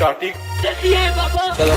टाटी चलो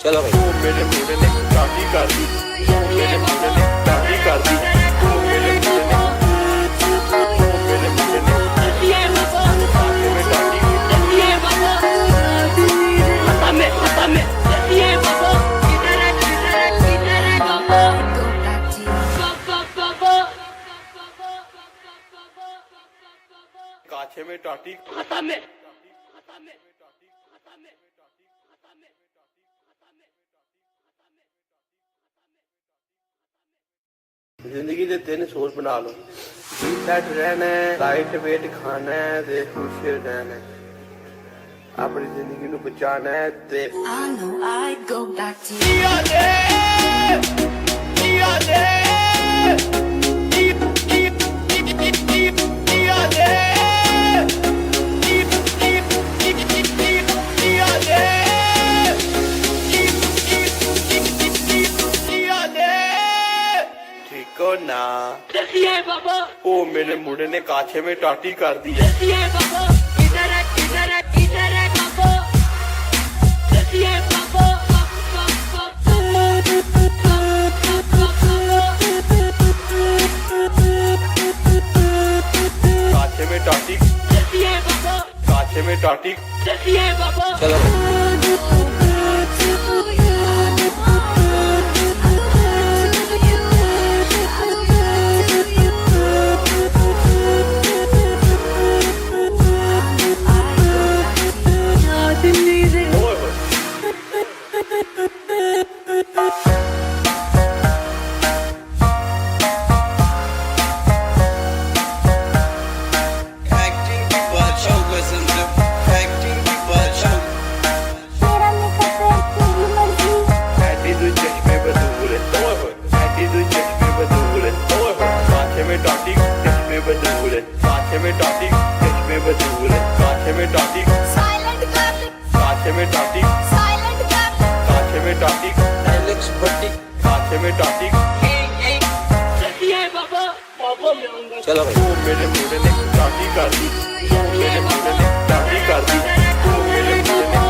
चलो भाई मेरे मुंडे ने टाटी कर दी मेरे मुंडे ने टाटी कर दी मेरे मुंडे ने काछे में टाटी जिंदगी दे 3 सोच बना लो सेट रहना है लाइट वेट खाना है ते खुश रहना है अपनी जिंदगी नू बचाना है ते ना ओ मेरे मुंडे ने काछे में टाटी कर दी है काछे में टाटी काछे में टाटी चलो चलो भाई मेरे मुंडे ने टाटी कर दी मेरे मुंडे ने टाटी कर दी मेरे मुंडे ने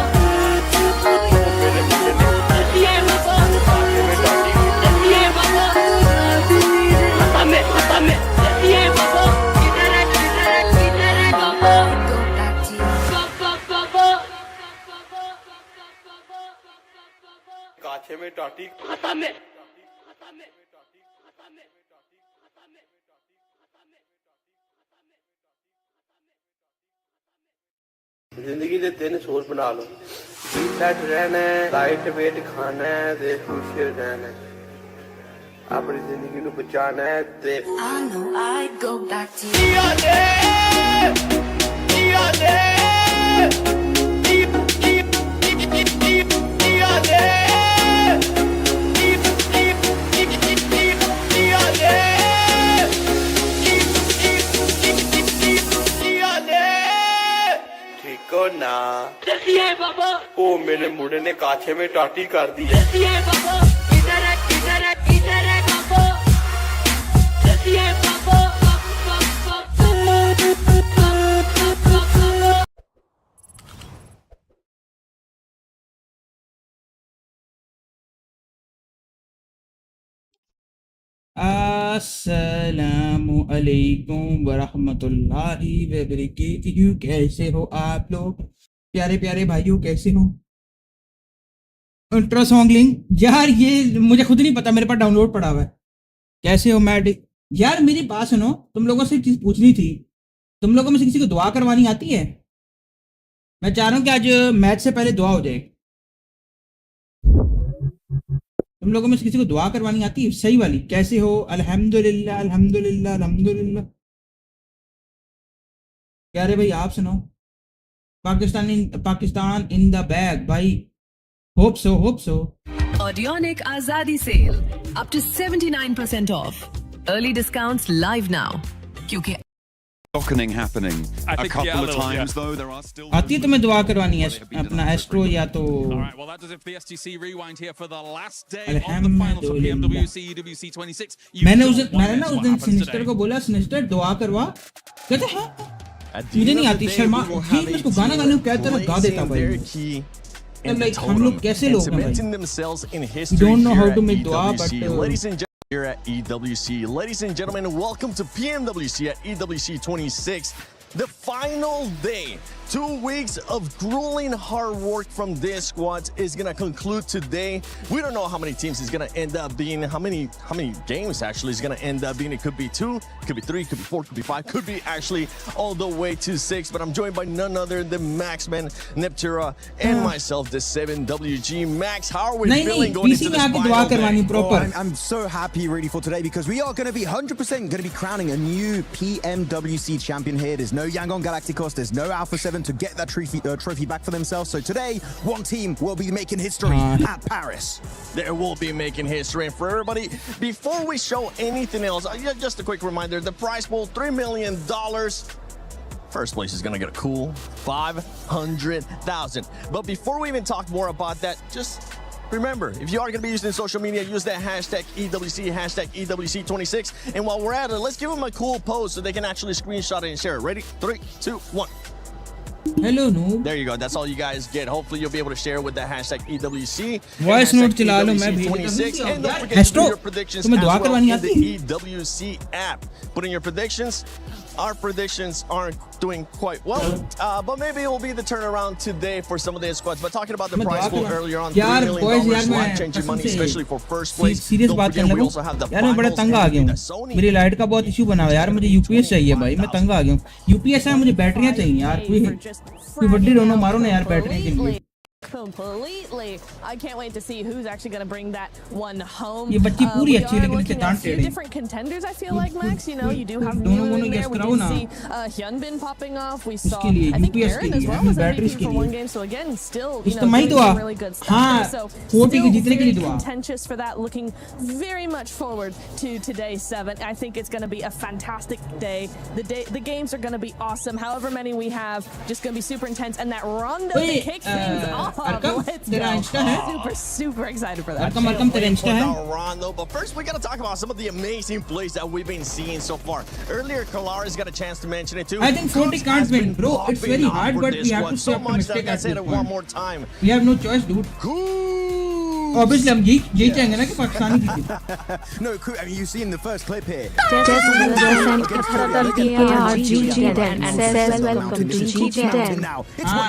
काछे में टाटी जिंदगी दे 3 सोच बना लो सेट रहना है लाइट वेट खाना है ते खुश रहना है अपनी जिंदगी नू बचाना है ते ना ओ मेरे मुंडे ने काछे में टाटी कर दी है अस्सलामु अलैकुम वरहमतुल्लाहि वबरकातुहू। कैसे हो आप लोग प्यारे प्यारे भाइयों, कैसे हो? इंट्रो सॉन्ग लिंक यार ये मुझे खुद नहीं पता, मेरे पास डाउनलोड पड़ा हुआ है। कैसे हो मैट? यार मेरी बात सुनो, तुम लोगों से एक चीज पूछनी थी। तुम लोगों में से किसी को दुआ करवानी आती है? मैं चाह रहा हूँ कि आज मैच से पहले दुआ हो जाए। तुम लोगों में से किसी को दुआ करवानी आती है सही वाली? कैसे हो? अल्हम्दुलिल्लाह अल्हम्दुलिल्लाह अल्हम्दुलिल्लाह। क्या रे भाई, आप सुनाओ। पाकिस्तान इन द बैग भाई। Hope so. Audionic Azadi sale up to 79% off. Early discounts live now. क्योंकि Dockening happening a couple yeah, a of little, times yeah. though. There are still. आती है तुम्हें दुआ करवानी है अपना एस्ट्रो या तो? All right, well, that does it for the STC Rewind here for the last day of the finals for PMWC EWC 26. मैंने ना उस दिन सिनिस्टर को बोला, सिनिस्टर दुआ करवा, कहते हाँ मुझे नहीं आती, शर्मा जी मैं उसको गाना गाने को कहता रहा, गा देता भाई। Like, हम लोग कैसे लोग हैं भाई? We don't know how to make dua, but here at EWC. Ladies and gentlemen, welcome to PMWC at EWC 26. The final day. 2 weeks of grueling hard work from this squad is going to conclude today. We don't know how many teams is going to end up being, how many games actually is going to end up being. It could be 2, could be 3, could be 4, could be 5, could be actually all the way to 6. But I'm joined by none other than Maxman, Neptura, and myself, the 7WG. Max, how are we feeling going into this final day? proper. I'm so happy really for today because we are going to be 100% going to be crowning a new PMWC champion here. There's no Yangon Galacticos, there's no Alpha 7 to get that trophy back for themselves. So today, one team will be making history at Paris. There will be making history. And for everybody, before we show anything else, just a quick reminder, the prize pool, $3 million. First place is going to get a cool 500,000. But before we even talk more about that, just remember, if you are going to be using social media, use that hashtag EWC, hashtag EWC26. And while we're at it, let's give them a cool pose so they can actually screenshot it and share it. Ready? 3, 2, 1. Hello noob. There you go. That's all you guys get. Hopefully you'll be able to share with the hashtag EWC. Voice note चला लो, मैं भेज 26. देता हूँ। And don't forget to do your predictions तुम्हें as दुआ well करवानी in आती the है? EWC app. Put in your predictions. Our predictions aren't doing quite well, but maybe it will be the turnaround today for some of the squads. But talking about the prize pool earlier on, $3 million life-changing money, especially for first place. Serious बात करने लगा यार, मैं बड़ा तंग आ गया हूँ। मेरी लाइट का बहुत इशू बना हुआ है यार, मुझे यूपीएस चाहिए भाई, मैं तंग आ गया हूँ। यूपीएस है, मुझे बैटरियाँ चाहिए यार। कोई बड्डी दोनों मारो ना यार बैटरी के लिए। Completely. I can't wait to see who's actually going to bring that one home. ये बच्ची पूरी अच्छी है लेकिन looking इसे at a डांट few टेढ़ी। different contenders, I feel like, Max. You know, you do have दोनों Mew in guess there. We कराओ did ना। see Hyunbin popping off. We saw, उसके लिए I think UPS Aaron के as लिए, well was batteries MVP के for लिए। one game. So again, still, you know, इस्तेमाल doing दुआ। some really good stuff हाँ, there. So 40 की still जीतने के लिए very दुआ। contentious for that. Looking very much forward to today's 7. I think it's going to be a fantastic day. The games are going to be awesome. However many we have, just going to be super intense. And that Rondo to kick things off. Let's go. Super excited for that. Rondo, but first we got to talk about some of the amazing plays that we've been seeing so far. Earlier, Kalara's got a chance to mention it too. I think 40 can't win, bro. It's very hard, but we have to so stop the much mistake that I at said this it one point. more time. We have no choice, dude. Obviously, हम जीत जाएंगे ना कि पाकिस्तानी जीते। No, I mean, you see in the first clip here. हाँ,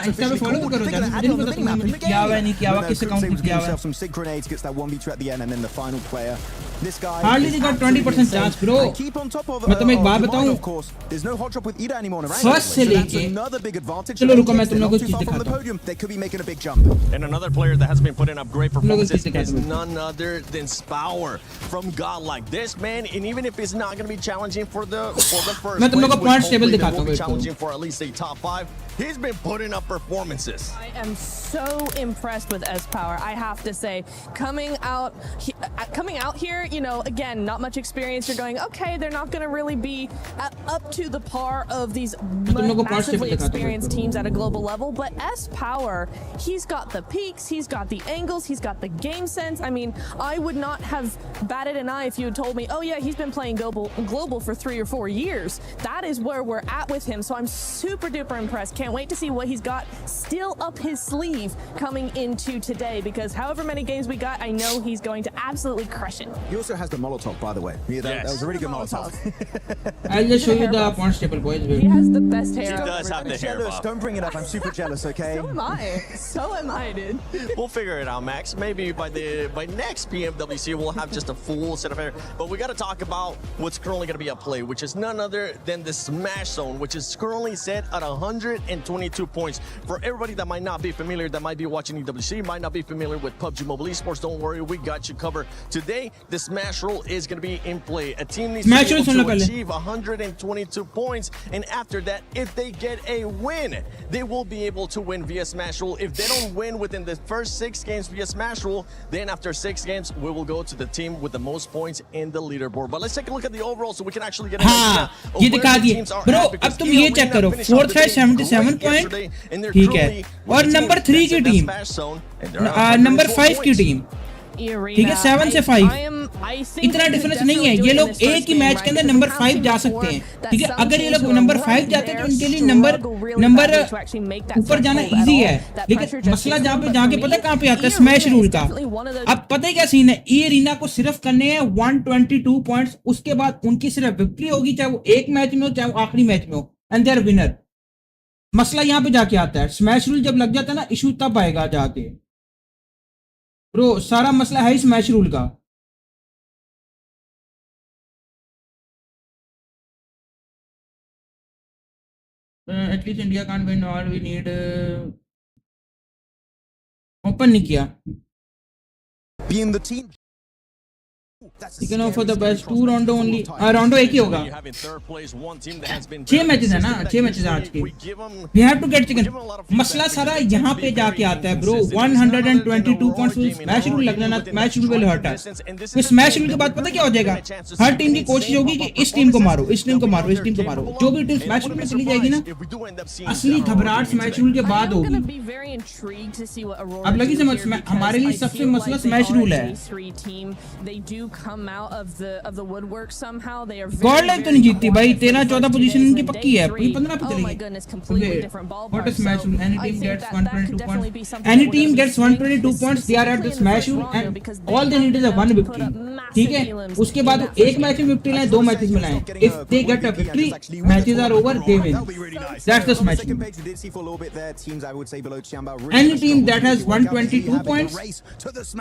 Insta पे follow तो करो यार, मुझे नहीं पता तुमने मुझे क्या हुआ है नहीं क्या हुआ, किस अकाउंट में क्या हुआ है। Some sick grenades, gets that 1v2 at the end, and then the final player. This guy Hardly they got 20% chance, bro. Keep on top of मैं तुम्हें एक बात Jamaica, बताऊं? of course. There's no hot drop with Ida anymore on a rank. First से So that's लेके- another big advantage. चलो रुको, मैं तुम They're लोगों not को too far cheese from the दिखाता हूँ। podium. They could be making a big jump. And another player that has been putting up great लोगों को performances चीज़ is दिखाता हूँ। none other than Spower from Godlike. This man, and even if it's not going to be challenging for the first मैं तुम लोगों place, को points which table hopefully दिखाता they will हूँ be एक challenging for at least a top 5, he's been putting up performances. I am so impressed with S-Power, I have to say. Coming out here, you know, again, not much experience. You're going, okay, they're not going to really be up to the par of these massively experienced teams at a global level. But S-Power, he's got the peaks, he's got the angles, he's got the game sense. I mean, I would not have batted an eye if you had told me, oh yeah, he's been playing global for 3 or 4 years. That is where we're at with him. So I'm super duper impressed. can't wait to see what he's got still up his sleeve coming into today, because however many games we got, I know he's going to absolutely crush it. He also has the Molotov, by the way. Yeah, that was a really good Molotov. I'll just show you the pawn stable, boys. He has the best hair. He does have the hair buff. Don't bring it up. I'm super jealous, okay? So am I. So am I, dude. We'll figure it out, Max. Maybe by next PMWC we'll have just a full set of hair. But we got to talk about what's currently going to be at play, which is none other than the Smash Zone, which is currently set at 122 points. For everybody that might not be familiar, that might be watching EWC, might not be familiar with PUBG Mobile Esports, don't worry, we got you covered. Today, the Smash Roll is going to be in play. A team needs to be able to achieve 122 points, and after that, if they get a win, they will be able to win via Smash Roll. If they don't win within the first 6 games via Smash Roll, then after 6 games, we will go to the team with the most points in the leaderboard. But let's take a look at the overall so we can actually get an idea of ये where दिखा the दिए teams are bro at, अब because तुम EO ये may check not करो finish off fourth the है day 77 great point yesterday, and they're ठीक है currently और the नंबर team 3 that's की in that team Smash Zone, and they're at number 104 5 की points. टीम ठीक है 7 से 5 इतना डिफरेंस नहीं है ये लोग एक ही मैच के अंदर नंबर 5 जा सकते हैं ठीक है अगर ये लोग नंबर 5 जाते हैं तो उनके लिए नंबर ऊपर जाना इजी है लेकिन मसला जहाँ पे जाके पता है कहाँ पे आता है स्मैश रूल का अब पता है क्या सीन है ई एरिना को सिर्फ करने हैं 122 पॉइंट्स उसके बाद उनकी सिर्फ विक्ट्री होगी चाहे वो एक मैच में हो चाहे वो आखिरी मैच में हो एंड दे आर विनर मसला यहाँ पे जाके आता है स्मैश रूल जब लग जाता है ना इशू तब आएगा जाके ब्रो सारा मसला है इस मैच रूल का at least India can't win all we need open नहीं किया Being the team. You can offer the best 2 round only round एक ही होगा 6 मैचेस है ना 6 मैचेस आज के we have to get chicken मसला सारा यहाँ पे जाके आता है ब्रो 122 पॉइंट्स स्मैश रूल लगना ना smash rule will hurt us फिर स्मैश रूल के बाद पता क्या हो जाएगा हर टीम की कोशिश होगी कि इस टीम को मारो इस टीम को मारो इस टीम को मारो जो भी टीम स्मैश रूल में चली जाएगी ना असली घबराहट स्मैश रूल के बाद होगी अब लगी समझ हमारे लिए सबसे मसला स्मैश रूल है come out of the woodwork somehow. They are God line तो नहीं जीतती भाई 13-14 पोजीशन इनकी पक्की है पूरी 15 पे चलेगी my goodness, completely different ballpark. What a smash rule. Any team I think gets that could 122 definitely be points. something Any we're team gonna gets see 122 points. They are at the smash rule and all they need is a one victory. ठीक है उसके बाद वो एक match में victory लाए 2 matches में लाए if they get a victory matches are over they win that's the smash any team that has 122 points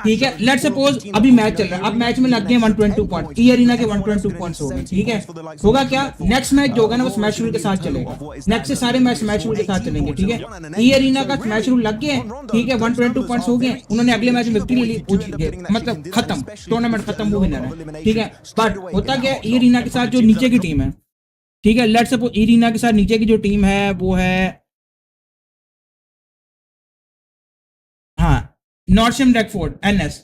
ठीक है लेट्स सपोज अभी मैच चल रहा है अब मैच में लग गए 122 पॉइंट ई एरिना के 122 पॉइंट्स हो गए ठीक है होगा क्या नेक्स्ट मैच जो होगा ना वो स्मैश रूल के साथ चलेगा नेक्स्ट से सारे मैच स्मैश रूल के साथ चलेंगे ठीक है ई एरिना का स्मैश रूल लग गए ठीक है 122 पॉइंट्स हो गए उन्होंने अगले मैच में विक्ट्री ले ली वो जीत गए मतलब खत्म टूर्नामेंट खत्म वो विनर है ठीक है बट होता क्या ई एरिना के साथ जो नीचे की टीम है ठीक है लेट्स सपोज ई एरिना के साथ नीचे की जो टीम है वो है हाँ नॉर्थशम डेकफोर्ड एनएस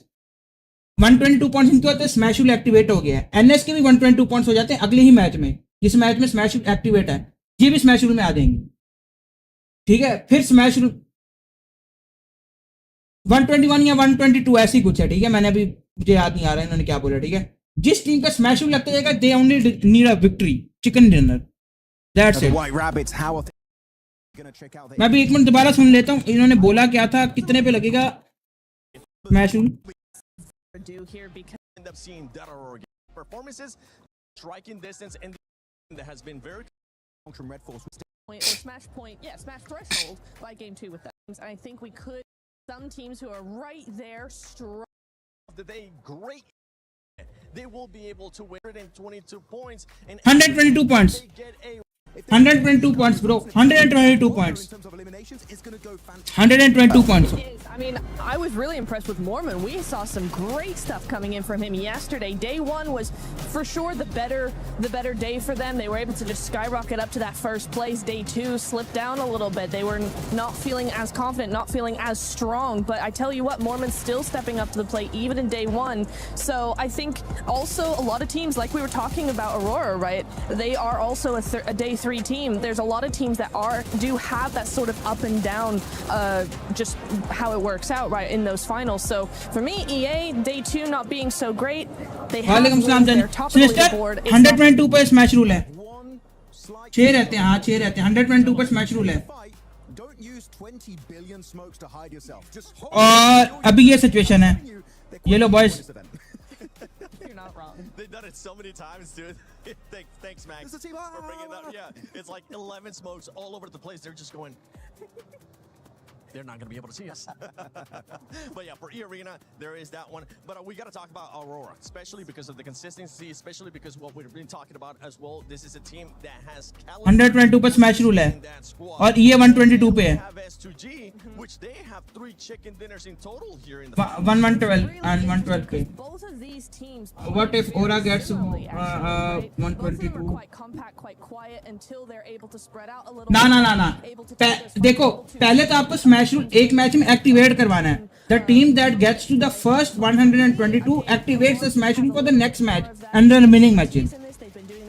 122 पॉइंट्स इनके होते हैं स्मैश रूल एक्टिवेट हो गया है एनएस के भी 122 पॉइंट्स हो जाते हैं अगले ही मैच में जिस मैच में स्मैश रूल एक्टिवेट है ये भी स्मैश रूल में आ जाएंगे ठीक है फिर स्मैश रूल 121 या 122 ऐसी कुछ है ठीक है मैंने अभी मुझे याद नहीं आ रहा है इन्होंने क्या बोला ठीक है जिस टीम का स्मैश रूल लगता जाएगा they only need a victory chicken dinner that's it मैं अभी एक मिनट दोबारा सुन लेता हूँ इन्होंने बोला क्या था कितने पे लगेगा smash rule do here because we end up seeing that performances striking distance and that has been very from Red Force point or smash point smash threshold by game 2 with that I think we could some teams who are right there strong that they great they will be able to win 122 points and 122 points 122 points bro 122 points 122 points I mean I was really impressed with Mormon we saw some great stuff coming in from him yesterday day 1 was for sure the better day for them they were able to just skyrocket up to that first place day 2 slipped down a little bit they were not feeling as confident not feeling as strong but I tell you what Mormon's still stepping up to the plate even in day 1 so I think also a lot of teams like we were talking about Aurora right they are also a day 3 team there's a lot of teams that do have that sort of up and down just how it works out right in those finals so for me EA day 2 not being so great they have their top of the leaderboard 122 पर smash rule है 6 रहते हैं हाँ 6 रहते हैं 122 पर smash rule है 20 billion smokes to hide yourself. Just hold और अभी ये सिचुएशन है, ये लो boys, You're not wrong. They've done it so many times, dude. Thanks, Max, for bringing that. Yeah, it's like 11 smokes all over the place. They're just going. They're not going to be able to see us. But yeah, for E-Arena, there is that one. But we got to talk about Aurora, especially because of the consistency, especially because what we've been talking about as well. This is a team that has 122 पे smash rule है और ये 122 पे है, have S2G, which they have 3 chicken dinners in total here in the 112 and 112 पे. Both of these teams. What if Aura gets Right? Both of them are 122? quite compact, quite quiet until they're able to spread out a little. ना देखो, पहले तो आपको smash rule एक match में activate करवाना है. The team that gets to the first 122 activates the smash rule for the next match and the remaining matches.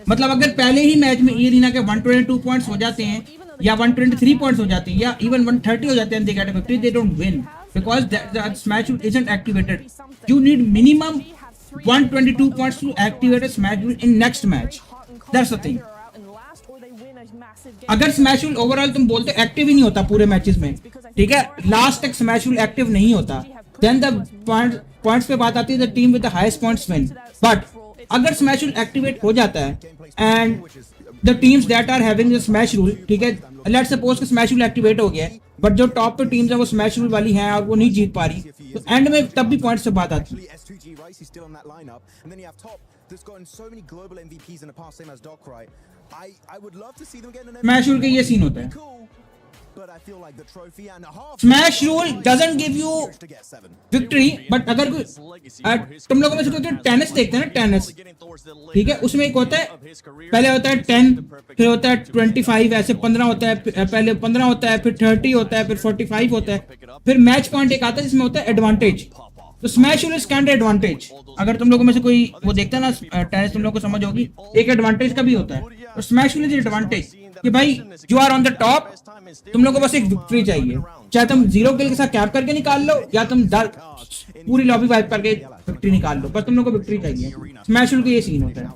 मतलब अगर पहले ही मैच में E-Arena के 122 पॉइंट्स हो जाते हैं या 123 पॉइंट्स हो जाते हैं या even 130 हो जाते हैं, they get a victory, they don't win because the smash rule isn't activated. You need minimum 122 points to activate a smash rule in next match. That's the thing. अगर स्मैश रूल ओवरऑल तुम बोलते active ही नहीं होता पूरे matches में, ठीक है, last तक स्मैश रूल एक्टिव नहीं होता, देन द पॉइंट्स पे बात आती है, the team with the highest points win. But अगर स्मैश रूल एक्टिवेट हो जाता है and the teams that are having the smash rule, ठीक है, लेट्स सपोज कि स्मैश रूल एक्टिवेट हो गया है बट जो टॉप पे टीम्स है वो स्मैश रूल वाली हैं और वो नहीं जीत पा रही, तो एंड में तब भी पॉइंट्स से बात आती है. That's gotten so many global MVPs in the past, same as Doc, right? I would love to see them get an smash rule के ये सीन होता है. but I feel like the trophy and a half smash rule doesn't give you to get 7. victory, but अगर कोई तुम लोगों में से कोई टेनिस देखते हैं ना, टेनिस, ठीक है, उसमें एक होता है, पहले होता है 10, फिर होता है 25, ऐसे 15 होता है, पहले 15 होता है, फिर 30 होता है, फिर 45 होता है, फिर मैच पॉइंट एक आता है जिसमें होता है एडवांटेज. तो smash rule is kind advantage. अगर तुम लोगों में से कोई वो देखता है ना टेनिस, तुम लोगों को समझ होगी, एक एडवांटेज का भी होता है. और स्मैश रूल इज एडवांटेज कि भाई you are on the top, तुम लोगों को बस एक विक्ट्री चाहिए, चाहे तुम 0 किल के साथ कैप करके निकाल लो या तुम पूरी लॉबी वाइप करके विक्ट्री निकाल लो, बस तुम लोगों को विक्ट्री चाहिए. स्मैश रूल का ये सीन होता है.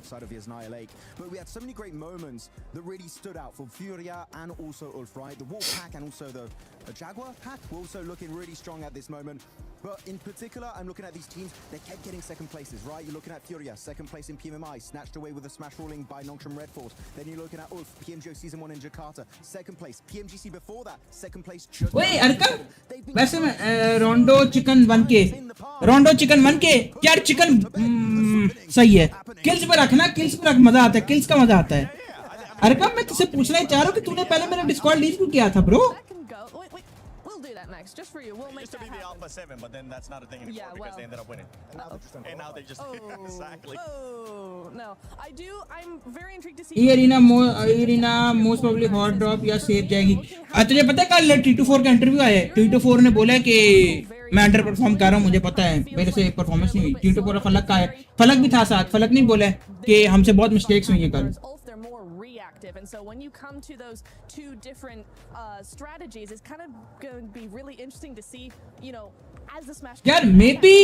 But we had so many great moments that really stood out for Furia and also Ulf, right? The Wolf pack and also the Jaguar pack were also looking really strong at this moment. But in particular, I'm looking at these teams, they kept getting second places, right? You're looking at Furia, second place in PMMI, snatched away with a smash ruling by Nongtram Red Force. Then you're looking at Ulf, PMGO Season 1 in Jakarta, second place. PMGC before that, second place. Wait, Arkham, वैसे मैं रोंडो chicken 1K, रोंडो chicken 1K, यार chicken सही है, kills पे रखना, kills पे रख, मजा आता है, किल्स का मजा आता है. अरकम मैं तुझसे पूछना चाह रहा हूँ कि तूने पहले मेरा डिस्कॉर्ड लीव क्यों किया था bro? We'll do that next, just for you. We'll make used to be the Alpha 7, but then that's not a thing anymore Yeah, because well. they ended up winning. And now they just exactly. Oh no, I'm very intrigued to see. E-Arena most probably hot drop या save जाएगी. तुझे पता है कल T24 का interview आया है, T24 ने बोला कि मैं अंडर परफॉर्म कर रहा हूँ, मुझे पता है मेरे से परफॉर्मेंस नहीं हुई. T24 फलक का है, फलक भी था साथ, फलक नहीं बोला कि हमसे बहुत मिस्टेक्स हुई हैं कल. They're more reactive, and so when you come to those two different strategies, it's kind of going to be really interesting to see, you know, as the smash. यार may be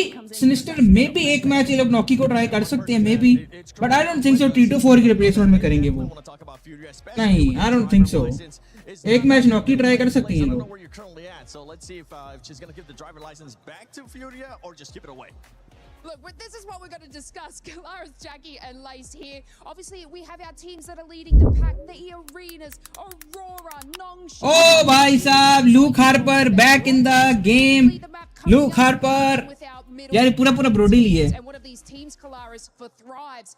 sinister, may be एक match ये लोग नॉकी को try कर सकते हैं, may be, but I don't think so T24 की replacement में करेंगे वो. नहीं, आई डोंट थिंक सो. एक मैच नॉकी ट्राई कर सकती हैं लोग. So let's see if she's going to give the driver license back to Furia or just give it away. Look, this is what we're going to discuss. Kalaris, Jackie, and Lace here. Obviously, we have our teams that are leading the pack. The E-Arenas, Aurora, Nongshim. Oh, भाई साहब, Luke Harper back in the game. Luke Harper. यार पूरा Brodie लिए. And one of these teams, Kalaris, for Thrives.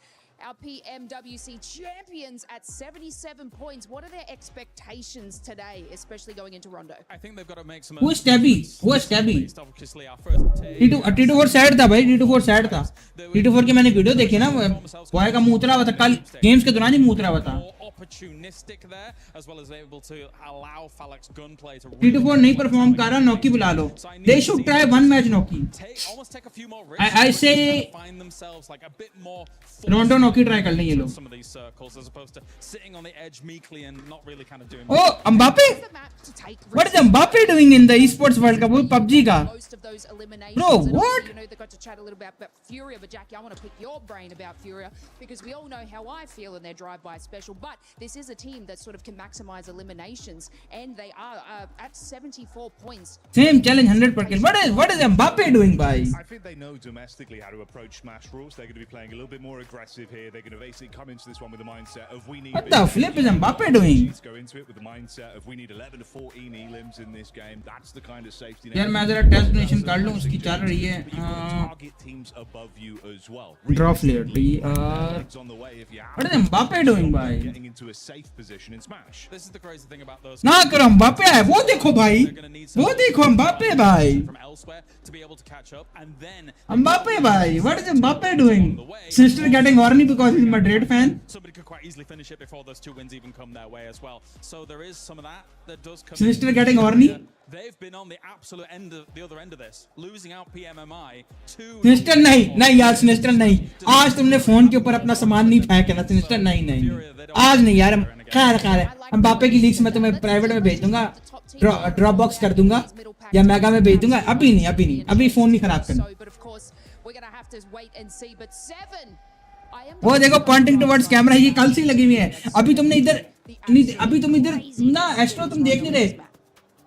Our PMWC champions at 77 points. What are their expectations today, especially going into Rondo? I think they've got to make some. Who is Tabby? Obviously, our first T24 sad था भाई, T24 sad था. T24 की मैंने video देखी ना, boy का मुंह उतरा हुआ था, कल गेम्स के दौरान ही मुंह उतरा हुआ था. opportunistic there, as well as able to allow Falak's gunplay to. T24 नहीं परफॉर्म कर रहा, नॉकी बुला लो. They should try one match नॉकी. Almost take a few more risks. I say find themselves like a bit more. Rondo Nokie try कर लें ये लोग. Some of these circles, as opposed to sitting on the edge meekly and not really kind of doing. Oh, Mbappe? What is Mbappe doing in the esports world cup? वो PUBG का. Bro, what? You know, they got to chat a little bit about Furia, but Jackie, I want to pick your brain about Furia because we all know how I feel in their drive-by special. But this is a team that sort of can maximize eliminations, and they are at 74 points. Same challenge 100 per kill. What is Mbappe doing, bhai? I think they know domestically how to approach Smash rules. They're going to be playing a little bit more aggressive here. They're going to basically come into this one with the mindset of we need. What the flip is Mbappe doing? Let's go into it with the mindset of we need 11 to 14 elims in this game. That's the kind of safety. यार मैं जरा test donation कर लूं, उसकी चल रही है. Target teams above you as well. Drop layer. What is Mbappe doing, bhai? Getting into a safe position in Smash. This is the crazy thing about those. ना करो Mbappe है, वो देखो भाई, वो देखो Mbappe भाई. From elsewhere to be able to catch up, and then Mbappe bhai, what is Mbappe doing? Sister getting horny because he's a Madrid fan. somebody could quite easily finish it before those 2 wins even come their way as well. So there is some of that does come. Sister getting horny. They've been on the absolute end of the other end of this, losing out PMMI to. Sister नहीं नहीं यार, sister नहीं. आज तुमने phone के ऊपर अपना सामान नहीं फेंका ना, सिस्टर नहीं नहीं. आज नहीं यार, खैर है. Mbappe की लीक्स मैं तुम्हें प्राइवेट में भेज दूंगा, ड्रॉप बॉक्स कर दूंगा या मेगा में भेज दूंगा. अभी नहीं, अभी फोन नहीं खराब करना. वो देखो पॉइंटिंग टुवर्ड्स कैमरा, ये कल से लगी हुई है. अभी तुम इधर ना एस्ट्रो तुम देख नहीं रहे.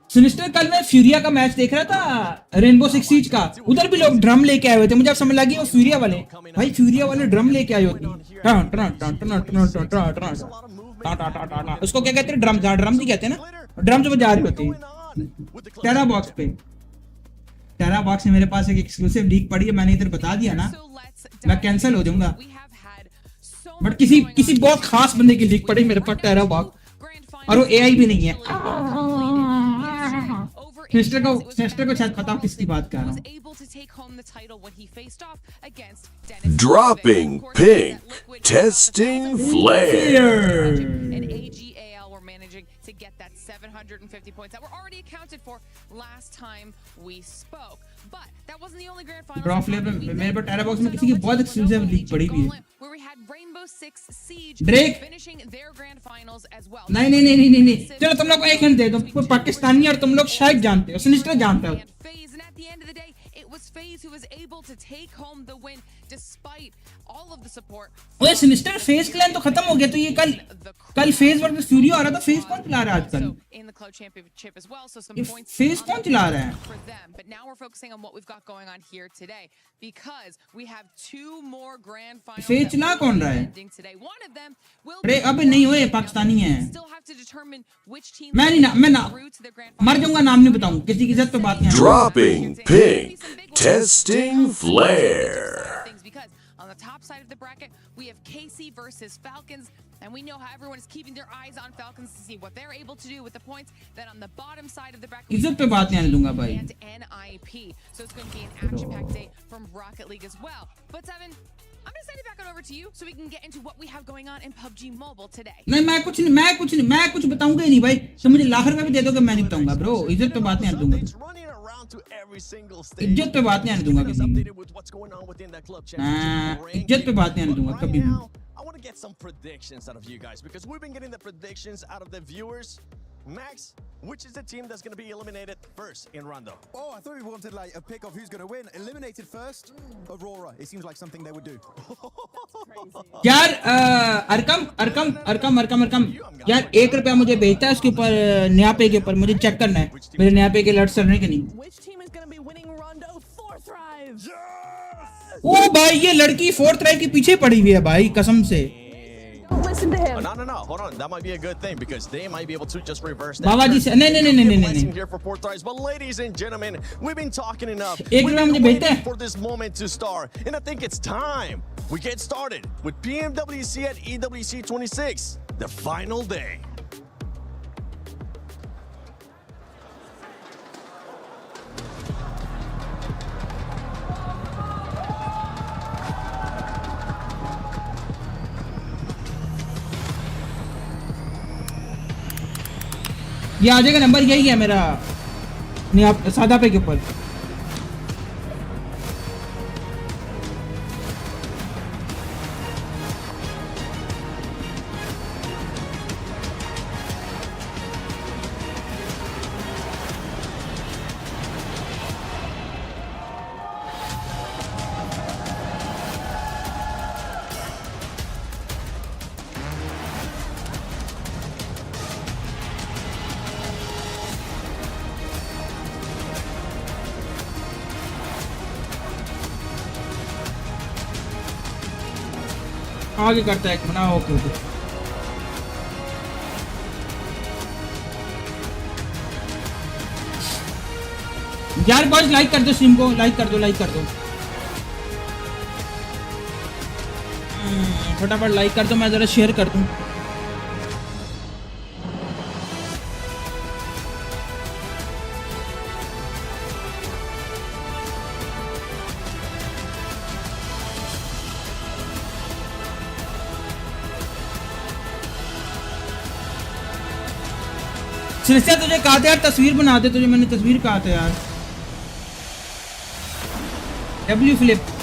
सिनिस्टर कल मैं फ्यूरिया का मैच देख रहा था, रेनबो सिक्स सीज का. उधर भी लोग ड्रम लेके आए हुए थे. मुझे अब समझ लगी वो फ्यूरिया वाले, भाई फ्यूरिया वाले ड्रम लेके आए होते हैं. उसको क्या कहते हैं? ड्रम नहीं कहते ना, ड्रम जो बजा रहे होते हैं. टेरा बॉक्स में मेरे पास एक एक्सक्लूसिव लीक पड़ी है, मैंने इधर बता दिया ना, मैं कैंसिल हो जाऊंगा. बट किसी बहुत खास बंदे की लीक पड़ी मेरे पास टेरा बॉक्स, और वो एआई भी नहीं है. सिस्टर को शायद पता हो किसकी बात कर रहा हूँ. Dropping pink, testing flare. Managing to get that 750 points that were already accounted for last time we spoke. But that wasn't the only grand final. Drop ले मेरे पास टेरा बॉक्स में किसी की बहुत एक्सक्लूसिव लीक पड़ी हुई है. Where we had Rainbow Six Siege Break. finishing their grand finals as well. नहीं. चलो तुम लोग को एक हिंट दे दो. कोई पाकिस्तानी और तुम लोग शायद जानते हो, सिनिस्टर जानता हो. And at the end of the day, it was FaZe who was able to take home the win despite all of the support. ओए सिनिस्टर फेस क्लैन तो खत्म हो गया, तो ये कल फेस वर्सेस फ्यूरी हो रहा था. फेस कौन चला रहा है आजकल? In the club championship as well, so some ये points फेस कौन चला रहा है? for them. But now we're focusing on what we've got going on here today because we have 2 more grand finals. Face चला कौन रहा है? Today. One of them will अरे अबे नहीं हुए, पाकिस्तानी है. still have to determine which team मैं मर जाऊंगा, नाम नहीं बताऊं. किसी की इज्जत पे बात नहीं. Dropping pink, testing flare. Because on the top side of the bracket, we have KC versus Falcons, and we know how everyone is keeping their eyes on Falcons to see what they're able to do with the points. Then on the bottom side of the bracket, इज्जत पे बात नहीं आने दूंगा भाई. and NIP. So it's going to be an action-packed day from Rocket League as well. But Seven, I'm going to send it back on over to you so we can get into what we have going on in PUBG Mobile today. नहीं मैं कुछ बताऊंगा ही नहीं भाई. तो मुझे लाखर में भी दे दोगे, मैं नहीं बताऊंगा ब्रो. इज्जत पे बात नहीं आने दूंगा. इज्जत पे बात नहीं आने दूंगा किसी की. इज्जत पे बात नहीं आने दूंगा कभी भी. I want to get some predictions out of you guys because we've been getting the predictions out of the viewers. Max, which is the team that's going to be eliminated first in Rondo? Oh, I thought we wanted like a pick of who's going to win. Eliminated first, Aurora. It seems like something they would do. यार Arkham यार 1 रुपया मुझे भेजता है उसके ऊपर न्यापे के ऊपर. मुझे चेक करना है मेरे न्यापे के अलर्ट चल रहे कि नहीं. Which team is going to be winning Rondo 4th Thrive? ओ भाई ये लड़की 4th राइव के पीछे पड़ी हुई है भाई, कसम से. Don't listen to him. No, hold on. That might be a good thing because they might be able to just reverse that. बाबा जी से नहीं. Here for 4th Thrives, but ladies and gentlemen, we've been talking enough. एक रुपया मुझे भेजते हैं. For this moment to start, and I think it's time we get started with PMWC at EWC 26, the final day. ये आ जाएगा number, यही है मेरा नहीं आप सादा पे के ऊपर. आगे करता है एक मना। ओके ओके यार बॉयज लाइक कर दो स्ट्रीम को, लाइक कर दो, लाइक कर दो फटाफट लाइक कर दो, मैं जरा शेयर कर दूं। सिलसिला तुझे कहा था यार तस्वीर बना दे, तुझे मैंने तस्वीर कहा था यार। W flip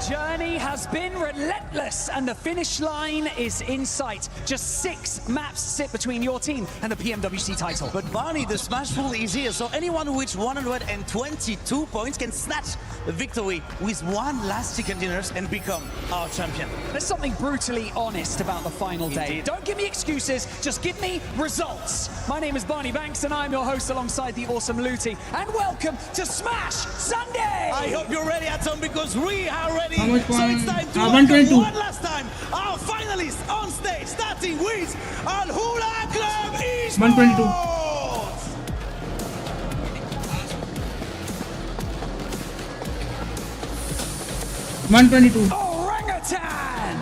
Journey has been relentless and the finish line is in sight. Just 6 maps sit between your team and the PMWC title. But Barney, the smash pool is here, so anyone who hits 122 points can snatch the victory with one last chicken dinners and become our champion. There's something brutally honest about the final day. Indeed. Don't give me excuses, just give me results. My name is Barney Banks and I'm your host alongside the awesome Luti. And welcome to Smash Sunday! I hope you're ready at home because we are ready. How much So it's time to 122. welcome one last time our finalists on stage, starting with Al Hula Club Esports. 122. Orangutan!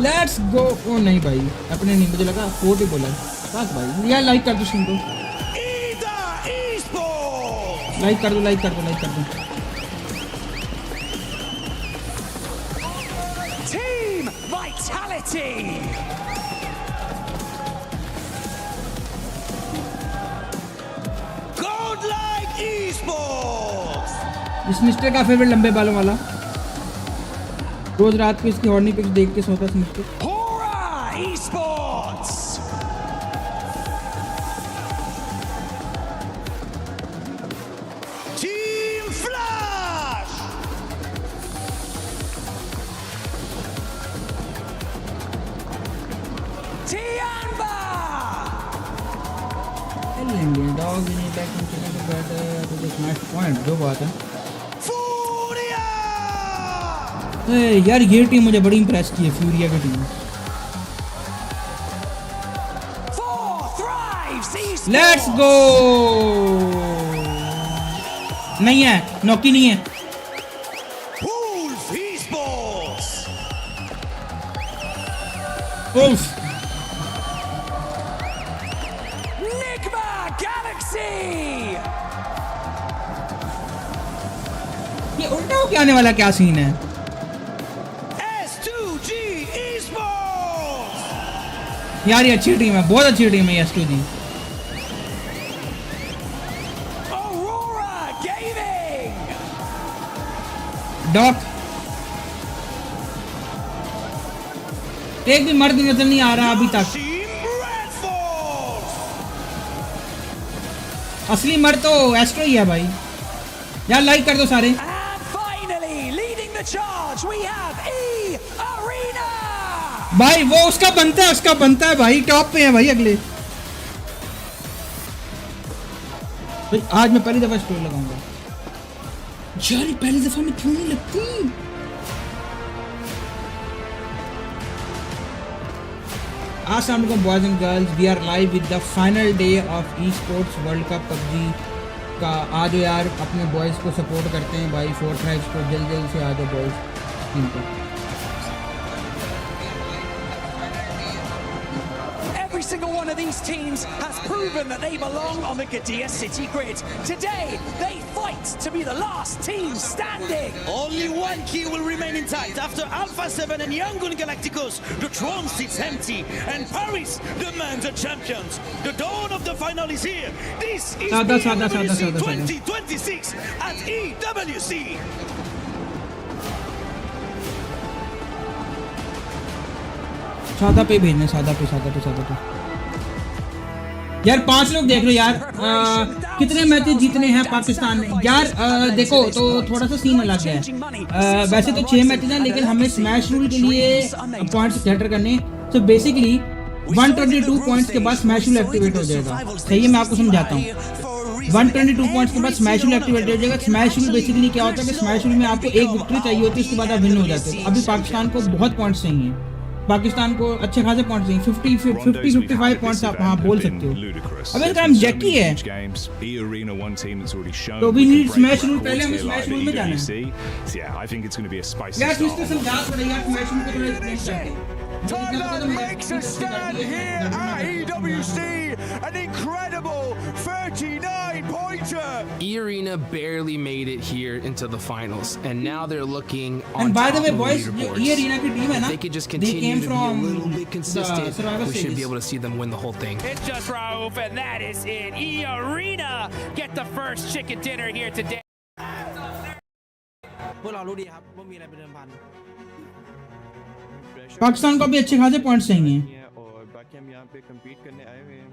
Let's go. ओ नहीं भाई अपने नहीं, मुझे लगा 40 बोला बस भाई। यार लाइक कर दो स्ट्रीम को, लाइक कर दो, लाइक कर दो, लाइक कर दो। Team Vitality! Godlike Esports. इस मिस्टर का फेवरेट लंबे बालों वाला, रोज रात को इसकी हॉर्नी पिक्स देख के सोता है mister. Hora Esports! Team Flash. Tianba! Dog नहीं back in chicken to bat to the smash point. जो बात है यार ये टीम मुझे बड़ी इंप्रेस की है, फ्यूरिया की टीम। Let's go. नहीं है, नॉकी नहीं है। Wolf Esports. उफ Nigma Galaxy! ये उल्टा हो के आने वाला क्या सीन है? S2G Esports. यार ये अच्छी टीम है, बहुत अच्छी टीम है ये S2G। Aurora Gaming! डॉक एक भी मर्द नजर नहीं आ रहा अभी तक। असली मर्द तो एस्ट्रो ही है भाई। यार लाइक कर दो सारे। And finally, leading the charge, we have E-Arena! भाई वो उसका बनता है, उसका बनता है भाई, टॉप पे है भाई अगले। भाई आज मैं पहली दफा स्टोरी लगाऊंगा। यार पहली दफा में क्यों नहीं लगती? Assalamu alaikum boys and girls, we are live with the final day of esports world cup PUBG का। आ जाओ यार अपने बॉयज को सपोर्ट करते हैं भाई, फोर्टनाइट को जल्दी जल्दी से आ जाओ बॉयज टीम पे। Every single one of these teams has proven that they belong on the Gadia City grid. Today, they fight to be the last team standing. Only one key will remain intact. After Alpha 7 and Yangon Galacticos, the throne sits empty, and Paris demands a champions. The dawn of the final is here. This is PMWC 2026 at EWC. सादा पे भेजना, सादा पे यार 5 लोग देख लो यार। कितने मैचेस जीतने हैं पाकिस्तान ने यार? देखो तो थोड़ा सा सीन अलग है। वैसे तो 6 मैचेस हैं, लेकिन हमें स्मैश रूल के लिए पॉइंट्स कैटर करने। तो बेसिकली 122 पॉइंट्स के बाद स्मैश रूल एक्टिवेट हो जाएगा। सही है, मैं आपको समझाता हूँ। 122 पॉइंट्स के बाद स्मैश रूल एक्टिवेट हो जाएगा। स्मैश रूल बेसिकली क्या होता है कि स्मैश रूल में आपको एक विक्ट्री चाहिए होती है, उसके बाद आप विन हो जाते हो। अभी पाकिस्तान को बहुत पॉइंट्स चाहिए, पाकिस्तान को अच्छे खासे पॉइंट्स चाहिए। 55 पॉइंट्स आप हाँ बोल सकते हो। अब इसका नाम जैकी है, तो भी नीड स्मैश रूल। पहले हमें स्मैश रूल में जाना है यार। किसको समझा पड़ेगा स्मैश रूल को थोड़ा एक्सप्लेन करके। Thailand makes a stand here at EWC, an incredible 39-pointer. E-Arena barely made it here into the finals, and now they're looking on And by the way, top of boys, the leaderboards. E-Arena की team है ना, If they could just continue to be a little bit consistent, we should be able to see them win the whole thing. It's just Raouf, and that is it. E-Arena get the first chicken dinner here today. Pakistan को भी अच्छे खासे points चाहिए। और बाकी हम यहाँ पे compete करने आए हुए हैं।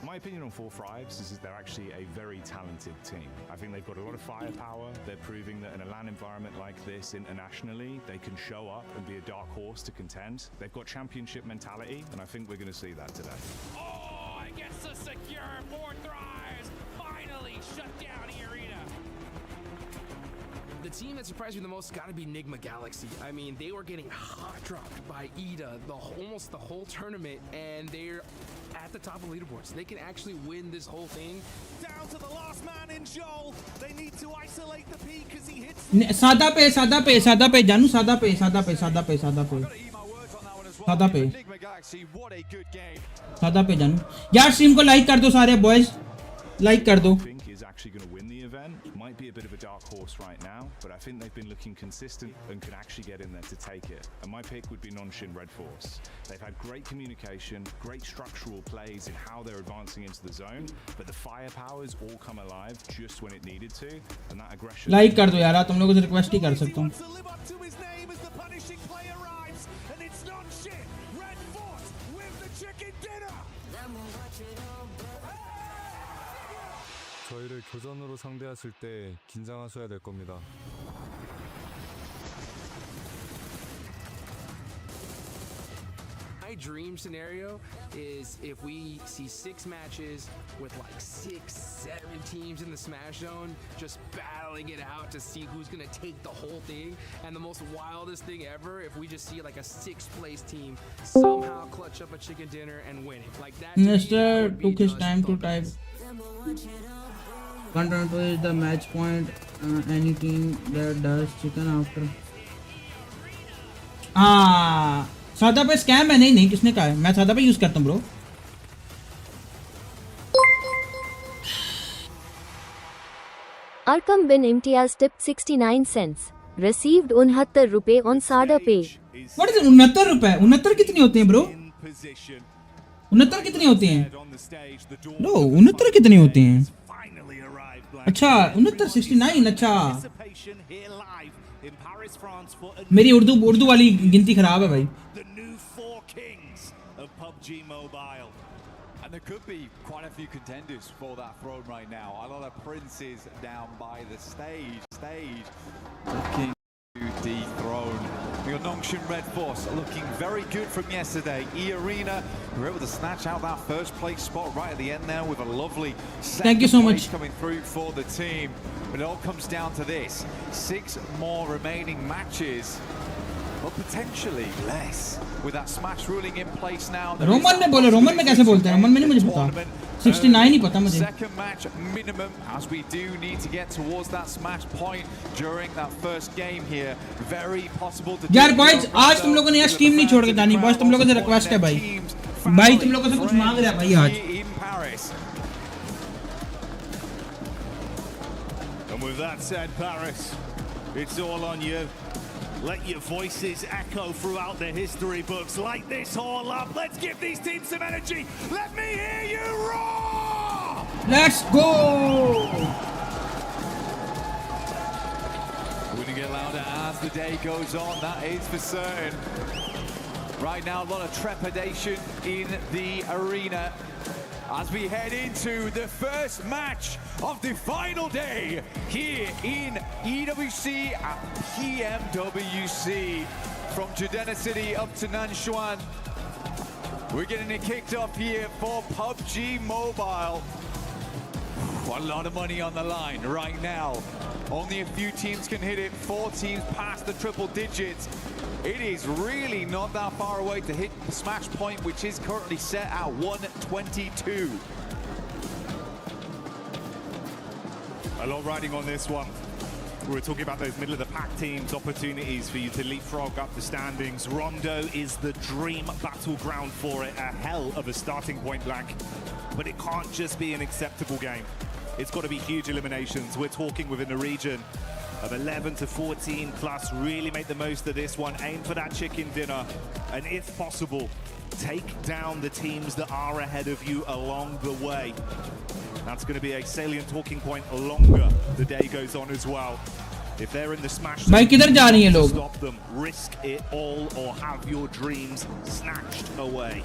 My opinion on 4-5s is they're actually a very talented team. I think they've got a lot of firepower. They're proving that in a LAN environment like this internationally, they can show up and be a dark horse to contend. They've got championship mentality, and I think we're going to see that today. Oh, I guess the secure 4 thrives finally shut down E-Arena. The team that surprised me the most has got to be Nigma Galaxy. I mean, they were getting hot dropped by Ida almost the whole tournament, and they're at the top of leaderboards. They can actually win this whole thing. Down to the last man in Joel. They need to isolate the peak as he hits. सादा पे जानू, सादा पे जानू यार। Stream को like कर दो सारे बॉयज, लाइक कर दो। Is actually going to win the event. Might be a bit of a dark horse right now, but I think they've been looking consistent and can actually get in there to take it. And my pick would be Nonshin Red Force. They've had great communication, great structural plays in how they're advancing into the zone, but the firepower's all come alive just when it needed to, and that aggression. Like कर दो यार, तुम लोगों से request ही कर सकता हूँ। 저희를 교전으로 상대했을 때 긴장하셔야 될 겁니다. My dream scenario is if we see 6 matches with like 6-7 teams in the Smash Zone just battling it out to see who's gonna take the whole thing. And the most wildest thing ever, if we just see like a 6th place team somehow clutch up a chicken dinner and win it. Like that. Mr. took his time to type. Content is the match point. Any team that does chicken after. सादा पे scam है? नहीं किसने कहा है? मैं सादा पे यूज करता हूँ bro. Arkham bin Imtiaz tipped 69 cents. Received 69 रुपए on Sada Pay. What is it? 69 रुपए? 69 कितने होते हैं ब्रो? 69 कितने होते हैं ब्रो? 69 कितने होते हैं? अच्छा 69 69। अच्छा मेरी उर्दू वाली गिनती खराब है भाई। PUBG Mobile. And there could be quite a few contenders for that throne right now. A lot of princes down by the stage looking to dethrone. We got Nongshun Red Force looking very good from yesterday. E-Arena were able to snatch out that first place spot right at the end there with a lovely thank you so much coming through for the team. But it all comes down to this. 6 more remaining matches. But potentially less with that smash ruling in place now. Roman में बोलो, Roman में कैसे बोलते हैं? Roman में नहीं मुझे पता, 69 ही पता मुझे। Second match minimum, as we do need to get towards that smash point during that first game here. Very possible to. यार बॉयज आज तुम लोगों ने यार स्ट्रीम नहीं छोड़ के जानी। बॉयज तुम लोगों से रिक्वेस्ट है भाई, भाई तुम लोगों से कुछ मांग रहा है भाई आज। And with that said, Paris, it's all on you. Let your voices echo throughout the history books. Light this all up. Let's give these teams some energy. Let me hear you roar! Let's go! We're going to get louder as the day goes on. That is for certain. Right now, a lot of trepidation in the arena as we head into the first match of the final day here in EWC at PMWC. From Judena City up to Nanshuan, we're getting it kicked off here for PUBG Mobile. A lot of money on the line right now. Only a few teams can hit it. 4 teams past the triple digits. It is really not that far away to hit the smash point, which is currently set at 122. A lot riding on this one. We were talking about those middle of the pack teams, opportunities for you to leapfrog up the standings. Rondo is the dream battleground for it, a hell of a starting point blank. But it can't just be an acceptable game. It's got to be huge eliminations. We're talking within the region of 11 to 14 plus. Really make the most of this one. Aim for that chicken dinner. And if possible, take down the teams that are ahead of you along the way. That's going to be a salient talking point longer the day goes on as well. If they're in the smash, stop them, risk it all, or have your dreams snatched away.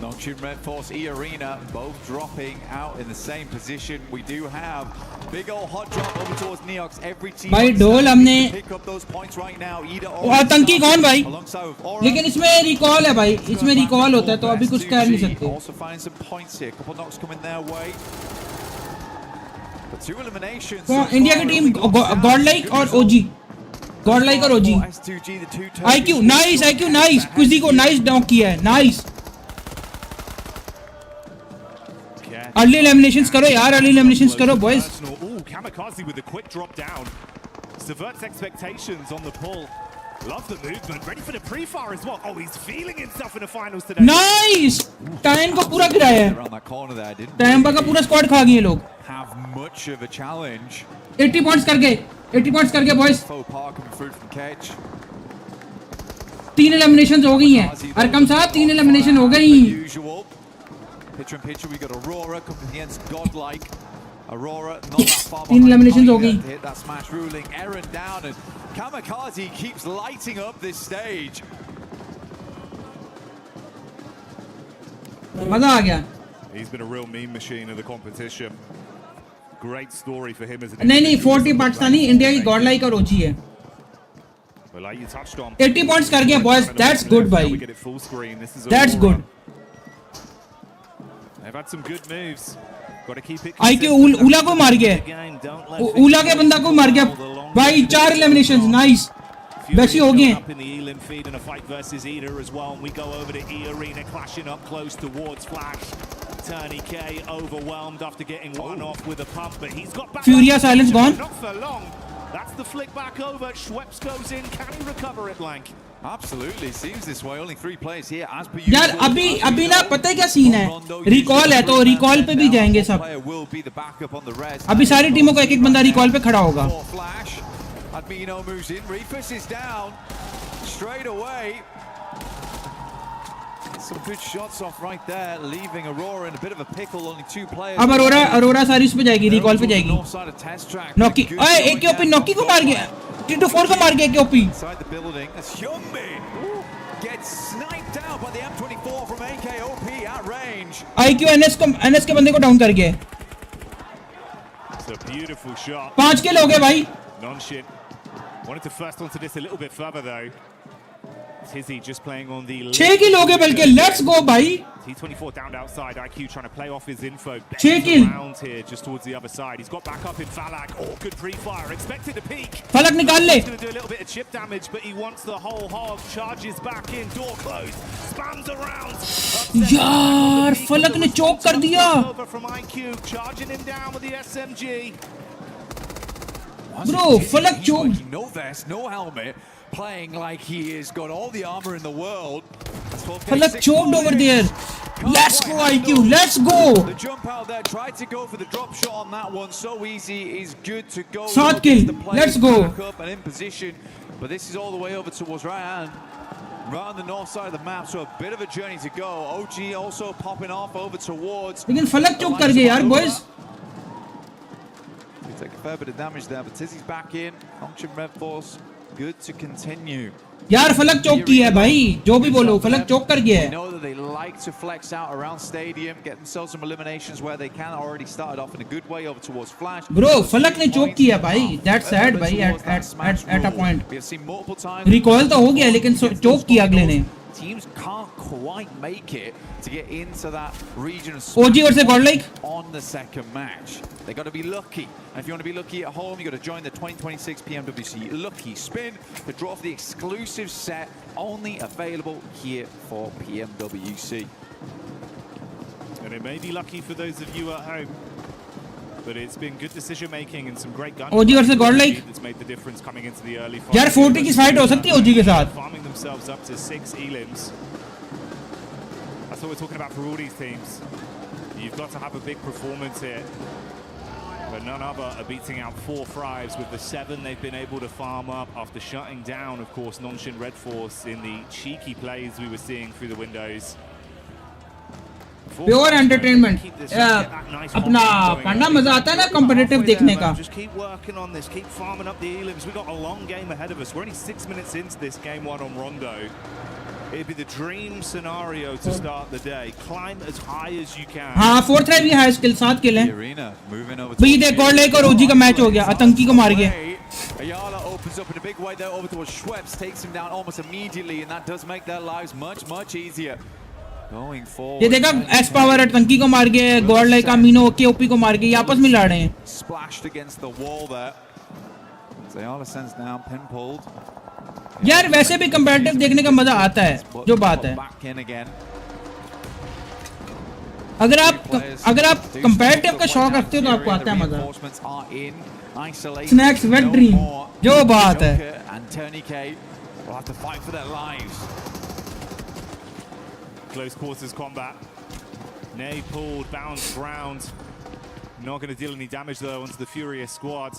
Nonchin Red Force E Arena both dropping out in the same position. We do have big old hot drop over towards Neox. Every team भाई ढोल हमने pick up those points right now. वो आतंकी कौन भाई? लेकिन इसमें recall है भाई, इसमें रिकॉल होता है तो अभी कुछ कर नहीं सकते. Also finding some points here. Couple knocks coming their way. But 2 eliminations. तो इंडिया की टीम गॉडलाइक और ओजी. गॉडलाइक और ओजी. IQ nice. कुजी को नाइस डॉक किया है. नाइस. Early eliminations करो यार, early eliminations करो boys. Kamikaze with a quick drop down. Subverts expectations on the pull. Love the movement. Ready for the pre-fire as well. Oh, he's feeling himself in the finals today. Nice. Time को पूरा गिराया है. Time का पूरा squad खा गए लोग. Have much of a challenge. 80 points कर गए boys. 3 eliminations हो गई हैं. अरकम साहब 3 elimination हो गई. Picture in picture, we got Aurora coming against Godlike. Aurora not that far behind. 3 eliminations हो गई. Hit that smash ruling. Aaron down, and Kamikaze keeps lighting up this stage. मजा आ गया. He's been a real meme machine of the competition. Great story for him as an. नहीं 40 Pakistani India की Godlike और ओजी है. Well, like you touched on. 80 points कर गया boys. That's good भाई. That's good. They've had some good moves. Got to keep it. IQ उला को मार गया. उला के बंदा को मार गया. भाई 4 eliminations. Nice. वैसी हो गए. Up in the Elim feed in a fight versus Eda as well. And we go over to E Arena, clashing up close towards Flash. Turney K overwhelmed after getting one off with a pump, but he's got back. Furia silence gone. Not for long. That's the flick back over. Schweppes goes in. Can he recover it, Blank? Absolutely, seems this way. Only 3 players here as per usual. यार अभी ना पता है क्या scene है. Recall है तो recall पे भी जाएंगे सब. अभी सारी टीमों का एक बंदा रिकॉल पे खड़ा होगा. Admino moves in. Reefus is down straight away. Some good shots off right there, leaving Aurora in a bit of a pickle. Only 2 players. अब अरोरा सारी उस पे जाएगी, रिकॉल पे जाएगी. नॉकी, ओए एक ओपी नॉकी को मार गया. T24 को मार गया एक OP. Inside the building, as Hyunbin gets sniped out by the M24 from AKOP at range. IQ NS के बंदे को डाउन कर गया. It's a beautiful shot. 5 किल हो गए भाई. Non-shit. Wanted to first onto this a little bit further though. Tizzy just playing on the 6 किल हो गए बल्कि. Let's go भाई. T24 down outside. IQ trying to play off his info. 6 kill. Around here just towards the other side. He's got back up in Falak. Oh, good pre-fire. Expected to peak. Falak निकाल ले. He's going to do a little bit of chip damage, but he wants the whole hog. Charges back in. Door closed. Spams around. यार फलक ने चोक कर दिया. Over from IQ, charging him down with the SMG. Bro, Falak choked. No vest, no helmet, playing like he has got all the armor in the world. Falak choked over there. Let's go IQ, let's go. The jump out there, tried to go for the drop shot on that one. So easy, is good to go. 7 kill, let's go. Back up and in position, but this is all the way over towards Ryan. Right on the north side of the map, so a bit of a journey to go. OG also popping off over towards. लेकिन फलक चोक कर गए यार boys. Take a fair bit of damage there, but Tizzy's back in. Nonchin Red Force, good to continue. यार फलक चौक की है भाई, जो भी बोलो फलक चौक कर गया है. Know that they like to flex out around stadium, get themselves some eliminations where they can. Already started off in a good way over towards Flash. Bro, फलक ने चौक किया भाई. That's sad भाई. At a point. We have seen multiple times. Recall तो हो गया लेकिन चौक किया अगले ने. Teams can't quite make it to get into that region of OG versus Godlike on the second match. They got to be lucky. And if you want to be lucky at home, you got to join the 2026 PMWC Lucky Spin to draw for the exclusive set only available here for PMWC. And it may be lucky for those of you at home, but it's been good decision making and some great gun. OG versus Godlike that's made the difference coming into the early fight. यार 40 की fight हो सकती है OG के साथ. Farming themselves up to 6 elims. That's what we're talking about for all these teams. You've got to have a big performance here. But none other are beating out 4 Thrives with the 7 they've been able to farm up after shutting down, of course, Nonshin Red Force in the cheeky plays we were seeing through the windows. Pure entertainment. अपना पढ़ना मजा आता है ना competitive देखने का. Just keep working on this, keep farming up the elims. We've got a long game ahead of us. We're only 6 minutes into this game 1 on Rondo. It'd be the dream scenario to start the day. Climb as high as you can. हाँ 4 thrive भी high skill 7 kill है. भाई देख Godlike और OG का match हो गया. आतंकी को मार गया. Ayala opens up in a big way there over towards Schweppes, takes him down almost immediately, and that does make their lives much easier. Going forward. ये देखा S power आतंकी को मार गया. Godlike का मीनो KOP को मार गया. ये आपस में लड़ रहे हैं. Splashed against the wall there. Ayala sends down, pin pulled. यार वैसे भी कंपैरेटिव देखने का मजा आता है, जो बात है. अगर आप कंपैरेटिव का शौक रखते हो तो आपको आता है मजा. स्नैक्स वेट ड्रीम, जो बात है. Close quarters combat. Nay pulled, bounced round. Not going to deal any damage though onto the Furious squad.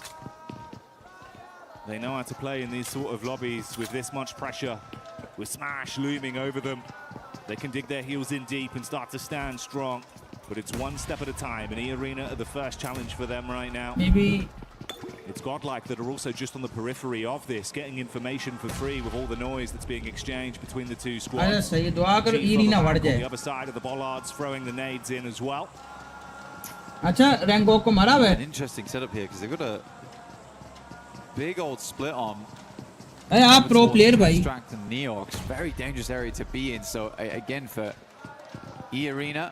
They know how to play in these sort of lobbies with this much pressure, with Smash looming over them. They can dig their heels in deep and start to stand strong, but it's one step at a time. And E-Arena are the first challenge for them right now. Maybe it's Godlike that are also just on the periphery of this, getting information for free with all the noise that's being exchanged between the two squads. सही दुआ करो E-Arena बढ़ जाए. The other side of the bollards throwing the nades in as well. अच्छा Rango को मारा हुआ है. Interesting setup here because they've got a big old split on. Hey, आप pro player भाई. Distract and Neox, very dangerous area to be in. So again for E-Arena,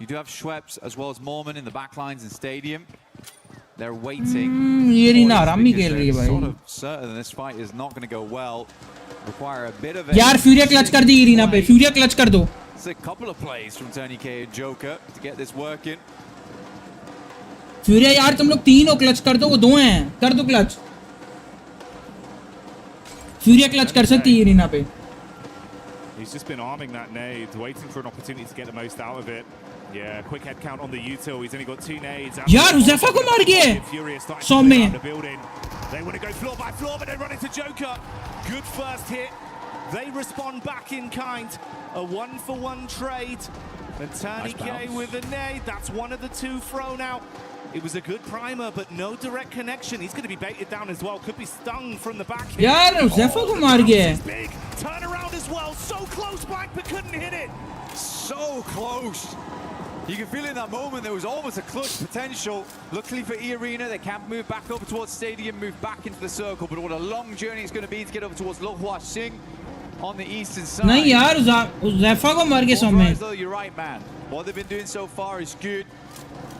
you do have Schweppes as well as Mormon in the backlines and stadium. They're waiting. E-Arena आराम ही खेल रही है भाई. Sort of certain this fight is not going to go well. Require a bit of. यार Furia clutch कर दी E-Arena पे. Furia clutch कर दो. It's a couple of plays from Tony K and Joker to get this working. Furia यार तुम लोग 3 हो, clutch कर दो, वो 2 हैं. कर दो क्लच. Furia क्लच कर सकती है E-Arena पे. He's just been arming that nade, waiting for an opportunity to get the most out of it. Yeah, quick head count on the util. He's only got 2 nades. यार Uzefa को मार गया. 100 में. They want to go floor by floor, but they run into Joker. Good first hit. They respond back in kind. A 1-for-1 trade. And Tony K with a nade. That's one of the 2 thrown out. It was a good primer, but no direct connection. He's going to be baited down as well. Could be stung from the back. यार Uzefa को मार गया. Big turn around as well. So close back, but couldn't hit it. So close. You can feel in that moment there was almost a clutch potential. Luckily for E-Arena, they can't move back over towards stadium, move back into the circle. But what a long journey it's going to be to get over towards Lohua Singh on the eastern side. नहीं यार Uzefa को मार गया 100 में. You're right, man. What they've been doing so far is good.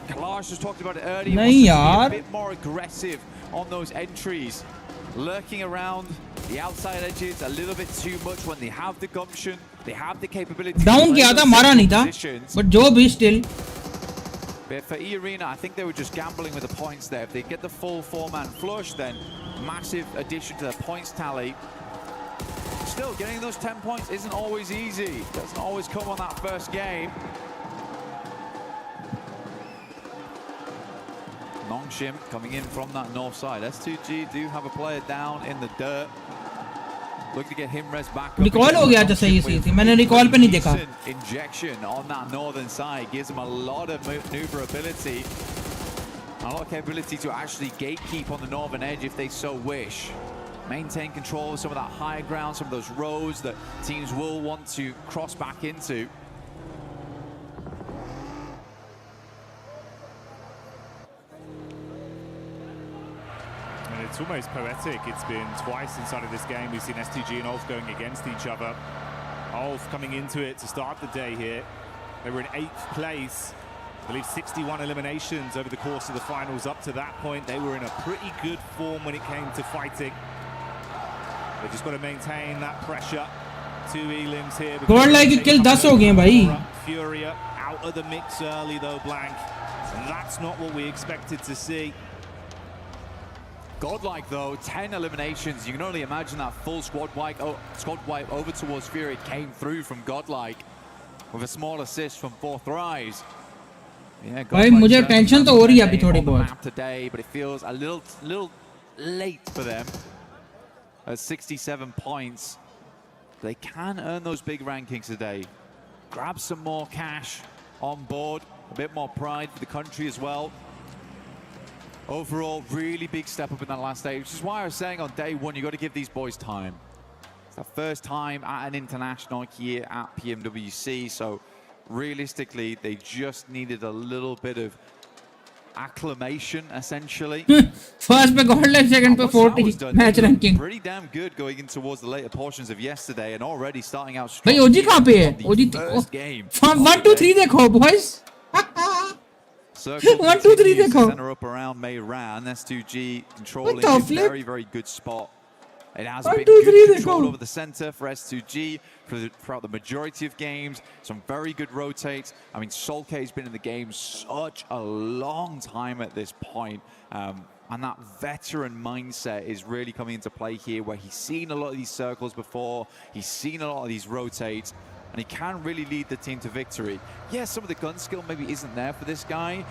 Kalash was talking about it earlier. नहीं यार. A bit more aggressive on those entries, lurking around the outside edges a little bit too much when they have the gumption, they have the capability. Down किया था, मारा नहीं था. But जो भी still. But for E-Arena, I think they were just gambling with the points there. If they get the full 4-man flush, then massive addition to their points tally. Still, getting those 10 points isn't always easy. Doesn't always come on that first game. Nongshim coming in from that north side. S2G do have a player down in the dirt. Look to get him res back up. Recall हो गया था सही थी. मैंने recall पे नहीं देखा. Injection on that northern side gives him a lot of maneuverability. A lot of capability to actually gatekeep on the northern edge if they so wish. maintain control of some of that higher ground, some of those roads that teams will want to cross back into. And it's almost poetic. It's been twice inside of this game. We've seen STG and Ulf going against each other. Ulf coming into it to start the day here. They were in 8th place. I believe 61 eliminations over the course of the finals. Up to that point, they were in a pretty good form when it came to fighting. They just got to maintain that pressure. 2 elims here. God like kill 10 हो गए भाई. Furia out of the mix early though, Blank. And that's not what we expected to see. Godlike though, 10 eliminations. You can only imagine that full squad wipe over towards Fury came through from Godlike with a small assist from 4th Rise. Yeah, भाई मुझे tension तो हो रही है अभी थोड़ी बहुत. Today, but it feels a little late for them. At 67 points, they can earn those big rankings today. Grab some more cash on board, a bit more pride for the country as well. Overall, really big step up in that last day, which is why I was saying on day one, you got to give these boys time. It's the first time at an international here at PMWC, so realistically, they just needed a little bit of acclamation, essentially. First पे godlike, second पे 40 match ranking. Pretty damn good going in towards the later portions of yesterday, and already starting out भाई strong. OG कहाँ पे है? OG game. 1 2 3 देखो boys. 1 2 3 देखो. Center up around Mayran. S2G controlling a very, very good spot. It has been good control over the center for S2G throughout the majority of games. Some very good rotates. I mean, Solkay's been in the game such a long time at this point. And that veteran mindset is really coming into play here, where he's seen a lot of these circles before. He's seen a lot of these rotates. And he can really lead the team to victory. Yeah, some of the gun skill maybe isn't there for this guy,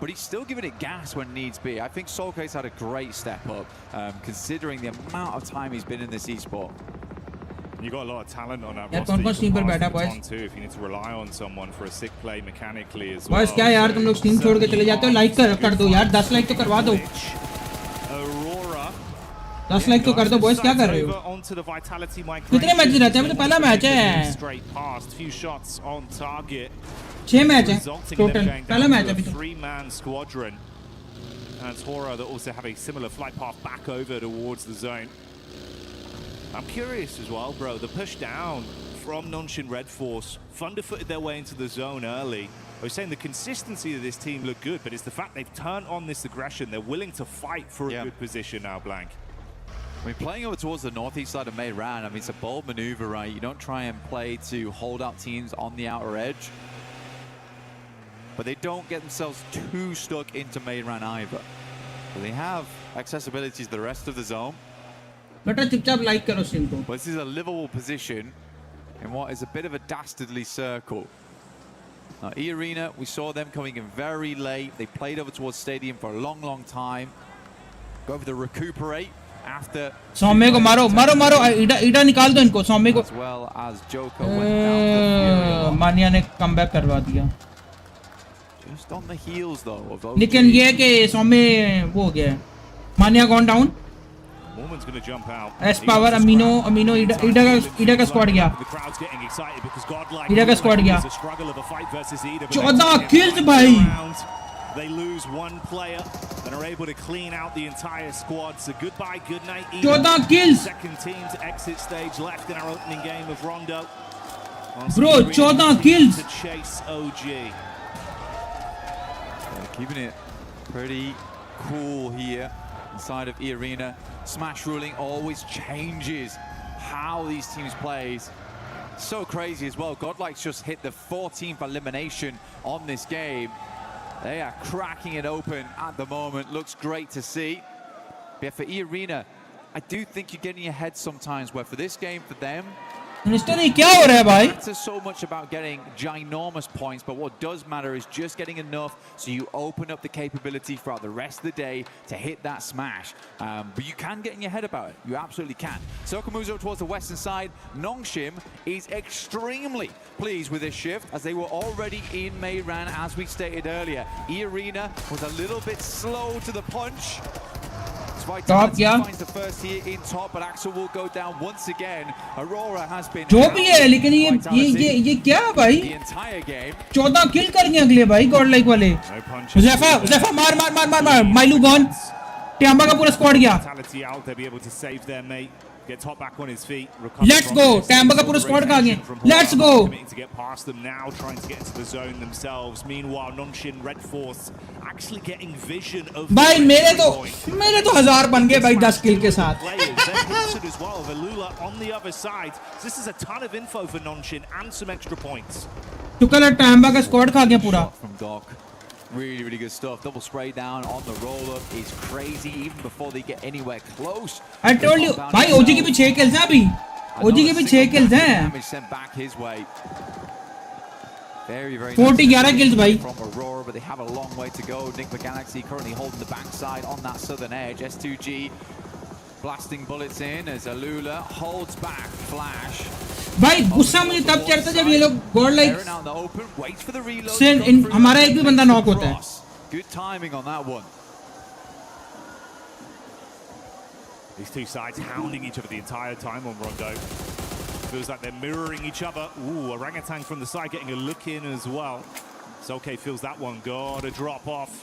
but he's still giving it gas when needs be. I think Solkay's had a great step up, considering the amount of time he's been in this esport. You got a lot of talent on that यार roster. कौन कौन steam पर बैठा boys? If you need to rely on someone for a sick play mechanically as boys well. क्या यार तुम लोग steam छोड़ के चले जाते हो? लाइक कर दो यार, 10 लाइक तो करवा दो. 10 लाइक तो कर दो boys, क्या कर रहे हो? कितने मैच रहते हैं? अभी तो पहला मैच है. 6 मैच है टोटल. पहला मैच है अभी तो. 3-man squadron. And Tora that also have a similar flight path back over towards the zone. I'm curious as well, bro. The push down from Nonshin Red Force, Thunderfooted their way into the zone early. I was saying the consistency of this team looked good, but it's the fact they've turned on this aggression. They're willing to fight for a good position now, Blank. I mean, playing over towards the northeast side of Mayran, I mean, it's a bold maneuver, right? You don't try and play to hold out teams on the outer edge, but they don't get themselves too stuck into Mayran either. But they have accessibility to the rest of the zone. But this is a livable position in what is a bit of a dastardly circle. Now, E-Arena, we saw them coming in very late. They played over towards Stadium for a long, long time. Go over to recuperate after. सौम्य को मारो इडा निकाल दो इनको. सौम्य को. As well as Joker went down. मानिया ने comeback करवा दिया. Just on the heels though of OG. लेकिन ये कि सौम्य वो हो गया है. मानिया gone down. Mormon's going to jump out. S power amino ida का squad गया. The crowd's getting excited because Godlike ida का squad गया. is a struggle of a fight versus Ida. 14 kills भाई. They lose one player and are able to clean out the entire squad. So goodbye, good night, Ida. 14 kills. Second team to exit stage left in our opening game of Rondo. Bro, 14 kills. To chase OG. Keeping it pretty cool here inside of E-Arena. Smash ruling always changes how these teams play. So crazy as well. Godlike's just hit the 14th elimination on this game. They are cracking it open at the moment. Looks great to see. But for E-Arena, I do think you're getting ahead sometimes, where for this game, for them, क्या हो रहा है भाई? It matters so much about getting ginormous points, but what does matter is just getting enough so you open up the capability throughout the rest of the day to hit that smash. But you can get in your head about it. You absolutely can. Soka moves over towards the western side. Nongshim is extremely pleased with this shift, as they were already in Mayran, as we stated earlier. E-Arena was a little bit slow to the punch. Top क्या जो भी है, लेकिन ये क्या है भाई, 14 किल करेंगे अगले भाई गॉड लाइक वाले। हुज़ैफा मार माइलू गॉन, टैम्बा का पूरा स्क्वाड गया। Gets hot back on his feet. Let's go. टैम्बा का पूरा स्क्वाड का आ गया। Let's go. To get past them now, trying to get into the zone themselves. Meanwhile, Nonshin Red Force actually getting vision of. भाई मेरे तो 1000 बन गए भाई 10 किल के साथ। as well. Velula on the other side. This is a ton of info for Nonshin and some extra points. शुक्र है टैम्बा का स्क्वाड खा गया पूरा। From Doc. Really good stuff. Double spray down on the roll-up is crazy even before they get anywhere close. I told you, भाई ओजी के भी 6 kills हैं अभी। ओजी के भी 6 किल्स हैं। Damage sent back his way. Very 11 kills भाई। From Aurora, but they have a long way to go. Nick the Galaxy currently holding the backside on that southern edge. S2G blasting bullets in as Alula holds back Flash. भाई गुस्सा मुझे तब चढ़ता जब ये लोग God like से हमारा एक भी बंदा नॉक होता है। Good timing on that one. These two sides hounding each other the entire time on Rondo. Feels like they're mirroring each other. Ooh, Orangutan from the side getting a look in as well. Soke feels that one. Got a drop off.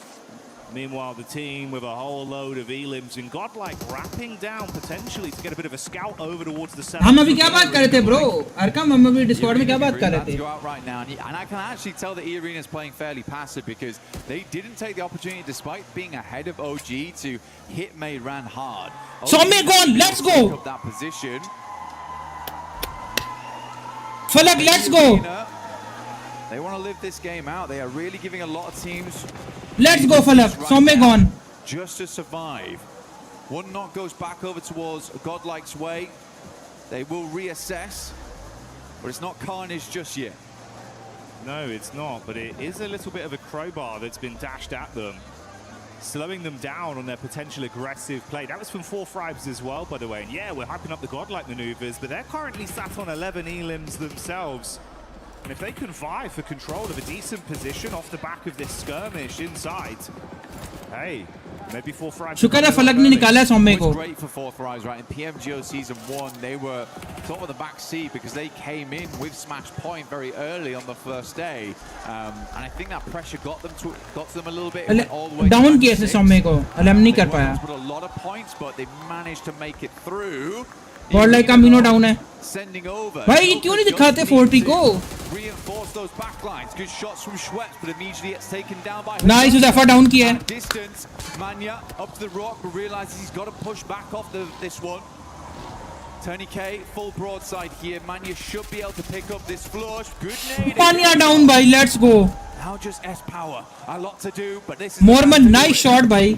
Meanwhile, the team with a whole load of elims and Godlike wrapping down potentially to get a bit of a scout over towards the center. हम अभी क्या बात कर रहे थे bro? Arkham हम अभी Discord में क्या बात कर रहे थे? Right now, and I can actually tell that E-Arena is playing fairly passive because they didn't take the opportunity, despite being ahead of OG, to hit Mayran hard. Somme gone, let's go. That position. Falak, let's go. They want to live this game out. They are really giving a lot of teams. Let's go, Falak. Somme gone. Just to survive. One knock goes back over towards Godlike's way. They will reassess, but it's not carnage just yet. No, it's not, but it is a little bit of a crowbar that's been dashed at them, slowing them down on their potential aggressive play. That was from 4Fribes as well, by the way. And yeah, we're hyping up the Godlike maneuvers, but they're currently sat on 11 elims themselves. And if they can vie for control of a decent position off the back of this skirmish inside, hey, maybe 4Fribes. शुक्र है फलक ने निकाला Somme को. Great for 4Fribes, right? In PMGO Season 1, they were sort of the back seat because they came in with Smash Point very early on the first day. And I think that pressure got to them a little bit. All the way down किया से Somme को. अलम नहीं कर पाया. Put a lot of points, but they managed to make it through. Godlike का मीनो down है. Sending over. भाई ये क्यों नहीं दिखाते 40 को? Reinforce those backlines. Good shots from Schweppes, but immediately gets taken down by. Nice, Huzafa down किया है. Distance, Manya up to the rock, but realizes he's got to push back off this one. Tony K, full broadside here. Manya should be able to pick up this flush. Good nade. Manya down by. Let's go. Now just S power. A lot to do, but this is. Mormon, nice shot by.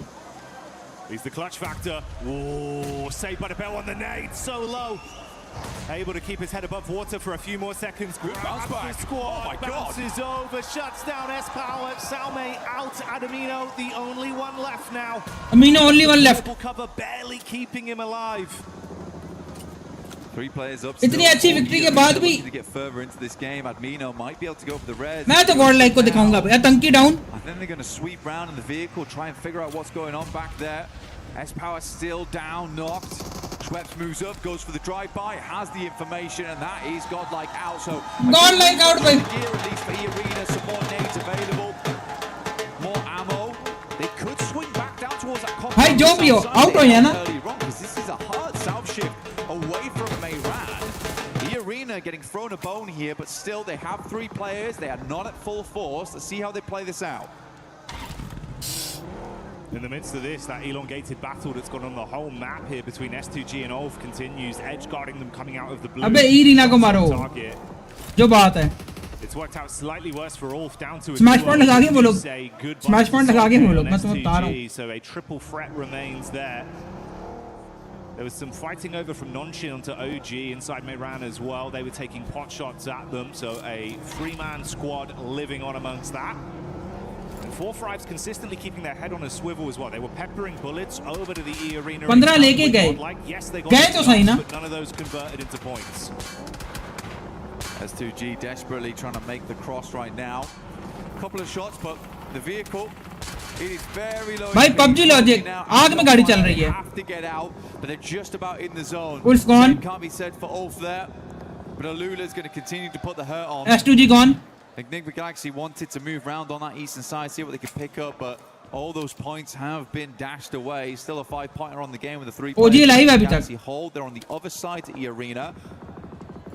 He's the clutch factor. Oh, saved by the bell on the nade. So low. Able to keep his head above water for a few more seconds. Good bounce back. Squad oh my bounces God. over, shuts down S-Power. Salme out. Adamino, the only one left now. Amino, only one left. Cover barely keeping him alive. 3 players up. इतनी अच्छी victory के बाद भी to get further into this game, Admino might be able to go for the res. मैं तो Godlike को दिखाऊंगा भैया. Tanky down. I think they're going to sweep round in the vehicle, try and figure out what's going on back there. S-Power still down, knocked. Schweppes moves up, goes for the drive-by, has the information, and that is Godlike out. So Godlike out, by gear at least for E-Arena, some more nades available, more ammo. They could swing back down towards that. Hi, Jobio, out हो ना? Because this is a hard south shift away from Mayran. E-Arena getting thrown a bone here, but still they have 3 players. They are not at full force. Let's see how they play this out. In the midst of this, that elongated battle that's gone on the whole map here between S2G and Ulf continues, edge guarding them coming out of the blue. अबे E-Arena को मारो. जो बात है. It's worked out slightly worse for Ulf, down to a Smash point लगा के वो लोग. Smash point लगा के वो लोग. मैं तुम्हें बता रहा हूँ. So a triple threat remains there. There was some fighting over from Nonshin onto OG inside Mayran as well. They were taking pot shots at them, so a 3-man squad living on amongst that. 4Fribes consistently keeping their head on a swivel as well. They were peppering bullets over to the E-Arena. 15 लेके गए. Yes, they got गए तो सही ना. but none of those converted into points. S2G desperately trying to make the cross right now. Couple of shots, but the vehicle It is very low. भाई PUBG logic आग में गाड़ी चल रही है. Have to get out, but they're just about in the zone. Ulf gone. Can't be said for Ulf there, but Alula's going to continue to put the hurt on. S2G gone. I think the Galaxy wanted to move around on that eastern side, see what they could pick up, but all those points have been dashed away. Still a 5-pointer on the game with a 3. OG live है अभी तक. Galaxy hold. They're on the other side to E-Arena.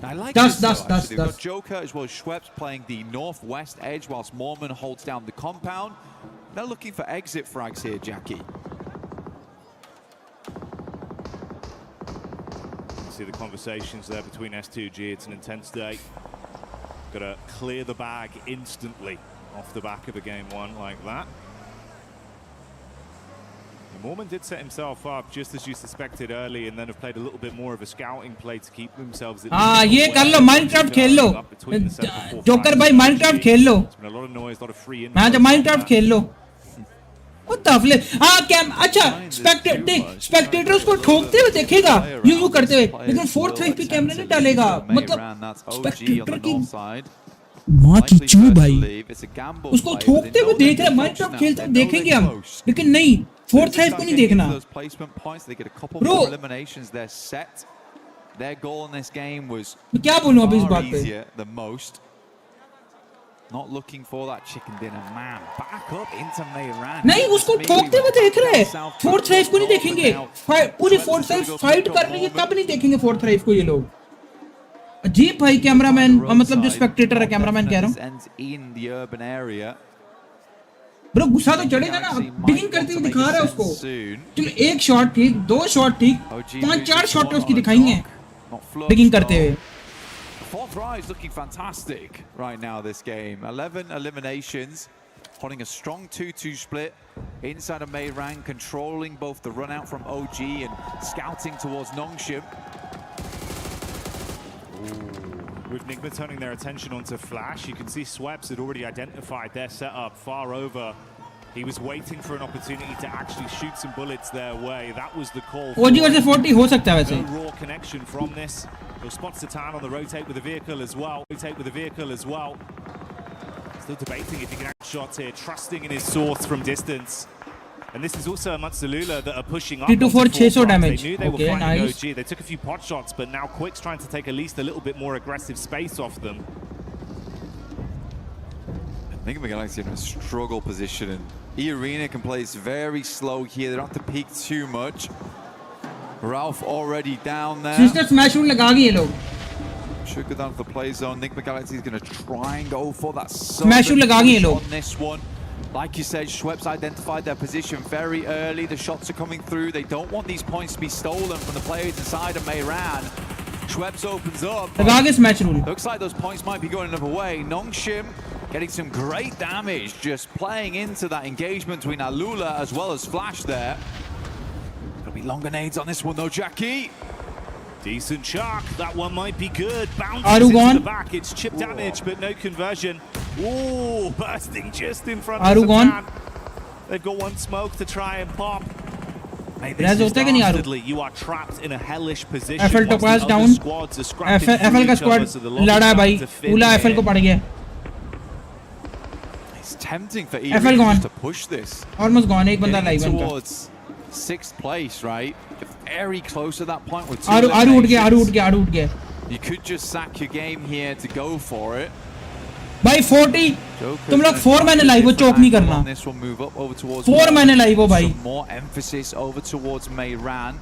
I like this though, actually. They've got Joker as well as Schweppes playing the northwest edge whilst Mormon holds down the compound. They're looking for exit frags here, Jackie. See the conversations there between S2G. It's an intense day. Got to clear the bag instantly off the back of a game one like that. Mormon did set himself up just as you suspected early, and then have played a little bit more of a scouting play to keep themselves. ये कर लो Minecraft खेल लो. Joker भाई Minecraft खेल लो. हाँ तो Minecraft खेल लो. What the flip? Cam अच्छा Spectator उसको ठोकते हुए देखेगा यूं करते हुए, लेकिन 4th पे कैमरा नहीं डालेगा. मतलब स्पेक्टेटर की माँ की चू भाई उसको ठोकते हुए देख रहे. Minecraft खेलते हुए देखेंगे हम, लेकिन नहीं 4th को नहीं देखना. Bro, their goal in this game was क्या बोलूं अभी इस बात पे? the most. Not looking for that chicken dinner, man. Back up into Mayran. नहीं उसको ठोकते हुए देख रहे हैं. 4th को नहीं देखेंगे. पूरी 4th फाइट कर रही है, कब नहीं देखेंगे 4th को ये लोग. अजीब भाई कैमरामैन, मतलब जो स्पेक्टेटर है कैमरामैन कह रहा हूँ. ब्रो गुस्सा तो चढ़ेगा ना. बिगिन करते हुए दिखा रहा है उसको. चलो एक शॉट ठीक, 2 शॉट ठीक, 5-4 शॉट उसकी दिखाएंगे बिगिन करते हुए. 4th Rise looking fantastic right now this game. 11 eliminations, holding a strong 2-2 split inside of Mayran, controlling both the run out from OG and scouting towards Nongshim. With Nigma turning their attention onto Flash, you can see Schweppes had already identified their setup far over. He was waiting for an opportunity to actually shoot some bullets their way. That was the call. OG versus 40 हो सकता है वैसे. No raw connection from this. He'll spot Satan on the rotate with the vehicle as well. Still debating if he can act shots here, trusting in his source from distance. And this is also amongst the Lula that are pushing up. 3-4 600 damage. They knew they were Okay, finding nice. OG. They took a few pot shots, but now Quick's trying to take at least a little bit more aggressive space off them. I think the Galaxy in a struggle position, and E-Arena can play very slow here. They don't have to peek too much. Ralph already down there. Sister smash rule लगा गए ये लोग. Should go down to the play zone. Nick Galaxy is going to try and go for that smash rule लगा गए ये लोग. On this one. Like you said, Schweppes identified their position very early. The shots are coming through. They don't want these points to be stolen from the players inside of Mayran. Schweppes opens up. Smash rule. Looks like those points might be going another way. Nongshim getting some great damage, just playing into that engagement between Alula as well as Flash there. Gonna be long grenades on this one though, Jackie. Decent shark. That one might be good. Bounces into the back. It's chip damage, but no conversion. Ooh, bursting just in front of the man. They've got one smoke to try and pop. Hey, this is dastardly. You are trapped in a hellish position. FL topaz down. FL का squad लड़ा है भाई. पूरा FL को पड़ गया. It's tempting for E to push this. Almost gone. एक बंदा live है. Towards 6th place, right? Very close to that point with 2 आरू उठ गया. You could just sack your game here to go for it. भाई 40 तुम लोग 4 मैंने live हो, चौक नहीं करना. 4 मैंने लाइव हो भाई. More emphasis over towards Mayran.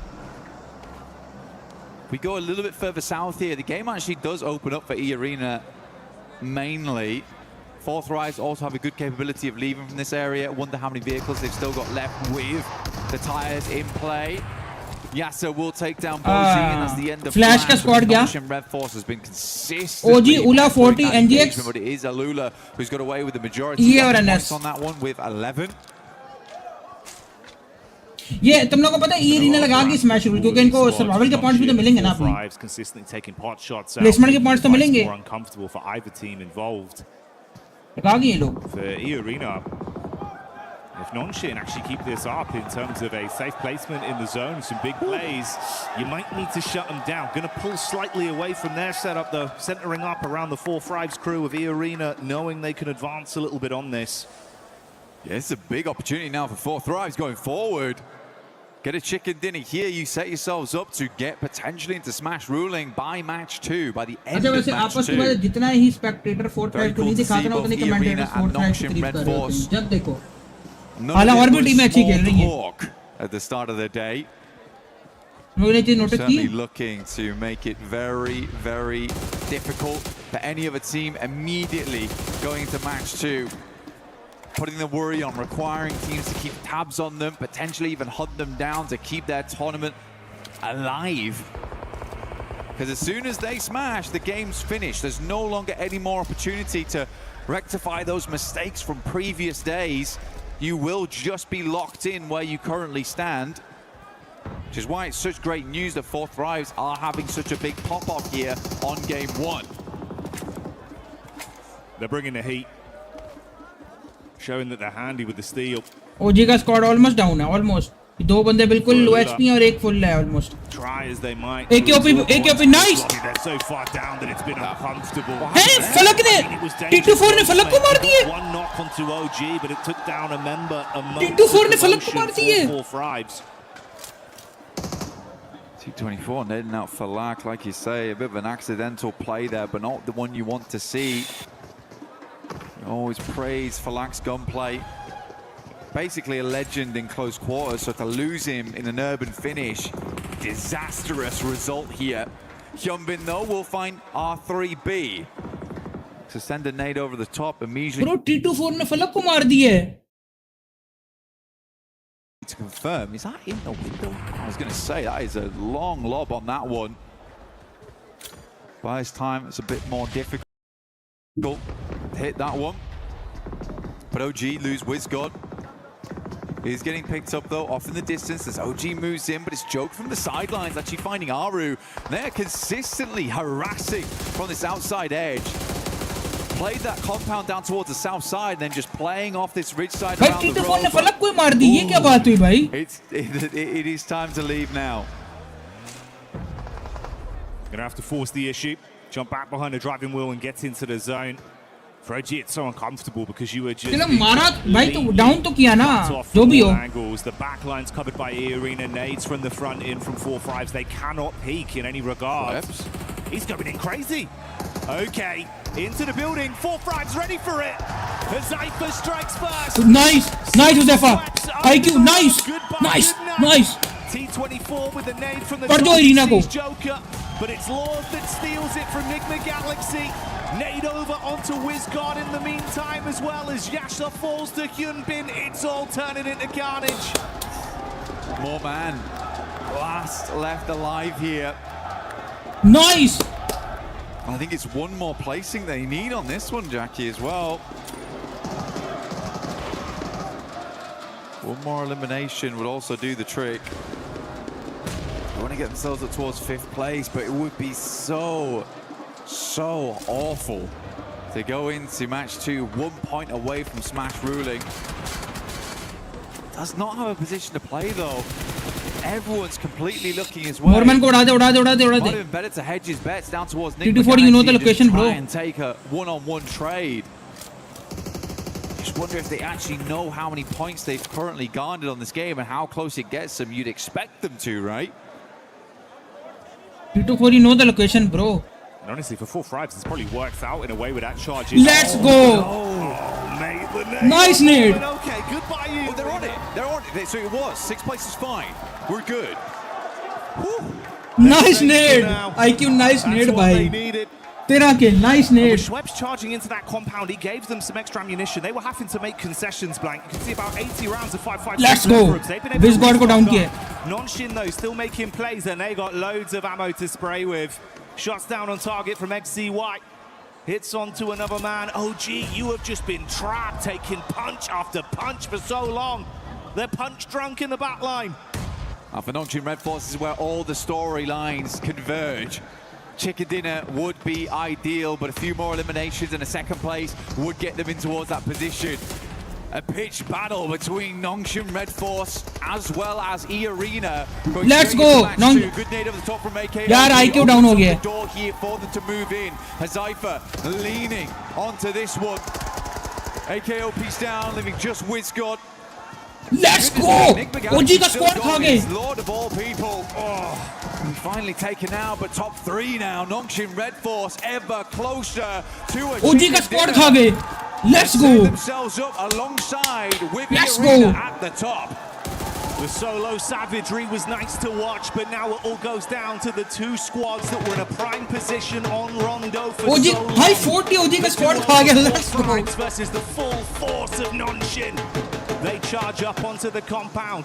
We go a little bit further south here. The game actually does open up for E-Arena mainly. 4th Rise also have a good capability of leaving from this area. Wonder how many vehicles they've still got left with the tires in play. Yasser will take down Pubg, and that's the end of Flash का squad गया. Red Force has been consistently OG Ula 40 NGX. but it is Alula who's got away with the majority of points on that one with 11. ये तुम लोगों को पता है E-Arena लगा के स्मैश रूल, क्योंकि इनको सर्वाइवल के पॉइंट्स भी तो मिलेंगे ना अपने. प्लेसमेंट के पॉइंट्स तो मिलेंगे. लगा के ये लोग. For E-Arena, if Nongshim actually keep this up in terms of a safe placement in the zone, some big plays, you might need to shut them down. Going to pull slightly away from their setup though, centering up around the 4th Rives crew of E-Arena, knowing they can advance a little bit on this. Yeah, it's a big opportunity now for Four Thrives going forward. Get a chicken dinner here. You set yourselves up to get potentially into Smash ruling by match 2, by the end अच्छा of वैसे match आपस 2. में जितना ही Spectator 4 Very को cool नहीं to दिखाता see ना both उतने commentators Arena 4 and tribes Nongshim की Red तारीफ कर रहे Force. हैं जब देखो None हालांकि of और it भी was टीमें अच्छी खेल small रही हैं talk at the start of the day. लोगों ने चीज नोटिस Certainly की looking to make it very, very difficult for any other team immediately going into match 2. Putting the worry on, requiring teams to keep tabs on them, potentially even hunt them down to keep their tournament alive. Because as soon as they smash, the game's finished. There's no longer any more opportunity to rectify those mistakes from previous days. You will just be locked in where you currently stand. Which is why it's such great news that Four Thrives are having such a big pop-off here on game 1. They're bringing the heat. Showing that they're handy with the steal. ओजी का squad almost down है almost दो बंदे बिल्कुल लो HP और एक full है almost Try as they might. AKOP nice They're so far down that it's been uncomfortable. है फलक ने T24 ने फलक को मार दिए One knock onto OG, but it took down a member. T24 ने फलक को मार दिए Four Thrives. T24 netting out Falak, like you say, a bit of an accidental play there, but not the one you want to see. You always praise Falak's gunplay. Basically a legend in close quarters, so to lose him in an urban finish, disastrous result here. Hyunbin though will find R3B. To send a nade over the top immediately. Bro, T24 ने फलक को मार दिए To confirm, is that in the window? I was going to say, that is a long lob on that one. By this time, it's a bit more difficult to hit that one. But OG lose WizGod. He's getting picked up though, off in the distance as OG moves in, but it's Joke from the sidelines actually finding Aru. They're consistently harassing from this outside edge. Played that compound down towards the south side, and then just playing off this ridge side around the road. ने फलक को मार दी ये क्या बात हुई भाई It is time to leave now. Gonna have to force the issue, jump back behind the driving wheel and get into the zone. For OG, it's so uncomfortable because you were just मारा भाई तो down तो किया ना जो भी हो angles. The back line's covered by E-Arena, nades from the front in from Four Thrives. They cannot peek in any regard. He's going in crazy. Okay, into the building. Four Thrives ready for it. Zypher strikes first. Nice Uzefa IQ nice T24 with the nade from the कर दो Arena को Joker, but it's Lord that steals it from Nigma Galaxy. Nade over onto WizGod in the meantime, as well as Yasha falls to Hyunbin. It's all turning into carnage. More man. Last left alive here. Nice. I think it's one more placing they need on this one, Jackie, as well. One more elimination would also do the trick. They want to get themselves up towards 5th place, but it would be so awful to go into match 2 1 point away from Smash ruling. Does not have a position to play though. Everyone's completely looking as well. Morman को उड़ा दे Might have been better to hedge his bets down towards Nick T24 you know the location bro. Try and take a one-on-one trade. Just wonder if they actually know how many points they've currently garnered on this game and how close it gets them. You'd expect them to, right? T24 you know the location bro. And honestly, for Four Thrives, it's probably worked out in a way with that charge. Let's go! Oh, mate, the nade. Nice nade! Okay, goodbye you. Oh, they're on it. They're on it. So it was. 6th place is fine. We're good. Whew. Nice nade! IQ nice nade bhai. Tera ke nice nade. Schwepp's charging into that compound. He gave them some extra ammunition. They were having to make concessions, Blank. You can see about 80 rounds of 5.56. Let's go! WizGod ko down kiya. Nonshin though still making plays, and they got loads of ammo to spray with. Shots down on target from XCY. Hits onto another man. OG, you have just been trapped, taking punch after punch for so long. They're punch drunk in the back line. For Nongchin Red Force is where all the storylines converge. Chicken dinner would be ideal, but a few more eliminations and a 2nd place would get them in towards that position. A pitched battle between Nongshim Red Force as well as E-Arena. Let's go! Good nade over the top from AK. यार IQ down हो गया. The door here for them to move in. Hazaifa leaning onto this one. AKO piece down, leaving just Wizgod. Let's go! OG का squad खा गए. Lord of all people. Oh, finally taken out, but top 3 now. Nongshim Red Force ever closer to a OG का squad खा गए. Let's go. Themselves up alongside with Let's the arena go. at the top. The solo savagery was nice to watch, but now it all goes down to the two squads that were in a prime position on Rondo for OG so long. भाई 40 OG का squad खा गया. Let's go. Versus the full force of Nonshin. They charge up onto the compound.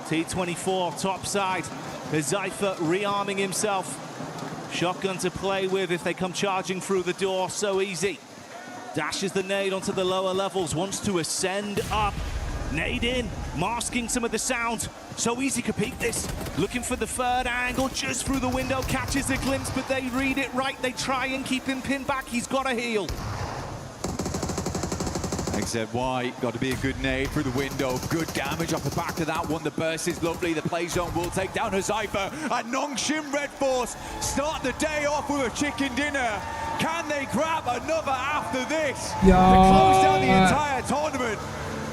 T24 top side. Zypher rearming himself. Shotgun to play with if they come charging through the door. So easy. Dashes the nade onto the lower levels. Wants to ascend up. Nade in. Masking some of the sound. So easy could peek this. Looking for the third angle. Just through the window. Catches a glimpse, but they read it right. They try and keep him pinned back. He's got to heal. XZY, got to be a good nade through the window. Good damage off the back of that one. The burst is lovely. The play zone will take down Zypher. And Nongshim Red Force start the day off with a chicken dinner. Can they grab another after this? To close down the entire tournament.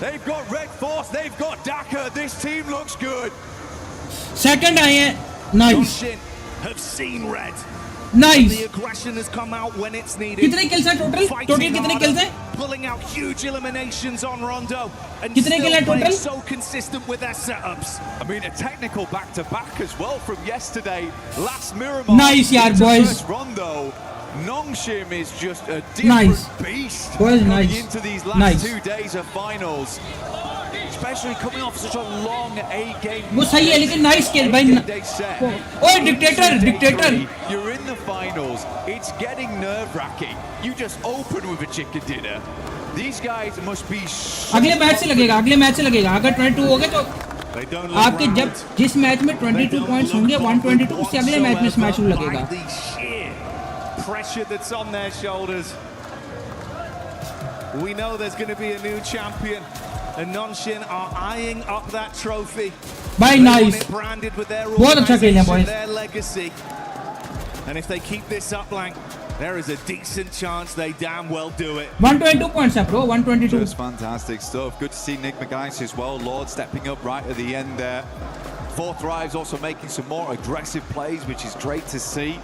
They've got Red Force, they've got Dhaka. This team looks good. Second आए हैं. Nice. Nonshin have seen red. Nice. The aggression has come out when it's needed. कितने kills हैं total? Total कितने kills हैं? Pulling out huge eliminations on Rondo and कितने kill हैं still total? playing so consistent with their setups. I mean, a technical back-to-back as well from yesterday. Last mirror Nice यार boys. Rondo. Nongshim is just a different beast Boys, coming nice. into these last Nice. 2 days of finals. Especially coming off such a long 8-game. वो सही है लेकिन nice kill भाई. ओए dictator. You're in the finals. It's getting nerve-wracking. You just open with a chicken dinner. These guys must be. अगले match से लगेगा. अगर 22 हो गए तो आपके जब जिस मैच में 22 पॉइंट्स होंगे 122 से अगले मैच में स्मैश लगेगा. Pressure that's on their shoulders. We know there's going to be a new champion, and Nonshin are eyeing up that trophy. Bye, nice. Branded with their बहुत अच्छा खेल है boys. their legacy. And if they keep this up, Lang, there is a decent chance they damn well do it. 122 points है bro. 122. Just fantastic stuff. Good to see Nick McGuice as well. Lord stepping up right at the end there. Fourth Thrives also making some more aggressive plays, which is great to see.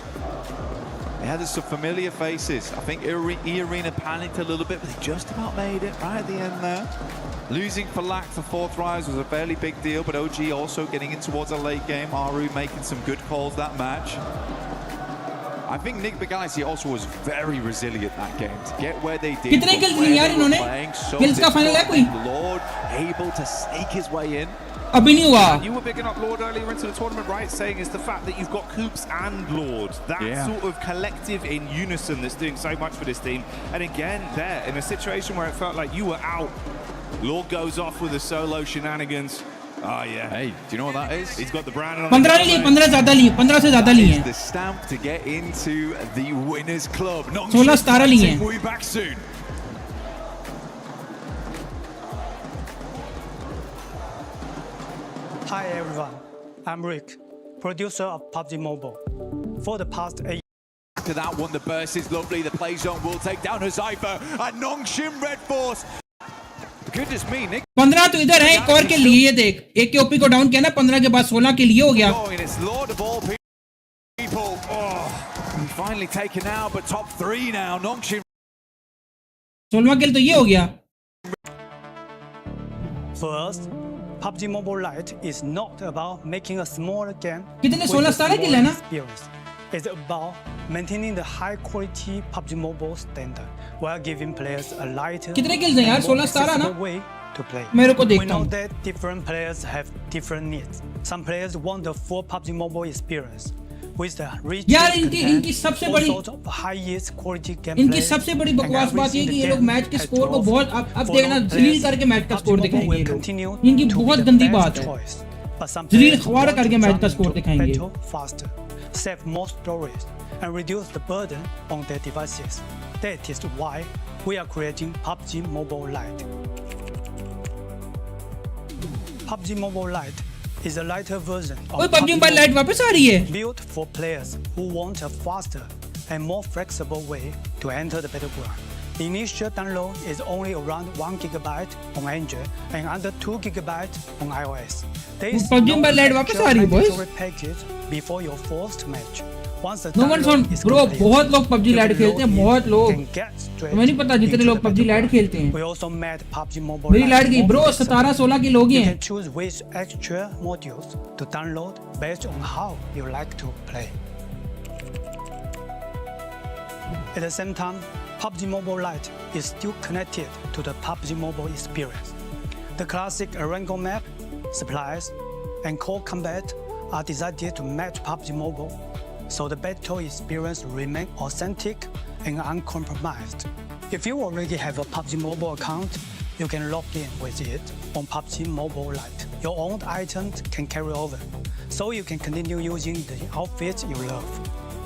Yeah, there's some familiar faces. I think E-Arena panicked a little bit, but they just about made it right at the end there. Losing for lack for Fourth Rise was a fairly big deal, but OG also getting in towards a late game. Aru making some good calls that match. I think Nick Begaisi also was very resilient that game to get where they did. कितने kills लिए यार इन्होंने? Kills का final है कोई? Lord able to sneak his way in. अभी नहीं हुआ. You were bigging up Lord earlier into the tournament, right? Saying it's the fact that you've got Coops and Lord. That sort of collective in unison that's doing so much for this team. And again, there, in a situation where it felt like you were out, Lord goes off with the solo shenanigans. Oh, yeah. Hey, do you know what that is? He's got the brand on 15 लिए 15 ज़्यादा लिए 15 से ज़्यादा लिए. The stamp to get into the winners club. 16-17 लिए. We'll be back soon. Hi everyone, I'm Rick, producer of PUBG Mobile. For the past 8 To that one, the burst is lovely. The play zone will take down Zypher and Nongshim Red Force. Goodness me, Nick. 15 तो इधर है. एक और के लिए ये देख. एक के ओपी को डाउन किया ना 15 के बाद 16 के लिए हो गया. It's Lord of all people. Oh, finally taken out, but top 3 now. Nongshim. 16 किल तो ये हो गया. First, PUBG Mobile Lite is not about making a smaller game. कितने 16-17 किल है ना? It's about maintaining the high quality PUBG Mobile standard while giving players a lighter, कितने kills हैं यार? 16-17 ना? way to play. मेरे को We देखता know हूँ. that different players have different needs. Some players want the full PUBG Mobile experience with the rich यार इनकी सबसे बड़ी highest quality gameplay. इनकी सबसे बड़ी बकवास बात ये कि ये लोग मैच के स्कोर को बहुत अब देखना जलील करके मैच का स्कोर दिखाएंगे ये लोग. इनकी बहुत गंदी बात है. जलील खवारा करके मैच का स्कोर दिखाएंगे. Faster, save more storage, and reduce the burden on their devices. That is why we are creating PUBG Mobile Lite. PUBG Mobile Lite is a lighter version of PUBG Mobile Lite वापस आ रही है. Built for players who want a faster and more flexible way to enter the battleground. The initial download is only around 1 GB on Android and under 2 GB on iOS. There is PUBG no Mobile Lite वापस आ रही है boys. mandatory package before your first match. Once the No one download son is bro complete, बहुत लोग PUBG you Lite can खेलते हैं log in बहुत लोग and get straight तुम्हें नहीं पता जितने into लोग the PUBG Lite battleground. खेलते हैं We also made PUBG Mobile मेरी लाइट गई ब्रो Lite 17-16 की लोग You हैं can choose which extra modules to download based on how you like to play. At the same time, PUBG Mobile Lite is still connected to the PUBG Mobile experience. The classic Arango map, supplies, and core combat are designed to match PUBG Mobile, so the battle experience remains authentic and uncompromised. If you already have a PUBG Mobile account, you can log in with it on PUBG Mobile Lite. Your own items can carry over, so you can continue using the outfits you love.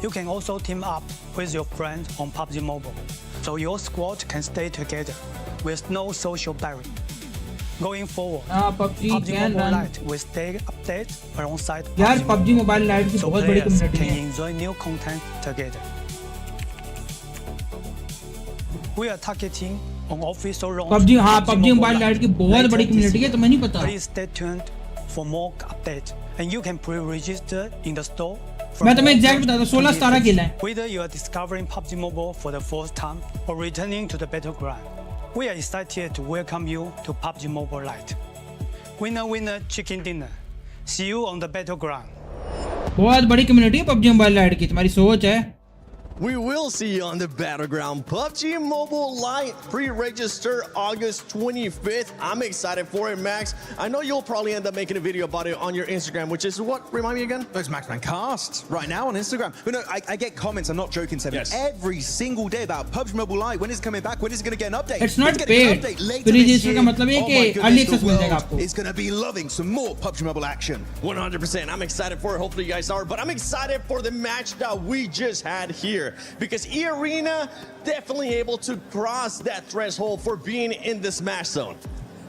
You can also team up with your friends on PUBG Mobile, so your squad can stay together with no social barrier. Going forward, PUBG can Mobile run. Lite will stay updated alongside यार PUBG Mobile Lite की so बहुत बड़ी players community can है enjoy new content together. We are targeting on official launch. PUBG हाँ PUBG Mobile Lite की बहुत later बड़ी this community है year. तुम्हें नहीं पता Please stay tuned for more updates, and you can pre-register in the store. from मैं तुम्हें August exact बताता हूँ 16-17 खेला है Whether you are discovering PUBG Mobile for the first time or returning to the battleground, we are excited to welcome you to PUBG Mobile Lite. Winner, winner, chicken dinner. See you on the battleground. बहुत बड़ी community है PUBG Mobile Lite की तुम्हारी सोच है We will see you on the battleground. PUBG Mobile Lite pre-register August 25th. I'm excited for it, Max. I know you'll probably end up making a video about it on your Instagram, which is what? Remind me again? Those Maxman casts right now on Instagram. But no, I get comments. I'm not joking, Seven. Yes. Every single day about PUBG Mobile Lite. When is it coming back? When is it going to get an update? It's not getting an paid. update later तो this register का year. मतलब है Oh कि my early goodness, access the मिल जाएगा world आपको is going to be loving some more PUBG Mobile action. 100%. I'm excited for it. Hopefully you guys are. But I'm excited for the match that we just had here. Because E-Arena definitely able to cross that threshold for being in the smash zone.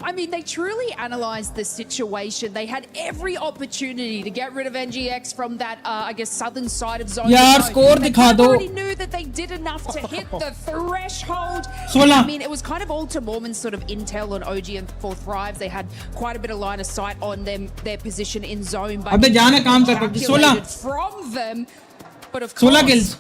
I mean, they truly analysed the situation. They had every opportunity to get rid of NGX from that, I guess, southern side of zone. यार score दिखा दो already knew that they did enough to hit the threshold. 16 I mean, it was kind of all to Mormon's sort of intel on OG and for Thrives. They had quite a bit of line of sight on them, their position in zone. But अबे जाना काम कर PUBG 16 calculated from them. But of course, 16 kills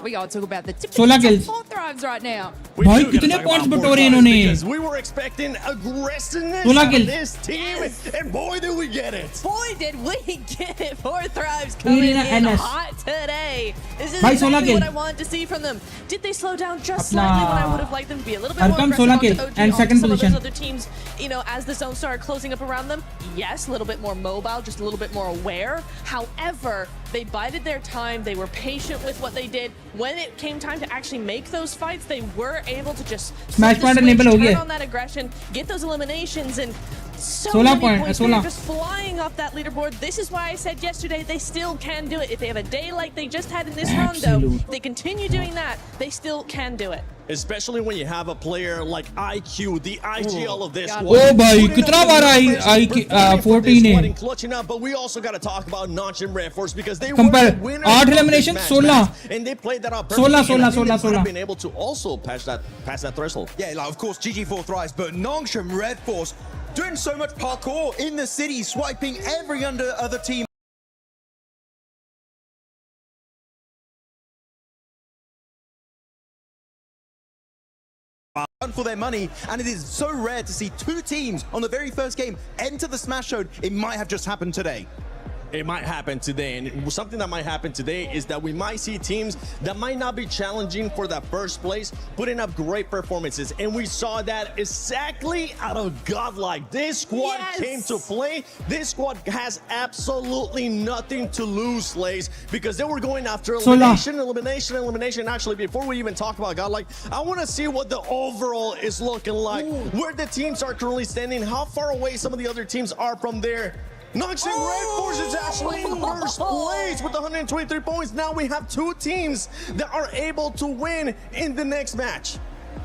we gotta talk about the 16 kills for Thrives right now. भाई कितने points बटोरे इन्होंने Because we were expecting aggressiveness 16 out of kills this team, and boy did we get it. Boy, did we get it. Four Thrives coming Irina in NS. hot today. This is Bhai, 16 exactly what kill. I wanted to see from them. Did they slow down just Apna slightly when I would have liked them to be a little bit more Arkham aggressive 16 kill onto OG, and onto second some position. of those other teams, you know, as the zone started closing up around them? Yes, a little bit more mobile, just a little bit more aware. However, they bided their time. They were patient with what they did. When it came time to actually make those fights, they were able to just Smash point enable हो turn गया on that aggression, get those eliminations, and so 16 many point, points. 16. They're just flying off that leaderboard. This is why I said yesterday they still can do it. If they have a day like they just had in this run, though, they continue doing that, they still can do it. Especially when you have a player like IQ, the IGL of this ओ भाई कितना बार आई 14 है clutching up, but we also got to talk about Notch and Red Force because they Compare, were the winners 8 of this elimination, match, 16. Max, and they played that out perfectly. 16, and I think 16, they might 16. have been able to also pass that threshold. Yeah, like of course GG4 thrives, but Nongsh and Red Force doing so much parkour in the city, swiping every other team. For their money, and it is so rare to see two teams on the very first game enter the Smash Zone. It might have just happened today. It might happen today, and something that might happen today is that we might see teams that might not be challenging for that first place putting up great performances, and we saw that exactly out of Godlike. This squad came to play. This squad has absolutely nothing to lose, Slays, because they were going after elimination. Actually, before we even talk about Godlike, I want to see what the overall is looking like, where the teams are currently standing, how far away some of the other teams are from there. Nox and Red Force is actually in first place with 123 points. Now we have two teams that are able to win in the next match.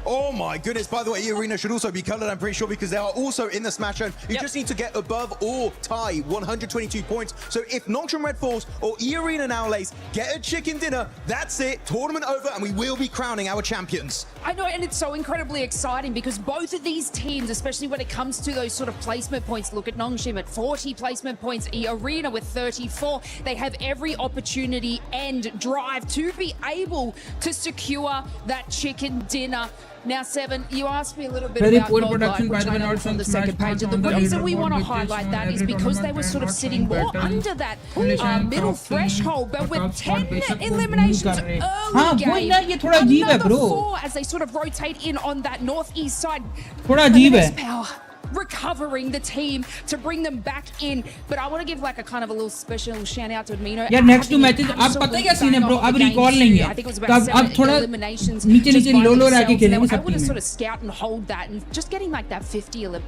Oh my goodness, by the way, E-Arena should also be colored, I'm pretty sure, because they are also in the Smash Zone. You just need to get above or tie 122 points. So if Nongshim Red Force or E-Arena now lays get a chicken dinner, that's it. Tournament over, and we will be crowning our champions. I know, and it's so incredibly exciting because both of these teams, especially when it comes to those sort of placement points, look at Nongshim at 40 placement points, E-Arena with 34. They have every opportunity and drive to be able to secure that chicken dinner. Now, Seven, you asked me a little bit about Gold Light, which I know from the second page. And the reason we want to highlight that is because they were sort of sitting more under that middle threshold, but with 10 eliminations early game, another 4 as they sort of rotate in on that northeast side. Power recovering the team to bring them back in, but I want to give like a kind of a little special shout out to Admino. Yeah, next two matches अब पता है क्या scene है bro, अब recall नहीं है, तो अब थोड़ा नीचे लो रह के खेलेंगे सब I want to sort of scout and hold that, and just getting like that 15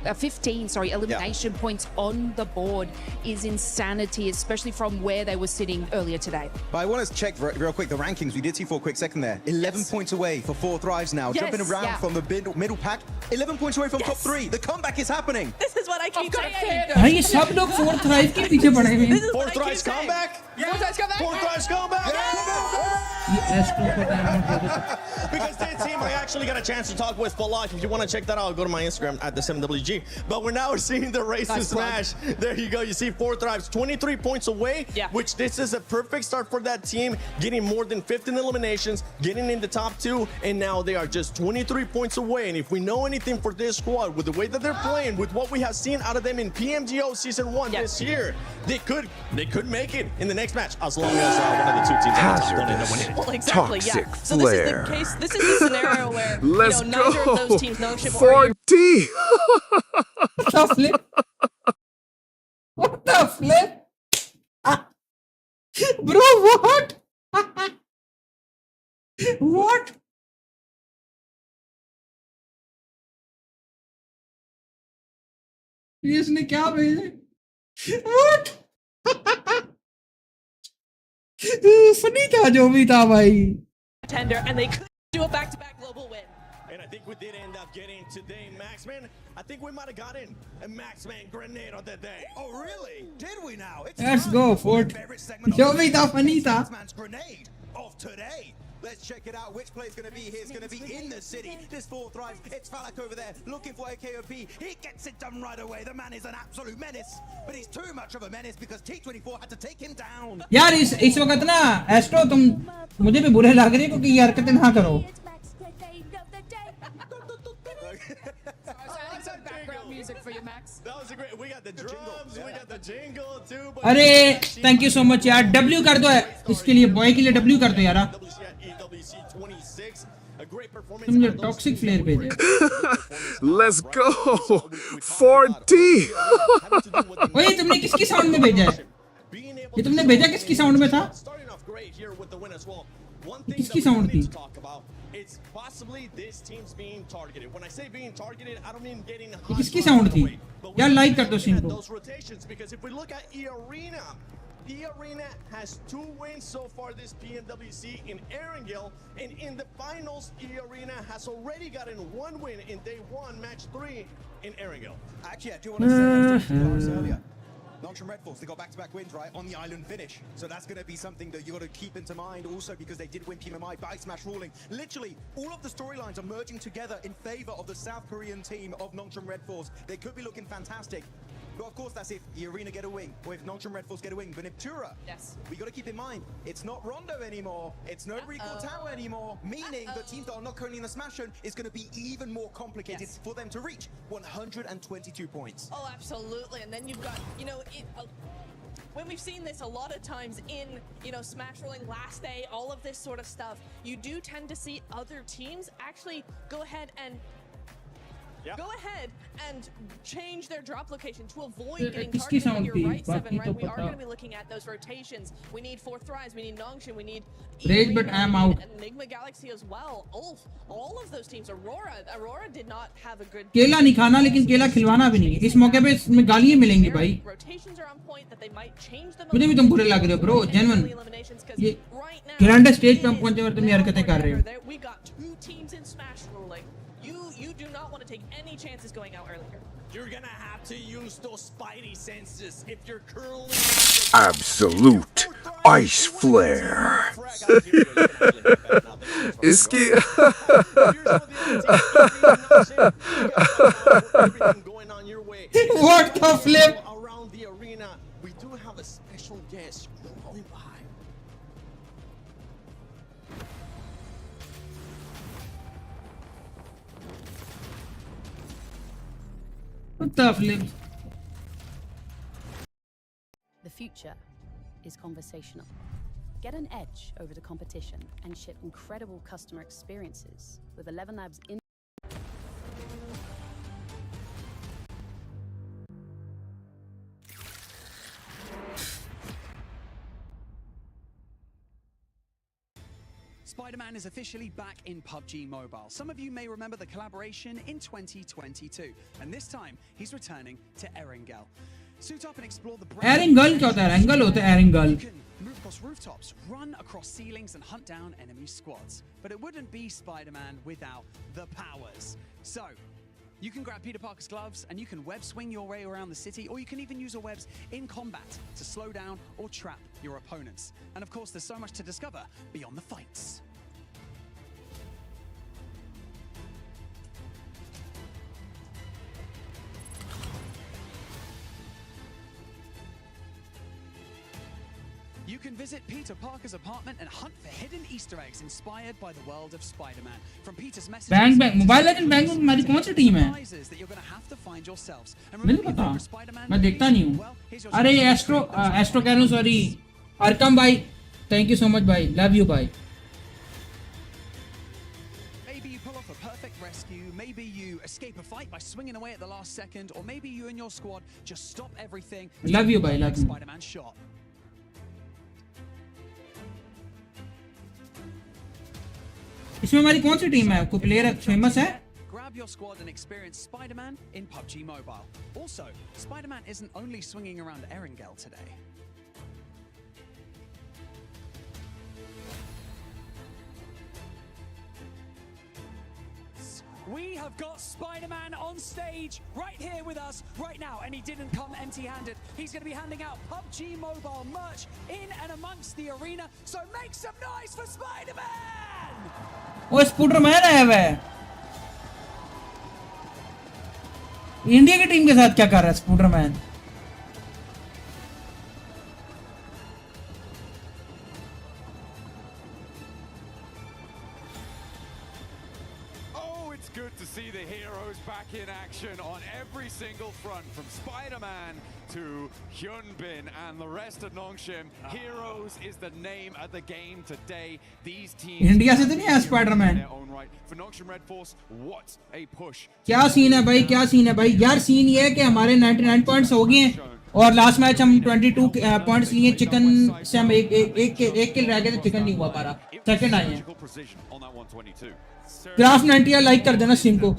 elimination points on the board is insanity, especially from where they were sitting earlier today. But I want to check real quick the rankings. We did see for a quick second there. 11 points away for 4 Thrives now. Jumping around from the middle pack. 11 points away from top 3. The comeback is happening. This is what I keep saying. भाई ये सब लोग 4 Thrive के पीछे पड़े हुए हैं. 4 Thrives comeback. 4 Thrives comeback. 4 Thrives comeback. Because this team, I actually got a chance to talk with for life. If you want to check that out, go to my Instagram at the 7WG. But we're now seeing the race to Smash. There you go. You see 4 Thrives, 23 points away, which this is a perfect start for that team, getting more than 15 eliminations, getting in the top 2, and now they are just 23 points away. And if we know anything for this squad, with the way that they're playing, with what we have seen out of them in PMGO Season 1 this year, they could make it in the next match, as long as one of the 2 teams at the top don't end up winning it. Well, exactly, Toxic So this is the case. This is the scenario where Let's neither go. of those teams, Nongshim 40. What the flip? What the flip? Bro, what? What? इसने क्या भेजे? What? Funny था जो भी था भाई. Contender, and they could do a back-to-back global win. And I think we did end up getting today, Maxman. I think we might have gotten a Maxman grenade on that day. Oh, really? Did we now? Let's go, Fort. जो भी था funny था. Maxman's grenade of today. Let's check it out. Which play's going to be here? It's going to be in the city. This 4 Thrives. It's Falak over there looking for a KOP. He gets it done right away. The man is an absolute menace. But he's too much of a menace because T24 had to take him down. यार इस वक्त ना astro तुम मुझे भी बुरे लग रहे हो क्योंकि ये हरकतें ना करो. Music for you, Max. That was a great. We got the drums, we got the jingle too. अरे thank you so much यार. W कर दो इसके लिए बॉय के लिए W कर दो यार. तुम जो टॉक्सिक फ्लेयर भेजे. Let's go. 40. ओए तुमने किसकी साउंड में भेजा है? ये तुमने भेजा किसकी साउंड में था? किसकी साउंड थी? It's possibly this team's being targeted. When I say being targeted, I don't mean getting ये किसकी साउंड थी? यार लाइक कर दो सीन को. Those rotations, because if we look at E-Arena, E-Arena has 2 wins so far this PMWC in Erangel, and in the finals, E-Arena has already gotten 1 win in day 1, match 3 in Erangel. Actually, I do want to say that earlier. Nongshim Red Force, they got back-to-back wins, right, on the island finish. So that's going to be something that you got to keep into mind also because they did win PMMI by Smash ruling. Literally, all of the storylines are merging together in favor of the South Korean team of Nongshim Red Force. They could be looking fantastic. But of course, that's if E-Arena get a win, or if Nongshim Red Force get a win. But if Tura, we got to keep in mind, it's not Rondo anymore, it's no Recall Tower anymore, meaning the teams that are not currently in the Smash Zone is going to be even more complicated for them to reach 122 points. Oh, absolutely. And then you've got, when we've seen this a lot of times in, Smash Rolling last day, all of this sort of stuff, you do tend to see other teams actually go ahead and change their drop location to avoid getting targeted. But you're right, Seven, right? We are going to be looking at those rotations. We need 4 Thrives, we need Nongshim, we need Rage, but I am out. And Enigma Galaxy as well. All of those teams. Aurora did not have a good. केला नहीं खाना लेकिन केला खिलवाना भी नहीं. इस मौके पे इसमें गालियां मिलेंगी भाई. Rotations are on point that they might change them. मुझे भी तुम बुरे लग रहे हो bro, genuine. ये ग्रैंड स्टेज पे हम पहुंचे और तुम ये हरकतें कर रहे हो. We got 2 teams in Smash Rolling You do not want to take any chances going out earlier. You're gonna have to use those spidey senses if you're currently Absolute ice flare. Iski. What the flip? Around the arena, we do have a special guest rolling by. What the flip? The future is conversational. Get an edge over the competition and ship incredible customer experiences with 11 Labs in. Spider-Man is officially back in PUBG Mobile. Some of you may remember the collaboration in 2022, and this time he's returning to Erangel. Suit up and explore the Erangel क्या होता है? Erangel होता है Erangel. You can move across rooftops, run across ceilings, and hunt down enemy squads. But it wouldn't be Spider-Man without the powers. So, you can grab Peter Parker's gloves and you can web swing your way around the city, or you can even use your webs in combat to slow down or trap your opponents. And of course, there's so much to discover beyond the fights. You can visit Peter Parker's apartment and hunt for hidden Easter eggs inspired by the world of Spider-Man. From Peter's messages, Bang Mobile Legends Bang में हमारी कौन सी team है? that you're going to have to find yourselves. मुझे नहीं पता. मैं देखता नहीं हूँ. अरे एस्ट्रो कह रहा हूँ, सॉरी. अरकम भाई, thank you so much भाई. Love you भाई. Maybe you pull off a perfect rescue, maybe you escape a fight by swinging away at the last second, or maybe you and your squad just stop everything. Love you भाई, love you. Spider-Man shot. इसमें हमारी कौन सी team है? कोई player famous है? Grab your squad and experience Spider-Man in PUBG Mobile. Also, Spider-Man isn't only swinging around Erangel today. We have got Spider-Man on stage right here with us right now, and he didn't come empty-handed. He's going to be handing out PUBG Mobile merch in and amongst the arena, so make some noise for Spider-Man! वो स्पूटरमैन आया हुआ है. India की team के साथ क्या कर रहा है स्पूटरमैन? Good to see the heroes back in action on every single front, from Spider-Man to Hyunbin and the rest of Nongshim. Heroes is the name of the game today. These teams India से तो नहीं है Spiderman. For Nongshim Red Force, what a push. क्या scene है भाई, क्या scene है भाई? यार सीन ये है कि हमारे 99 पॉइंट्स हो गए हैं और लास्ट मैच हम 22 पॉइंट्स लिए. चिकन से हम एक किल रह गए थे, चिकन नहीं हुआ पारा. सेकंड आए हैं. क्राफ्ट 90 लाइक कर देना स्ट्रीम को.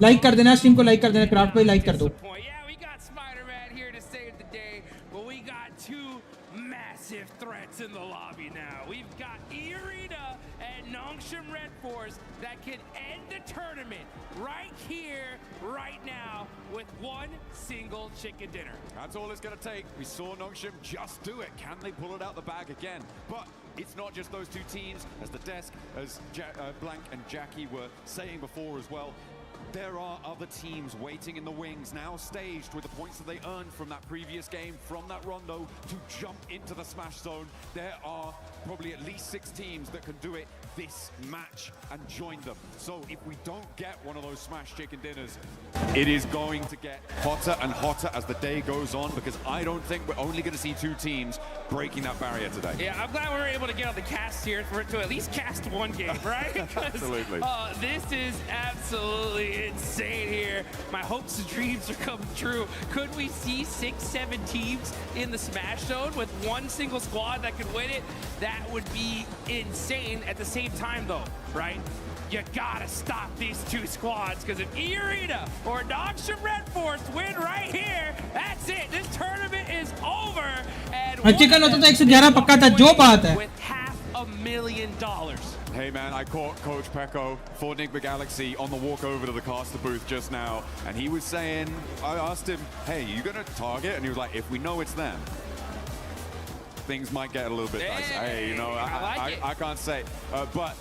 लाइक कर देना स्ट्रीम को, लाइक कर देना. क्राफ्ट भाई लाइक कर दो. Yeah, we got Spider-Man here to save the day, but we got two massive threats in the lobby now. We've got Irina and Nongshim Red Force that can end the tournament right here, right now, with one single chicken dinner. That's all it's going to take. We saw Nongshim just do it. Can they pull it out the bag again? But it's not just those two teams, as the desk, as Blank and Jackie were saying before as well. There are other teams waiting in the wings, now staged with the points that they earned from that previous game, from that rondo, to jump into the smash zone. There are probably at least 6 teams that can do it this match and join them. So if we don't get one of those smash chicken dinners, it is going to get hotter and hotter as the day goes on, because I don't think we're only going to see 2 teams breaking that barrier today. Yeah, I'm glad we were able to get on the cast here for it to at least cast one game, right? Absolutely. This is absolutely insane here. My hopes and dreams are coming true. Could we see 6-7 teams in the Smash Zone with one single squad that could win it? That would be insane. At the same time, though, right? You gotta stop these 2 squads, because if Irina or Nongshim Red Force win right here, that's it. This tournament is over. And chicken होता तो 111 पक्का था. जो बात है. with half a million. Hey man, I caught Coach Pecco for Nigma Galaxy on the walk over to the caster booth just now, and he was saying, I asked him, hey, you gonna target? And he was like, if we know it's them, things might get a little bit dicey. Hey, you know, I can't say, but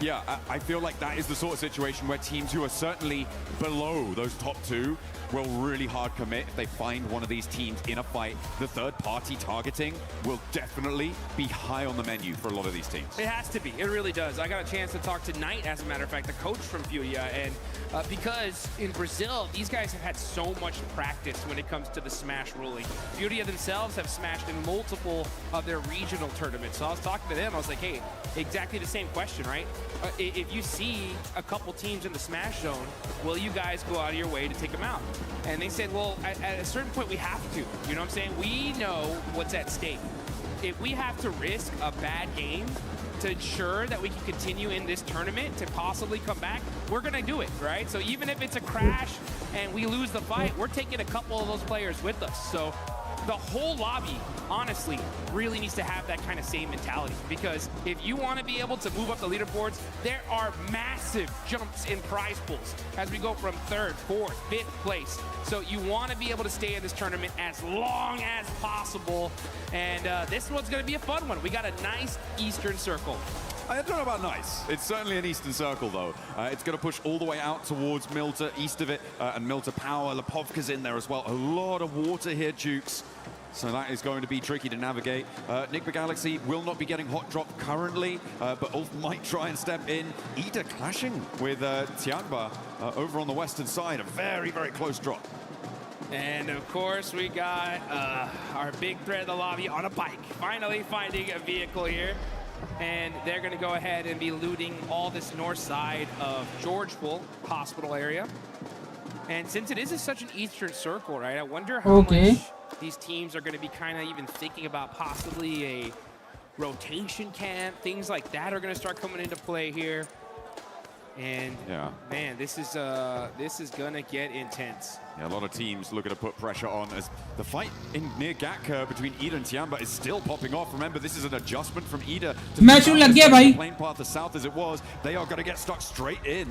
yeah, I feel like that is the sort of situation where teams who are certainly below those top two will really hard commit if they find one of these teams in a fight. The third-party targeting will definitely be high on the menu for a lot of these teams. It has to be. It really does. I got a chance to talk to Knight, as a matter of fact, the coach from Furia, and because in Brazil, these guys have had so much practice when it comes to the Smash ruling. Furia themselves have smashed in multiple of their regional tournaments. So I was talking to them. I was like, hey, exactly the same question, right? If you see a couple teams in the Smash zone, will you guys go out of your way to take them out? And they said, well, at a certain point, we have to. You know what I'm saying? We know what's at stake. If we have to risk a bad game to ensure that we can continue in this tournament to possibly come back, we're going to do it, right? So even if it's a crash and we lose the fight, we're taking a couple of those players with us. So the whole lobby, honestly, really needs to have that kind of same mentality, because if you want to be able to move up the leaderboards, there are massive jumps in prize pools as we go from 3rd, 4th, 5th place. So you want to be able to stay in this tournament as long as possible, and this one's going to be a fun one. We got a nice Eastern Circle. I don't know about nice. It's certainly an Eastern Circle, though. It's going to push all the way out towards Milta, east of it, and Milta Power. Lepovka's in there as well. A lot of water here, Jukes. So that is going to be tricky to navigate. Nigma Galaxy will not be getting hot drop currently, but Ulf might try and step in. Ida clashing with Tianba over on the western side. A very, very close drop. And of course, we got our big threat of the lobby on a bike. Finally finding a vehicle here. And they're going to go ahead and be looting all this north side of Georgeville Hospital area. And since it is such an Eastern Circle, right, I wonder how much these teams are going to be kind of even thinking about possibly a rotation camp. Things like that are going to start coming into play here. And man, this is gonna get intense. Yeah, a lot of teams looking to put pressure on as the fight in near Gatka between Ida and Tiamba is still popping off. Remember, this is an adjustment from Ida to the plane path as south as it was. They are going to get stuck straight in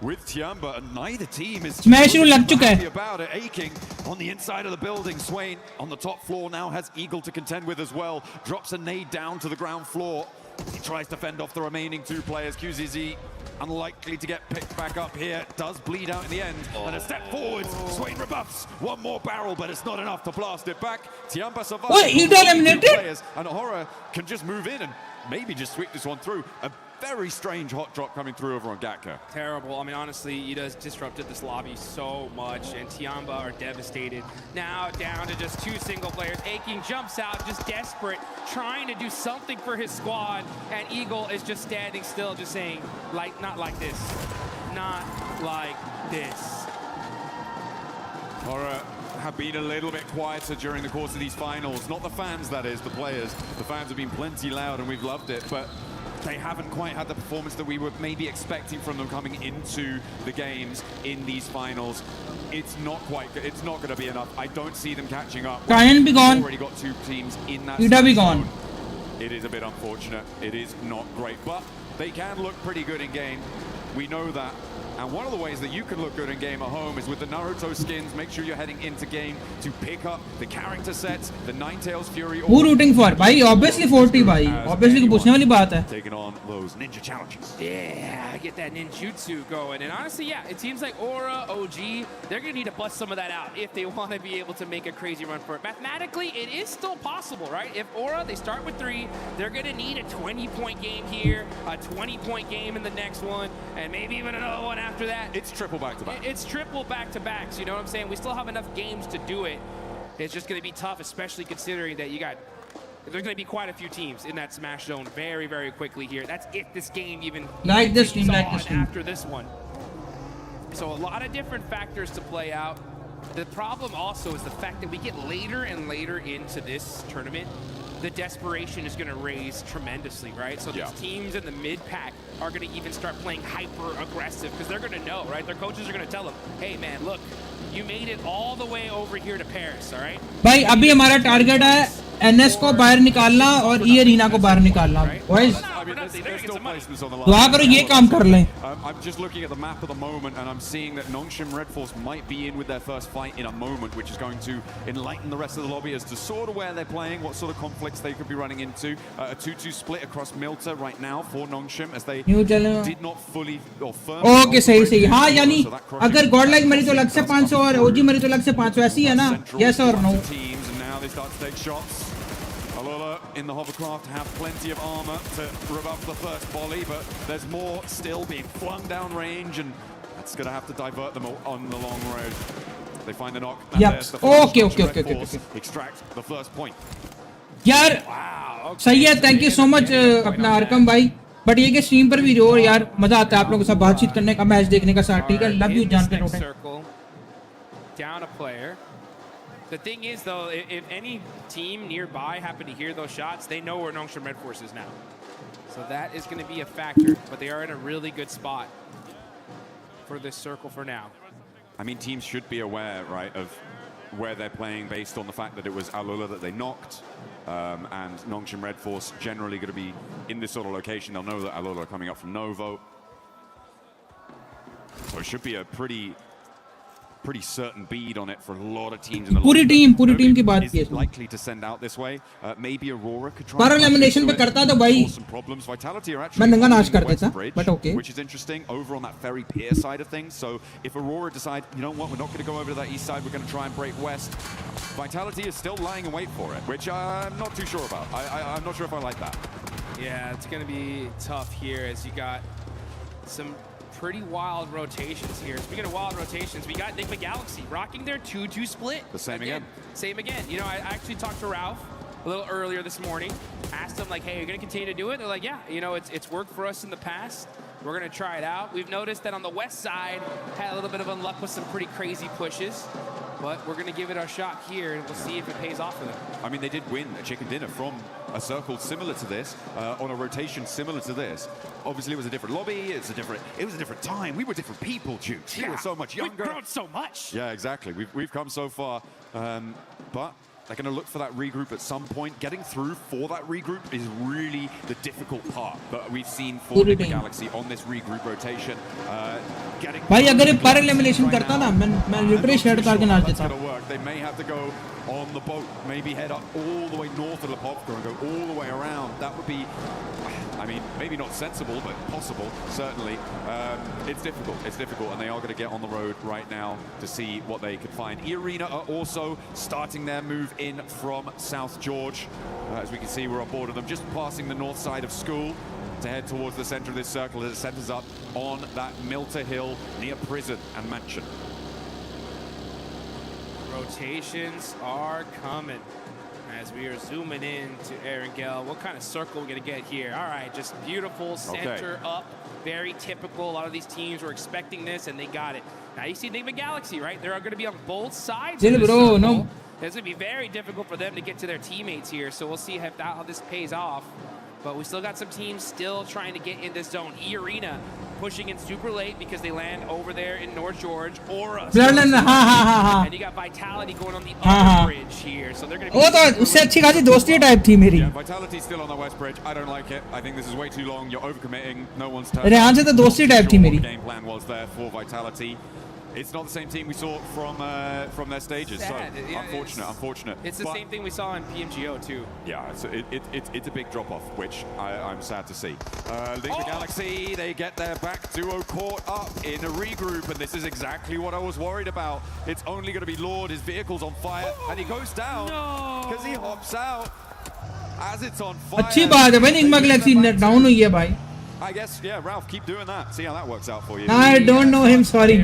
with Tiamba, and neither team is happy about it. Aching on the inside of the building. Swain on the top floor now has Eagle to contend with as well. Drops a nade down to the ground floor. He tries to fend off the remaining two players. QZZ unlikely to get picked back up here. Does bleed out in the end. And a step forwards. Swain rebuffs. One more barrel, but it's not enough to blast it back. Tiamba survives. Wait, you eliminated? Players, and Horror can just move in and maybe just sweep this one through. A very strange hot drop coming through over on Gatka. Terrible. I mean, honestly, Ida's disrupted this lobby so much, and Tiamba are devastated. Now down to just 2 single players. Aching jumps out, just desperate, trying to do something for his squad, and Eagle is just standing still, just saying, like, not like this. Not like this. Horror have been a little bit quieter during the course of these finals. Not the fans, that is, the players. The fans have been plenty loud, and we've loved it, but they haven't quite had the performance that we were maybe expecting from them coming into the games in these finals. It's not quite good. It's not going to be enough. I don't see them catching up. Ryan be gone. Already got 2 teams in that. Ida be gone. It is a bit unfortunate. It is not great, but they can look pretty good in game. We know that. And one of the ways that you can look good in game at home is with the Naruto skins. Make sure you're heading into game to pick up the character sets, the Ninetales Fury. Who rooting for? Bhai, obviously 40, bhai. Obviously कुछ पूछने वाली बात है. Taking on those ninja challenges. Yeah, get that ninjutsu going. And honestly, yeah, it seems like Aura, OG, they're going to need to bust some of that out if they want to be able to make a crazy run for it. Mathematically, it is still possible, right? If Aura, they start with 3, they're going to need a 20-point game here, a 20-point game in the next one, and maybe even another one after that. It's triple back-to-back. It's triple back-to-backs, you know what I'm saying? We still have enough games to do it. It's just going to be tough, especially considering that there's going to be quite a few teams in that Smash zone very, very quickly here. That's if this game even keeps on after this one. So a lot of different factors to play out. The problem also is the fact that we get later and later into this tournament. The desperation is going to raise tremendously, right? So these teams in the mid-pack are going to even start playing hyper-aggressive because they're going to know, right? Their coaches are going to tell them, hey, man, look, you made it all the way over here to Paris, all right? भाई अभी हमारा target है NS को बाहर निकालना और ई arena को बाहर निकालना बॉयज दुआ करो ये काम कर लें. I'm just looking at the map at the moment and I'm seeing that Nongshim Red Force might be in with their first fight in a moment, which is going to enlighten the rest of the lobby as to sort of where they're playing, what sort of conflicts they could be running into. A 2-2 split across Milta right now for Nongshim as they did not fully or firmly. Okay सही सही. हाँ यानी अगर God like मरी तो लग से 500 और ओजी मरी तो लग से 500 ऐसी है ना. यस और no. Now they start to take shots. Alola in the hovercraft have plenty of armor to rebuff the first volley, but there's more still being flung down range, and it's going to have to divert them on the long road. They find the knock. And there's the okay. Extract the first point. यार सही है. Thank you so much अपना Arkham भाई. But ये कि stream पर भी जो यार मजा आता है आप लोगों के साथ बातचीत करने का, मैच देखने का साथ. ठीक है, लव यू जान पे note. Down a player. The thing is, though, if any team nearby happen to hear those shots, they know where Nongshim Red Force is now. So that is going to be a factor, but they are in a really good spot for this circle for now. I mean, teams should be aware, right, of where they're playing based on the fact that it was Alola that they knocked, and Nongshim Red Force generally going to be in this sort of location. They'll know that Alola are coming up from Novo. So it should be a pretty certain bead on it for a lot of teams in the पूरी team की बात की है. Likely to send out this way. Maybe Aurora could try. पर elimination पे करता तो भाई मैं नंगा नाच कर देता. But okay. Which is interesting over on that ferry pier side of things. So if Aurora decide, you know what, we're not going to go over to that east side. We're going to try and break west. Vitality is still lying in wait for it, which I'm not too sure about. I'm not sure if I like that. Yeah, it's going to be tough here as you got some pretty wild rotations here. Speaking of wild rotations, we got Enigma Galaxy rocking their 2-2 split. The same again. Same again. You know, I actually talked to Ralph a little earlier this morning. Asked him, like, hey, you're going to continue to do it? They're like, yeah, you know, it's worked for us in the past. We're going to try it out. We've noticed that on the west side, had a little bit of unluck with some pretty crazy pushes. But we're going to give it our shot here, and we'll see if it pays off for them. I mean, they did win a chicken dinner from a circle similar to this, on a rotation similar to this. Obviously, it was a different lobby. It was a different time. We were different people, Jukes. We were so much younger. We've grown so much. Yeah, exactly. We've come so far. But they're going to look for that regroup at some point. Getting through for that regroup is really the difficult part that we've seen for the Galaxy on this regroup rotation. भाई अगर ये पर elimination करता ना मैं literally shade करके नाच देता. They may have to go on the boat, maybe head up all the way north of Lepopka and go all the way around. That would be, I mean, maybe not sensible, but possible, certainly. It's difficult, and they are going to get on the road right now to see what they can find. E-Arena are also starting their move in from South George. As we can see, we're on board of them, just passing the north side of school to head towards the center of this circle as it centers up on that Milta Hill near prison and mansion. Rotations are coming as we are zooming in to Erangel. What kind of circle we're going to get here? All right, just beautiful center up, very typical. A lot of these teams were expecting this, and they got it. Now you see Enigma Galaxy, right? They're going to be on both sides of this circle. No. It's going to be very difficult for them to get to their teammates here, so we'll see how this pays off. But we still got some teams still trying to get in this zone. E-Arena pushing in super late because they land over there in North George. Aura. And you got Vitality going on the other bridge here. So they're going to be... वो तो उससे अच्छी खासी दोस्ती type थी मेरी. Yeah, Vitality still on the west bridge. I don't like it. I think this is way too long. You're overcommitting. No one's turn. Rehan से तो दोस्ती टाइप थी मेरी. Game plan was there for Vitality. It's not the same team we saw from their stages. Sad. So yeah, unfortunate. It's the same thing we saw in PMGO too. Yeah, it's a big drop off, which I'm sad to see. The Galaxy, they get their back duo caught up in a regroup, and this is exactly what I was worried about. It's only going to be Lord. His vehicle's on fire, and he goes down because he hops out as it's on fire. अच्छी बात है भाई, Enigma Galaxy net down हुई है भाई. I guess, yeah, Ralph, keep doing that. See how that works out for you. I don't know him, sorry.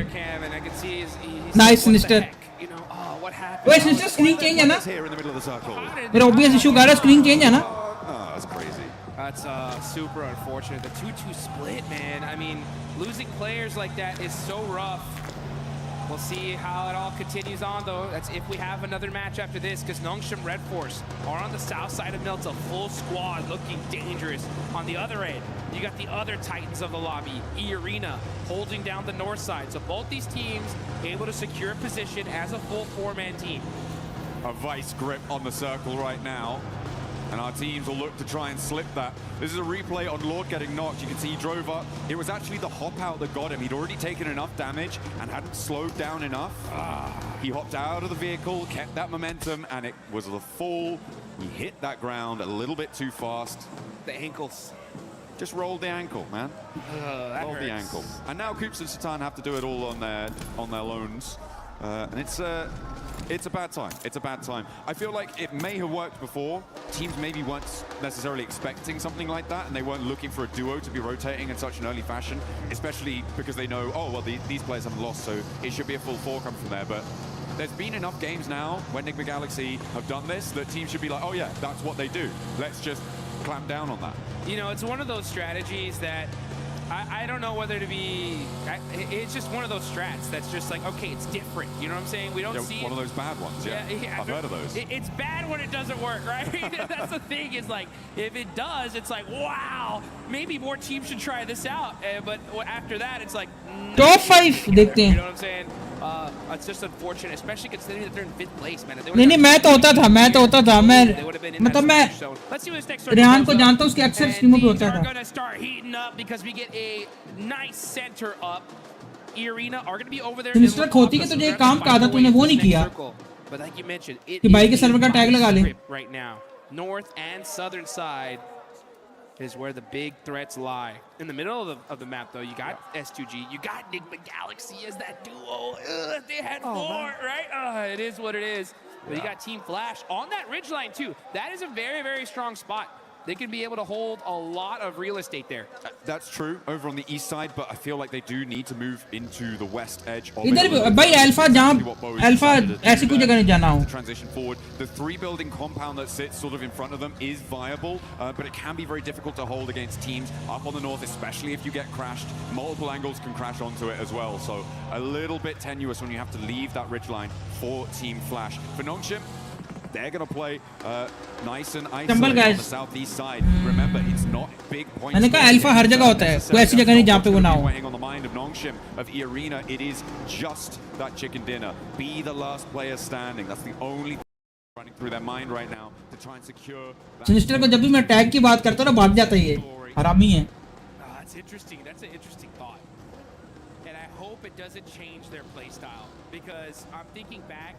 Nice, Sinister. You know, oh, what happened? Wait, Sinister, screen change है ना? Here in the middle of the circle. मेरा obvious issue कर रहा है, screen change है ना? Oh, that's crazy. That's super unfortunate. The 2-2 split, man. I mean, losing players like that is so rough. We'll see how it all continues on, though. That's if we have another match after this, because Nongshim Red Force are on the south side of Milta, full squad, looking dangerous. On the other end, you got the other titans of the lobby, E-Arena, holding down the north side. So both these teams able to secure a position as a full four-man team. a vice grip on the circle right now. And our teams will look to try and slip that. This is a replay on Lord getting knocked. You can see he drove up. It was actually the hop out that got him. He'd already taken enough damage and hadn't slowed down enough. He hopped out of the vehicle, kept that momentum, and it was the fall. He hit that ground a little bit too fast. The ankles. Just rolled the ankle, man. Rolled the ankle. And now Coops and Satan have to do it all on their loans. And it's a bad time. It's a bad time. I feel like it may have worked before. Teams maybe weren't necessarily expecting something like that, and they weren't looking for a duo to be rotating in such an early fashion, especially because they know, oh, well, these players haven't lost, so it should be a full four come from there. But there's been enough games now when Enigma Galaxy have done this that teams should be like, oh, yeah, that's what they do. Let's just clamp down on that. You know, it's one of those strategies that I don't know whether to be. It's just one of those strats that's just like, okay, it's different. You know what I'm saying? We don't see one of those bad ones. Yeah, I've heard of those. It's bad when it doesn't work, right? That's the thing. Is like if it does, it's like, wow, maybe more teams should try this out. But after that, it's like top 5 देखते हैं. You know what I'm saying? It's just unfortunate, especially considering that they're in 5th place, man. नहीं मैं तो होता था मतलब मैं रेहान को जानता हूँ उसके अक्सर स्ट्रीमों पे होता था. We're gonna start heating up because we get a nice center up. Arena are gonna be over there. Sinister खोती के तुझे एक काम कहा था तूने वो नहीं किया. But like you mentioned, कि भाई के सर्वर का टैग लगा ले. Right now, north and southern side is where the big threats lie. In the middle of the map, though, you got S2G, you got Enigma Galaxy as that duo. They had 4, right? It is what it is. But you got Team Flash on that ridgeline, too. That is a very, very strong spot. They can be able to hold a lot of real estate there. That's true over on the east side, but I feel like they do need to move into the west edge of इधर भाई alpha जहाँ alpha ऐसी कोई जगह नहीं जाना हो. Transition forward. The 3-building compound that sits sort of in front of them is viable, but it can be very difficult to hold against teams up on the north, especially if you get crashed. Multiple angles can crash onto it as well, so a little bit tenuous when you have to leave that ridgeline for Team Flash. For Nongshim, they're going to play nice and isolated on the southeast side. Remember, it's not big points. मैंने कहा alpha हर जगह होता है. कोई ऐसी जगह नहीं जहाँ पे वो ना हो. On the mind of Nongshim of Arena, it is just that chicken dinner. Be the last player standing. That's the only thing running through their mind right now to try and secure. Sinister को जब भी मैं tag की बात करता हूँ ना भाग जाता है ये. हरामी है. That's interesting. That's an interesting thought. And I hope it doesn't change their play style because I'm thinking back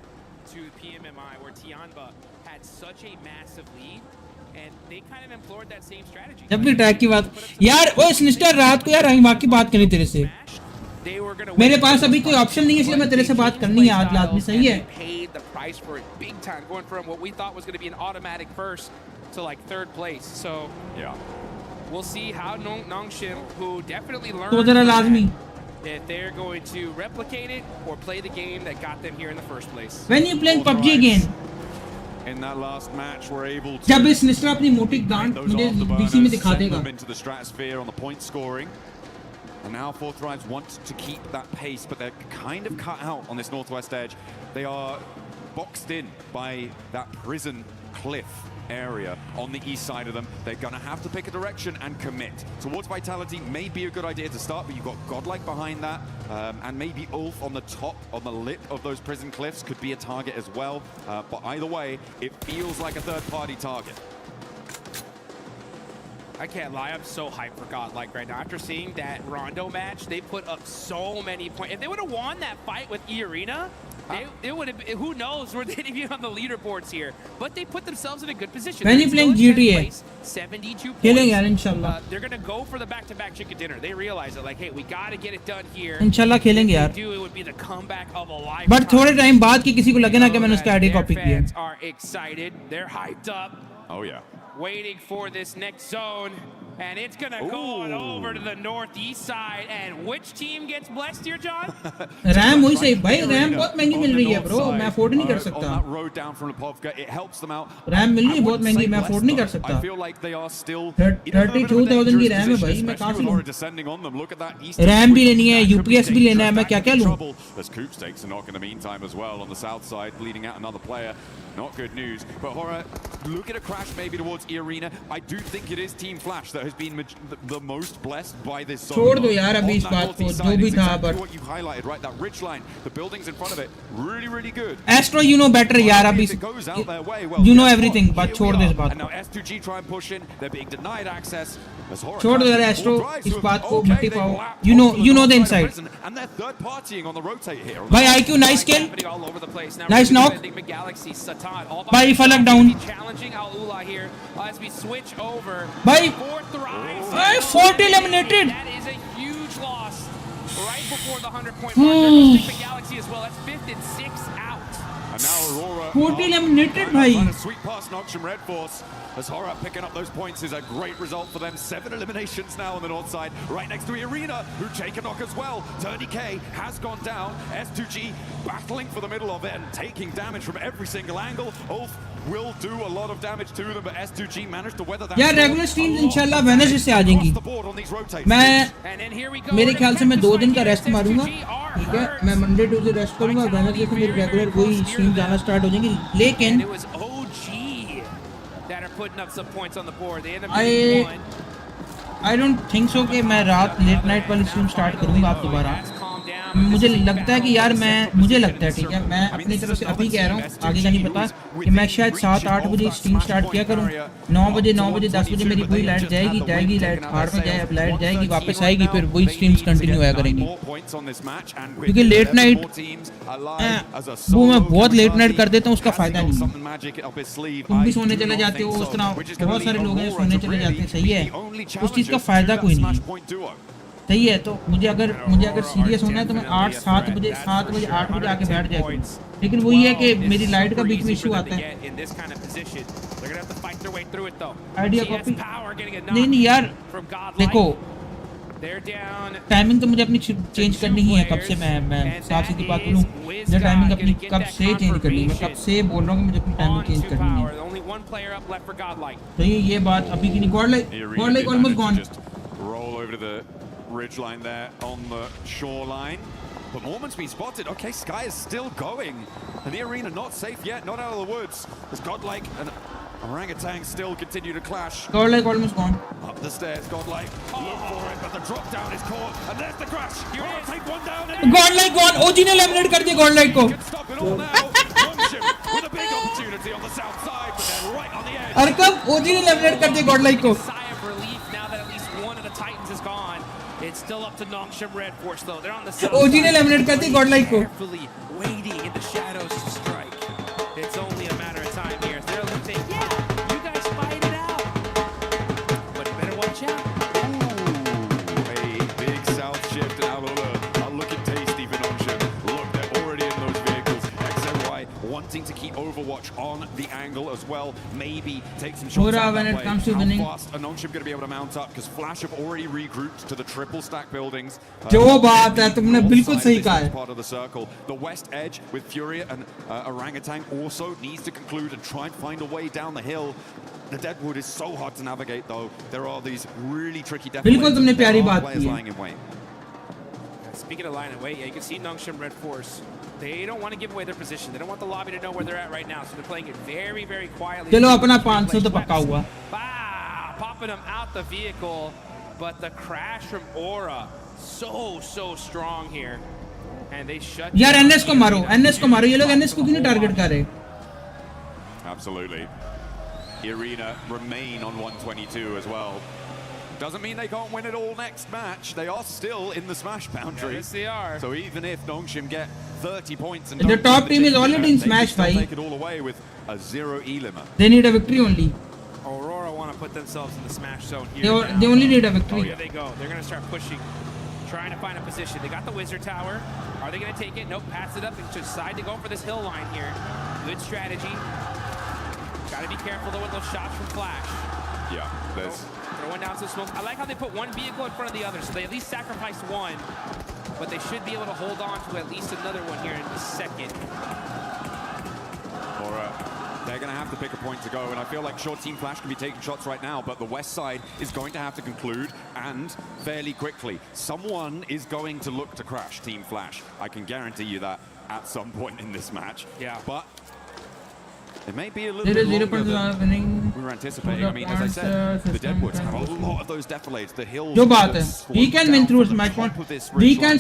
to PMMI where Tianba had such a massive lead and they kind of employed that same strategy. जब भी tag की बात यार ओए sinister रात को यार रहीमा की बात करनी तेरे से. मेरे पास अभी कोई ऑप्शन नहीं है इसलिए मैं तेरे से बात करनी है आज लाजमी. सही है. Paid the price for it big time, going from what we thought was going to be an automatic first to like 3rd place. So yeah, we'll see how Nongshim, who definitely learned. तो जरा लाजमी. If they're going to replicate it or play the game that got them here in the first place. When you playing PUBG again? In that last match, we're able to. जब इस sinister अपनी मोटी गांड मुझे BC में दिखा देगा. Into the stratosphere on the point scoring. And now Fourth Drives want to keep that pace, but they're kind of cut out on this northwest edge. They are boxed in by that prison cliff area on the east side of them. They're gonna have to pick a direction and commit towards Vitality. May be a good idea to start, but you've got Godlike behind that, and maybe Ulf on the top, on the lip of those prison cliffs could be a target as well. But either way, it feels like a third-party target. I can't lie, I'm so hyped for Godlike right now. After seeing that Rondo match, they put up so many points. If they would have won that fight with E-Arena, it would have, who knows where they'd be on the leaderboards here. But they put themselves in a good position. When you playing GTA, 72 points. Inshallah. They're going to go for the back-to-back chicken dinner. They realize that, like, hey, we got to get it done here. Inshallah खेलेंगे यार. If they do, it would be the comeback of a lifetime. But थोड़े time बाद कि किसी को लगे ना कि मैंने उसका आईडी कॉपी किया. Fans are excited. They're hyped up. Oh yeah. Waiting for this next zone. And it's going to go on over to the northeast side. And which team gets blessed here, John? RAM वही सही भाई RAM बहुत महंगी मिल रही है bro. मैं afford नहीं कर सकता. On that road down from Pubg, it helps them out. RAM मिल रही है बहुत महंगी मैं afford नहीं कर सकता. I feel like they are still 32,000 की RAM है भाई मैं कहाँ से लूँ? descending on them. Look at that east. RAM भी लेनी है UPS भी लेना है मैं क्या लूँ? There's Coops takes a knock in the meantime as well on the south side, bleeding out another player. Not good news. But Horror, look at a crash maybe towards E-Arena. I do think it is Team Flash that has been the most blessed by this solo. छोड़ दो यार अभी इस बात को, जो भी था, but what you highlighted, right? That ridge line, the buildings in front of it, really good. Astro, you know better यार अभी, you know everything, but छोड़ दे इस बात को. And now S2G try and push in, they're being denied access. छोड़ दो यार astro, इस बात को मत पाओ. You know the inside. And they're third partying on the rotate here. भाई IQ nice kill, nice knock. भाई फलक down. As we switch over, भाई 40 eliminated. That is a huge loss right before the 100-point mark. The Galaxy as well. That's 5th and 6th out. And now Aurora 40 eliminated भाई. Sweet pass knocks from Red Force. As Horror picking up those points is a great result for them. 7 eliminations now on the north side, right next to Arena, who take a knock as well. Tony K has gone down. S2G battling for the middle of it and taking damage from every single angle. Ulf will do a lot of damage to them, but S2G managed to weather that. यार regular streams इंशाल्लाह Wednesday से आ जाएंगी. मैं मेरे ख्याल से मैं 2 दिन का रेस्ट मारूंगा, ठीक है. मैं मंडे टू रेस्ट करूंगा, वेडनेसडे से मेरी रेगुलर वही स्ट्रीम जाना स्टार्ट हो जाएंगी. लेकिन that are putting up some points on the board. They end up getting one. I don't think so कि मैं रात लेट नाइट वाली स्ट्रीम स्टार्ट करूंगा आप दोबारा. मुझे लगता है कि यार मुझे लगता है, ठीक है, मैं अपनी तरफ से अभी कह रहा हूँ, आगे का नहीं पता, कि मैं शायद 7-8 बजे स्ट्रीम स्टार्ट किया करूँ. 9 बजे 10 बजे मेरी वही लाइट जाएगी, लाइट फाड़ में जाए, अब लाइट जाएगी वापस आएगी, फिर वही स्ट्रीम्स कंटिन्यू होया करेंगी. क्योंकि लेट नाइट वो मैं बहुत लेट नाइट कर देता हूँ, उसका फायदा नहीं. तुम भी सोने चले जाते हो, उस तरह बहुत सारे लोग हैं सोने चले जाते हैं, सही है, उस चीज़ का फायदा कोई नहीं, सही है. तो मुझे अगर सीरियस होना है तो मैं 8 बजे 8 बजे आके बैठ जाएगा. लेकिन वही है कि मेरी लाइट का बीच में इशू आता है. आइडिया कॉपी नहीं यार, देखो टाइमिंग तो मुझे अपनी चेंज करनी ही है. कब से मैं साफ सीधी बात करूँ, मुझे टाइमिंग अपनी कब से चेंज करनी है. मैं कब से बोल रहा हूँ कि मुझे अपनी टाइमिंग चेंज करनी है. तो ये बात अभी की नहीं. God like almost gone. Roll over to the ridge line there on the shoreline. But Mormon's been spotted. Okay, Sky is still going. And the Arena not safe yet, not out of the woods. As Godlike and Orangutan still continue to clash. Godlike almost gone. Up the stairs, Godlike. Look for it, but the drop down is caught. And there's the crash. You want to take one down. Godlike gone. OG ने eliminate कर दिया Godlike को. Stop it all now. Longship with a big opportunity on the south side, but they're right on the edge. और कब OG ने eliminate कर दिया Godlike को. It's still up to Nongshim Red Force though. They're on the south. OG ने eliminate कर दी Godlike को. Carefully waiting in the shadows to strike. It's only a matter of time here. They're looking, yeah, you guys fight it out. But you better watch out. Ooh, a big south shift and Alola are looking tasty for Nongshim. Look, they're already in those vehicles. XMY wanting to keep Overwatch on the angle as well. Maybe take some shots out when that it way. comes to winning. How fast are Nongshim going to be able to mount up? Because Flash have already regrouped to the triple stack buildings. जो बात है तुमने बिल्कुल सही कहा है. Part of the circle. The west edge with Furia and Orangutan also needs to conclude and try and find a way down the hill. The Deadwood is so hard to navigate though. There are these really tricky बिल्कुल तुमने प्यारी बात की है. Speaking of lying in wait, yeah, you can see Nongshim Red Force. They don't want to give away their position. They don't want the lobby to know where they're at right now, so they're playing it very, very quietly. चलो अपना 500 तो पक्का हुआ. Popping them out the vehicle, but the crash from Aura so strong here, and they shut. यार NS को मारो. ये लोग NS को क्यों नहीं टारगेट कर रहे? Absolutely. Arena remain on 122 as well. Doesn't mean they can't win it all next match. They are still in the Smash boundary. Yes, they are. So even if Nongshim get 30 points and the top team is already in Smash, bhai, take it all away with a 0 E-limit. They need a victory only. Aurora want to put themselves in the Smash zone here. They only need a victory. Oh, here they go. They're going to start pushing, trying to find a position. They got the Wizard Tower. Are they going to take it? Nope, pass it up and decide to go for this hill line here. Good strategy. Got to be careful though with those shots from Flash. Yeah, there's... Throwing down some smoke. I like how they put one vehicle in front of the other, so they at least sacrificed one, but they should be able to hold on to at least another one here in a second. They're going to have to pick a point to go, and I feel like sure Team Flash can be taking shots right now, but the west side is going to have to conclude, and fairly quickly. Someone is going to look to crash Team Flash. I can guarantee you that at some point in this match. Yeah. But It may be a little bit longer than we were anticipating. I mean, as I said, the Deadwoods have a lot of those defilades. The hills. जो बात है, he can win through match point. He can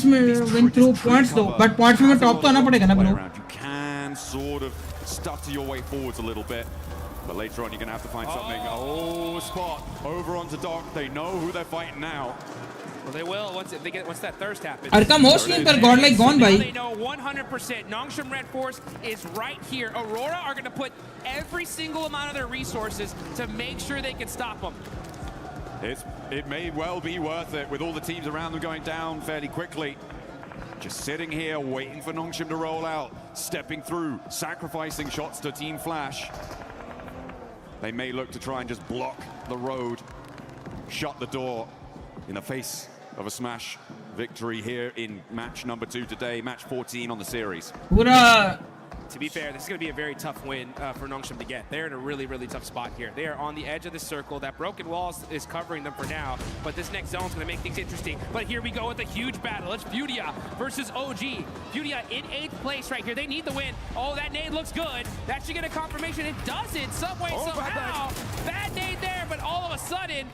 win through points though, but points में top तो आना पड़ेगा ना bro. You can sort of stutter your way forwards a little bit, but later on you're going to have to find something. Oh, spot over onto Doc. They know who they're fighting now. Well, they will once that thirst happens. Arka most team per godlike gone by. They know 100%. Nongshim Red Force is right here. Aurora are going to put every single amount of their resources to make sure they can stop them. It may well be worth it with all the teams around them going down fairly quickly. Just sitting here waiting for Nongshim to roll out, stepping through, sacrificing shots to Team Flash. They may look to try and just block the road, shut the door in the face of a Smash victory here in match number 2 today, match 14 on the series. To be fair, this is going to be a very tough win for Nongshim to get. They're in a really, really tough spot here. They are on the edge of the circle. That broken wall is covering them for now, but this next zone is going to make things interesting. But here we go with a huge battle. It's Fudia versus OG. Fudia in 8th place right here. They need the win. Oh, that nade looks good. That should get a confirmation. It doesn't, some way, somehow. Bad nade there, but all of a sudden,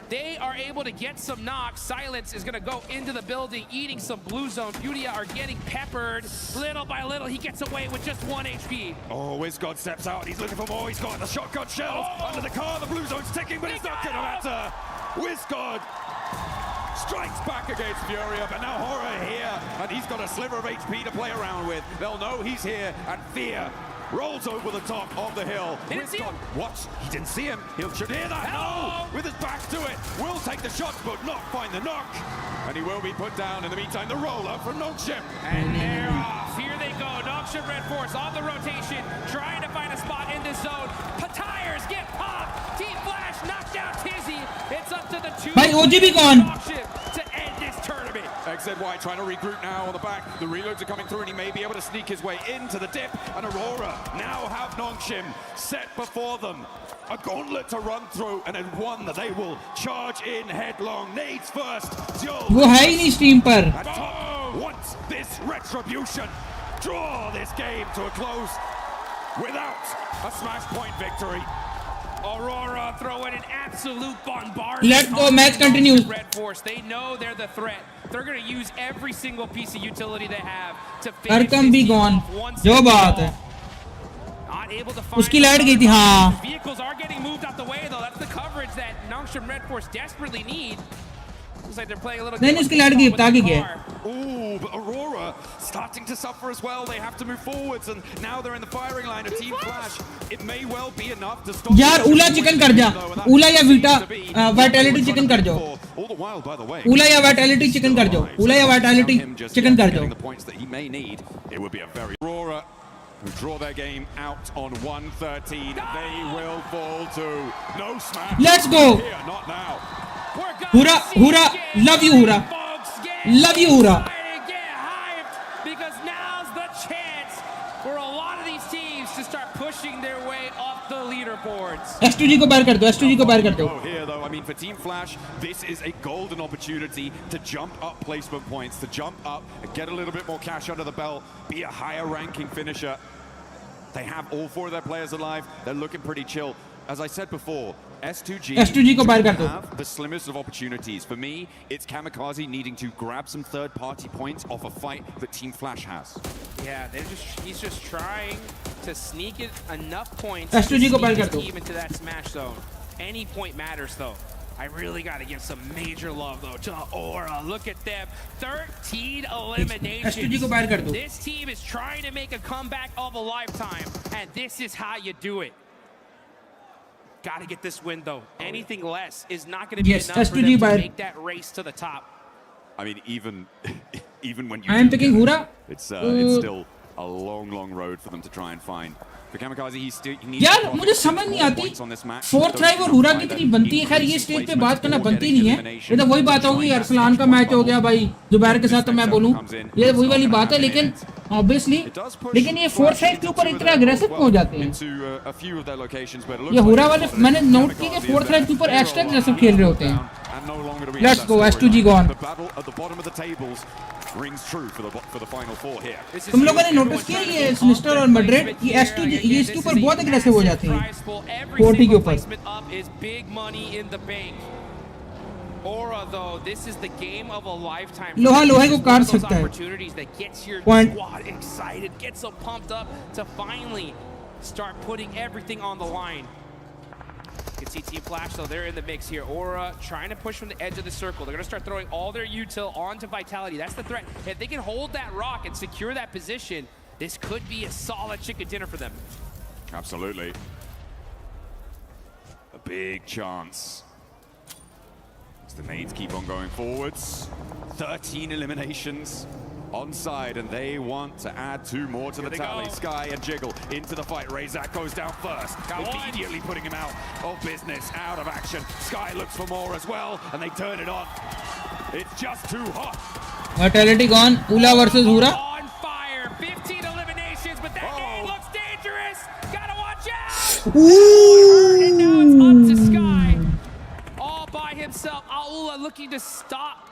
they are able to get some knocks. Silence is going to go into the building, eating some blue zone. Fudia are getting peppered little by little. He gets away with just 1 HP. Oh, WizGod steps out. He's looking for more. He's got the shotgun shells under the car. The blue zone's ticking, but it's not going to matter. WizGod strikes back against Furia, but now Horror here, and he's got a sliver of HP to play around with. They'll know he's here, and Fear rolls over the top of the hill. WizGod, what? He didn't see him. Should hear that. No! With his back to it. Will take the shots, but not find the knock. And he will be put down. In the meantime, the roller from Nongshim. And they're off. Here they go. Nongshim Red Force on the rotation, trying to find a spot in this zone. Tires get popped. Team Flash knocked down Tizzy. It's up to the 2. Bhai, OG bhi gone. To end this tournament. XZY trying to regroup now on the back. The reloads are coming through, and he may be able to sneak his way into the dip. And Aurora now have Nongshim set before them. A gauntlet to run through, and then one that they will charge in headlong. Nades first. वो है ही नहीं stream पर. At top wants this retribution. Draw this game to a close without a Smash Point victory. Aurora throwing an absolute bombardment. Let's go, match continues. Red Force, they know they're the threat. They're going to use every single piece of utility they have to finish Arkam be gone. जो बात है. उसकी light गई थी हाँ. Vehicles are getting moved out the way though. That's the coverage that Nongshim Red Force desperately need. Looks like they're playing a little. नहीं उसकी light गई ताकि क्या. Ooh, but Aurora starting to suffer as well. They have to move forwards, and now they're in the firing line of Team Flash. It may well be enough to stop. यार उला chicken कर जा. उला या Vita vitality chicken कर जाओ. All the while, by the way. उला या वाइटैलिटी चिकन कर जाओ. उला या वाइटैलिटी चिकन कर जाओ. The points that he may need. It would be a very Aurora who draw their game out on 113. They will fall to no smash. Let's go. Here, not now. Hura, Hura, love you, Hura. Love you, Hura. Because now's the chance for a lot of these teams to start pushing their way up the leaderboards. S2G को बाहर कर दो. S2G को बाहर कर दो. Here though, I mean, for Team Flash, this is a golden opportunity to jump up placement points, to jump up and get a little bit more cash under the belt, be a higher ranking finisher. They have all 4 of their players alive. They're looking pretty chill. As I said before, S2G को बाहर कर दो. have the slimmest of opportunities. For me, it's Kamikaze needing to grab some third-party points off a fight that Team Flash has. Yeah, he's just trying to sneak it enough points S2G to sneak को बाहर कर his दो. team into that smash zone. Any point matters though. I really got to give some major love though to Aura. Look at them, 13 eliminations. S2G को बाहर कर दो. This team is trying to make a comeback of a lifetime, and this is how you do it. Got to get this win though. Anything less is not going to be enough for them to make that race to the top. I mean, even when you I am picking Hura. It's still a long road for them to try and find. For Kamikaze, he needs यार मुझे समझ नहीं आती 4th राइव और हुरा कितनी बनती है. खैर ये स्टेज पे बात करना बनती नहीं है. ये तो वही बात होगी अरसलान का मैच हो गया भाई जुबैर के साथ. तो मैं बोलूं ये वही वाली बात है. लेकिन ऑब्वियसली लेकिन ये 4th राइव के ऊपर इतना अग्रेसिव हो जाते हैं. into a few of their locations, but ये हुरा वाले मैंने नोट किया कि 4th राइव के ऊपर एक्स्ट्रा अग्रेसिव खेल रहे होते हैं. And no longer do we Let's have go, that S2G storyline. gone. The battle at the bottom of the tables rings true for the final four here. तुम लोगों ने नोटिस किया ये सिनिस्टर और मड्रेड ये S2G ये इसके ऊपर बहुत अग्रेसिव हो जाते हैं 40 के ऊपर Aura, though, this is the game of a lifetime. लोहा लोहे को काट सकता है Opportunities that gets your Point. squad excited, gets them pumped up to finally start putting everything on the line. You can see Team Flash, though, they're in the mix here. Aura trying to push from the edge of the circle. They're going to start throwing all their util onto Vitality. That's the threat. If they can hold that rock and secure that position, this could be a solid chicken dinner for them. Absolutely. A big chance. As the nades keep on going forwards. 13 eliminations onside, and they want to add 2 more to the tally. Go. Sky and Jiggle into the fight. Razak goes down first, immediately putting him out of business, out of action. Sky looks for more as well, and they turn it on. It's just too hot. Vitality gone. Ula versus Hura. On fire, 15 eliminations, but that game looks dangerous. Gotta watch out. And now it's up to Sky, all by himself. Aula looking to stop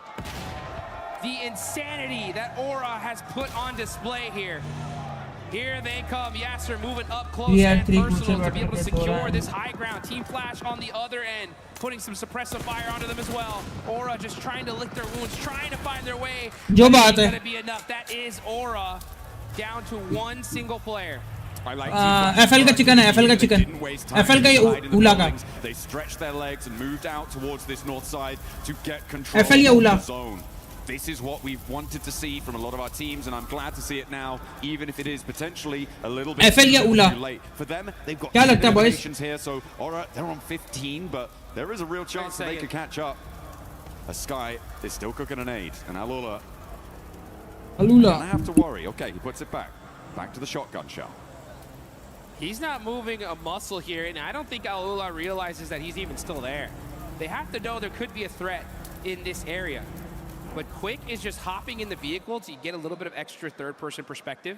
the insanity that Aura has put on display here. Here they come. Yasser moving up close and personal to be able to secure this high ground. Team Flash on the other end, putting some suppressive fire onto them as well. Aura just trying to lick their wounds, trying to find their way. जो बात है Gonna be enough. That is Aura down to one single player. FL का chicken है, FL का chicken, FL का ये उला का. They stretched their legs and moved out towards this north side to get control FL या of उला. the zone. This is what we've wanted to see from a lot of our teams, and I'm glad to see it now, even if it is potentially a little bit FL या उला. too late. For them, they've got क्या 2 लगता है, boys? eliminations here, so Aura, they're on 15, but there is a real chance that they could catch up. A Sky is still cooking an aid, and Alula don't have to worry. Okay, he puts it back to the shotgun shell. He's not moving a muscle here, and I don't think Alula realizes that he's even still there. They have to know there could be a threat in this area. But Quick is just hopping in the vehicle to get a little bit of extra third-person perspective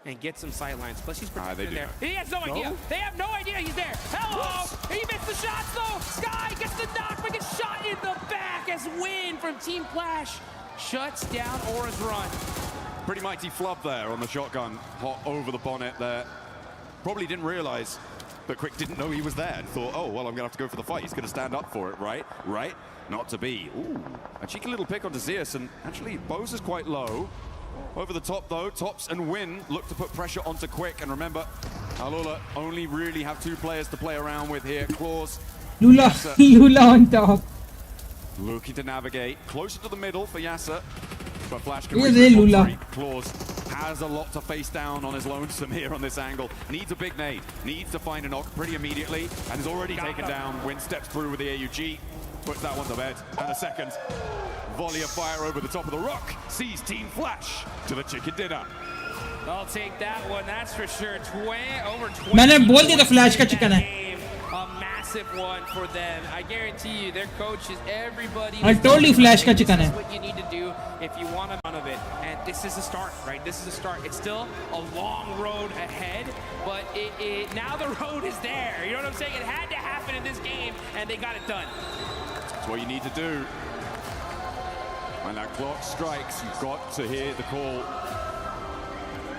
and get some sight lines. Plus, he's protected in there. He has no idea. They have no idea he's there. Hello! He missed the shots, though. Sky gets the knock, but gets shot in the back as Win from Team Flash shuts down Aura's run. Pretty mighty flub there on the shotgun, hot over the bonnet there. Probably didn't realize that Quick didn't know he was there. Thought, oh, well, I'm going to have to go for the fight. He's going to stand up for it, right? Right? Not to be. Ooh, a cheeky little pick onto Zeus, and actually, Bose is quite low. Over the top, though, Tops and Win look to put pressure onto Quick. And remember, Alula only really have 2 players to play around with here. Claws. Lula, Lula on top. Looking to navigate closer to the middle for Yasser. But Flash can Here's a Lula. Claws has a lot to face down on his lonesome here on this angle. Needs a big nade. Needs to find a knock pretty immediately. And is already taken down. Win steps through with the AUG. Puts that one to bed. And a second volley of fire over the top of the rock. Sees Team Flash to the chicken dinner. I'll take that one, that's for sure. Over 20. मैंने बोल दिया था flash का chicken है. A massive one for them. I guarantee you, their coaches, everybody. I told you Flash का chicken है. This is what you need to do if you want a run of it. And this is a start, right? This is a start. It's still a long road ahead, but now the road is there. You know what I'm saying? It had to happen in this game, and they got it done. That's what you need to do. When that clock strikes, you've got to hear the call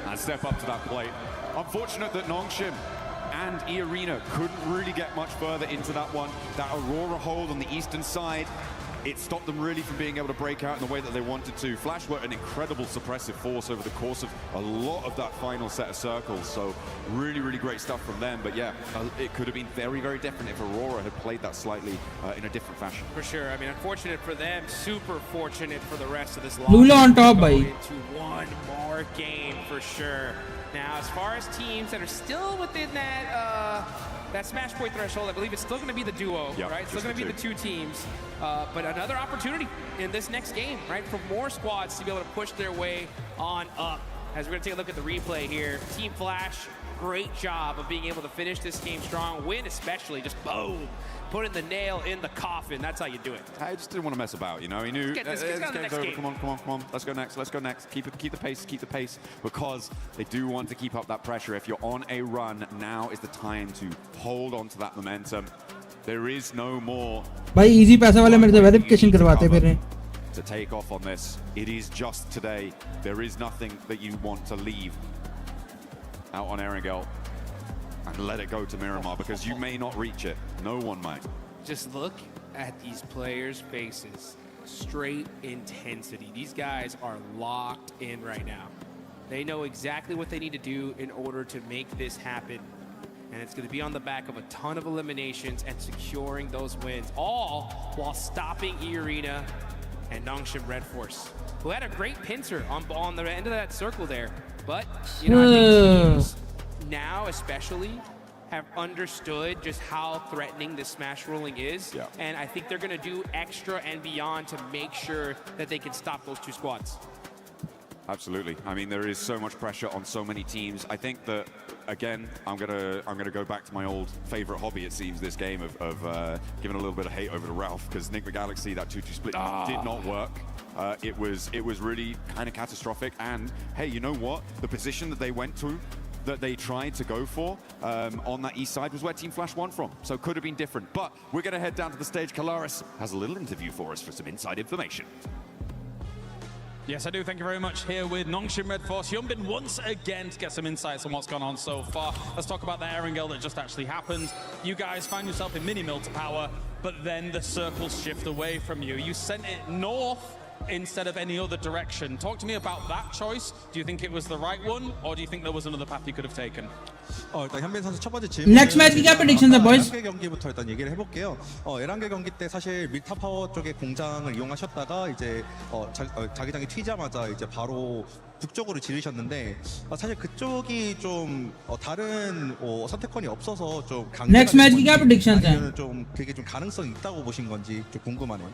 and step up to that plate. Unfortunate that Nongshim and E-Arena couldn't really get much further into that one. That Aurora hold on the eastern side, it stopped them really from being able to break out in the way that they wanted to. Flash were an incredible suppressive force over the course of a lot of that final set of circles. So really, really great stuff from them. But yeah, it could have been very, very different if Aurora had played that slightly in a different fashion. For sure. I mean, unfortunate for them, super fortunate for the rest of this Lula on top, go bhai. Into one more game for sure. Now, as far as teams that are still within that Smash Point threshold, I believe it's still going to be the duo, right? It's still going to be the 2 teams. But another opportunity in this next game, right? For more squads to be able to push their way on up. As we're going to take a look at the replay here. Team Flash, great job of being able to finish this game strong. Win especially, just boom. Putting the nail in the coffin. That's how you do it. I just didn't want to mess about, you know. He knew. Let's get to the next game. Come on. Let's go next. Keep the pace, because they do want to keep up that pressure. If you're on a run, now is the time to hold on to that momentum. There is no more भाई easy पैसा वाले मेरे से verification करवाते फिर हैं to take off on this. It is just today. There is nothing that you want to leave out on Erangel and let it go to Miramar because you may not reach it. No one might. Just look at these players' faces. Straight intensity. These guys are locked in right now. They know exactly what they need to do in order to make this happen. And it's going to be on the back of a ton of eliminations and securing those wins, all while stopping E-Arena and Nongshim Red Force, who had a great pincer on the end of that circle there. But, you know, I think teams now especially have understood just how threatening this smash rolling is. Yeah. And I think they're going to do extra and beyond to make sure that they can stop those two squads. Absolutely. I mean, there is so much pressure on so many teams. I think that, again, I'm gonna go back to my old favorite hobby, it seems, this game of giving a little bit of hate over to Ralph, because Nick the Galaxy, that 2-2 split did not work. It was really kind of catastrophic. And hey, you know what? The position that they went to, that they tried to go for on that east side was where Team Flash won from. So could have been different. But we're gonna head down to the stage. Kalaris has a little interview for us for some inside information. Yes, I do. Thank you very much. Here with Nongshim Red Force. Hyunbin once again to get some insights on what's gone on so far. Let's talk about the Erangel that just actually happened. You guys found yourself in mini-mill to power, but then the circles shift away from you. You sent it north instead of any other direction. Talk to me about that choice. Do you think it was the right one, or do you think there was another path you could have taken? 일단 현빈 선수 첫 번째 질문. Next match क्या prediction है boys? 에란겔 경기부터 일단 얘기를 해볼게요. 에란겔 경기 때 사실 밀타 파워 쪽의 공장을 이용하셨다가 이제 자기장이 튀자마자 이제 바로 북쪽으로 지르셨는데 사실 그쪽이 좀 다른 선택권이 없어서 좀 Next match क्या predictions हैं? 좀 그게 좀 가능성이 있다고 보신 건지 좀 궁금하네요.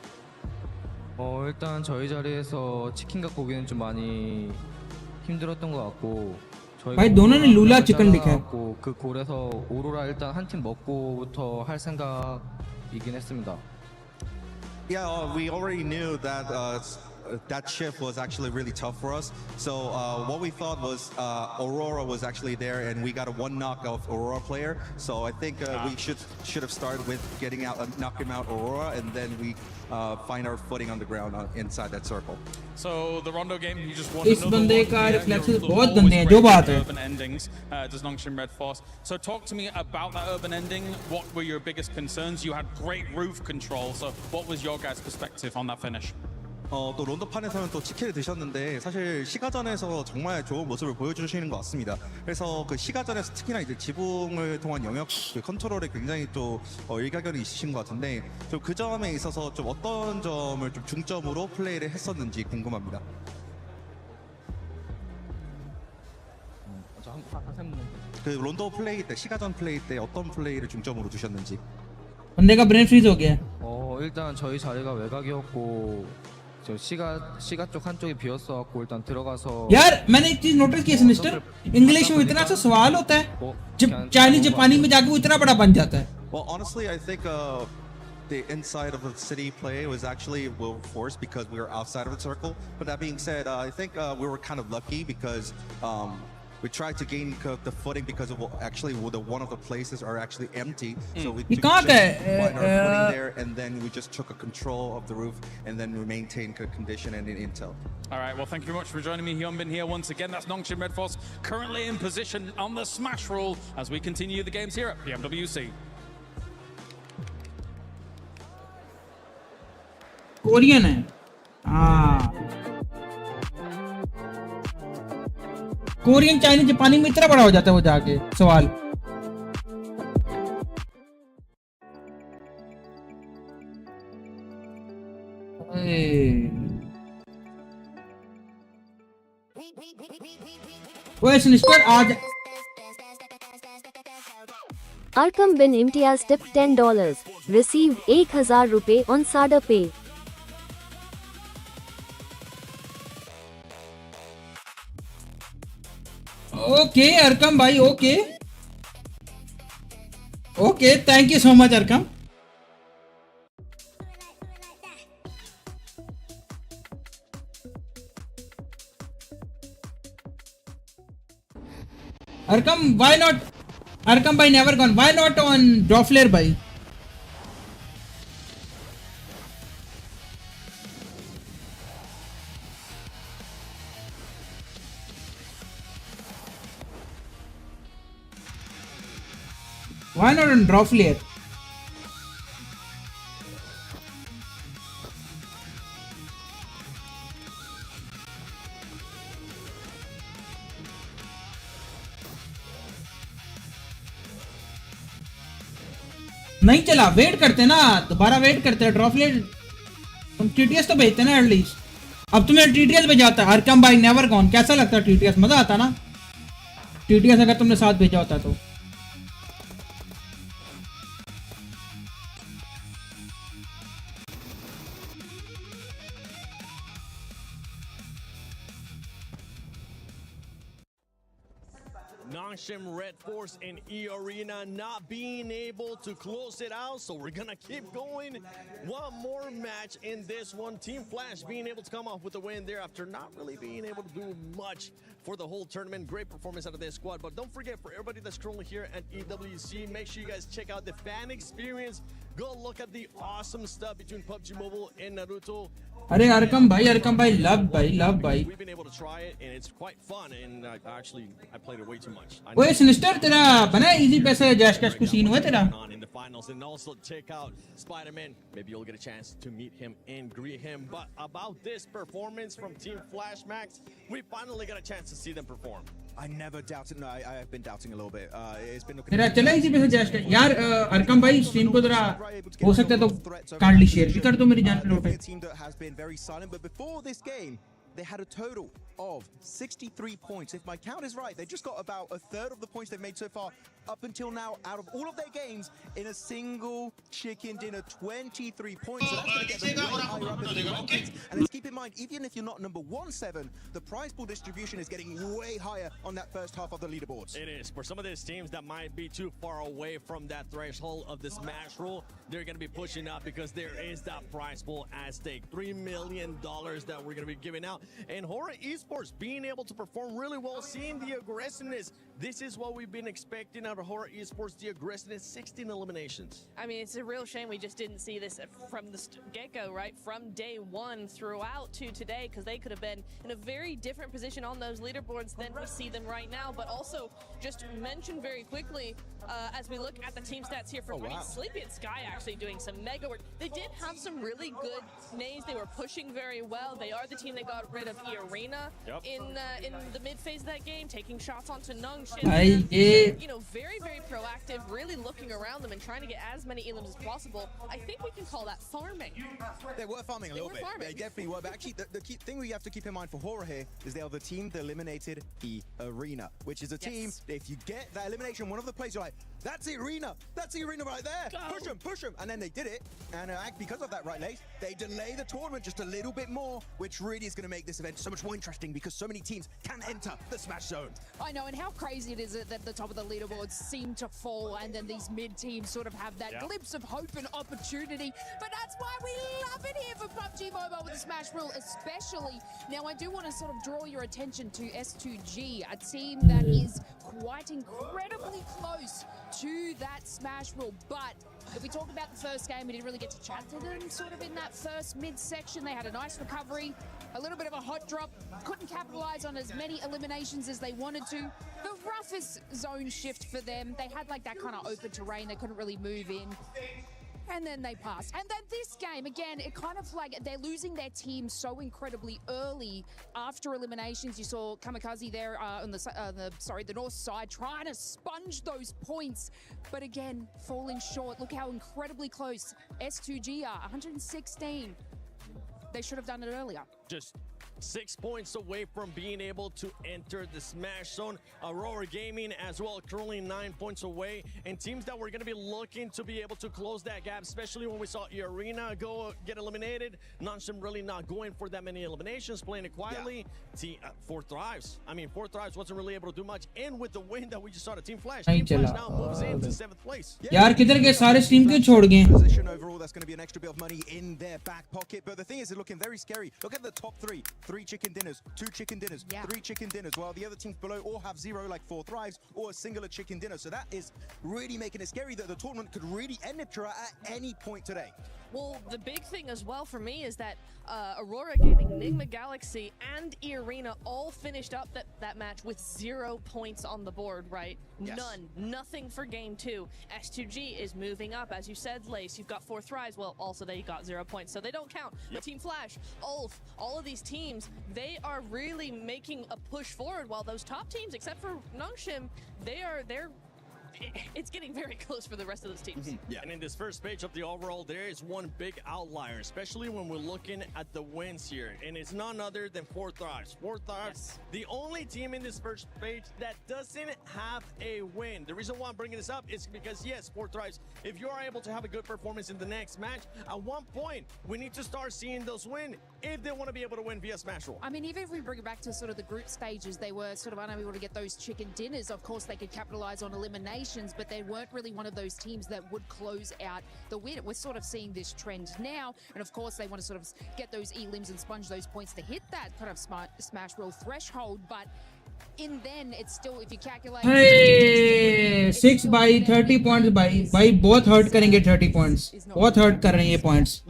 일단 저희 자리에서 치킨 갖고 오기는 좀 많이 힘들었던 것 같고 भाई दोनों ने लूला chicken लिखा है 그 골에서 오로라 일단 한 팀 먹고부터 할 생각이긴 했습니다. Yeah, we already knew that that shift was actually really tough for us. So what we thought was Aurora was actually there, and we got a one knock of Aurora player. So I think we should have started with getting out, knocking out Aurora, and then we find our footing on the ground inside that circle. So the Rondo game, you just won इस another बंदे one. का Yeah, reflexes you're बहुत always गंदे हैं, great जो बात with है। urban endings, does Nongshim Red Force. So talk to me about that urban ending. What were your biggest concerns? You had great roof control. So what was your guys' perspective on that finish? 또 론더판에서는 또 치킨을 드셨는데 사실 시가전에서 정말 좋은 모습을 보여주시는 것 같습니다. 그래서 그 시가전에서 특히나 이제 지붕을 통한 영역 그 컨트롤에 굉장히 또 일가견이 있으신 것 같은데 좀 그 점에 있어서 좀 어떤 점을 좀 중점으로 플레이를 했었는지 궁금합니다. 그 론더 플레이 때 시가전 플레이 때 어떤 플레이를 중점으로 두셨는지. बंदे का brain freeze हो गया 일단 저희 자리가 외곽이었고 저 시가 쪽 한쪽이 비었어갖고 일단 들어가서 यार मैंने एक चीज notice की mister English में इतना सा सवाल होता है जब चाइनीज जापानी में जाके वो इतना बड़ा बन जाता है Well, honestly, I think the inside of the city play was actually well forced because we were outside of the circle. But that being said, I think we were kind of lucky because we tried to gain the footing because of actually one of the places are actually empty. So we just find our footing there, and then we just took a control of the roof, and then we maintained good condition and intel. All right, well, thank you very much for joining me, Hyunbin, here once again. That's Nongshim Red Force currently in position on the smash rule as we continue the games here at PMWC. Korean है हाँ Korean Chinese जापानी में इतना बड़ा हो जाता है वो जाके सवाल वो सिनिस्टर आज Arkham bin Imtiaz tipped $10, received 1000 rupees on Sada Pay. Okay अरकम भाई okay okay thank you so much अरकम अरकम व्हाई नॉट अरकम भाई never gone why not on drop flare भाई Why not on draw flare? नहीं चला, वेट करते ना, दोबारा वेट करते हैं ड्रॉ फ्लेट। तुम टीटीएस तो भेजते ना एटलीस्ट। अब तुम्हें टीटीएस भेजा है अरकम भाई, नेवर गॉन। कैसा लगता है टीटीएस? मजा आता ना टीटीएस अगर तुमने साथ भेजा होता तो। Nongshim Red Force and E Arena not being able to close it out, so we're gonna keep going. One more match in this one. Team Flash being able to come off with a win there after not really being able to do much for the whole tournament. Great performance out of this squad. But don't forget, for everybody that's currently here at EWC, make sure you guys check out the fan experience. Go look at the awesome stuff between PUBG Mobile and Naruto. अरे Arkham भाई love भाई। We've been able to try it and it's quite fun, and actually I played it way too much. ओए sinister, तेरा बना easy पैसा जैशकैश को scene हुआ तेरा? In the finals, and also check out Spider-Man. Maybe you'll get a chance to meet him and greet him. But about this performance from Team Flash Max, we finally got a chance to see them perform. I never doubted. No, I have been doubting a little bit. It's been looking. तेरा चला इसी पैसा जैशकैश यार। Arkham भाई stream को जरा हो सकता है तो काइंडली शेयर भी कर दो मेरी जान पे लौटे। Team that has been very silent, but before this game, they had a total of 63 points. If my count is right, they just got about a third of the points they've made so far up until now out of all of their games in a single chicken dinner. 23 points. So that's going to get them way higher up in the rankings. And let's keep in mind, even if you're not number 1-7, the prize pool distribution is getting way higher on that first half of the leaderboards. It is. For some of these teams that might be too far away from that threshold of the smash rule, they're going to be pushing up because there is that prize pool at stake. $3 million that we're going to be giving out. And Horror Esports being able to perform really well, seeing the aggressiveness. This is what we've been expecting out of Horror Esports, the aggressiveness, 16 eliminations. I mean, it's a real shame we just didn't see this from the get-go, right? From day one throughout to today, because they could have been in a very different position on those leaderboards than we see them right now. But also, just to mention very quickly, as we look at the team stats here for Sleepy and Sky actually doing some mega work. They did have some really good nades. They were pushing very well. They are the team that got rid of E Arena in the mid phase of that game, taking shots onto Nungshin. You know, very, very proactive, really looking around them and trying to get as many elims as possible. I think we can call that farming. They were farming a little bit. They definitely were. But actually, the key thing we have to keep in mind for Horror here is they are the team that eliminated E Arena, which is a team, if you get that elimination, one of the plays you're like, that's the arena right there. Go. Push them. And then they did it. And because of that, right, Lace, they delay the tournament just a little bit more, which really is going to make this event so much more interesting because so many teams can enter the Smash Zone. I know, and how crazy it is that the top of the leaderboards seem to fall and then these mid teams sort of have that glimpse of hope and opportunity. But that's why we love it here for PUBG Mobile with the Smash rule, especially. Now, I do want to sort of draw your attention to S2G, a team that is quite incredibly close to that Smash rule. But if we talk about the first game, we didn't really get to chat to them sort of in that first mid-section. They had a nice recovery, a little bit of a hot drop, couldn't capitalize on as many eliminations as they wanted to. The roughest zone shift for them. They had like that kind of open terrain. They couldn't really move in. And then they passed. And then this game, again, it kind of like they're losing their team so incredibly early after eliminations. You saw Kamikaze there on the north side trying to sponge those points, but again, falling short. Look how incredibly close S2G are, 116. They should have done it earlier. Just 6 points away from being able to enter the Smash Zone. Aurora Gaming as well, currently 9 points away. And teams that were going to be looking to be able to close that gap, especially when we saw E Arena get eliminated. Nongshim really not going for that many eliminations, playing it quietly. Four Thrives. I mean, Four Thrives wasn't really able to do much. And with the win that we just saw to Team Flash, Team Flash now moves into 7th place. यार किधर गए सारे stream क्यों छोड़ गए? Position overall, that's going to be an extra bit of money in their back pocket. But the thing is, they're looking very scary. Look at the top three. 3 chicken dinners, 2 chicken dinners, 3 chicken dinners, while the other teams below all have 0, like 4 Thrives, or a singular chicken dinner. So that is really making it scary that the tournament could really end Niptura at any point today. Well, the big thing as well for me is that Aurora Gaming, Nigma Galaxy, and Arena all finished up that match with 0 points on the board, right? Yes. None. Nothing for game 2. S2G is moving up. As you said, Lace, you've got 4 Thrives. Well, also they got 0 points, so they don't count. But Team Flash, Ulf, all of these teams, they are really making a push forward, while those top teams, except for Nongshim, they're it's getting very close for the rest of those teams. Yeah, and in this first page of the overall, there is one big outlier, especially when we're looking at the wins here, and it's none other than 4 Thrives. 4 Thrives, the only team in this first page that doesn't have a win. The reason why I'm bringing this up is because, yes, 4 Thrives, if you are able to have a good performance in the next match, at one point, we need to start seeing those win if they want to be able to win via Smash Roll. I mean, even if we bring it back to sort of the group stages, they were sort of unable to get those chicken dinners. Of course, they could capitalize on elimination, but they weren't really one of those teams that would close out the win. We're sort of seeing this trend now, and of course they want to sort of get those elims and sponge those points to hit that kind of smash roll threshold, but in then it's still, if you calculate, hey, 6 by 30 points by both hurt करेंगे 30 points. Both hurt कर रहे हैं ये points.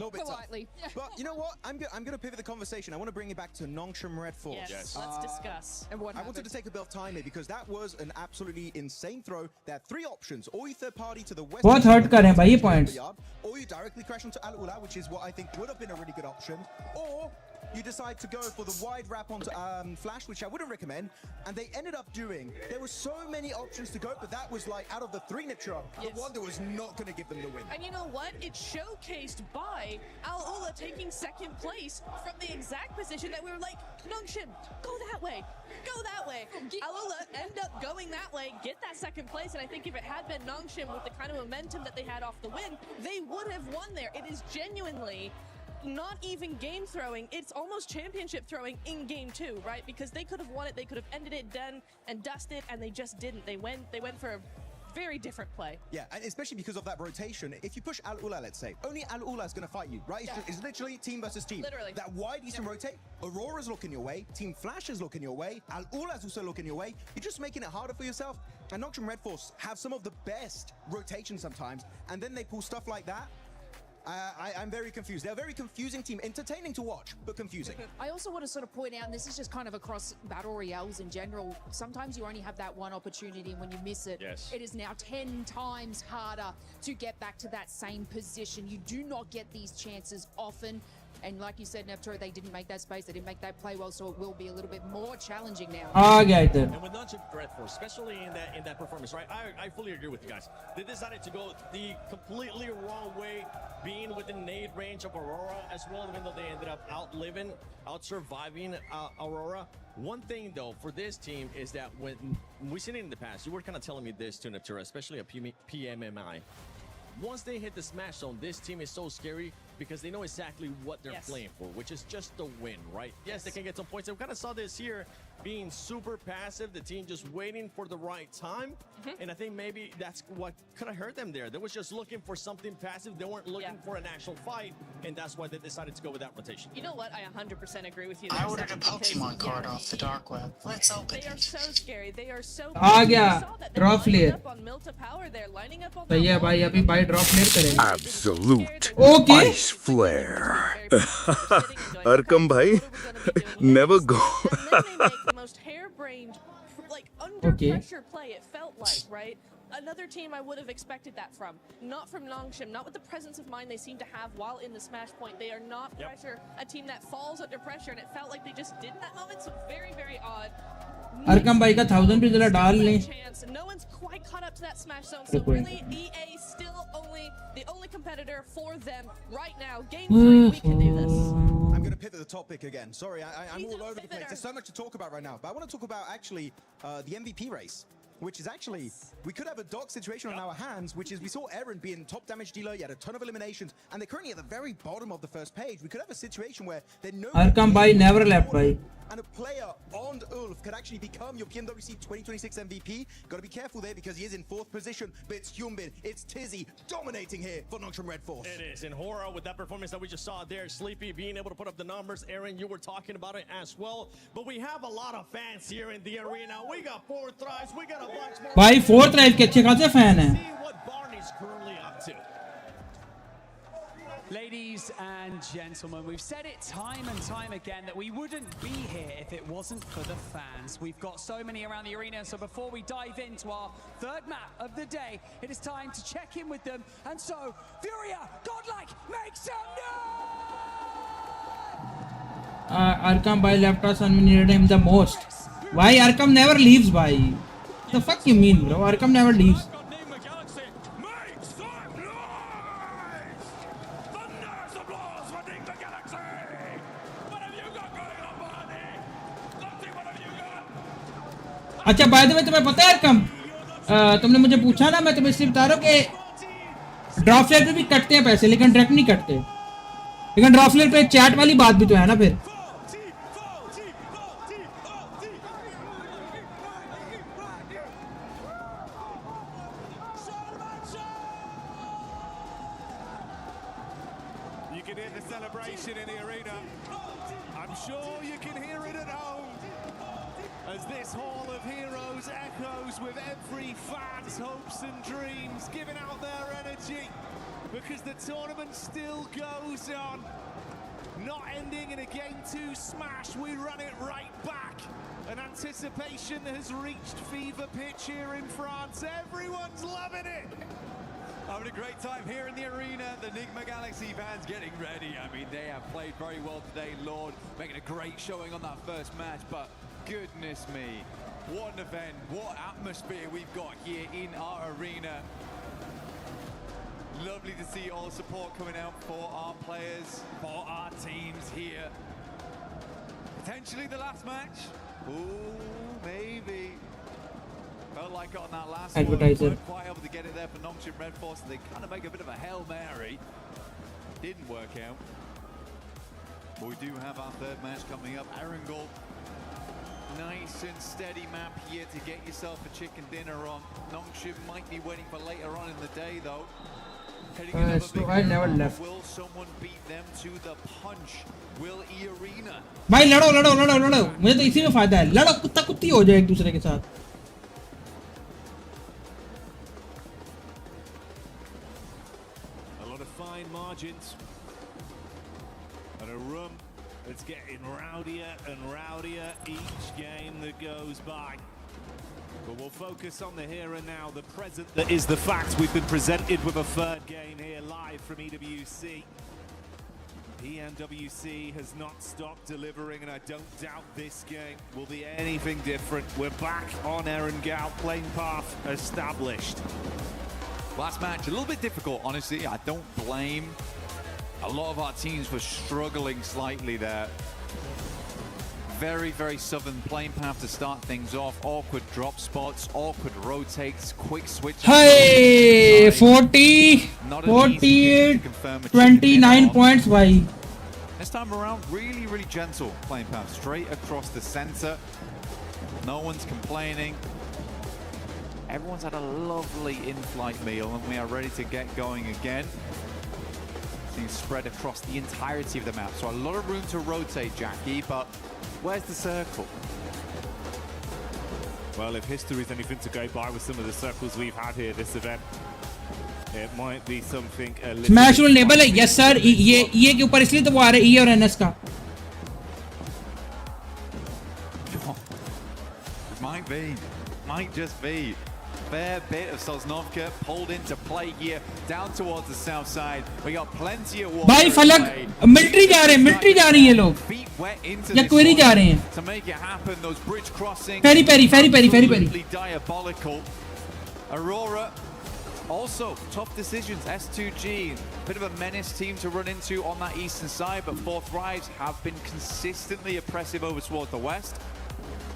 politely. But you know what? I'm gonna pivot the conversation. I want to bring it back to Nongshim Red Force. Yes, let's discuss. And what I wanted to take a bit of time here because that was an absolutely insane throw. There are 3 options: or you third party to the west, बहुत hurt कर रहे हैं भाई ये points. or you directly crash onto Al Ula, which is what I think would have been a really good option, or you decide to go for the wide wrap onto Flash, which I wouldn't recommend, and they ended up doing. There were so many options to go, but that was like out of the 3 Niptra, the one that was not going to give them the win. And you know what? It's showcased by Al Ula taking 2nd place from the exact position that we were like, Nongshim, go that way, go that way. Al Ula end up going that way, get that 2nd place, and I think if it had been Nongshim with the kind of momentum that they had off the win, they would have won there. It is genuinely not even game throwing, it's almost championship throwing in game 2, right? Because they could have won it, they could have ended it, done and dusted, and they just didn't. They went for a very different play. Yeah, and especially because of that rotation. If you push Al Ula, let's say, only Al Ula is going to fight you, right? It's literally team versus team. Literally. That wide Eastern rotate, Aurora's looking your way, Team Flash is looking your way, Al Ula's also looking your way. You're just making it harder for yourself. And Nongshim Red Force have some of the best rotations sometimes, and then they pull stuff like that. I'm very confused. They're a very confusing team. Entertaining to watch, but confusing. I also want to sort of point out, and this is just kind of across Battle Royales in general, sometimes you only have that one opportunity, and when you miss it, it is now 10 times harder to get back to that same position. You do not get these chances often. And like you said, Nepturo, they didn't make that space, they didn't make that play well, so it will be a little bit more challenging now. And with Nongshim Red Force, especially in that performance, right? I fully agree with you guys. They decided to go the completely wrong way, being within nade range of Aurora as well, even though they ended up out-surviving Aurora. One thing, though, for this team is that when we've seen it in the past, you were kind of telling me this too, Nepturo, especially at PMMI. Once they hit the smash zone, this team is so scary because they know exactly what they're playing for, which is just the win, right? Yes, they can get some points. And we kind of saw this here being super passive, the team just waiting for the right time. And I think maybe that's what could have hurt them there. They was just looking for something passive. They weren't looking for an actual fight, and that's why they decided to go with that rotation. You know what? I 100% agree with you. I ordered a Pokemon card off the dark web. Let's open it. They are so scary. They are so Drop layer. on Milta Power. They're lining up on तो ये भाई अभी भाई drop layer करेंगे. Absolute Okay. ice flare. Arkam bhai, never go. The most harebrained, like under pressure play. It felt like, right? Another team I would have expected that from. Not from Nongshim, not with the presence of mind they seem to have while in the smash point. They are not a team that falls under pressure, and it felt like they just did in that moment. So very, very odd. Arkham भाई का 1000 पे जरा डाल ले. No one's quite caught up to that smash zone, so really EA still the only competitor for them right now. Game 3, we can do this. I'm going to pivot the topic again. Sorry, I'm all over the place. There's so much to talk about right now, but I want to talk about actually the MVP race, which is actually, we could have a dark situation on our hands, which is we saw Eren being top damage dealer, he had a ton of eliminations, and they're currently at the very bottom of the first page. We could have a situation where they're no Arkam bhai never left bhai. And a player on Ulf could actually become your PMWC 2026 MVP. Got to be careful there because he is in 4th position, but it's Hyunbin, it's Tizzy dominating here for Nongshim Red Force. It is. And Hora, with that performance that we just saw there, Sleepy being able to put up the numbers. Aaron, you were talking about it as well. But we have a lot of fans here in the arena. We got 4 Thrives, we got a bunch more. भाई 4th drive के अच्छे खासे fan हैं. See what Barney's currently up to. Ladies and gentlemen, we've said it time and time again that we wouldn't be here if it wasn't for the fans. We've got so many around the arena, so before we dive into our third map of the day, it is time to check in with them. And so, Furia, Godlike, make some noise! Arkham by left us and we needed him the most. Why Arkham never leaves, bhai? The fuck you mean, bro? Arkham never leaves. अच्छा by the way तुम्हें पता है Arkham तुमने मुझे पूछा ना मैं तुम्हें इसलिए बता रहा हूँ कि ड्रॉप फ्लेयर पे भी कटते हैं पैसे लेकिन डायरेक्ट नहीं कटते लेकिन ड्रॉप फ्लेयर पे चैट वाली बात भी तो है ना फिर You can hear the celebration in the arena. I'm sure you can hear it at home. As this Hall of Heroes echoes with every fan's hopes and dreams, giving out their energy, because the tournament still goes on. Not ending in a Game 2 smash, we run it right back. And anticipation has reached fever pitch here in France. Everyone's loving it. Having a great time here in the arena. The Enigma Galaxy fans getting ready. I mean, they have played very well today, Lord, making a great showing on that first match, but goodness me, what an event, what atmosphere we've got here in our arena. Lovely to see all the support coming out for our players, for our teams here. Potentially the last match. Ooh, maybe. Felt like on that last Advertiser. one, weren't quite able to get it there for Nongshim Red Force. They kind of make a bit of a Hail Mary. Didn't work out. But we do have our third match coming up. Erangel. Nice and steady map here to get yourself a chicken dinner on. Nongshim might be waiting for later on in the day though. so I never left. Will someone beat them to the punch? Will E-Arena? भाई लड़ो लड़ो लड़ो लड़ो मुझे तो इसी में फायदा है लड़ो कुत्ता कुत्ती हो जाए एक दूसरे के साथ A lot of fine margins and a room that's getting rowdier and rowdier each game that goes by. But we'll focus on the here and now, the present that is the fact. We've been presented with a third game here live from EWC. ENWC has not stopped delivering, and I don't doubt this game will be anything different. We're back on Erangel, playing path established. Last match, a little bit difficult, honestly. I don't blame a lot of our teams for struggling slightly there. Very, very southern playing path to start things off. Awkward drop spots, awkward rotates, quick switch. Hey, 40, 48, 29 points, bhai. This time around, really, really gentle playing path. Straight across the center. No one's complaining. Everyone's had a lovely in-flight meal, and we are ready to get going again. Things spread across the entirety of the map. So a lot of room to rotate, Jackie, but where's the circle? Well, if history is anything to go by with some of the circles we've had here this event, it might be something a little Smash will enable है yes sir ये के ऊपर इसलिए तो वो आ रहा है E और NS का Might just be. Fair bit of Sosnovka pulled into play here down towards the south side. We got plenty of water. भाई फलक मिलिट्री जा रहे हैं मिलिट्री जा रही है लोग या क्वेरी जा रहे हैं to make it happen. Those bridge crossings. Ferry Diabolical. Aurora. Also, tough decisions. S2G, bit of a menace team to run into on that eastern side, but Fourth Rise have been consistently oppressive over towards the west.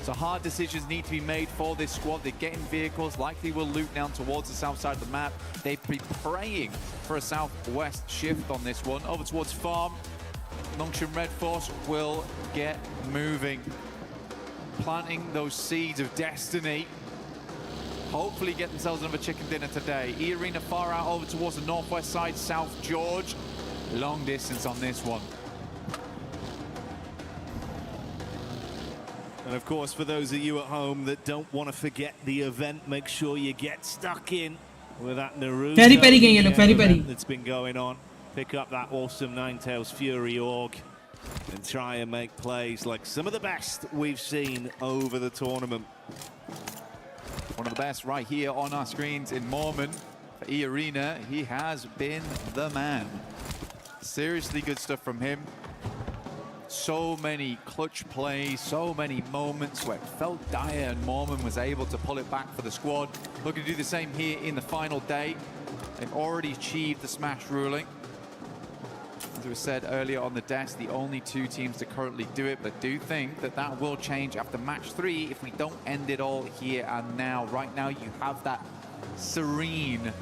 So hard decisions need to be made for this squad. They're getting vehicles, likely will loot down towards the south side of the map. They'd be praying for a southwest shift on this one. Over towards Farm, Nongshim Red Force will get moving. Planting those seeds of destiny. Hopefully get themselves another chicken dinner today. E-Arena far out over towards the northwest side, South George. Long distance on this one. And of course, for those of you at home that don't want to forget the event, make sure you get stuck in with that Naruto Ferry गई है लोग Ferry that's been going on. pick up that awesome Ninetales Fury Org and try and make plays like some of the best we've seen over the tournament. One of the best right here on our screens in Mormon. For E-Arena, he has been the man. Seriously good stuff from him. So many clutch plays, so many moments where it felt dire and Mormon was able to pull it back for the squad. Looking to do the same here in the final day. They've already achieved the smash ruling. As we said earlier on the desk, the only two teams to currently do it, but do think that that will change after match 3 if we don't end it all here and now. Right now you have that serene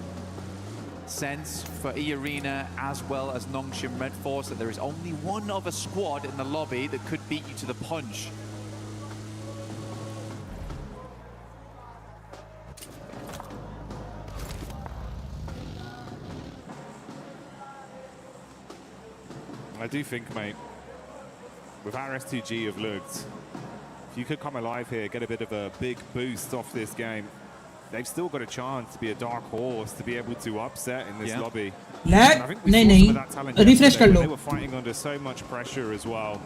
sense for E-Arena as well as Nongshim Red Force that there is only one other squad in the lobby that could beat you to the punch. I do think, mate, with our S2G have looked, if you could come alive here, get a bit of a big boost off this game, they've still got a chance to be a dark horse, to be able to upset in this lobby. Lag? नहीं, refresh कर लो. They were fighting under so much pressure as well,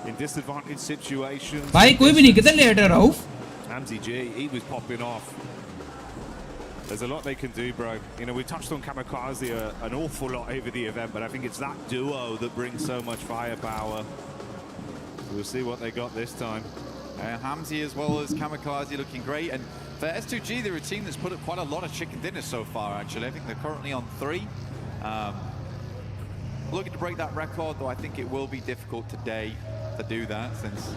in disadvantaged situations. भाई कोई भी नहीं किधर ले रहा Rauf? Amzi G, he was popping off. There's a lot they can do, bro. You know, we touched on Kamikaze an awful lot over the event, but I think it's that duo that brings so much firepower. We'll see what they got this time. Hamzi as well as Kamikaze looking great. And for S2G, they're a team that's put up quite a lot of chicken dinners so far, actually. I think they're currently on 3. Looking to break that record, though I think it will be difficult today to do that, since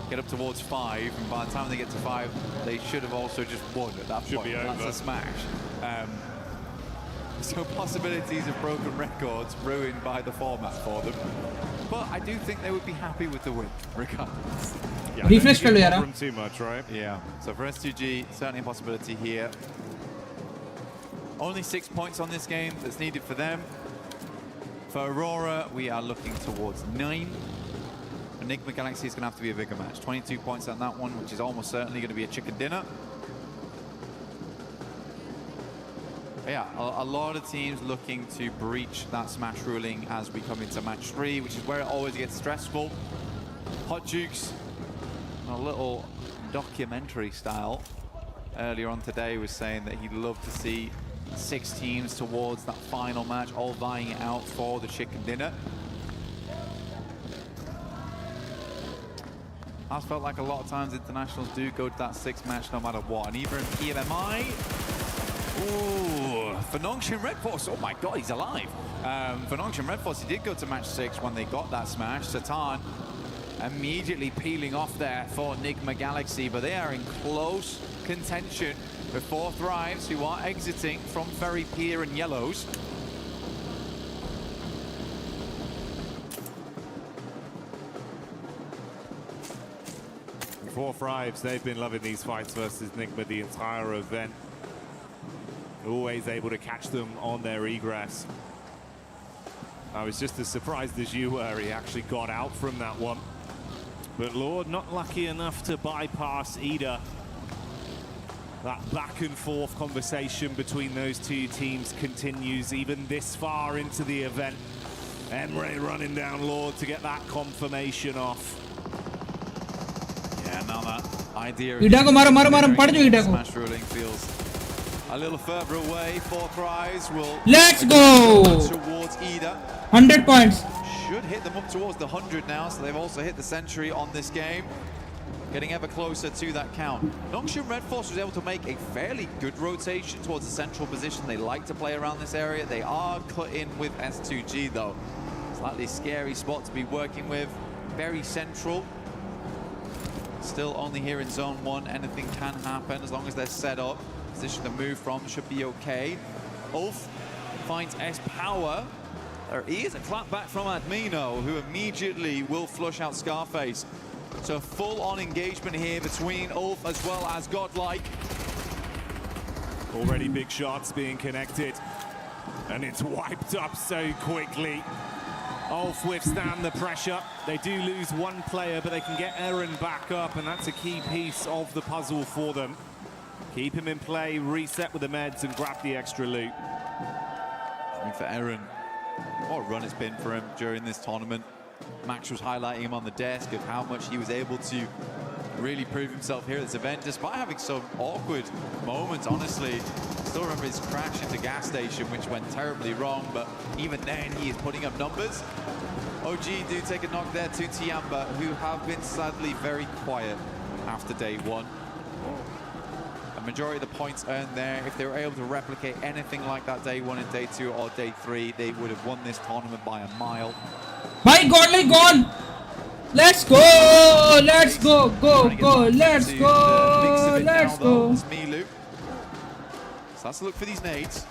get up towards 5, and by the time they get to 5, they should have also just won at that point. That's a smash. So possibilities of broken records ruined by the format for them. But I do think they would be happy with the win, regardless. Yeah, refresh कर लो यार. Too much, right? Yeah. So for S2G, certainly a possibility here. Only 6 points on this game that's needed for them. For Aurora, we are looking towards 9. Enigma Galaxy is going to have to be a bigger match. 22 points on that one, which is almost certainly going to be a chicken dinner. Yeah, a lot of teams looking to breach that smash ruling as we come into match 3, which is where it always gets stressful. Hot Jukes, a little documentary style, earlier on today was saying that he'd love to see 6 teams towards that final match, all vying it out for the chicken dinner. Has felt like a lot of times internationals do go to that 6th match no matter what, and even PMMI. Ooh, for Nongshim Red Force, oh my god, he's alive. For Nongshim Red Force, he did go to match 6 when they got that smash. Satan immediately peeling off there for Enigma Galaxy, but they are in close contention with 4 Thrives, who are exiting from Ferry Pier and Yellows. Four Thrives, they've been loving these fights versus Enigma the entire event. Always able to catch them on their egress. I was just as surprised as you were. He actually got out from that one. But Lord, not lucky enough to bypass either. That back and forth conversation between those two teams continues even this far into the event. Emre running down Lord to get that confirmation off. Yeah, now that idea of ईटा को मारो मारो मारो पड़ जाओ ईटा को. smash ruling feels a little further away. 4 Thrives will Let's go towards Ida. 100 points. Should hit them up towards the 100 now, so they've also hit the century on this game. Getting ever closer to that count. Nongshim Red Force was able to make a fairly good rotation towards the central position. They like to play around this area. They are cut in with S2G though. Slightly scary spot to be working with. Very central. Still only here in zone 1. Anything can happen as long as they're set up. Position to move from should be okay. Ulf finds S-Power. There is a clapback from Admino, who immediately will flush out Scarface. So full-on engagement here between Ulf as well as Godlike. Already big shots being connected, and it's wiped up so quickly. Ulf withstand the pressure. They do lose one player, but they can get Eren back up, and that's a key piece of the puzzle for them. Keep him in play, reset with the meds, and grab the extra loot. I mean, for Eren, what a run it's been for him during this tournament. Max was highlighting him on the desk of how much he was able to really prove himself here at this event, despite having some awkward moments, honestly. Still remember his crash into gas station, which went terribly wrong, but even then he is putting up numbers. OG do take a knock there to Tiamba, who have been sadly very quiet after day one. A majority of the points earned there, if they were able to replicate anything like that day one and day two or day three, they would have won this tournament by a mile. My God, like gone! Let's go! Let's go! Go! Go! Let's go! Let's go! It's Milu. So let's look for these nades.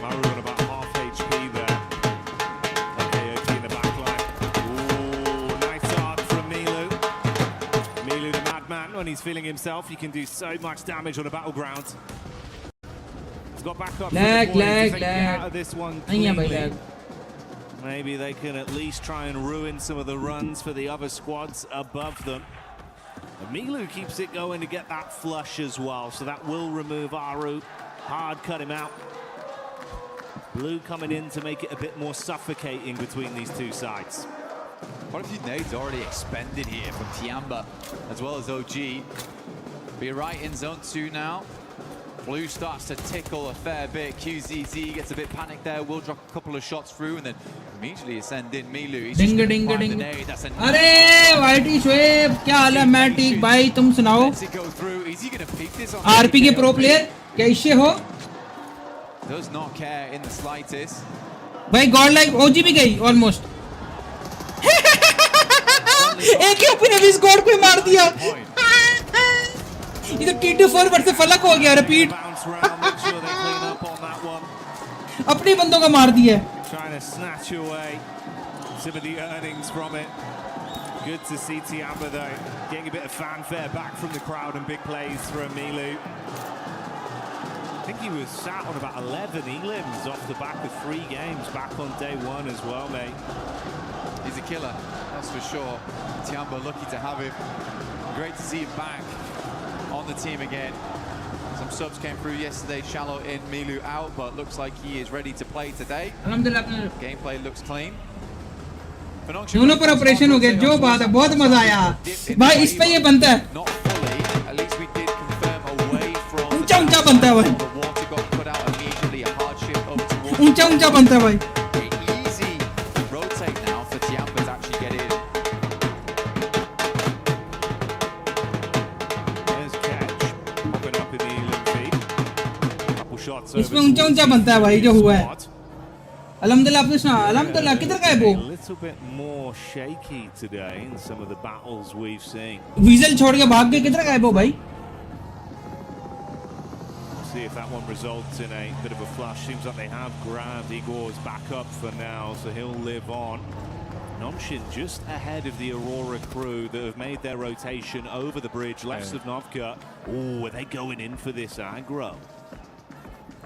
Maru on about half HP there. AOP in the back line. Ooh, nice arc from Milu. Milu the madman, when he's feeling himself, he can do so much damage on a battleground. He's got back up. Lag. Out of this one cleanly. Maybe they can at least try and ruin some of the runs for the other squads above them. And Milu keeps it going to get that flush as well, so that will remove Aru. Hard cut him out. Blue coming in to make it a bit more suffocating between these two sides. Quite a few nades already expended here from Tiamba as well as OG. Be right in zone 2 now. Blue starts to tickle a fair bit. QZZ gets a bit panicked there. Will drop a couple of shots through and then immediately send in Milu. He's Ding ding ding. अरे वाइटी शुएब क्या हाल है मैं ठीक भाई तुम सुनाओ RP के pro player कैसे हो Does not care in the slightest. भाई गॉड लाइक ओजी भी गई ऑलमोस्ट एक ही ओपी ने भी स्कोर पे मार दिया इधर T24 वर्सेस फलक हो गया रिपीट अपने बंदों का मार दिया Trying to snatch away some of the earnings from it. Good to see Tiamba though, getting a bit of fanfare back from the crowd and big plays from Milu. I think he was sat on about 11 elims off the back of 3 games back on day one as well, mate. He's a killer, that's for sure. Tiamba lucky to have him. Great to see him back on the team again. Some subs came through yesterday, Shallow in, Milu out, but looks like he is ready to play today. Gameplay looks clean. दोनों पर operation हो गया जो बात है बहुत मजा आया भाई इस पे ये बनता है ऊंचा ऊंचा बनता है भाई ऊंचा ऊंचा बनता है भाई इसमें ऊंचा ऊंचा बनता है भाई जो हुआ है अल्हम्दुलिल्लाह आपने सुना अल्हम्दुलिल्लाह किधर गए वो little bit more shaky today in some of the battles we've seen. वीजल छोड़ के भाग के किधर गए वो भाई See if that one results in a bit of a flush. Seems like they have grabbed Igor's back up for now, so he'll live on. Nomshin just ahead of the Aurora crew that have made their rotation over the bridge left of Novka. Oh, are they going in for this aggro?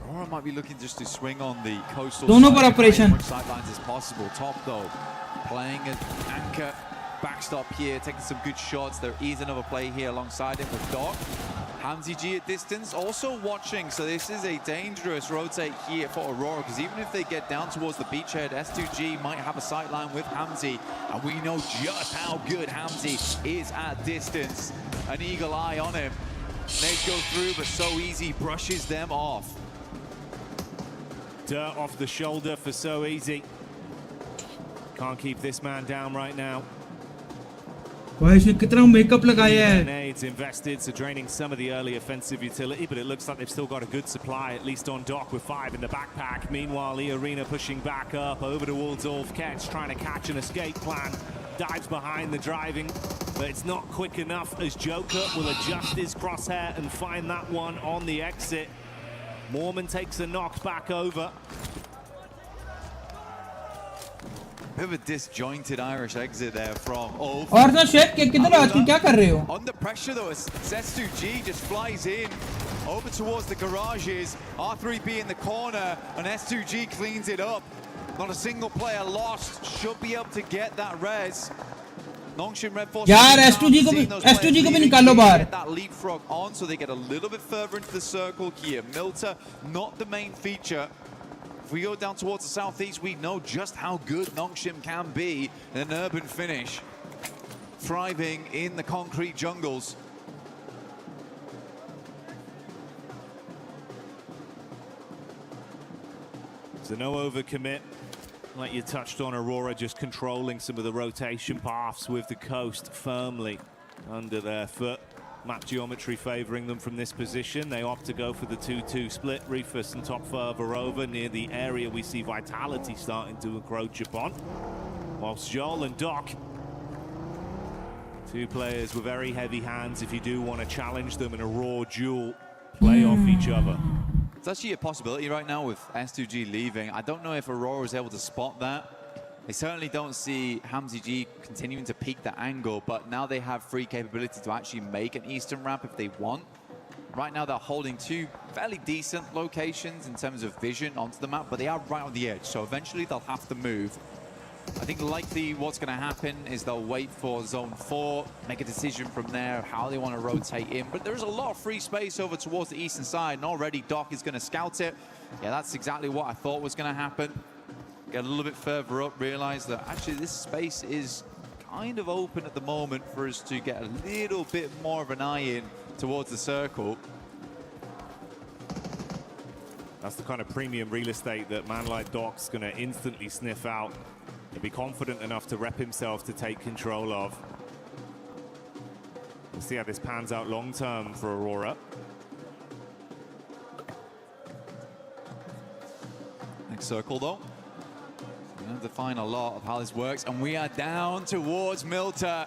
Aurora might be looking just to swing on the coastal operation. as much sidelines as possible. Top though, playing an anchor backstop here, taking some good shots. There is another play here alongside him with Doc. Hamzi G at distance, also watching. So this is a dangerous rotate here for Aurora, because even if they get down towards the beachhead, S2G might have a sightline with Hamzi, and we know just how good Hamzi is at distance. An eagle eye on him. Nades go through, but so easy, brushes them off. Dirt off the shoulder for so easy. Can't keep this man down right now. भाई इसने कितना makeup लगाया है Nades invested, so draining some of the early offensive utility, but it looks like they've still got a good supply, at least on dock with 5 in the backpack. Meanwhile, Arena pushing back up over to Waldorf. Ketch trying to catch an escape plan. Dives behind the driving, but it's not quick enough as Joker will adjust his crosshair and find that one on the exit. Mormon takes a knock back over. Bit of a disjointed Irish exit there from Ulf. और ना शेख के किधर आती क्या कर रहे हो? Under pressure though, as S2G just flies in over towards the garages. R3B in the corner, and S2G cleans it up. Not a single player lost. Should be able to get that res. Nongshim Red Force. यार S2G को भी निकालो बाहर. That leapfrog on, so they get a little bit further into the circle here. Milta, not the main feature. If we go down towards the southeast, we know just how good Nongshim can be in an urban finish, thriving in the concrete jungles. So no overcommit, like you touched on. Aurora just controlling some of the rotation paths with the coast firmly under their foot. Map geometry favoring them from this position. They opt to go for the 2-2 split. Rufus and top further over near the area we see Vitality starting to encroach upon. Whilst Joel and Doc, two players with very heavy hands if you do want to challenge them in a raw duel, play off each other. It's actually a possibility right now with S2G leaving. I don't know if Aurora is able to spot that. They certainly don't see Hamzy G continuing to peak the angle, but now they have free capability to actually make an eastern ramp if they want. Right now they're holding two fairly decent locations in terms of vision onto the map, but they are right on the edge, so eventually they'll have to move. I think likely what's going to happen is they'll wait for Zone 4, make a decision from there how they want to rotate in. But there's a lot of free space over towards the eastern side, and already Doc is going to scout it. Yeah, that's exactly what I thought was going to happen. Get a little bit further up, realize that actually this space is kind of open at the moment for us to get a little bit more of an eye in towards the circle. That's the kind of premium real estate that man like Doc's going to instantly sniff out and be confident enough to rep himself to take control of. We'll see how this pans out long term for Aurora. Next circle though. We're going to define a lot of how this works, and we are down towards Milta.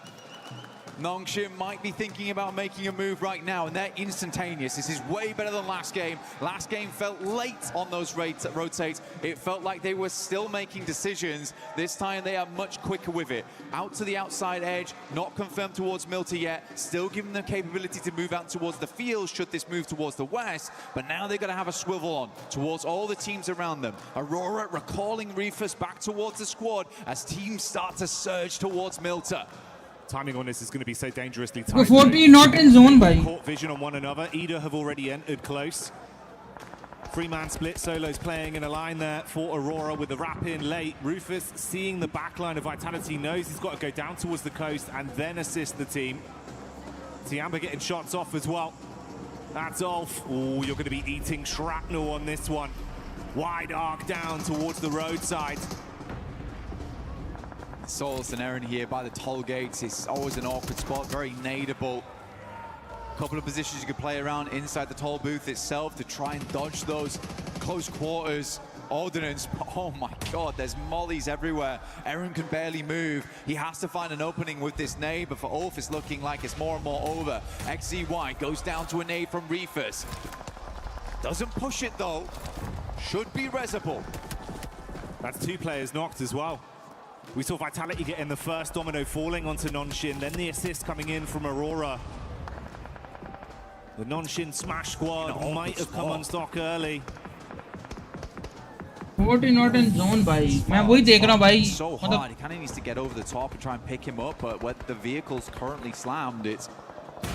Nongshim might be thinking about making a move right now, and they're instantaneous. This is way better than last game. Last game felt late on those rotates. It felt like they were still making decisions. This time they are much quicker with it. Out to the outside edge, not confirmed towards Milta yet. Still giving them the capability to move out towards the field should this move towards the west. But now they're going to have a swivel on towards all the teams around them. Aurora recalling Rufus back towards the squad as teams start to surge towards Milta. Timing on this is going to be so dangerously tight. 40 not in zone, bhai. Caught vision on one another. Ida have already entered close. Three-man split. Solo's playing in a line there for Aurora with the wrap in late. Rufus seeing the back line of Vitality knows he's got to go down towards the coast and then assist the team. Tiamba getting shots off as well. That's off. Oh, you're going to be eating shrapnel on this one. Wide arc down towards the roadside. Solus and Aaron here by the toll gates. It's always an awkward spot, very nadeable. Couple of positions you could play around inside the toll booth itself to try and dodge those close quarters ordnance. Oh my god, there's mollies everywhere. Aaron can barely move. He has to find an opening with this nade, but for Ulf it's looking like it's more and more over. XZY goes down to a nade from Rufus. Doesn't push it though. Should be resable. That's two players knocked as well. We saw Vitality getting the first domino falling onto Nongshim, then the assist coming in from Aurora. The Nongshim Smash squad might have come unstuck early. 40 not in zone, bhai. मैं वही देख रहा हूँ, भाई. So hard. He kind of needs to get over the top and try and pick him up, but with the vehicle's currently slammed, it's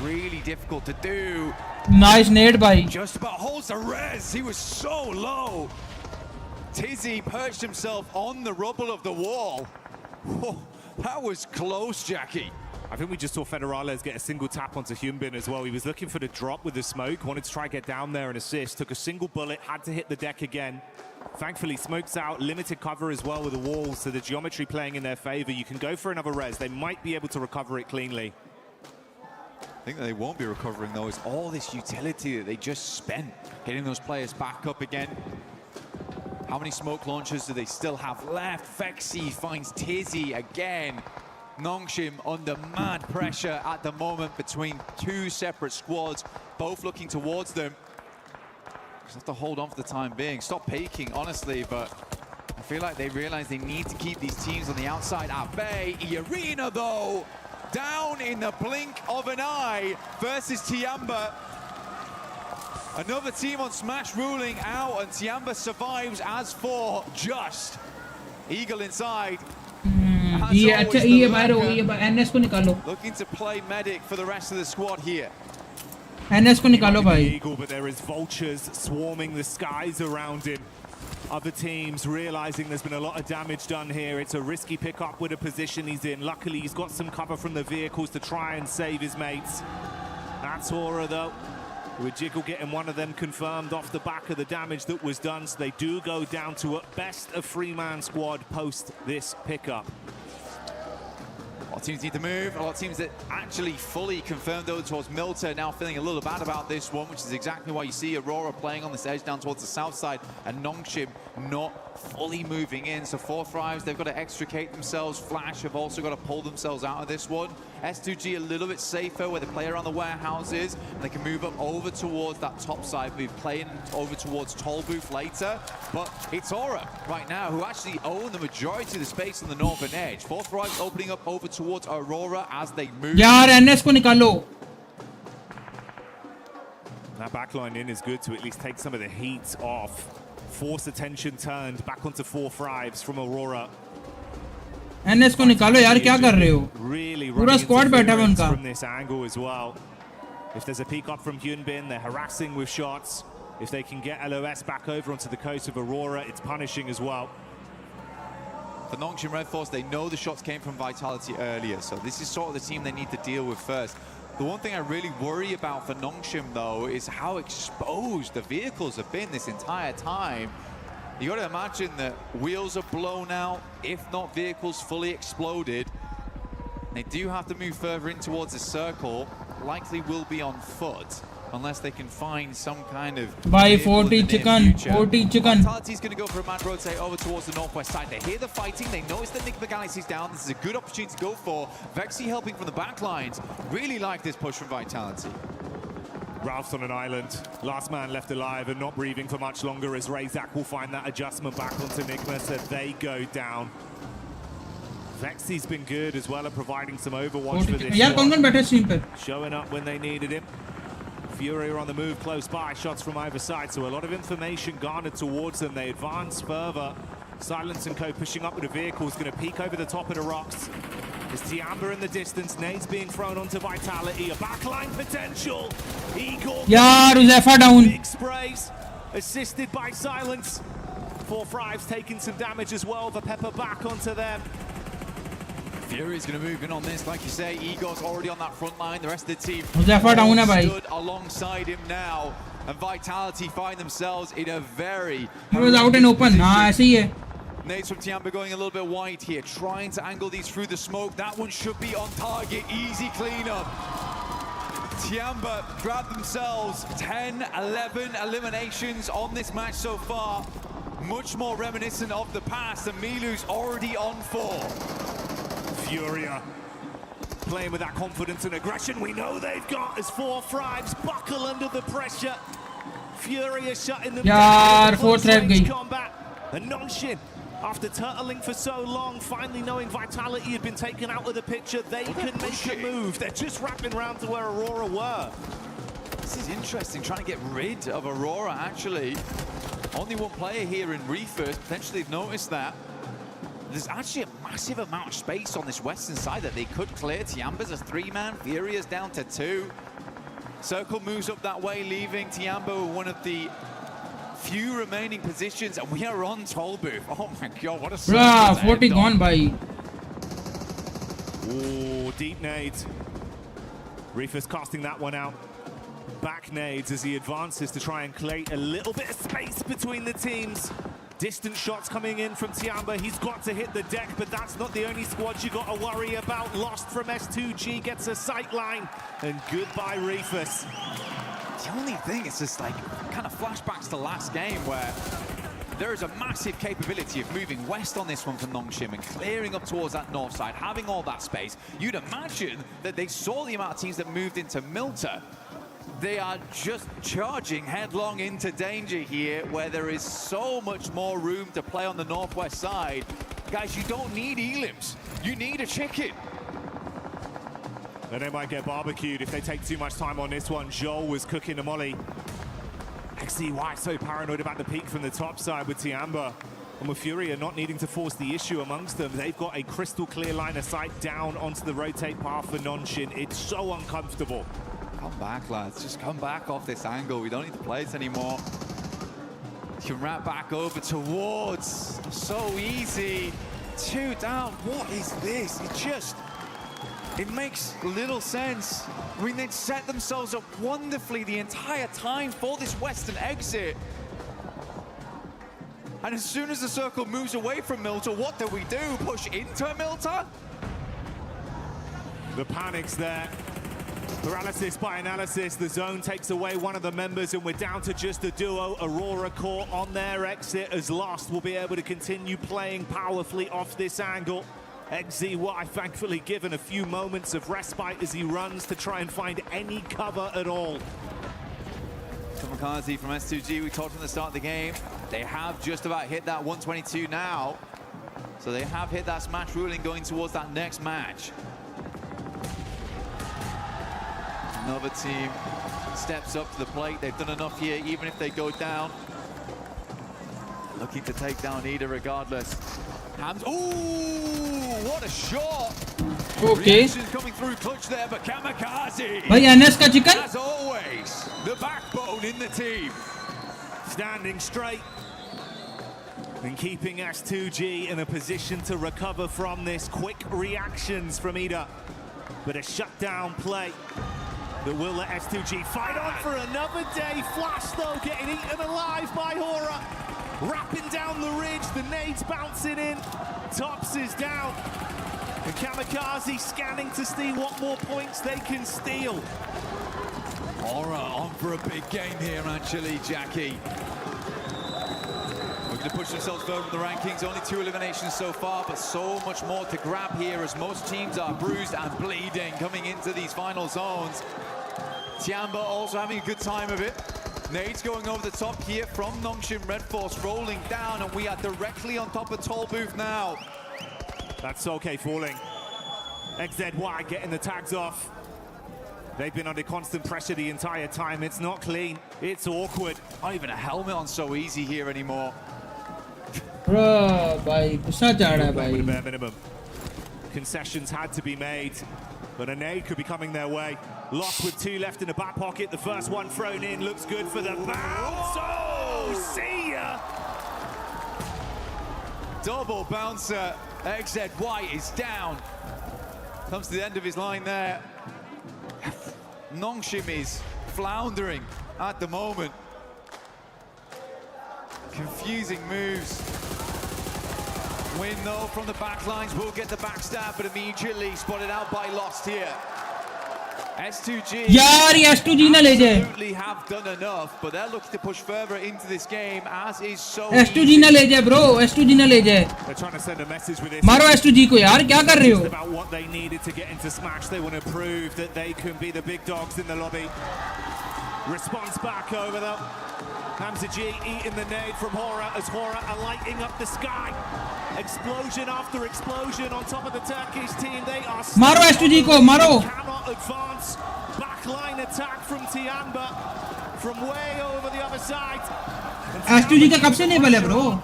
really difficult to do. Nice nade, bhai. Just about holds the res. He was so low. Tizzy perched himself on the rubble of the wall. Oh, that was close, Jackie. I think we just saw Federales get a single tap onto Hyunbin as well. He was looking for the drop with the smoke, wanted to try and get down there and assist. Took a single bullet, had to hit the deck again. Thankfully, smoke's out, limited cover as well with the walls, so the geometry playing in their favor. You can go for another res. They might be able to recover it cleanly. I think that they won't be recovering, though. It's all this utility that they just spent getting those players back up again. How many smoke launchers do they still have left? Fexi finds Tizzy again. Nongshim under mad pressure at the moment between two separate squads, both looking towards them. Just have to hold on for the time being. Stop peeking, honestly, but I feel like they realize they need to keep these teams on the outside at bay. Arena, though, down in the blink of an eye versus Tiamba. Another team on Smash ruling out, and Tiamba survives as for just. Eagle inside. ये अच्छा ये बाहर हो ये NS को निकालो Looking to play medic for the rest of the squad here. NS को निकालो भाई Eagle, but there is vultures swarming the skies around him. Other teams realizing there's been a lot of damage done here. It's a risky pickup with the position he's in. Luckily, he's got some cover from the vehicles to try and save his mates. That's Aura, though, with Jiggle getting one of them confirmed off the back of the damage that was done. So they do go down to at best a 3-man squad post this pickup. A lot of teams need to move. A lot of teams that actually fully confirmed though towards Milter now feeling a little bad about this one, which is exactly why you see Aurora playing on this edge down towards the south side and Nongshim not fully moving in. So 4-5s, they've got to extricate themselves. Flash have also got to pull themselves out of this one. S2G a little bit safer where they play around the warehouses and they can move up over towards that top side. We're playing over towards Tollbooth later, but it's Aura right now who actually own the majority of the space on the northern edge. 4-5 opening up over towards Aurora as they move. यार NS को निकालो That backline in is good to at least take some of the heat off. Force attention turned back onto 4-5s from Aurora. NS को निकालो यार क्या कर रहे हो Really पूरा स्क्वाड बैठा है उनका from this angle as well. If there's a peek up from Hyunbin, they're harassing with shots. If they can get LOS back over onto the coast of Aurora, it's punishing as well. For Nongshim Red Force, they know the shots came from Vitality earlier, so this is sort of the team they need to deal with first. The one thing I really worry about for Nongshim, though, is how exposed the vehicles have been this entire time. You got to imagine that wheels are blown out, if not vehicles fully exploded. They do have to move further in towards the circle, likely will be on foot, unless they can find some kind of... By 40 chicken, 40 chicken. Vitality's going to go for a mad rotate over towards the northwest side. They hear the fighting, they notice that Nick Galaxy's down. This is a good opportunity to go for. Vexy helping from the back lines. Really like this push from Vitality. Ralph's on an island. Last man left alive and not breathing for much longer as Razak will find that adjustment back onto Nigma, so they go down. Vexy's been good as well at providing some overwatch for this यार कौन-कौन बैठे stream पे showing up when they needed him. Fury are on the move close by, shots from either side, so a lot of information garnered towards them. They advance further. Silence and Co pushing up with the vehicles, going to peek over the top of the rocks. There's Tiamba in the distance, nades being thrown onto Vitality, a backline potential. Eagle. यार Uzefa down. Big sprays, assisted by Silence. 4-5's taking some damage as well, the pepper back onto them. Fury's going to move in on this, like you say. Igor's already on that front line. The rest of the team stood alongside him now, and Vitality find themselves in a very... He was out and open. हाँ ऐसे ही है. Nades from Tiamba going a little bit wide here, trying to angle these through the smoke. That one should be on target. Easy cleanup. Tiamba grabbed themselves 10, 11 eliminations on this match so far. Much more reminiscent of the past, and Milu's already on 4. Furia playing with that confidence and aggression we know they've got as 4-5s buckle under the pressure. Furia shutting them down. Fourth rev gई. Combat. And Nongshim, after turtling for so long, finally knowing Vitality had been taken out of the picture, they can make a move. They're just wrapping around to where Aurora were. This is interesting, trying to get rid of Aurora, actually. Only one player here in Reefers, potentially they've noticed that. There's actually a massive amount of space on this western side that they could clear. Tiamba's a 3-man, Furia's down to 2. Circle moves up that way, leaving Tiamba with one of the few remaining positions, and we are on Tollbooth. Oh my god, what a circle. 40 gone by. Ooh, deep nades. Reefers casting that one out. Back nades as he advances to try and create a little bit of space between the teams. Distant shots coming in from Tiamba. He's got to hit the deck, but that's not the only squad you got to worry about. Lost from S2G, gets a sight line, and goodbye Reefus. The only thing is just like kind of flashbacks to last game where there is a massive capability of moving west on this one for Nongshim and clearing up towards that north side, having all that space. You'd imagine that they saw the amount of teams that moved into Milter. They are just charging headlong into danger here, where there is so much more room to play on the northwest side. Guys, you don't need elims. You need a chicken. And they might get barbecued if they take too much time on this one. Joel was cooking the molly. XCY so paranoid about the peak from the top side with Tiamba. And with Fury not needing to force the issue amongst them, they've got a crystal clear line of sight down onto the rotate path for Nonshin. It's so uncomfortable. Come back, lads. Just come back off this angle. We don't need to play this anymore. You can wrap back over towards. So easy. 2 down. What is this? It makes little sense. I mean, they'd set themselves up wonderfully the entire time for this western exit. And as soon as the circle moves away from Milta, what do? Push into Milta? The panic's there. Paralysis by analysis. The zone takes away one of the members, and we're down to just a duo. Aurora Core on their exit, as Lost will be able to continue playing powerfully off this angle. XZY thankfully given a few moments of respite as he runs to try and find any cover at all. Kamikaze from S2G, we talked from the start of the game. They have just about hit that 122 now. So they have hit that smash ruling going towards that next match. Another team steps up to the plate. They've done enough here, even if they go down. Looking to take down Ida regardless. Hams, ooh, what a shot! Okay. Reactions coming through clutch there, but Kamikaze. भाई NS का chicken. As always, the backbone in the team. Standing straight and keeping S2G in a position to recover from this. Quick reactions from Ida, but a shutdown play that will let S2G fight on for another day. Flash though getting eaten alive by Hora. Wrapping down the ridge, the nades bouncing in. Tops is down. And Kamikaze scanning to see what more points they can steal. Hora on for a big game here, actually, Jackie. Looking to push themselves further in the rankings. Only 2 eliminations so far, but so much more to grab here as most teams are bruised and bleeding coming into these final zones. Tiamba also having a good time of it. Nades going over the top here from Nongshim Red Force, rolling down, and we are directly on top of Toll Booth now. That's okay falling. XZY getting the tags off. They've been under constant pressure the entire time. It's not clean, it's awkward. Not even a helmet on So Easy here anymore. Bro, भाई गुस्सा चढ़ रहा है भाई. Bare minimum. Concessions had to be made, but a nade could be coming their way. Lost with 2 left in the back pocket. The first one thrown in looks good for the bounce. Oh, see ya! Double bouncer. XZY is down. Comes to the end of his line there. Nongshim is floundering at the moment. Confusing moves. Win though from the backlines will get the backstab, but immediately spotted out by Lost here. S2G यार ये S2G ना ले जाए. absolutely have done enough, but they're looking to push further into this game, as is so S2G ना ले जाए bro, S2G ना ले जाए. They're trying to send a message with this. मारो S2G को यार, क्या कर रहे हो? About what they needed to get into Smash. They want to prove that they can be the big dogs in the lobby. Response back over though. Hamza G eating the nade from Hora as Hora are lighting up the sky. Explosion after explosion on top of the Turkish team. They are मारो S2G को, मारो. Cannot advance. Backline attack from Tiamba from way over the other side. S2G का कब से नहीं बले bro?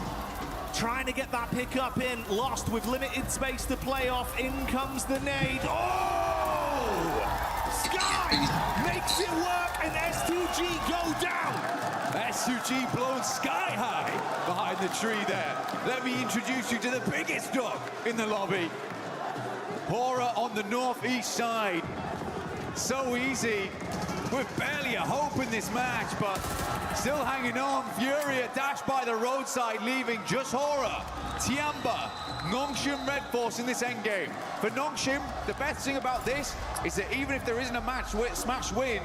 Trying to get that pick up in. Lost with limited space to play off. In comes the nade. Oh! Sky makes it work and S2G go down. S2G blown sky high behind the tree there. Let me introduce you to the biggest dog in the lobby. Hora on the northeast side. So easy. With barely a hope in this match, but still hanging on. Furia dashed by the roadside, leaving just Hora, Tiamba, Nongshim Red Force in this endgame. For Nongshim, the best thing about this is that even if there isn't a smash win,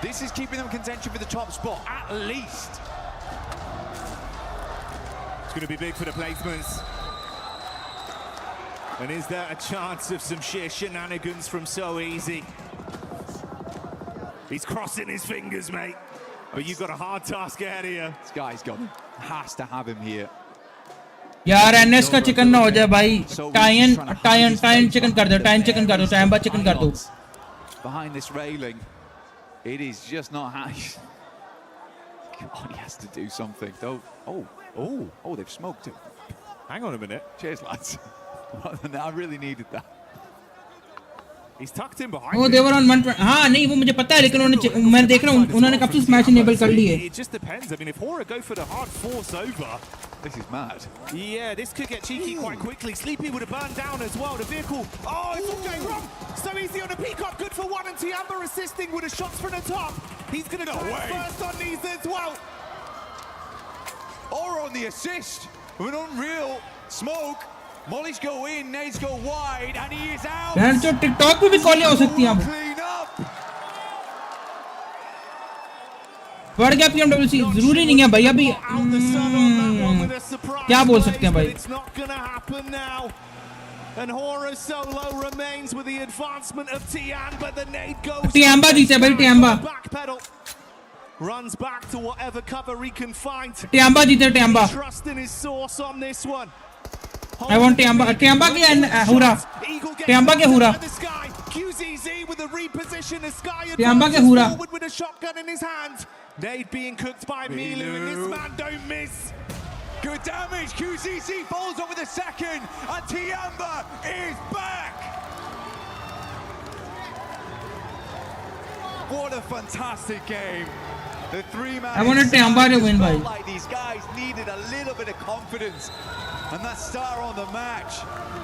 this is keeping them in contention for the top spot, at least. It's going to be big for the placements. And is there a chance of some sheer shenanigans from So Easy? He's crossing his fingers, mate. But you've got a hard task ahead of you. This guy's got him. Has to have him here. यार NS का chicken ना हो जाए भाई. टाइन chicken कर दो, टाइन चिकन कर दो, टाइम्बा चिकन कर दो. Behind this railing, it is just not how. God, he has to do something. Oh, Oh, they've smoked him. Hang on a minute. Cheers, lads. I really needed that. He's tucked in behind. Oh, they were on 120. हाँ नहीं वो मुझे पता है लेकिन मैं देख रहा हूँ उन्होंने कब से स्मैश इनेबल कर ली है. It just depends. I mean, if Hora go for the hard force over, this is mad. Yeah, this could get cheeky quite quickly. Sleepy would have burned down as well. The vehicle. Oh, it's all going wrong. So easy on the peacock. Good for one, and Tiamba assisting with the shots from the top. He's going to go first on these as well. Or on the assist. With an unreal smoke. Mollies go in, nades go wide, and he is out. यार जो TikTok पे भी कॉलें हो सकती हैं अब. बढ़ गया PMWC जरूरी नहीं है भाई अभी. क्या बोल सकते हैं भाई. And Hora solo remains with the advancement of Tiamba. The nade goes. Tiamba जीते भाई Tiamba. Backpedal. Runs back to whatever cover he can find. Tiamba जीते Tiamba. Trust in his source on this one. I want Tiamba. Tiamba के Hura. Tiamba के Hura. QZZ with a reposition. The sky Tiamba के Hura. forward with a shotgun in his hand. Nade being cooked by Milu, and this man don't miss. Good damage. QZZ follows up with a second, and Tiamba is back. What a fantastic game. The three-man. I wanted Tiamba to win, bhai. Like these guys needed a little bit of confidence, and that star on the match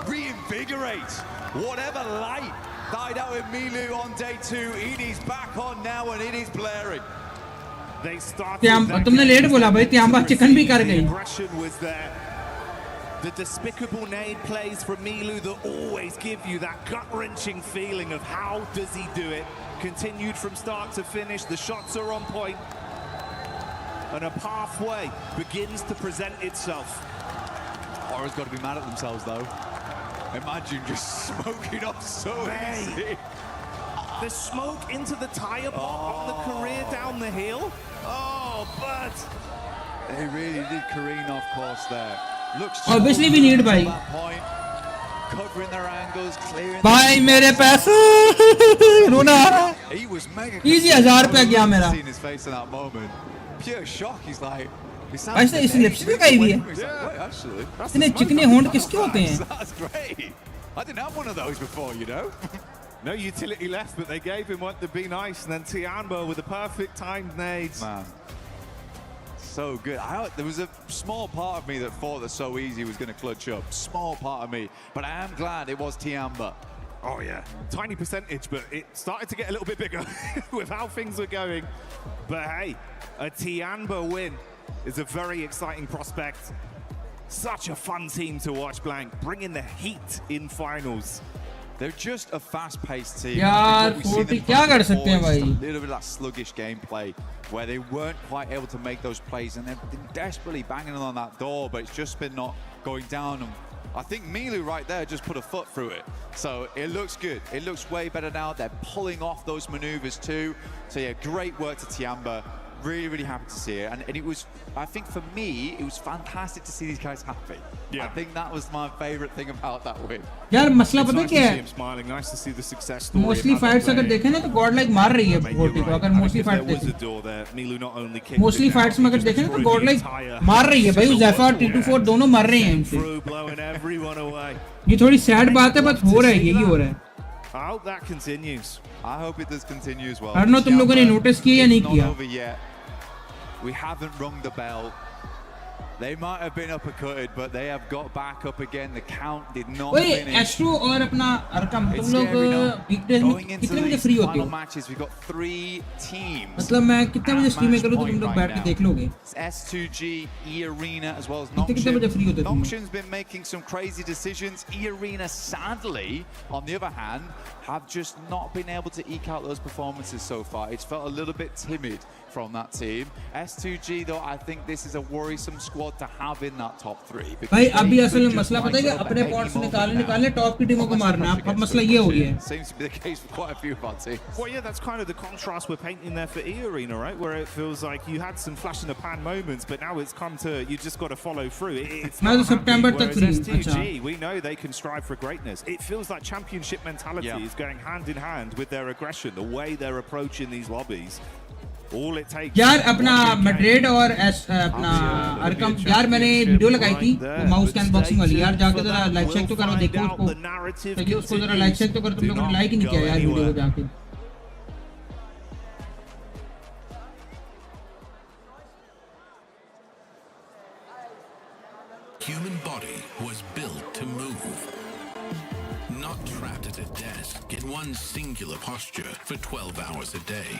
reinvigorates whatever light died out with Milu on day 2. It is back on now, and it is blaring. They started. तुमने late बोला भाई Tiamba chicken भी कर गई. Aggression was there. The despicable nade plays from Milu that always give you that gut-wrenching feeling of how does he do it. Continued from start to finish. The shots are on point. And a pathway begins to present itself. Hora's got to be mad at themselves, though. Imagine just smoking up so easy. The smoke into the tire pop on the career down the hill. Oh, but they really did careen off course there. Looks obviously we need bhai. Covering their angles, clearing. भाई मेरे पैसे रोना आ रहा. He was mega. Easy 1000 रुपया गया मेरा. Seen his face in that moment. Pure shock. He's like. ऐसे इस लिपस्टिक लगाई हुई है. इतने चिकने होंठ किसके होते हैं? That's great. I didn't have one of those before, you know. No utility left, but they gave him what to be nice, and then Tiamba with the perfect timed nades. Man, so good. There was a small part of me that thought that So Easy was going to clutch up. Small part of me, but I am glad it was Tiamba. Oh yeah, tiny percentage, but it started to get a little bit bigger with how things were going. But hey, a Tiamba win is a very exciting prospect. Such a fun team to watch, Blank, bringing the heat in finals. They're just a fast-paced team. यार 40 क्या कर सकते हैं भाई? A little bit of that sluggish gameplay where they weren't quite able to make those plays, and they've been desperately banging on that door, but it's just been not going down. And I think Milu right there just put a foot through it. So it looks good. It looks way better now. They're pulling off those maneuvers too. So yeah, great work to Tiamba. Really, really happy to see it. And it was, I think for me, it was fantastic to see these guys happy. Yeah. I think that was my favorite thing about that win. यार मसला पता क्या है? Smiling, nice to see the success story. Mostly fights अगर देखें ना तो Godlike मार रही है 40 को. अगर mostly fights देखें. Mostly fights में अगर देखें ना तो Godlike मार रही है भाई. Zephyr और T24 दोनों मार रहे हैं इनसे. ये थोड़ी sad बात है, बस हो रहा है, यही हो रहा है. I hope that continues. I hope it does continue as well. I don't know तुम लोगों ने notice किया या नहीं किया. We haven't rung the bell. They might have been uppercutted, but they have got back up again. The count did not finish. Astro और अपना Arkham तुम लोग weekdays में कितने बजे free होते हो? Matches, we've got 3 teams. मतलब मैं कितने बजे stream करूँ तो तुम लोग बैठ के देख लोगे? S2G, E-Arena as well as कितने बजे free होते हो? Nongshin's been making some crazy decisions. E-Arena, sadly, on the other hand, have just not been able to eke out those performances so far. It's felt a little bit timid from that team. S2G though, I think this is a worrisome squad to have in that top 3. भाई अभी असल में मसला पता है कि अपने points निकालने टॉप की टीमों को मारना. अब मसला ये हो गया है. Seems to be the case for quite a few of our teams. Well, yeah, that's kind of the contrast we're painting there for E-Arena, right? Where it feels like you had some flash in the pan moments, but now it's come to you just got to follow through. It's not September happy, तक S2G, we know they can strive for greatness. It feels like championship mentality is going hand in hand with their aggression, the way they're approaching these lobbies. All it takes. यार अपना Madrid और अपना Arkham यार मैंने video लगाई थी वो mouse के अनबॉक्सिंग वाली यार जाके जरा लाइक चेक तो करो देखो उसको क्योंकि उसको जरा लाइक चेक तो करो तुम लोगों ने लाइक ही नहीं किया यार वीडियो को जाके Human body was built to move, not trapped at a desk in one singular posture for 12 hours a day.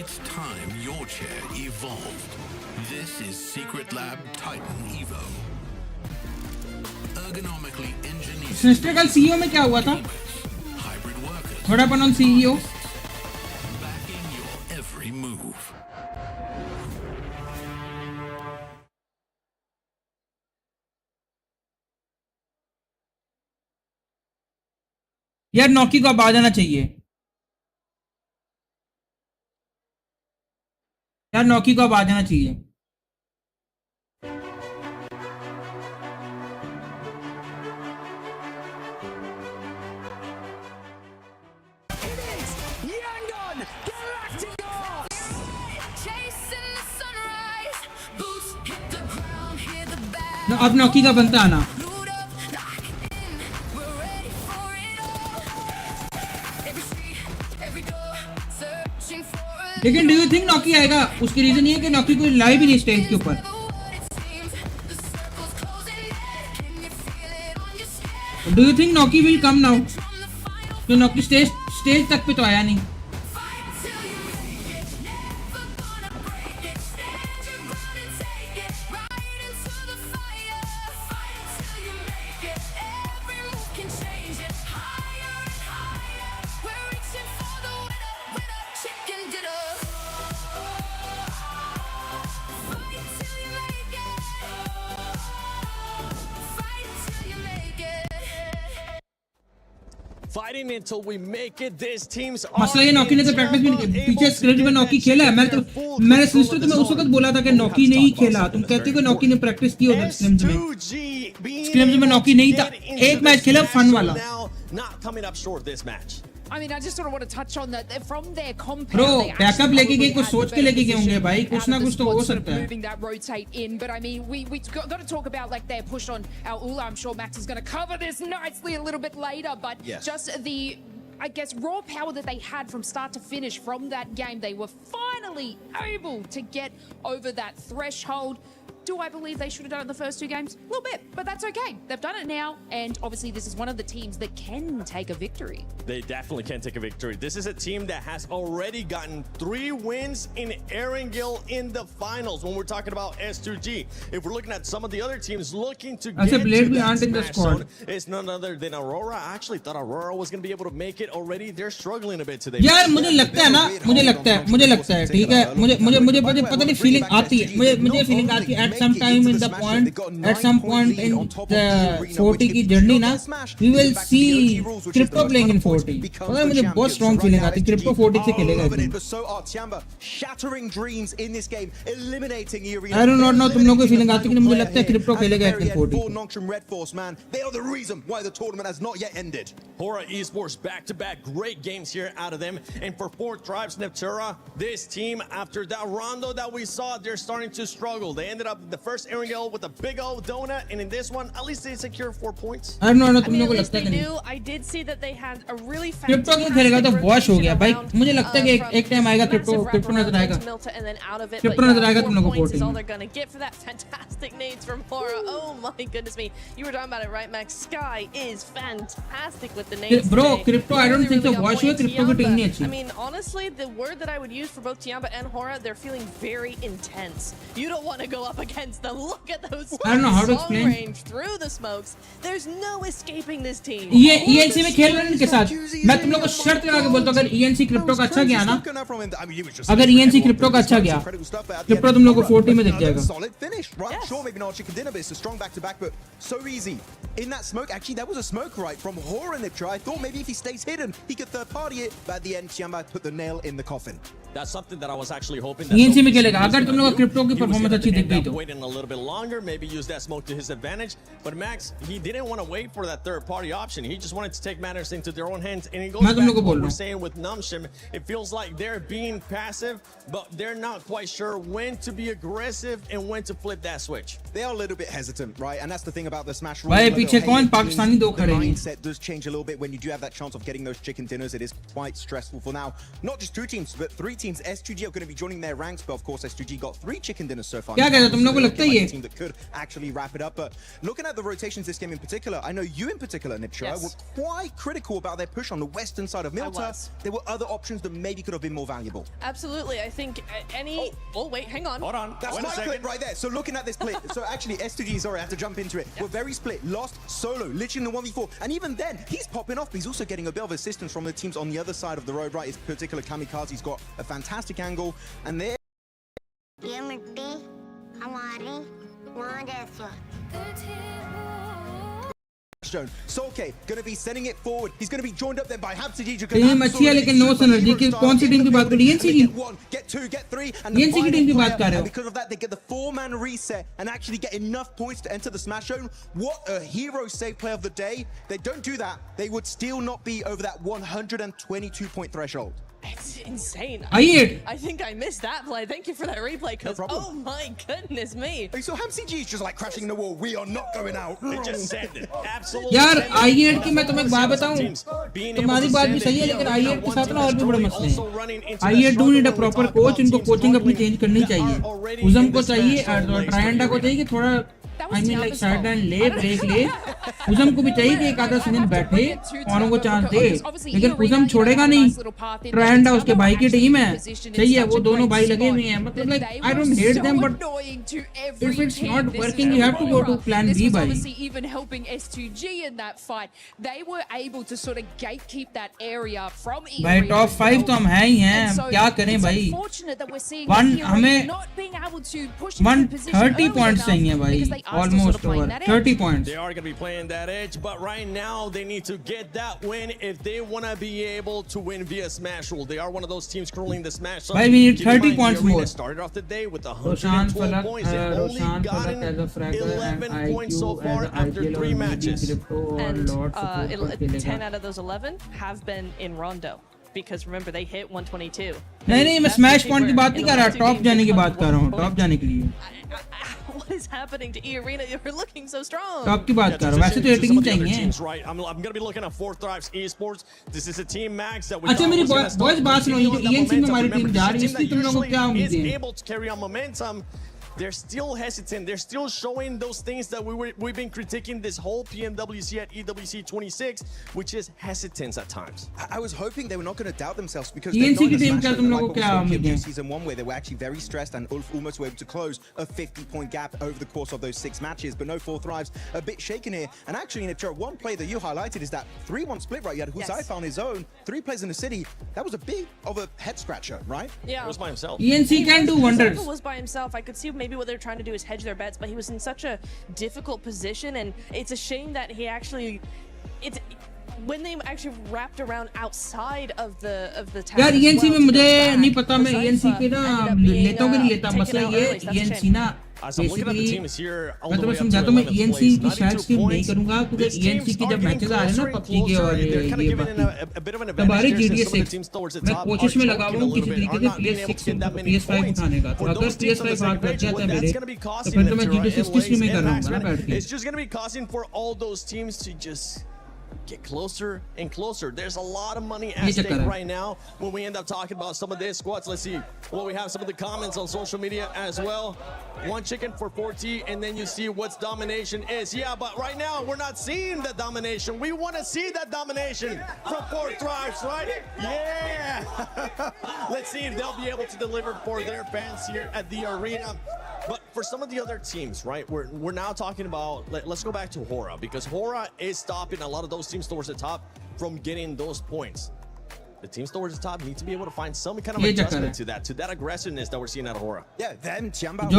It's time your chair evolved. This is Secret Lab Titan Evo. Ergonomically engineered. Sister कल CEO में क्या हुआ था? What happened on CEO? Backing your every move. यार नौकी को अब आ जाना चाहिए यार नौकी को अब आ जाना चाहिए अब नौकी का बनता आना लेकिन डू यू थिंक नौकी आएगा उसकी रीजन ये है कि नौकी को लाइव ही नहीं स्टेज के ऊपर do you think Nokie will come now तो नौकी स्टेज तक पे तो आया नहीं Fighting until we make it. This team's मसला ये नौकी ने तो प्रैक्टिस भी नहीं पीछे स्क्रिप्ट में नौकी खेला है मैंने सिस्टर तुम्हें उस वक्त बोला था कि नौकी नहीं खेला तुम कहते हो कि नौकी ने प्रैक्टिस की उधर स्क्रिम्स में नौकी नहीं था एक मैच खेला फन वाला not coming up short this match. I mean, I just sort of want to touch on that from their compound. Bro, backup लेके गए कुछ सोच के लेके गए होंगे भाई कुछ ना कुछ तो हो सकता है. Moving that rotate in, but I mean, we got to talk about like their push on our Ula. I'm sure Max is going to cover this nicely a little bit later, but just the, I guess, raw power that they had from start to finish from that game, they were finally able to get over that threshold. Do I believe they should have done it in the first two games? A little bit, but that's okay. They've done it now, and obviously this is one of the teams that can take a victory. They definitely can take a victory. This is a team that has already gotten 3 wins in Erangel in the finals when we're talking about S2G. If we're looking at some of the other teams looking to get to that smash zone, it's none other than Aurora. I actually thought Aurora was going to be able to make it already. They're struggling a bit today. यार मुझे लगता है ना मुझे लगता है ठीक है मुझे पता नहीं फीलिंग आती है मुझे फीलिंग आती है at some time in the point at some point in the 40 की जर्नी ना we will see crypto playing in 40 पता है मुझे बहुत strong feeling आती है crypto 40 से खेलेगा shattering dreams in this game eliminating I do not know तुम लोगों को feeling आती है कि मुझे लगता है crypto खेलेगा at 40 Nongshim Red Force man they are the reason why the tournament has not yet ended Hora Esports back-to-back great games here out of them and for 4th Tribes Neptura this team after that rondo that we saw they're starting to struggle they ended up the first Erangel with a big old donut and in this one at least they secured 4 points I don't know तुम लोगों को at least लगता है they कि knew I did see that they had a really crypto को खेलेगा तो wash हो गया भाई मुझे लगता है कि एक टाइम आएगा crypto नजर आएगा crypto नजर आएगा तुम लोगों को 40 all they're going to get for that fantastic nades from Hora oh my goodness me you were talking about it right Max Sky is fantastic with the nades bro crypto I don't think so wash हुआ crypto की team नहीं अच्छी I mean honestly the word that I would use for both Tiamba and Hora they're feeling very intense you don't want to go up against them look at those I don't know how to explain range through the smokes there's no escaping this team ये ENC में खेल रहे हैं इनके साथ मैं तुम लोगों को शर्त लगा के बोलता हूं अगर ENC क्रिप्टो का अच्छा गया ना अगर ENC क्रिप्टो का अच्छा गया क्रिप्टो तुम लोगों को 40 में दिख जाएगा solid finish right sure maybe not chicken dinner but it's a strong back to back but so easy in that smoke actually there was a smoke right from Hora in the try I thought maybe if he stays hidden he could third party it but at the end Chiamba put the nail in the coffin That's something that I was actually hoping. ENC में खेलेगा अगर तुम लोग crypto की performance अच्छी दिख गई तो. Waiting a little bit longer, maybe use that smoke to his advantage. But Max, he didn't want to wait for that third-party option. He just wanted to take matters into their own hands. And it goes back to what we're saying with Numshim. It feels like they're being passive, but they're not quite sure when to be aggressive and when to flip that switch. They are a little bit hesitant, right? And that's the thing about the Smash rule. भाई पीछे कौन पाकिस्तानी दो खड़े हैं. The mindset does change a little bit when you do have that chance of getting those chicken dinners. It is quite stressful for now. Not just 2 teams, but 3 teams. S2G are going to be joining their ranks, but of course S2G got 3 chicken dinners so far. क्या कहते हो तुम लोगों को लगता है ये? Team that could actually wrap it up. But looking at the rotations this game in particular, I know you in particular, Nipchira, were quite critical about their push on the western side of Milta. There were other options that maybe could have been more valuable. Absolutely, I think any. Oh wait, hang on. Hold on. That's my clip right there. So looking at this clip, so actually S2G, sorry, I have to jump into it. We're very split. Lost solo, literally in the 1v4, and even then he's popping off. But he's also getting a bit of assistance from the teams on the other side of the road, right? His particular Kamikaze's got a fantastic angle, and there. So okay, gonna be sending it forward. He's gonna be joined up then by Habsiji. Team अच्छी है लेकिन no synergy की कौन सी team की बात कर रही है? ENC की. Get 2, get 3, and ENC की टीम की बात कर रहे हो. because of that, they get the 4-man reset and actually get enough points to enter the Smash Zone. What a hero save play of the day! They don't do that, they would still not be over that 122 point threshold. It's insane. I think I missed that play. Thank you for that replay, because oh my goodness me. So HamCG is just like crashing in the wall. We are not going out. They just send it. Absolutely. यार iAnd की मैं तुम्हें एक बात बताऊं. तुम्हारी बात भी सही है लेकिन iAnd के साथ ना और भी बड़े मसले हैं. iAnd do need a proper coach. इनको कोचिंग अपनी चेंज करनी चाहिए. उज़म को चाहिए और ट्रायंडा को चाहिए कि थोड़ा I mean like sideline ले ब्रेक ले. उज़म को भी चाहिए कि एक आधा सीजन बैठे औरों को चांस दे. लेकिन उज़म छोड़ेगा नहीं. ट्रायंडा उसके भाई की टीम है. सही है वो दोनों भाई लगे हुए हैं. मतलब like I don't hate them but if it's not working you have to go to plan B भाई. Even helping S2G in that fight, they were able to sort of gatekeep that area from भाई top 5 तो हम हैं ही हैं. क्या करें भाई? हमें 130 points चाहिए भाई. Almost over 30 points. They are going to be playing that edge, but right now they need to get that win if they want to be able to win via Smash Rule. They are one of those teams curling the Smash. Why we need 30 points more? Started off the day with 112 points. They've only gotten 11 points so far after 3 matches. And 10 out of those 11 have been in Rondo. Because remember they hit 122. नहीं मैं smash point की बात नहीं कर रहा. Top जाने की बात कर रहा हूँ. टॉप जाने के लिए. What is happening to E-Arena? You're looking so strong. Top की बात कर रहा हूँ. वैसे तो रेटिंग चाहिए. Right. I'm going to be looking at 4th Thrives Esports. This is a team Max that we. अच्छा मेरी बॉयज बात सुनो. ये जो ENC में हमारी टीम जा रही है इसकी तुम लोगों को क्या उम्मीद है? Able to carry on momentum. They're still hesitant. They're still showing those things that we've been critiquing this whole PMWC at EWC 26, which is hesitance at times. I was hoping they were not going to doubt themselves because ENC की team का तुम लोगों को क्या उम्मीद है? Season 1 where they were actually very stressed and almost were able to close a 50-point gap over the course of those 6 matches, but no 4 Thrives. A bit shaken here. And actually, in a one play that you highlighted is that 3-1 split, right? You had Huzaifa on his own, 3 players in the city. That was a bit of a head scratcher, right? Yeah. It was by himself. ENC can do wonders. Huzaifa was by himself. I could see maybe what they're trying to do is hedge their bets, but he was in such a difficult position, and it's a shame that he actually when they actually wrapped around outside of the town. यार ENC में मुझे नहीं पता मैं ENC के ना लेता हूँ कि नहीं लेता. मसला ये ENC ना बेसिकली मैं तुम्हें समझाता हूँ. मैं ENC की शायद स्किप नहीं करूँगा क्योंकि ENC की जब मैचेस आ रहे हैं ना PUBG के और ये बाकी तबारी GTA 6 मैं कोशिश में लगा हुआ हूँ किसी तरीके से PS5 उठाने का. तो अगर PS5 हाथ लग जाता है मेरे तो फिर तो मैं GTA 6 की स्ट्रीमिंग कर रहा हूँ ना बैठ के. It's just going to be causing for all those teams to just get closer and closer. There's a lot of money at stake right now when we end up talking about some of these squads. Let's see. Well, we have some of the comments on social media as well. 1 chicken for 40, and then you see what's domination is. Yeah, but right now we're not seeing the domination. We want to see that domination from 4 Thrives, right? Yeah. Let's see if they'll be able to deliver for their fans here at the arena. But for some of the other teams, right, we're now talking about, let's go back to Hora, because Hora is stopping a lot of those teams towards the top from getting those points. the teams towards the top need to be able to find some kind of adjustment to that aggressiveness that we're seeing out of Hora. Yeah, them, Tiamba,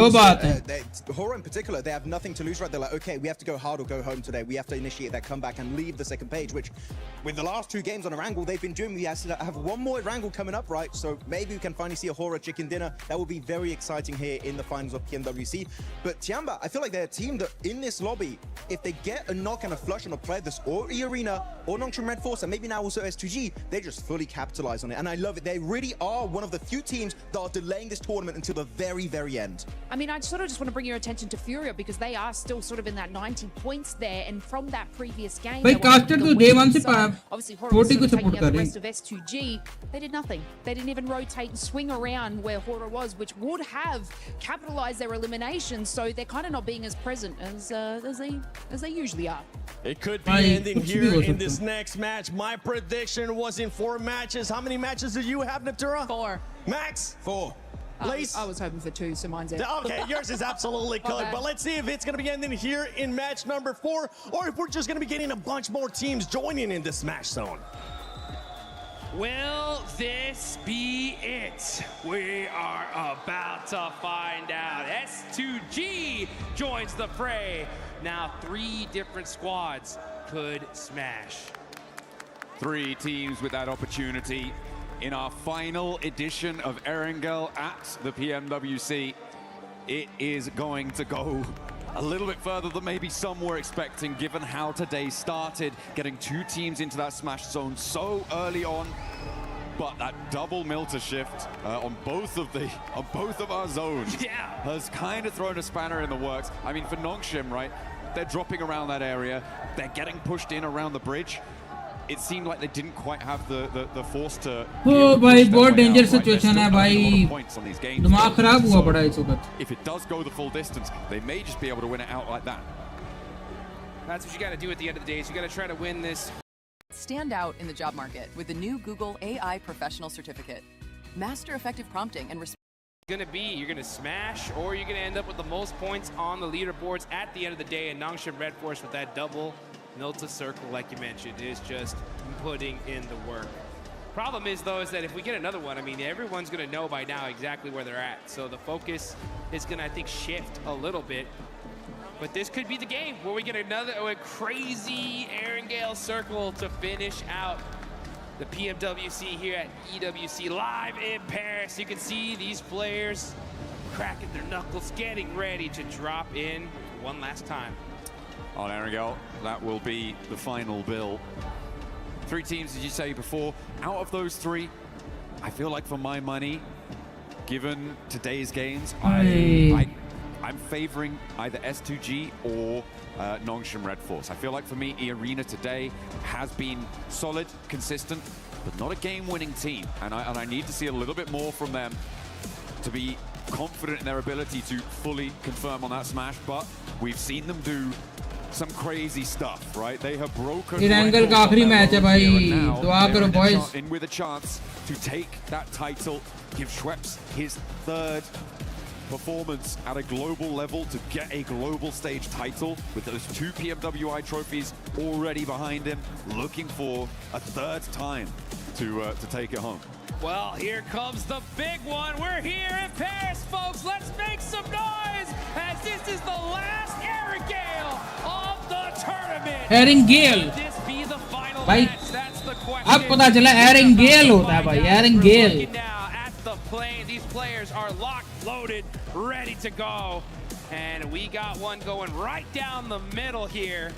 Hora in particular, they have nothing to lose, right? They're like, okay, we have to go hard or go home today. We have to initiate that comeback and leave the second page, which with the last 2 games on Erangel, they've been doing. We have one more Erangel coming up, right? So maybe we can finally see a Hora chicken dinner. That will be very exciting here in the finals of PMWC. But Tiamba, I feel like they're a team that in this lobby, if they get a knock and a flush on a player that's or E-Arena or Nongshim Red Force, and maybe now also S2G, they just fully capitalize on it. And I love it. They really are one of the few teams that are delaying this tournament until the very, very end. I mean, I sort of just want to bring your attention to Furia because they are still sort of in that 90 points there. And from that previous game, obviously Hora was sort of taking out the rest of S2G. They did nothing. They didn't even rotate and swing around where Hora was, which would have capitalized their elimination. So they're kind of not being as present as they usually are. It could be ending here in this next match. My prediction was in 4 matches. How many matches did you have, Natura? 4. Max? 4. I was hoping for 2, so mine's it. Okay, yours is absolutely good. But let's see if it's going to be ending here in match number 4, or if we're just going to be getting a bunch more teams joining in the Smash Zone. Will this be it? We are about to find out. S2G joins the fray. Now 3 different squads could smash. 3 teams with that opportunity in our final edition of Erangel at the PMWC. It is going to go a little bit further than maybe some were expecting, given how today started, getting 2 teams into that Smash Zone so early on. But that double Milter shift on both of our zones has kind of thrown a spanner in the works. I mean, for Nongshim, right, they're dropping around that area, they're getting pushed in around the bridge. It seemed like they didn't quite have the force to. Oh, भाई बहुत danger situation है भाई. दिमाग खराब हुआ पड़ा इस वक्त. If it does go the full distance, they may just be able to win it out like that. That's what you got to do at the end of the day. Is you got to try to win this. Stand out in the job market with the new Google AI Professional Certificate. Master effective prompting and You're going to smash, or you're going to end up with the most points on the leaderboards at the end of the day. And Nongshim Red Force with that double Milta circle, like you mentioned, is just putting in the work. Problem is, though, is that if we get another one, I mean, everyone's going to know by now exactly where they're at. So the focus is going to, I think, shift a little bit. But this could be the game where we get another crazy Erangel circle to finish out the PMWC here at EWC live in Paris. You can see these players cracking their knuckles, getting ready to drop in one last time. On Erangel, that will be the final bill. 3 teams, as you say before. Out of those 3, I feel like for my money, given today's games, I'm favoring either S2G or Nongshim Red Force. I feel like for me, E-Arena today has been solid, consistent, but not a game-winning team. And I need to see a little bit more from them to be confident in their ability to fully confirm on that smash. But we've seen them do some crazy stuff, right? They have broken Erangel का आखिरी match है भाई. दुआ करो boys. In with a chance to take that title, give Schweppes his 3rd performance at a global level to get a global stage title with those 2 PMWI trophies already behind him, looking for a 3rd time to take it home. Well, here comes the big one. We're here in Paris, folks. Let's make some noise as this is the last Erangel of the tournament. Erangel. Could this be the final भाई, match? That's the question. अब पता चला Erangel होता है भाई. Erangel. The plane. These players are locked, loaded, ready to go. And we got one going right down the middle here.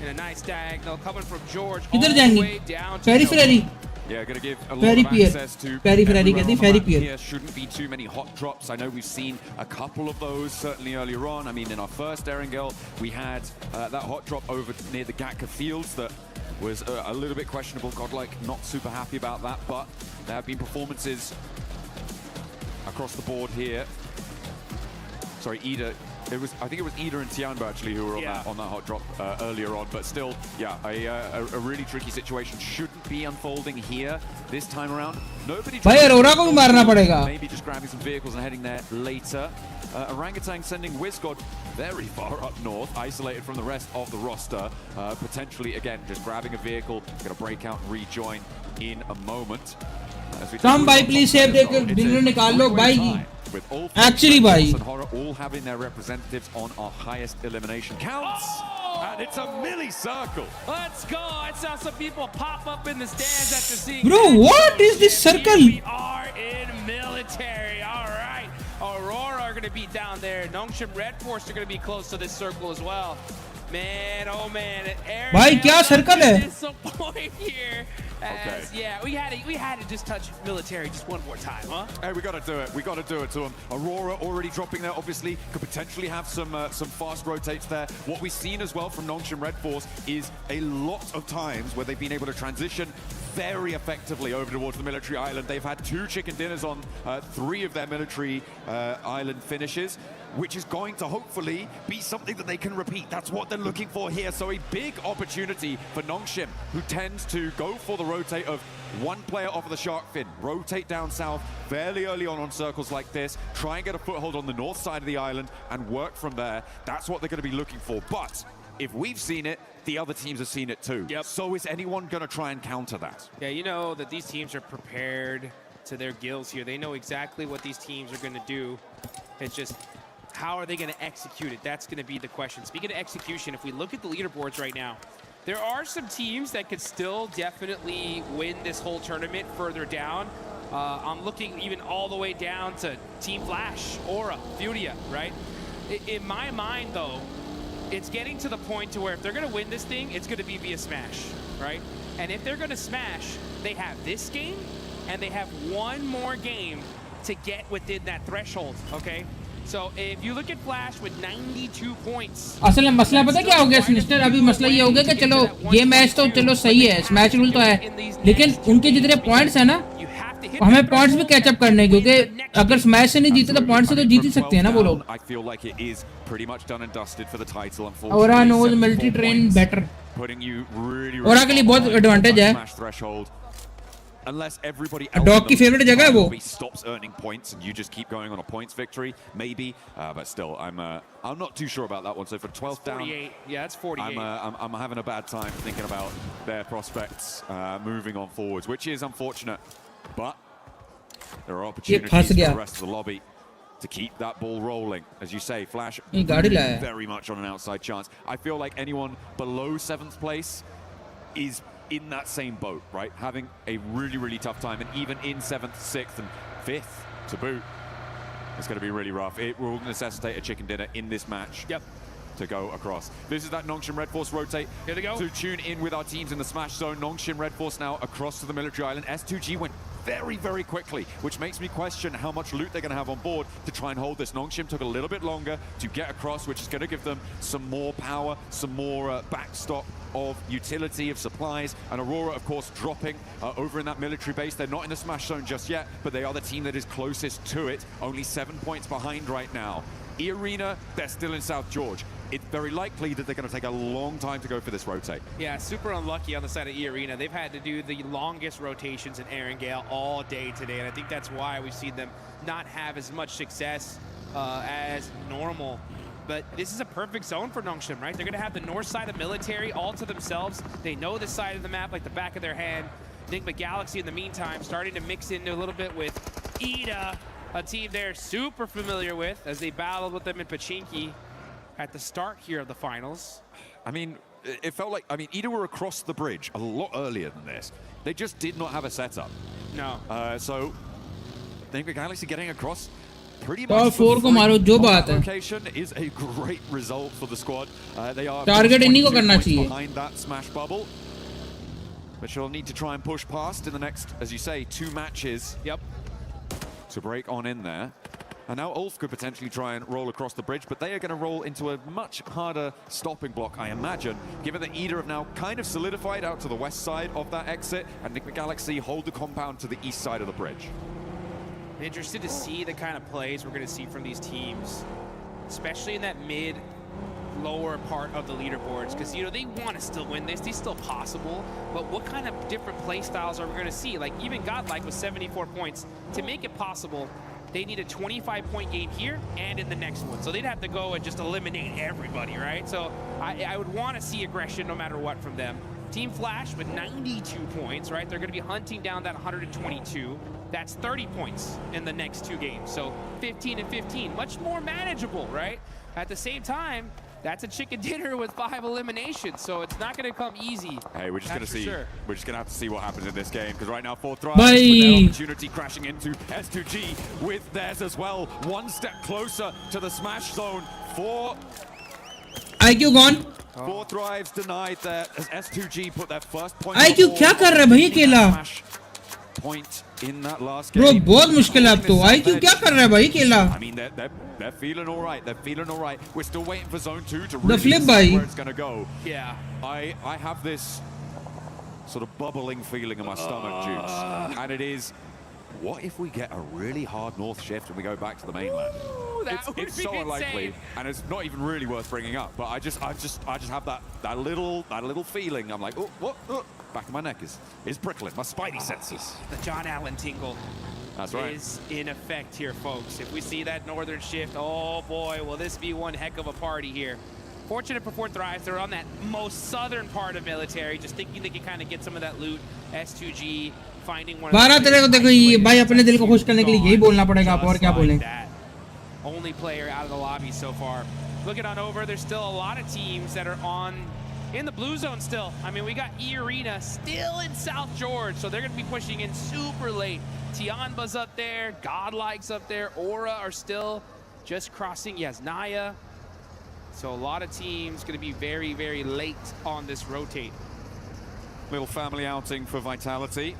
In a nice diagonal coming from George all the way down to Periphery. Yeah, going to give a lot of access to Periphery. Here shouldn't be too many hot drops. I know we've seen a couple of those certainly earlier on. I mean, in our first Erangel, we had that hot drop over near the Gatka Fields that was a little bit questionable. Godlike not super happy about that, but there have been performances across the board here. Sorry, Ida. I think it was Ida and Tianba actually who were on that hot drop earlier on. But still, yeah, a really tricky situation. Shouldn't be unfolding here this time around. Nobody. भाई अरोरा को भी मारना पड़ेगा. Maybe just grabbing some vehicles and heading there later. Orangutan sending WizGod very far up north, isolated from the rest of the roster. Potentially, again, just grabbing a vehicle, going to break out and rejoin in a moment. Come भाई, please save देकर बिल्कुल निकाल लो भाई. Actually, भाई. And Horror all having their representatives on our highest elimination counts. And it's a milli-circle. Let's go. I saw some people pop up in the stands after seeing. Bro, what is this circle? We are in military. All right. Aurora are going to be down there. Nongshim Red Force are going to be close to this circle as well. Man, oh man. भाई क्या circle है? Disappoint here. As, yeah, we had to just touch military just one more time, huh? Hey, we got to do it. We got to do it to them. Aurora already dropping there, obviously, could potentially have some fast rotates there. What we've seen as well from Nongshim Red Force is a lot of times where they've been able to transition very effectively over towards the military island. They've had 2 chicken dinners on 3 of their military island finishes, which is going to hopefully be something that they can repeat. That's what they're looking for here. So a big opportunity for Nongshim, who tends to go for the rotate of one player off of the shark fin, rotate down south fairly early on circles like this, try and get a foothold on the north side of the island and work from there. That's what they're going to be looking for. But if we've seen it, the other teams have seen it too. Yep. So is anyone going to try and counter that? Yeah, you know that these teams are prepared to their gills here. They know exactly what these teams are going to do. It's just, how are they going to execute it? That's going to be the question. Speaking of execution, if we look at the leaderboards right now, there are some teams that could still definitely win this whole tournament further down. I'm looking even all the way down to Team Flash, Aura, Furia, right? In my mind, though, it's getting to the point to where if they're going to win this thing, it's going to be via Smash, right? And if they're going to Smash, they have this game, and they have one more game to get within that threshold, okay? So if you look at Flash with 92 points. असल में मसला पता क्या हो गया sinister? अभी मसला ये हो गया कि चलो ये मैच तो चलो सही है, स्मैच रूल तो है, लेकिन उनके जितने पॉइंट्स है ना, हमें पॉइंट्स भी कैच अप करने, क्योंकि अगर स्मैश से नहीं जीते तो पॉइंट्स से तो जीत ही सकते हैं ना वो लोग. I feel like it is pretty much done and dusted for the title. Aura knows military train better. Putting you really Aura के लिए बहुत एडवांटेज है. Unless everybody dog की favorite जगह है वो. Stops earning points and you just keep going on a points victory, maybe. But still, I'm not too sure about that one. So for 12th down, 48. Yeah, that's 48. I'm having a bad time thinking about their prospects moving on forwards, which is unfortunate. But there are opportunities for the rest of the lobby to keep that ball rolling. As you say, Flash very much on an outside chance. I feel like anyone below 7th place is in that same boat, right? Having a really, really tough time, and even in 7th, 6th, and 5th to boot, it's going to be really rough. It will necessitate a chicken dinner in this match. Yep. To go across. This is that Nongshim Red Force rotate. Here they go. To tune in with our teams in the Smash Zone. Nongshim Red Force now across to the military island. S2G went very, very quickly, which makes me question how much loot they're going to have on board to try and hold this. Nongshim took a little bit longer to get across, which is going to give them some more power, some more backstop of utility, of supplies. And Aurora, of course, dropping over in that military base. They're not in the Smash Zone just yet, but they are the team that is closest to it. Only 7 points behind right now. E-Arena, they're still in South George. It's very likely that they're going to take a long time to go for this rotate. Yeah, super unlucky on the side of E-Arena. They've had to do the longest rotations in Erangel all day today, and I think that's why we've seen them not have as much success as normal. But this is a perfect zone for Nongshim, right? They're going to have the north side of military all to themselves. They know this side of the map like the back of their hand. Enigma Galaxy, in the meantime, starting to mix into a little bit with Ida, a team they're super familiar with as they battled with them in Pachinki at the start here of the finals. I mean, it felt like, Ida were across the bridge a lot earlier than this. They just did not have a setup. No. So, I think the Galaxy getting across pretty much location is a great result for the squad. They are target इन्हीं को करना चाहिए behind that smash bubble, but she'll need to try and push past in the next, as you say, 2 matches. Yep. To break on in there. And now Ulf could potentially try and roll across the bridge, but they are going to roll into a much harder stopping block, I imagine, given that Ida have now kind of solidified out to the west side of that exit, and Enigma Galaxy hold the compound to the east side of the bridge. I'm interested to see the kind of plays we're going to see from these teams, especially in that mid lower part of the leaderboards because, you know, they want to still win this. It's still possible. But what kind of different play styles are we going to see? Like, even Godlike with 74 points. To make it possible, they need a 25-point game here and in the next one. So they'd have to go and just eliminate everybody, right? So I would want to see aggression no matter what from them. Team Flash with 92 points, right? They're going to be hunting down that 122. That's 30 points in the next 2 games. So 15 and 15, much more manageable, right? At the same time, that's a chicken dinner with 5 eliminations, so it's not going to come easy. Hey, we're just going to see. Sure. We're just going to have to see what happens in this game because right now, 4th Thrive with their opportunity crashing into S2G with theirs as well. One step closer to the smash zone. IQ gone. 4 Thrives denied that as S2G put their first point. IQ क्या कर रहा है भाई अकेला? Point in that last Bro, game. बहुत मुश्किल है अब तो. IQ क्या कर रहा है भाई अकेला? I mean, they're feeling all right. They're feeling all right. We're still waiting for Zone 2 to The really flip see by. where it's going to go. Yeah. I have this sort of bubbling feeling in my stomach, Jukes. And it is, what if we get a really hard north shift and we go back to the mainland? It's so unlikely, and it's not even really worth bringing up. But I just have that little feeling. I'm like, oh, what? Oh. Back of my neck is prickling. My spidey senses. The John Allen tingle. That's right. Is in effect here, folks. If we see that northern shift, oh boy, will this be one heck of a party here. Fortunate for 4 Thrives, they're on that most southern part of military, just thinking they can kind of get some of that loot. S2G finding one. 12 तेरे को देखो ये भाई अपने दिल को खुश करने के लिए यही बोलना पड़ेगा आप और क्या बोलें. Only player out of the lobby so far. Looking on over, there's still a lot of teams that are in the blue zone still. I mean, we got E-Arena still in South George, so they're going to be pushing in super late. Tianba's up there, Godlike's up there, Aura are still just crossing. Yes, Naya. So a lot of teams going to be very, very late on this rotate. Little family outing for Vitality.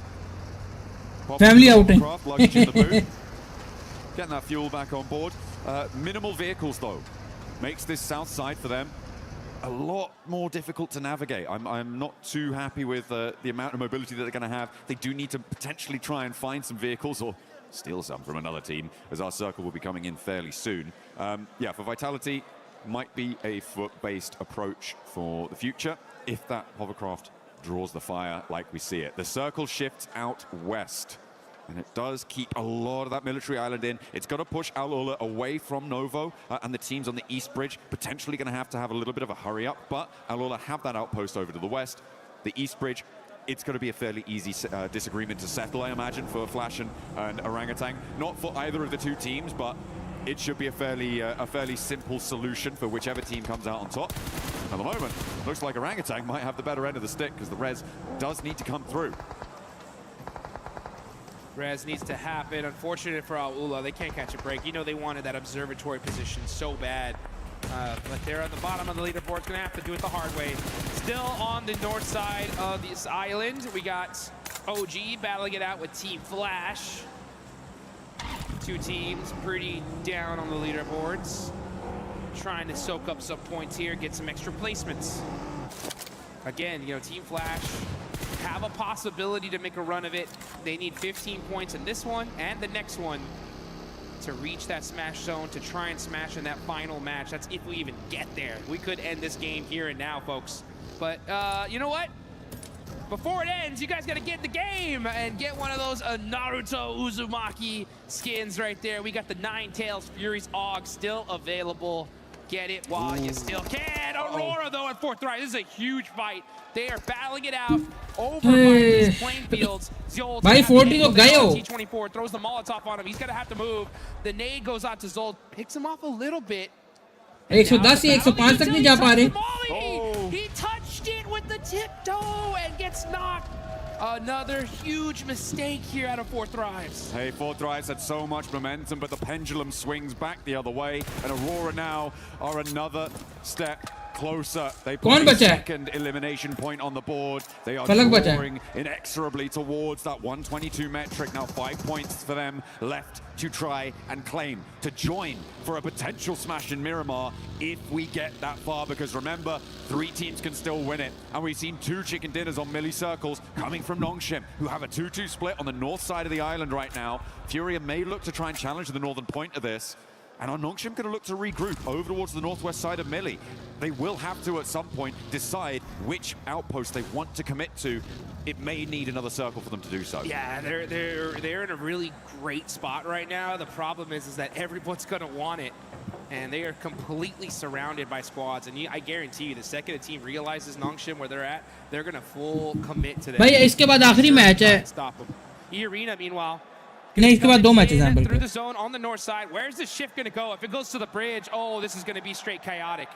Family outing. Luggage in the boot. Getting that fuel back on board. Minimal vehicles, though. Makes this south side for them a lot more difficult to navigate. I'm not too happy with the amount of mobility that they're going to have. They do need to potentially try and find some vehicles or steal some from another team, as our circle will be coming in fairly soon. Yeah, for Vitality, might be a foot-based approach for the future if that hovercraft draws the fire like we see it. The circle shifts out west, and it does keep a lot of that military island in. It's got to push Al Ula away from Novo, and the teams on the east bridge potentially going to have a little bit of a hurry up, but Al Ula have that outpost over to the west. The east bridge, it's going to be a fairly easy disagreement to settle, I imagine, for Flash and Orangutan. Not for either of the two teams, but it should be a fairly simple solution for whichever team comes out on top. At the moment, looks like Orangutan might have the better end of the stick because the res does need to come through. Res needs to happen. Unfortunate for Al Ula, they can't catch a break. You know they wanted that observatory position so bad. But they're at the bottom of the leaderboard. Gonna have to do it the hard way. Still on the north side of this island, we got OG battling it out with Team Flash. Two teams pretty down on the leaderboards. Trying to soak up some points here, get some extra placements. Again, you know, Team Flash have a possibility to make a run of it. They need 15 points in this one and the next one to reach that smash zone, to try and smash in that final match. That's if we even get there. We could end this game here and now, folks. But you know what? Before it ends, you guys gotta get the game and get one of those Naruto Uzumaki skins right there. We got the Nine Tails Furies AUG still available. Get it while you still can. Aurora, though, at 4th Thrive. This is a huge fight. They are battling it out over by these playing fields. Zold Bhai 40 to gayo. T24 throws the Molotov on him. He's gonna have to move. The nade goes out to Zold, picks him off a little bit. 110 से 105 तक नहीं जा पा रहे. He touched it with the tiptoe and gets knocked. Another huge mistake here out of 4th Thrives. Hey, 4th Thrives had so much momentum, but the pendulum swings back the other way, and Aurora now are another step closer. They put a second elimination point on the board. They are drawing inexorably towards that 122 metric. Now 5 points for them left to try and claim, to join for a potential smash in Miramar if we get that far, because remember, 3 teams can still win it. And we've seen 2 chicken dinners on milli circles coming from Nongshim, who have a 2-2 split on the north side of the island right now. Furia may look to try and challenge the northern point of this. And are Nongshim going to look to regroup over towards the northwest side of Millie? They will have to, at some point, decide which outpost they want to commit to. It may need another circle for them to do so. Yeah, they're in a really great spot right now. The problem is that everyone's going to want it. And they are completely surrounded by squads. And I guarantee you, the second a team realizes Nongshim where they're at, they're going to full commit to that. भाई इसके बाद आखिरी match है. Stop them. E-Arena, meanwhile, नहीं इसके बाद 2 matches हैं through the zone on the north side. Where's this shift going to go? If it goes to the bridge, oh, this is going to be straight chaotic.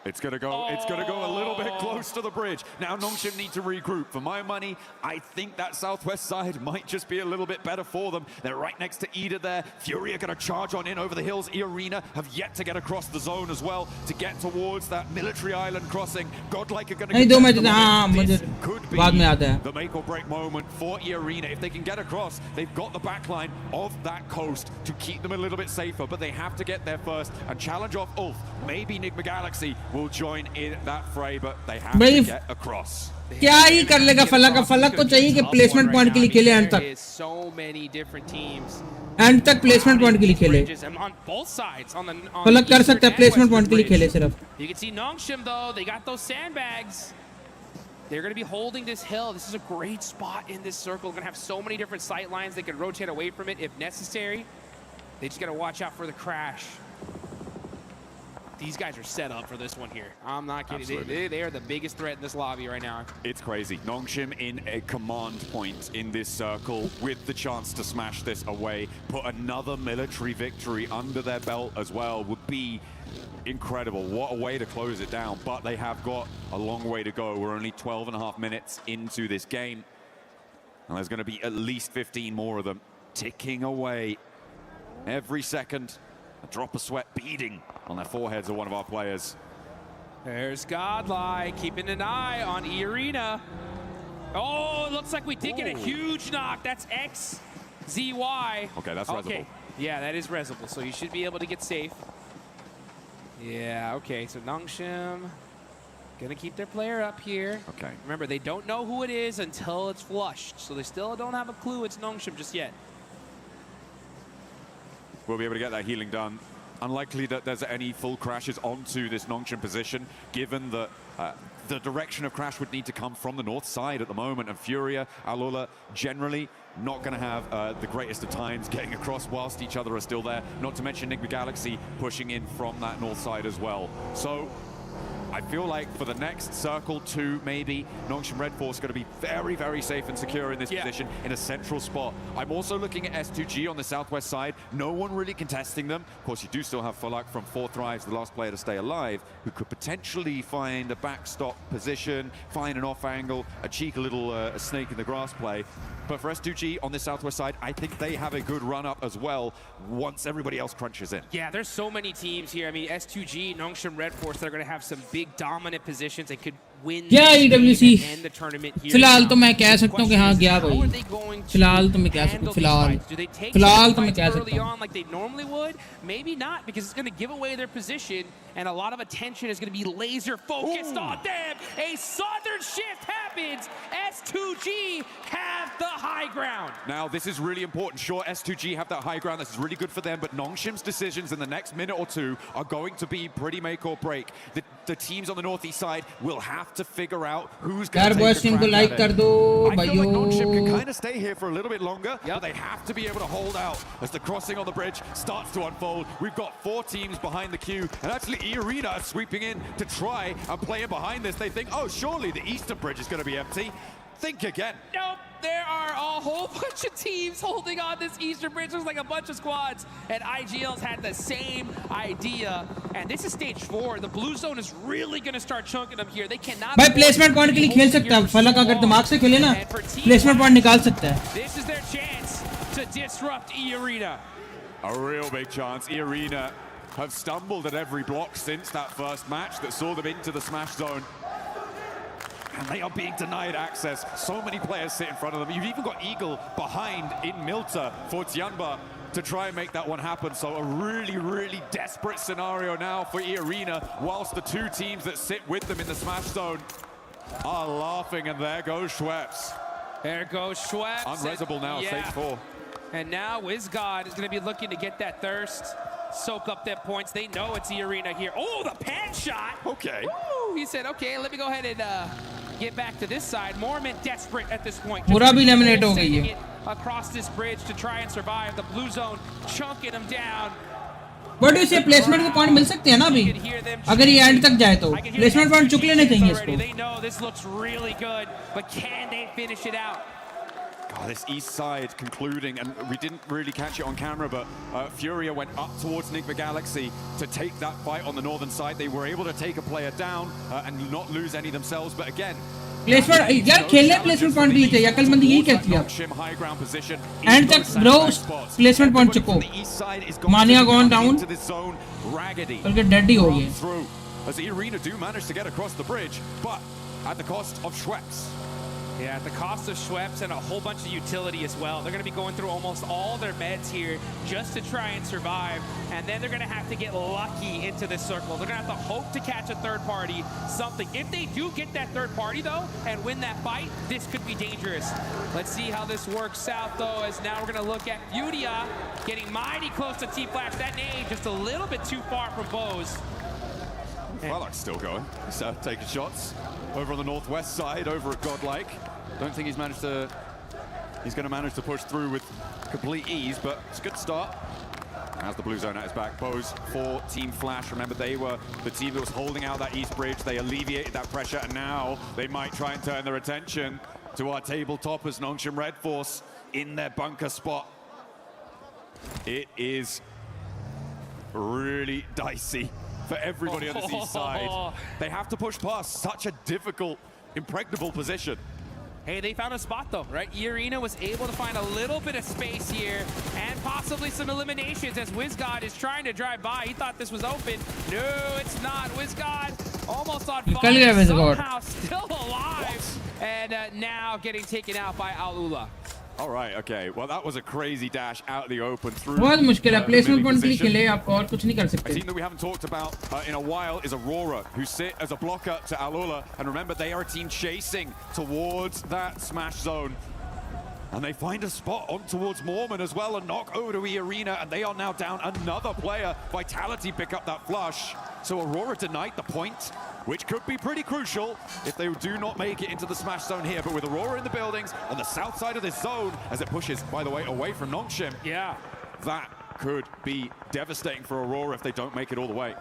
It's going to go a little bit close to the bridge. Now Nongshim need to regroup. For my money, I think that southwest side might just be a little bit better for them. They're right next to Ida there. Fury are going to charge on in over the hills. E-Arena have yet to get across the zone as well to get towards that military island crossing. Godlike are going to get this could be the make or break moment for E-Arena. If they can get across, they've got the backline of that coast to keep them a little bit safer, but they have to get there first and challenge off Ulf. Maybe Nigma Galaxy will join in that fray, but they have to get across. क्या ही कर लेगा फलक को चाहिए कि placement point के लिए खेले एंड तक. So many different teams. And तक प्लेसमेंट पॉइंट के लिए खेले. On both sides, on फलक कर सकता है प्लेसमेंट पॉइंट के लिए खेले सिर्फ. You can see Nongshim though, they got those sandbags. They're going to be holding this hill. This is a great spot in this circle. They're going to have so many different sight lines. They can rotate away from it if necessary. They just got to watch out for the crash. These guys are set up for this one here. I'm not kidding. They are the biggest threat in this lobby right now. It's crazy. Nongshim in a command point in this circle with the chance to smash this away. Put another military victory under their belt as well would be incredible. What a way to close it down. But they have got a long way to go. We're only 12.5 minutes into this game. And there's going to be at least 15 more of them ticking away every second. A drop of sweat beading on their foreheads of one of our players. There's Godlike keeping an eye on E-Arena. Oh, it looks like we did get a huge knock. That's XZY. Okay, that's resible. Yeah, that is resible, so you should be able to get safe. Yeah, okay, so Nongshim gonna keep their player up here. Okay. Remember, they don't know who it is until it's flushed, so they still don't have a clue it's Nongshim just yet. We'll be able to get that healing done. Unlikely that there's any full crashes onto this Nongshim position, given that the direction of crash would need to come from the north side at the moment, and Furia, Alola, generally not going to have the greatest of times getting across whilst each other are still there, not to mention Nigma Galaxy pushing in from that north side as well. So I feel like for the next circle 2, maybe, Nongshim Red Force is going to be very, very safe and secure in this position in a central spot. I'm also looking at S2G on the southwest side. No one really contesting them. Of course, you do still have Fulak from 4 Thrives, the last player to stay alive, who could potentially find a backstop position, find an off angle, a cheeky little snake in the grass play. But for S2G on the southwest side, I think they have a good run up as well once everybody else crunches in. Yeah, there's so many teams here. I mean, S2G, Nongshim Red Force, they're going to have some big dominant positions. They could win the tournament here. फिलहाल तो मैं कह सकता हूँ कि हाँ गया भाई. फिलहाल तो मैं कह सकता हूँ फिलहाल तो मैं कह सकता हूँ. Like they normally would, maybe not, because it's going to give away their position, and a lot of attention is going to be laser focused on them. A southern shift happens. S2G have the high ground. Now, this is really important. Sure, S2G have that high ground. This is really good for them, but Nongshim's decisions in the next minute or 2 are going to be pretty make or break. The teams on the northeast side will have to figure out who's going to take the crown. like कर दो I feel like Nongshim can kind of stay here for a little bit longer, but they have to be able to hold out as the crossing on the bridge starts to unfold. We've got 4 teams behind the queue, and actually E-Arena are sweeping in to try and play in behind this. They think, oh, surely the eastern bridge is going to be empty. Think again. Nope, there are a whole bunch of teams holding on this eastern bridge. There's like a bunch of squads, and IGL's had the same idea. And this is stage 4. The blue zone is really going to start chunking them here. They cannot. भाई placement point के लिए खेल सकता है. फलक अगर दिमाग से खेले ना, प्लेसमेंट पॉइंट निकाल सकता है. This is their chance to disrupt E-Arena. A real big chance. E-Arena have stumbled at every block since that first match that saw them into the smash zone. And they are being denied access. So many players sit in front of them. You've even got Eagle behind in Milta for Tianba to try and make that one happen. So a really, really desperate scenario now for E-Arena, whilst the 2 teams that sit with them in the smash zone are laughing, and there goes Schweppes. There goes Schweppes. Unresable now, stage 4. And now WizGod is going to be looking to get that thirst. soak up them points. They know it's the arena here. Oh, the pan shot. Okay. Woo, he said, okay, let me go ahead and get back to this side. Mormon desperate at this point. पूरा भी eliminate हो गई है. Across this bridge to try and survive. The blue zone chunking him down. But इसे placement के point मिल सकते हैं ना अभी अगर ये एंड तक जाए तो प्लेसमेंट पॉइंट चुक लेने चाहिए इसको. They know this looks really good, but can they finish it out? Oh, this east side concluding, and we didn't really catch it on camera, but Furia went up towards Nigma Galaxy to take that fight on the northern side. They were able to take a player down and not lose any themselves, but again, placement यार खेलने placement point भी चाहिए. अकलमंदी यही कहती है and तक bro placement point चुको. मानिया गॉन डाउन बल्कि डेड ही हो गए. As the arena do manage to get across the bridge, but at the cost of Schweppes. Yeah, at the cost of Schweppes and a whole bunch of utility as well. They're going to be going through almost all their meds here just to try and survive. And then they're going to have to get lucky into this circle. They're going to have to hope to catch a third party, something. If they do get that third party, though, and win that fight, this could be dangerous. Let's see how this works out, though, as now we're going to look at Furia getting mighty close to T-Flash. That nade just a little bit too far from Bose. Well, that's still going. He's taking shots over on the northwest side, over at Godlike. Don't think he's going to manage to push through with complete ease, but it's a good start. As the blue zone at his back, Bose for Team Flash. Remember, they were the team that was holding out that east bridge. They alleviated that pressure, and now they might try and turn their attention to our tabletoppers, Nongshim Red Force, in their bunker spot. It is really dicey for everybody on this east side. They have to push past such a difficult, impregnable position. Hey, they found a spot though, right? E-Arena was able to find a little bit of space here and possibly some eliminations as WizGod is trying to drive by. He thought this was open. No, it's not. WizGod almost on fire, somehow still alive. And now getting taken out by Alula. All right, okay. Well, that was a crazy dash out of the open through. बहुत मुश्किल है placement point के लिए खेले आप और कुछ नहीं कर सकते. A team that we haven't talked about in a while is Aurora, who sit as a blocker to Alula. And remember, they are a team chasing towards that smash zone. And they find a spot on towards Mormon as well, and knock over to E-Arena, and they are now down another player. Vitality pick up that flush. So Aurora denied the point, which could be pretty crucial if they do not make it into the smash zone here. But with Aurora in the buildings on the south side of this zone, as it pushes, by the way, away from Nongshim, yeah, that could be devastating for Aurora if they don't make it all the way.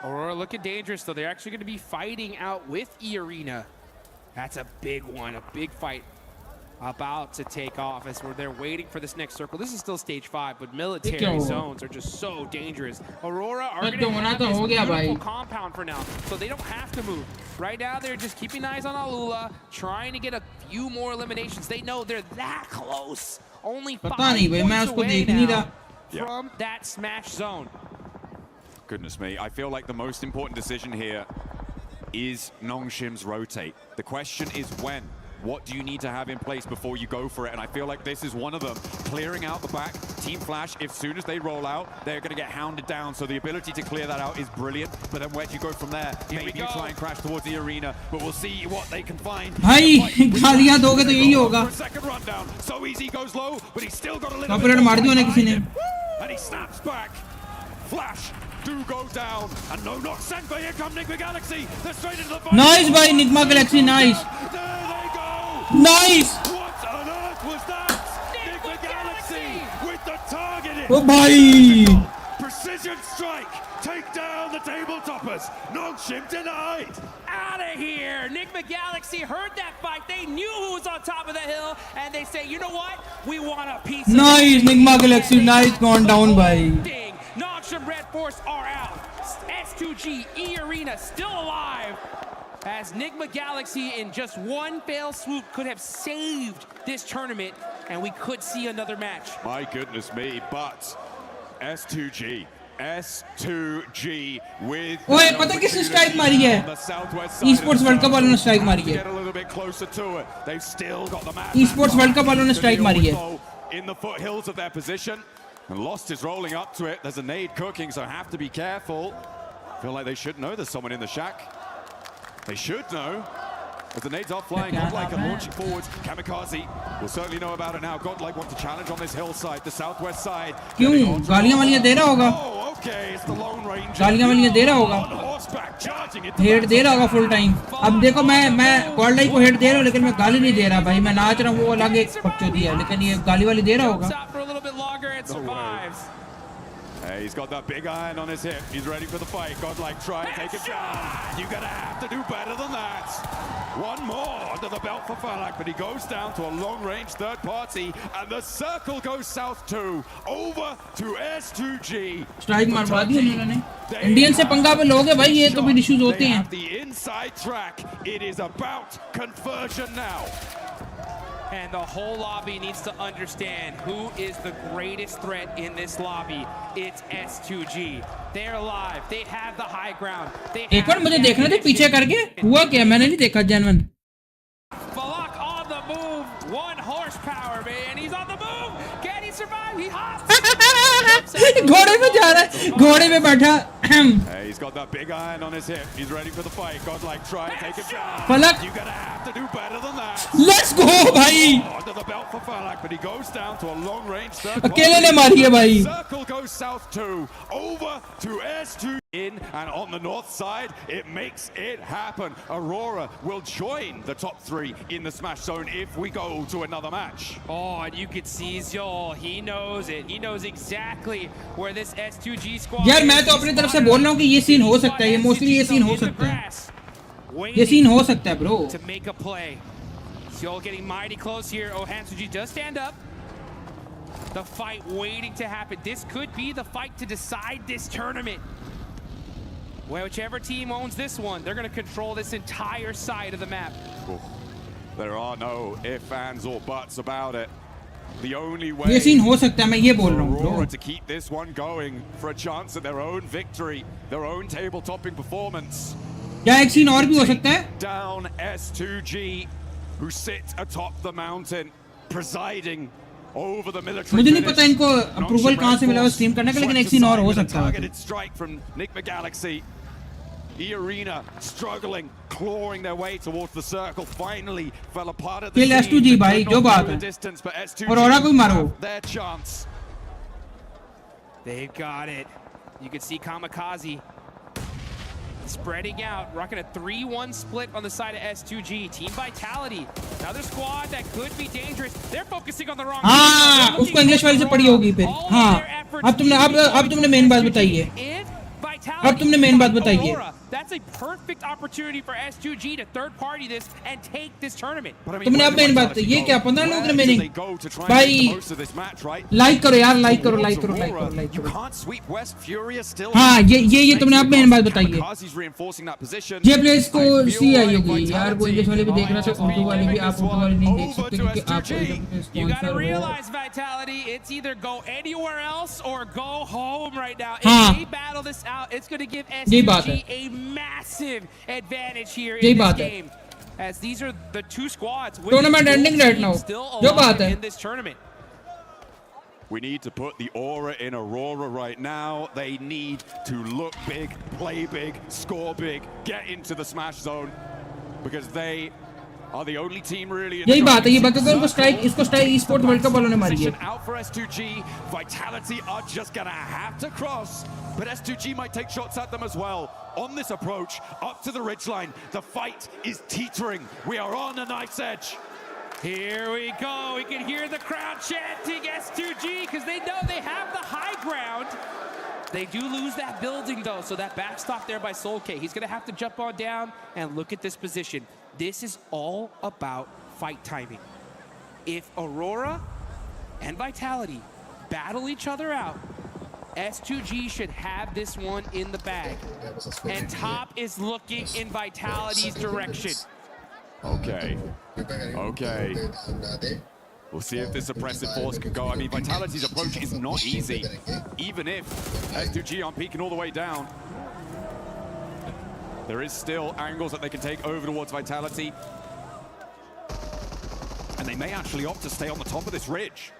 Aurora looking dangerous, though. They're actually going to be fighting out with E-Arena. That's a big one, a big fight about to take off as they're waiting for this next circle. This is still stage 5, but military zones are just so dangerous. Aurora are going to have this beautiful compound for now, so they don't have to move. Right now, they're just keeping eyes on Alula, trying to get a few more eliminations. They know they're that close. Only 5 points away now from that smash zone. Goodness me, I feel like the most important decision here is Nongshim's rotate. The question is when. What do you need to have in place before you go for it? And I feel like this is one of them. Clearing out the back, Team Flash, as soon as they roll out, they're going to get hounded down. So the ability to clear that out is brilliant. But then where do you go from there? Maybe you try and crash towards the arena, but we'll see what they can find. भाई गालियां दोगे तो यही होगा. Second rundown. So easy goes low, but he's still got a little bit मार दिया किसी ने. And he snaps back. Flash do go down, and no knock sent, but here come Nigma Galaxy. They're straight into the fight. Nice by Nigma Galaxy, nice. Nice! What on earth was that? Nigma Galaxy with the targeting. Oh, bhai! Precision strike. Take down the tabletoppers. Nongshim denied. Out of here. Nigma Galaxy heard that fight. They knew who was on top of the hill, and they say, you know what? We want a piece of Nice, Nigma Galaxy. Nice gone down, bhai. Nongshim Red Force are out. S2G, E-Arena still alive. As Nigma Galaxy in just one fail swoop could have saved this tournament, and we could see another match. My goodness me, but S2G with ओए पता किसने strike मारी है? Esports World Cup वालों ने strike मारी है. Esports World Cup वालों ने स्ट्राइक मारी है. In the foothills of their position, and Lost is rolling up to it. There's a nade cooking, so have to be careful. Feel like they should know there's someone in the shack. They should know. As the nades are flying, Godlike are launching forwards. Kamikaze will certainly know about it now. Godlike wants to challenge on this hillside, the southwest side. क्यों? गालियां वालियां दे रहा होगा. गालियां वालियां दे रहा होगा, head they रहा होगा full time. अब देखो मैं कॉर्डलाई को हेड दे रहा हूँ लेकिन मैं गाली नहीं दे रहा भाई, मैं नाच रहा हूँ, वो अलग एक बकचोदी है, लेकिन ये गाली वाली दे रहा होगा। Hey, he's got that big iron on his hip. He's ready for the fight. Godlike, try and take it down. You're going to have to do better than that. One more under the belt for Falak, but he goes down to a long-range third party, and the circle goes south too. Over to S2G. Strike मारवा दी उन्होंने। Indian से पंगा पे लोगे भाई, ये तो भी इश्यूज होते हैं। The inside track. It is about conversion now. And the whole lobby needs to understand who is the greatest threat in this lobby. It's S2G. They're alive. They have the high ground. एक बार मुझे देखना था पीछे करके, हुआ क्या मैंने नहीं देखा जनवन। Falak on the move. 1 horsepower, man. He's on the move. Can he survive? He hops. घोड़े में जा रहा है, घोड़े में बैठा। Hey, he's got that big iron on his hip. He's ready for the fight. Godlike, try and take it down. Falak, you're gonna have to do better than that. Let's go, भाई। Under the belt for Falak, but he goes down to a long-range third. अकेले ने मारी है भाई। Circle goes south too. Over to S2 in and on the north side. It makes it happen. Aurora will join the top 3 in the Smash Zone if we go to another match. Oh, and you could see Zol. He knows it. He knows exactly where this S2G squad. यार मैं तो अपनी तरफ से बोल रहा हूँ कि ये सीन हो सकता है, ये मोस्टली ये सीन हो सकता है, ये सीन हो सकता है bro. To make a play. Zol getting mighty close here. Oh, Hansuji does stand up. The fight waiting to happen. This could be the fight to decide this tournament. Well, whichever team owns this one, they're going to control this entire side of the map. Oh, there are no ifs, ands, or buts about it. The only way ये scene हो सकता है, मैं ये बोल रहा हूँ Aurora to keep this one going for a chance at their own victory, their own table-topping performance. क्या एक सीन और भी हो सकता है? Down S2G, who sit atop the mountain, presiding over the military. मुझे नहीं पता इनको अप्रूवल कहाँ से मिला स्ट्रीम करने का, लेकिन एक सीन और हो सकता है। Targeted strike from Nigma Galaxy. E-Arena struggling, clawing their way towards the circle, finally fell apart at the kill S2G भाई, जो बात है। और औरा को मारो। Their chance. They've got it. You can see Kamikaze spreading out, rocking a 3-1 split on the side of S2G. Team Vitality, another squad that could be dangerous. They're focusing on the wrong. हाँ, उसको English वाली से पड़ी होगी फिर। हाँ, अब तुमने मेन बात बताई है। अब तुमने मेन बात बताई है। That's a perfect opportunity for S2G to third party this and take this tournament. तुमने अब मेन बात, ये क्या 15 लोग रिमेनिंग भाई, लाइक करो यार, लाइक करो, लाइक करो, लाइक करो, लाइक करो। हाँ, ये तुमने अब मेन बात बताई है। ये प्लेस को सी आई होगी यार, वो इंग्लिश वाले भी देख रहा था, उर्दू वाले भी, आप उर्दू वाले नहीं देख सकते क्योंकि आप You gotta realize, Vitality, it's either go anywhere else or go home right now. हाँ, if they battle this out, it's going to give S2G a massive advantage here in this game. As these are the two squads tournament ending right now. Still जो बात है in this tournament. We need to put the aura in Aurora right now. They need to look big, play big, score big, get into the Smash Zone, because they are the only team really in यही बात है, ये बाकी को strike, इसको strike e-sport world cup वालों ने मारी है। Out for S2G, Vitality are just gonna have to cross, but S2G might take shots at them as well. On this approach, up to the ridgeline, the fight is teetering. We are on a knife's edge. Here we go. We can hear the crowd chanting S2G because they know they have the high ground. They do lose that building though, so that backstop there by Soul K. He's gonna have to jump on down and look at this position. This is all about fight timing. If Aurora and Vitality battle each other out, S2G should have this one in the bag. And top is looking in Vitality's direction. Okay. We'll see if this suppressive force can go. I mean, Vitality's approach is not easy, even if S2G aren't peeking all the way down. There is still angles that they can take over towards Vitality. And they may actually opt to stay on the top of this ridge.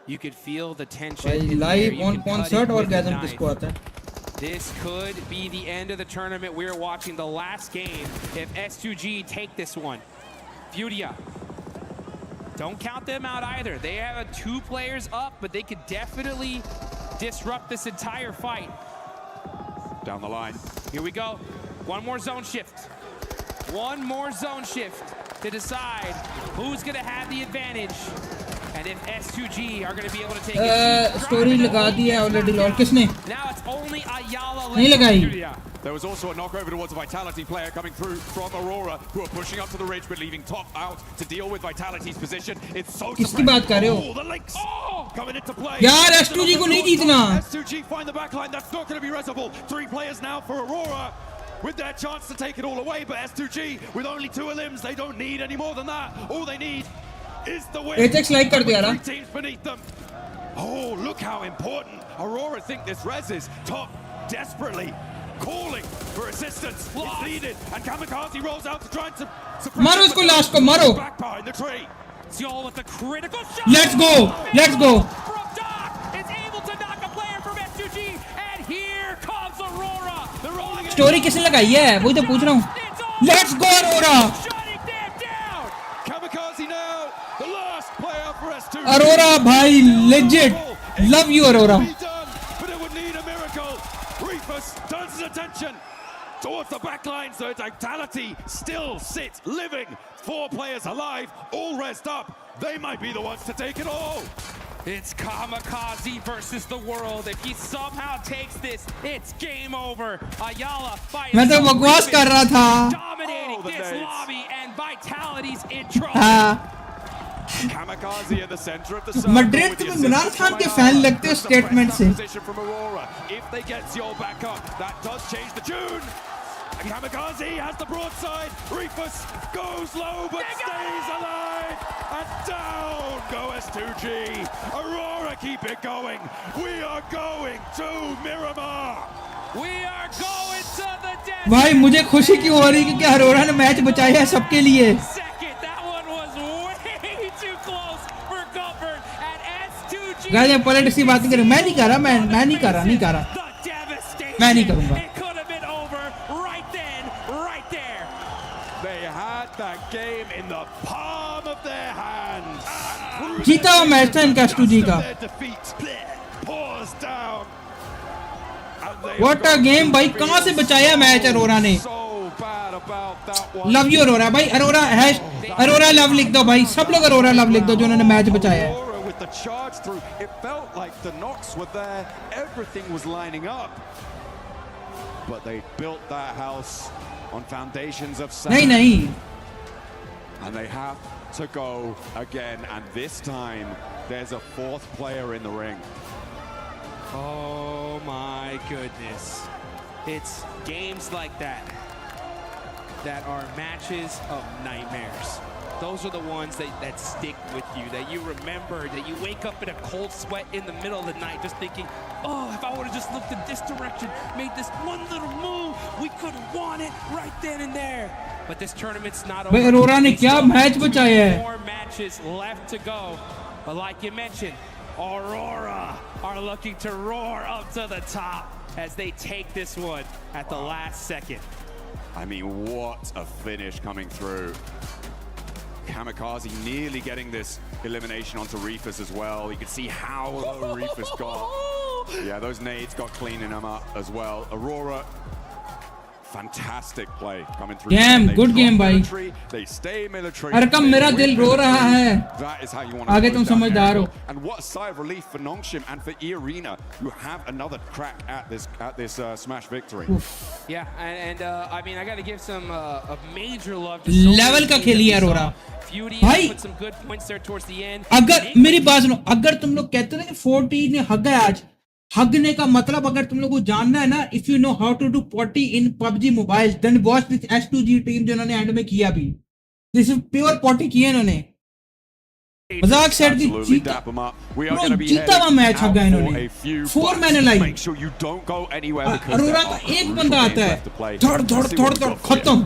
You could feel the tension. Live on concert orgasm किसको आता है? This could be the end of the tournament. We're watching the last game if S2G take this one. Furia. Don't count them out either. They have 2 players up, but they could definitely disrupt this entire fight. Down the line. Here we go. One more zone shift. One more zone shift to decide who's going to have the advantage. And if S2G are going to be able to take it. Story लगा दी है already lol किसने? Now it's only Ayala नहीं लगाई. There was also a knockover towards a Vitality player coming through from Aurora, who are pushing up to the ridge but leaving Top out to deal with Vitality's position. It's so किसकी बात कर रहे हो? the links coming into play. यार S2G को नहीं जीतना. S2G find the backline. That's not going to be reservable. 3 players now for Aurora, with their chance to take it all away. But S2G with only 2 limbs, they don't need any more than that. All they need is the win. Atex like कर दे यार. 3 teams beneath them. Oh, look how important Aurora think this res is. Top desperately calling for assistance. It's needed, and Kamikaze rolls out to try and मारो इसको last को मारो. back behind the tree. Seal with the critical shot. Let's go. Let's go. From Doc is able to knock a player from S2G, and here comes Aurora. They're rolling it. Story किसने लगाई है? वही तो पूछ रहा हूँ. Let's go Aurora. Kamikaze now, the last player for S2G. Aurora भाई legit. Love you Aurora. But it would need a miracle. Reefus turns his attention towards the backline, so Vitality still sits living. 4 players alive, all rest up. They might be the ones to take it all. It's Kamikaze versus the world. If he somehow takes this, it's game over. Ayala fighting. मैं तो बकवास कर रहा था. Dominating this lobby, and Vitality's in trouble. Kamikaze in the center of the circle. Madrid में मिनार खान के fan लगते हो स्टेटमेंट से. From Aurora. If they get Ziol back up, that does change the tune. Kamikaze has the broadside. Reefus goes low but stays alive. And down go S2G. Aurora keep it going. We are going to Miramar. We are going to the desert. भाई मुझे खुशी क्यों हो रही है क्योंकि अरोरा ने match बचाया है सबके लिए. गाइस मैं पॉलिटिक्स की बात नहीं कर रहा. मैं नहीं कर रहा. मैं नहीं कर रहा. मैं नहीं करूंगा. That game in the palm of their hands. जीता हुआ मैच था इनका S2G का. What a game भाई. कहां से बचाया मैच अरोरा ने. लव यू अरोरा भाई. अरोरा हैश अरोरा लव लिख दो भाई. सब लोग अरोरा लव लिख दो जो उन्होंने मैच बचाया है. With the charge through, it felt like the knocks were there. Everything was lining up. But they built that house on foundations of sand. नहीं. And they have to go again, and this time there's a 4th player in the ring. Oh my goodness. It's games like that are matches of nightmares. Those are the ones that stick with you, that you remember, that you wake up in a cold sweat in the middle of the night just thinking, oh, if I would have just looked in this direction, made this one little move, we could have won it right then and there. But this tournament's not over. Arora ने क्या match बचाया है. More matches left to go. But like you mentioned, Aurora are looking to roar up to the top as they take this one at the last second. I mean, what a finish coming through. Kamikaze nearly getting this elimination onto Reefus as well. You could see how low Reefus got. Yeah, those nades got clean in him up as well. Aurora, fantastic play coming through. Damn, good game भाई. They stay military. Arkham मेरा दिल रो रहा है. That is how you want to. आगे तुम समझदार हो. And what a sigh of relief for Nongshim and for E-Arena, who have another crack at this Smash victory. Yeah, and I mean, I got to give some a major love to level का खेली है अरोरा. भाई put some good points there towards the end. अगर मेरी बात सुनो, अगर तुम लोग कहते हो ना कि 40 ने हग है आज, हगने का मतलब अगर तुम लोग को जानना है ना, if you know how to do potty in PUBG mobile, then watch this S2G team जो इन्होंने एंड में किया भी. दिस इज प्योर potty किया इन्होंने. मजाक सेट दी जीता हुआ मैच हग गया इन्होंने. 4 मैंने लाई. अरोरा का एक बंदा आता है, धड़ धड़ धड़ धड़ खत्म.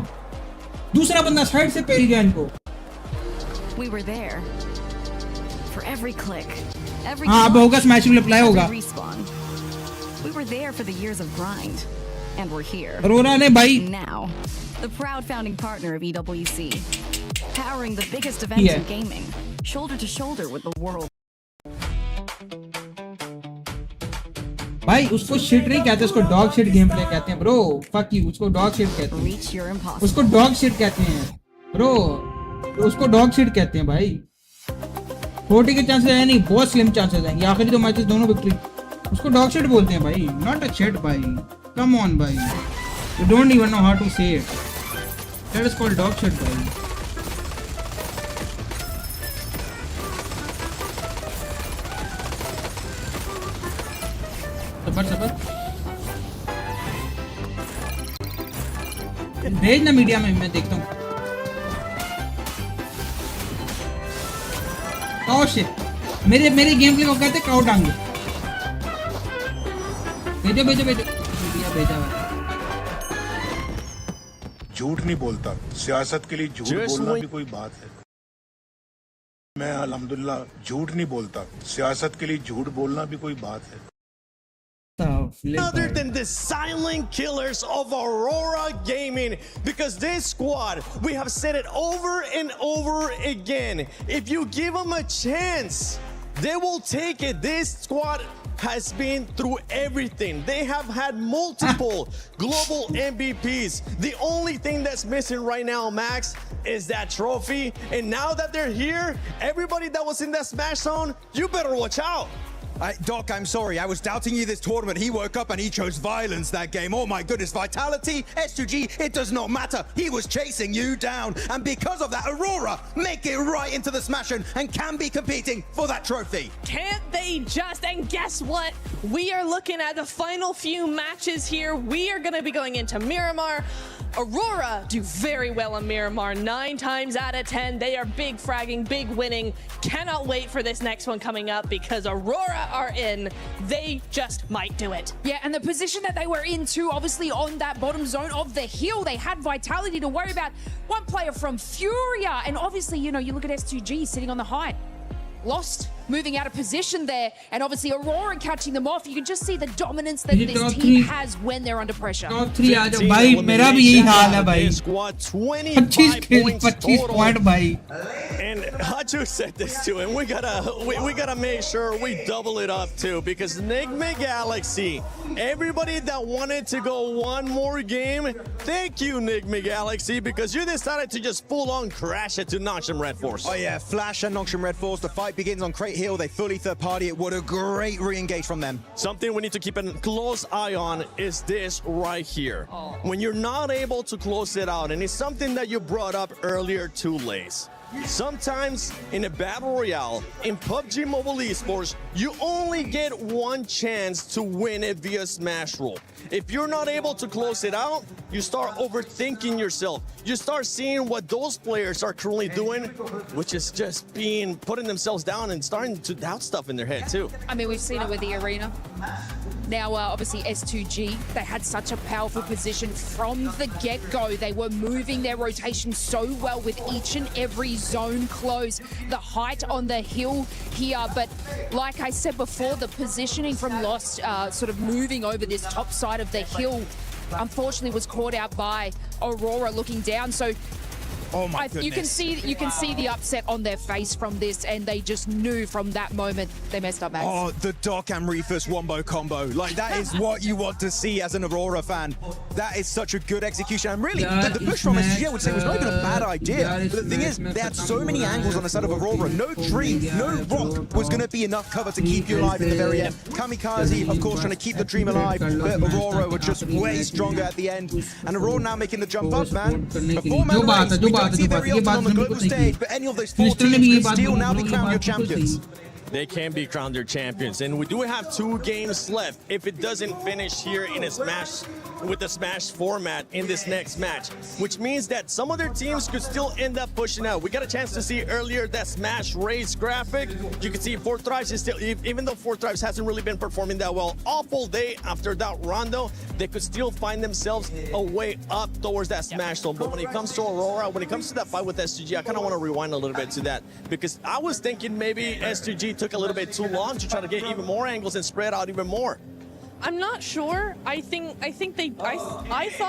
दूसरा बंदा साइड से पेरी गया इनको. We were there for every click, every अब होगा स्मैश में अप्लाई होगा. respawn. We were there for the years of grind, and we're here. Arora ने भाई now, the proud founding partner of EWC, powering the biggest events in gaming, shoulder to shoulder with the world. भाई उसको shit नहीं कहते, उसको dog shit game play कहते हैं bro. Fuck you, उसको डॉग शिट कहते हैं, उसको डॉग शिट कहते हैं ब्रो, उसको डॉग शिट कहते हैं भाई। 40 के चांसेस है नहीं, बहुत स्लिम चांसेस हैं। ये आखिरी 2 मैचेस दोनों विक्ट्री, उसको डॉग शिट बोलते हैं भाई, नॉट अ शिट भाई। कम ऑन भाई, you don't even know how to say it, that is called dog shit भाई। सबर भेज ना मीडिया में, मैं देखता हूँ। काउ शिट, मेरे गेम प्ले को कहते काउ डांगे। भेजो भेजो भेजो, भेजा हुआ। झूठ नहीं बोलता, सियासत के लिए झूठ बोलना भी कोई बात है। मैं अल्हम्दुलिल्लाह झूठ नहीं बोलता, सियासत के लिए झूठ बोलना भी कोई बात है। Other than the silent killers of Aurora Gaming, because this squad, we have said it over and over again, if you give them a chance, they will take it. This squad has been through everything. They have had multiple global MVPs. The only thing that's missing right now, Max, is that trophy. And now that they're here, everybody that was in that smash zone, you better watch out. Doc, I'm sorry. I was doubting you this tournament. He woke up and he chose violence that game. Oh my goodness, vitality, S2G, it does not matter. He was chasing you down. And because of that, Aurora make it right into the smash and can be competing for that trophy. Can't they just? And guess what? We are looking at the final few matches here. We are going to be going into Miramar. Aurora do very well on Miramar, 9 times out of 10. They are big fragging, big winning. Cannot wait for this next one coming up because Aurora are in. They just might do it. Yeah, and the position that they were in too, obviously on that bottom zone of the hill, they had vitality to worry about. One player from Furia, and obviously, you know, you look at S2G sitting on the height. Lost, moving out of position there, and obviously Aurora catching them off. You can just see the dominance that this team has when they're under pressure. Top 3 आ जाओ भाई, मेरा भी यही हाल है भाई। 25 point भाई। And Haju said this too, and we gotta make sure we double it up too, because Enigma Galaxy, everybody that wanted to go one more game, thank you Enigma Galaxy, because you decided to just full on crash it to Nongshim Red Force. Oh yeah, Flash and Nongshim Red Force. The fight begins on Crate Hill. They fully third party it. What a great re-engage from them. Something we need to keep a close eye on is this right here. When you're not able to close it out, and it's something that you brought up earlier too, Lace. Sometimes in a battle royale, in PUBG Mobile Esports, you only get one chance to win it via smash roll. If you're not able to close it out, you start overthinking yourself. You start seeing what those players are currently doing, which is just putting themselves down and starting to doubt stuff in their head too. I mean, we've seen it with the arena. Now, obviously, S2G, they had such a powerful position from the get-go. They were moving their rotation so well with each and every zone close. The height on the hill here, but like I said before, the positioning from Lost, sort of moving over this top side of the hill, unfortunately was caught out by Aurora looking down. So oh my goodness. You can see the upset on their face from this, and they just knew from that moment they messed up, Max. Oh, the Doc and Reefus wombo combo. Like, that is what you want to see as an Aurora fan. That is such a good execution. And really, the push from SGA would say was not even a bad idea. But the thing is, they had so many angles on the side of Aurora. No tree, no rock was going to be enough cover to keep you alive in the very end. Kamikaze, of course, trying to keep the dream alive. But Aurora were just way stronger at the end. And Aurora now making the jump up, man. Before Man Race, we don't see their real on the global stage, but any of those 4 teams can still now be crowned your champions. They can be crowned their champions, and we do have 2 games left if it doesn't finish here in a smash with the smash format in this next match, which means that some other teams could still end up pushing out. We got a chance to see earlier that smash race graphic. You can see 4 Thrives is still, even though 4 Thrives hasn't really been performing that well awful day after that rondo, they could still find themselves a way up towards that smash zone. But when it comes to Aurora, when it comes to that fight with S2G, I kind of want to rewind a little bit to that, because I was thinking maybe S2G took a little bit too long to try to get even more angles and spread out even more. I'm not sure. I thought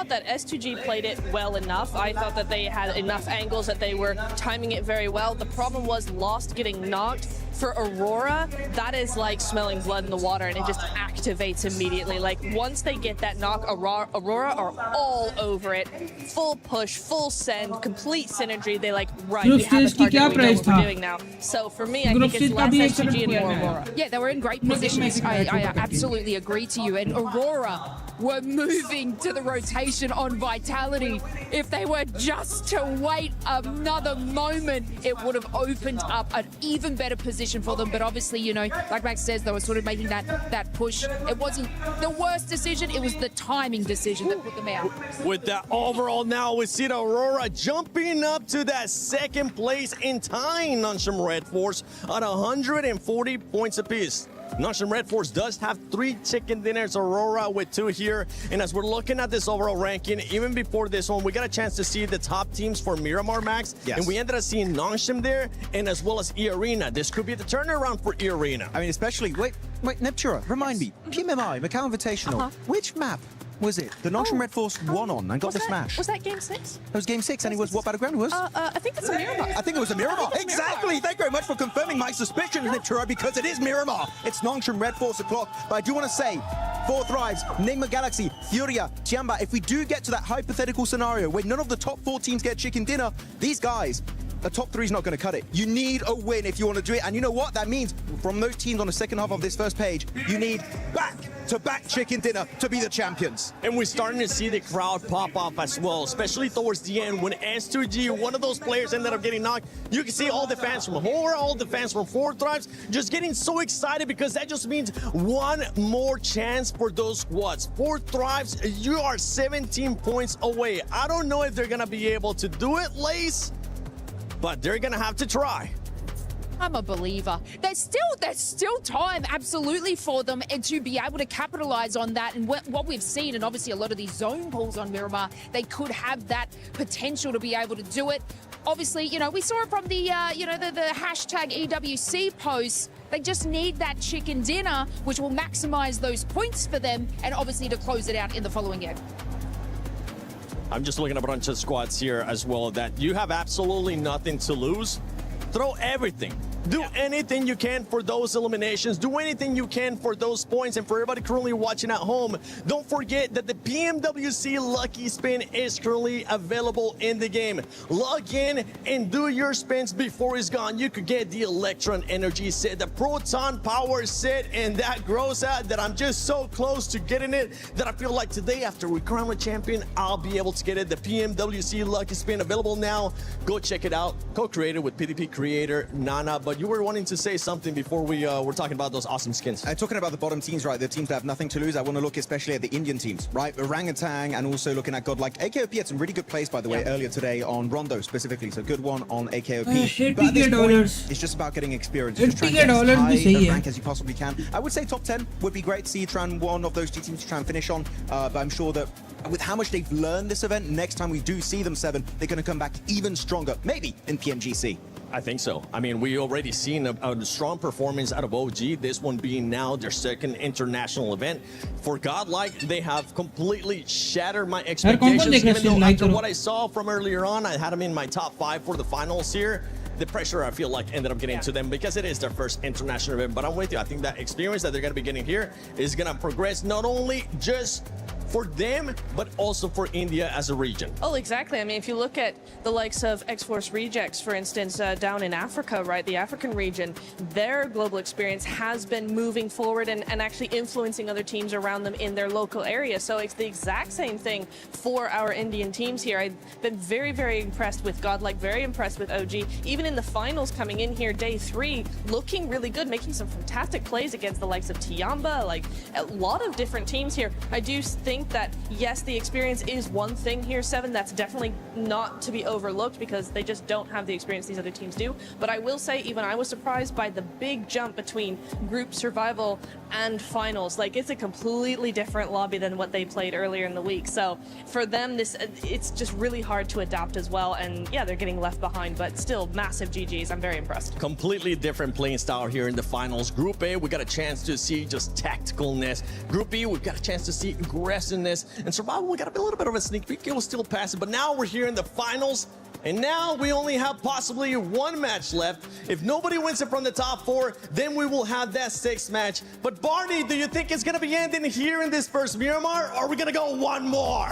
that S2G played it well enough. I thought that they had enough angles, that they were timing it very well. The problem was Lost getting knocked. For Aurora, that is like smelling blood in the water, and it just activates immediately. Like once they get that knock, Aurora are all over it. Full push, full send, complete synergy. They like, right, we have a target, we know what we're doing now. So for me, I think it's less S2G and more Aurora. Yeah, they were in great positions. I absolutely agree to you. And Aurora were moving to the rotation on Vitality. If they were just to wait another moment, it would have opened up an even better position for them. But obviously, you know, like Max says, they were sort of making that push. It wasn't the worst decision, it was the timing decision that put them out. With that overall now, we see the Aurora jumping up to that second place in tying Nongshim Red Force at 140 points apiece. Nongshim Red Force does have 3 chicken dinners, Aurora with 2 here. And as we're looking at this overall ranking, even before this one, we got a chance to see the top teams for Miramar, Max. Yes. And we ended up seeing Nongshim there, and as well as E-Arena. This could be the turnaround for E-Arena. I mean, especially, wait, Neptura, remind me, PMMI, Macau Invitational, which map was it? The Nongshim Red Force won on and got the smash. Was that game 6? It was game 6, and it was what battleground it was? I think it's a Miramar. I think it was a Miramar. Exactly. Thank you very much for confirming my suspicions, Neptura, because it is Miramar. It's Nongshim Red Force o'clock. But I do want to say, 4 Thrives, Nigma Galaxy, Furia, Tiamba, if we do get to that hypothetical scenario where none of the top 4 teams get chicken dinner, these guys, the top 3 is not going to cut it. You need a win if you want to do it. And you know what? That means from those teams on the second half of this first page, you need back-to-back chicken dinner to be the champions. And we're starting to see the crowd pop off as well, especially towards the end when S2G, one of those players, ended up getting knocked. You can see all the fans from Horror, all the fans from 4 Thrives just getting so excited because that just means one more chance for those squads. 4 Thrives, you are 17 points away. I don't know if they're going to be able to do it, Lace, but they're gonna have to try. I'm a believer. There's still time, absolutely, for them and to be able to capitalize on that. And what we've seen, and obviously a lot of these zone pulls on Miramar, they could have that potential to be able to do it. Obviously, you know, we saw it from the, the hashtag EWC posts. They just need that chicken dinner, which will maximize those points for them, and obviously to close it out in the following game. I'm just looking at a bunch of squads here as well that you have absolutely nothing to lose. Throw everything. Do anything you can for those eliminations. Do anything you can for those points. And for everybody currently watching at home, don't forget that the PMWC Lucky Spin is currently available in the game. Log in and do your spins before it's gone. You could get the Electron Energy set, the Proton Power set, and that grows out that I'm just so close to getting it that I feel like today, after we crown a champion, I'll be able to get it. The PMWC Lucky Spin available now. Go check it out. Co-created with PDP creator Nana. But you were wanting to say something before we were talking about those awesome skins. Talking about the bottom teams, right? The teams that have nothing to lose. I want to look especially at the Indian teams, right? Orangutan, and also looking at God like AKOP had some really good plays, by the way, earlier today on Rondo specifically. So good one on AKOP. But at this point, it's just about getting experience. Just trying to get as high a rank as you possibly can. I would say top 10 would be great to see one of those 2 teams to try and finish on. But I'm sure that with how much they've learned this event, next time we do see them 7, they're going to come back even stronger, maybe in PMGC. I think so. I mean, we already seen a strong performance out of OG, this one being now their second international event. For Godlike, they have completely shattered my expectations, even though after what I saw from earlier on, I had them in my top 5 for the finals here. The pressure, I feel like, ended up getting to them because it is their first international event. But I'm with you. I think that experience that they're going to be getting here is going to progress not only just for them, but also for India as a region. Oh, exactly. I mean, if you look at the likes of X-Force Rejects, for instance, down in Africa, right, the African region, their global experience has been moving forward and actually influencing other teams around them in their local area. So it's the exact same thing for our Indian teams here. I've been very, very impressed with Godlike, very impressed with OG. Even in the finals coming in here, day 3, looking really good, making some fantastic plays against the likes of Tiamba, like a lot of different teams here. I do think think that, yes, the experience is one thing here, Seven. That's definitely not to be overlooked because they just don't have the experience these other teams do. But I will say, even I was surprised by the big jump between group survival and finals. Like, it's a completely different lobby than what they played earlier in the week. So for them, it's just really hard to adapt as well. And yeah, they're getting left behind, but still massive GGs. I'm very impressed. Completely different playing style here in the finals. Group A, we got a chance to see just tacticalness. Group B, we've got a chance to see aggressiveness. And survival, we got a little bit of a sneak peek. It was still passive, but now we're here in the finals. And now we only have possibly one match left. If nobody wins it from the top 4, then we will have that 6th match. But Barney, do you think it's going to be ending here in this first Miramar, or are we going to go one more?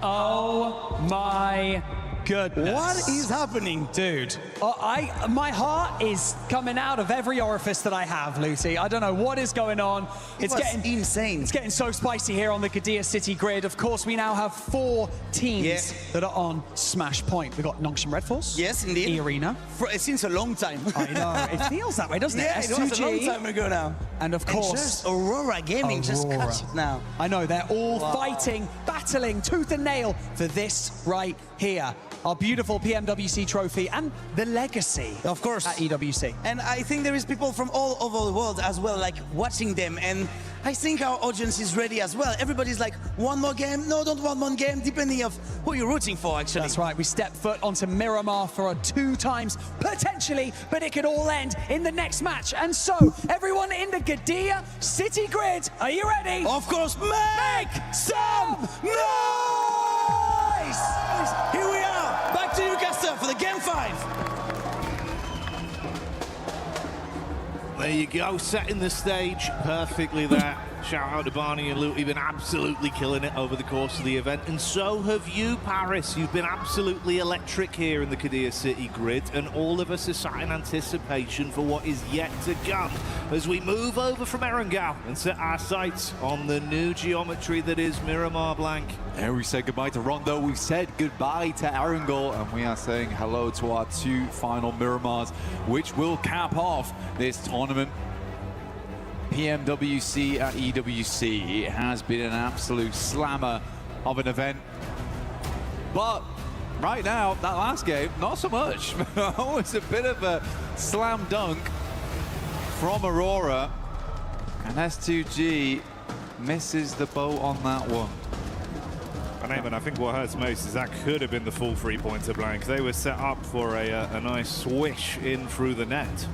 Oh my goodness. What is happening? Dude, my heart is coming out of every orifice that I have, Lucy. I don't know what is going on. It's getting insane. It's getting so spicy here on the Qiddiya City grid. Of course, we now have 4 teams that are on Smash Point. We've got Nongshim Red Force. Yes, indeed. E-Arena. Since a long time. I know. It feels that way, doesn't it? Yeah, it was a long time ago now. And of course, Aurora Gaming just cuts it now. I know, they're all fighting, battling tooth and nail for this right here. Our beautiful PMWC trophy and the legacy, of course, at EWC. And I think there is people from all over the world as well, like watching them. And I think our audience is ready as well. Everybody's like, one more game? No, don't want one game, depending of who you're rooting for, actually. That's right. We step foot onto Miramar for a 2 times, potentially, but it could all end in the next match. And so, everyone in the Qiddiya City grid, are you ready? Of course, make some noise! Here we are, back to Newcastle for the Game 5. There you go, setting the stage perfectly there. Shout out to Barney and Luke, you've been absolutely killing it over the course of the event. And so have you, Paris. You've been absolutely electric here in the Qiddiya City grid. And all of us are sat in anticipation for what is yet to come as we move over from Erangel and set our sights on the new geometry that is Miramar Blank. And we said goodbye to Rondo, we've said goodbye to Erangel, and we are saying hello to our 2 final Miramars, which will cap off this tournament. PMWC at EWC. It has been an absolute slammer of an event. But right now, that last game, not so much. Almost a bit of a slam dunk from Aurora. And S2G misses the boat on that one. And Eamon, I think what hurts most is that could have been the full 3-pointer Blank. They were set up for a nice swish in through the net.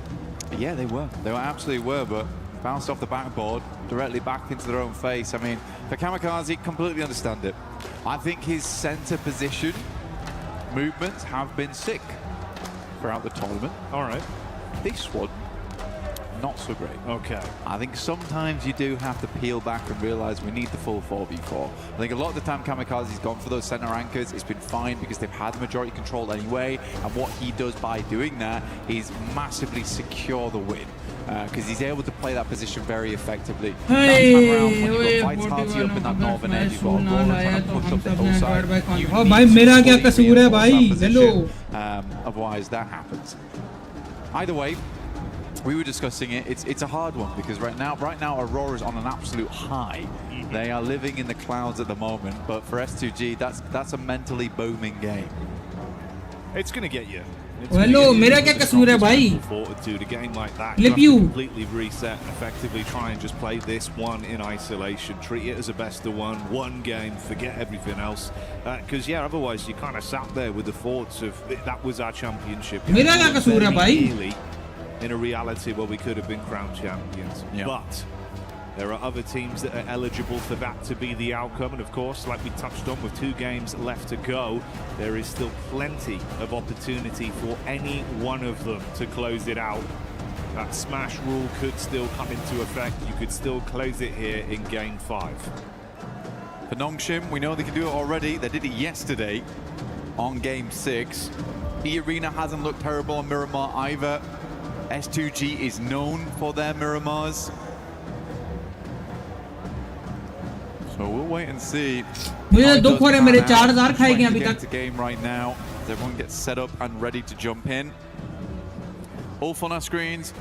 Yeah, they were. They absolutely were, but bounced off the backboard, directly back into their own face. I mean, for Kamikaze, completely understand it. I think his center position movements have been sick throughout the tournament. All right. This one, not so great. Okay. I think sometimes you do have to peel back and realize we need the full 4v4. I think a lot of the time Kamikaze's gone for those center anchors. It's been fine because they've had the majority control anyway. And what he does by doing that is massively secure the win. Because he's able to play that position very effectively. Hey, when you've got Vitality up in that northern edge, you've got Aurora trying to push up the hillside. You need otherwise that happens. Either way, we were discussing it. It's a hard one because right now Aurora's on an absolute high. They are living in the clouds at the moment, but for S2G, that's a mentally booming game. It's going to get you. Hello मेरा क्या कसूर है भाई fortitude, a game like that, Flip you you. have to completely reset and effectively try and just play this one in isolation, treat it as a best of one game, forget everything else, because yeah, otherwise you kind of sat there with the thoughts of that was our championship. मेरा क्या कसूर है भाई In a reality where we could have been crowned champions, but there are other teams that are eligible for that to be the outcome. And of course, like we touched on, with 2 games left to go, there is still plenty of opportunity for any one of them to close it out. That smash rule could still come into effect. You could still close it here in game 5. For Nongshim, we know they can do it already. They did it yesterday on game 6. E-Arena hasn't looked terrible on Miramar either. S2G is known for their Miramars. So we'll wait and see. मुझे दुख हो रहा है मेरे 4000 खाए गए अभी तक. The game right now, as everyone gets set up and ready to jump in. All fun on our screens.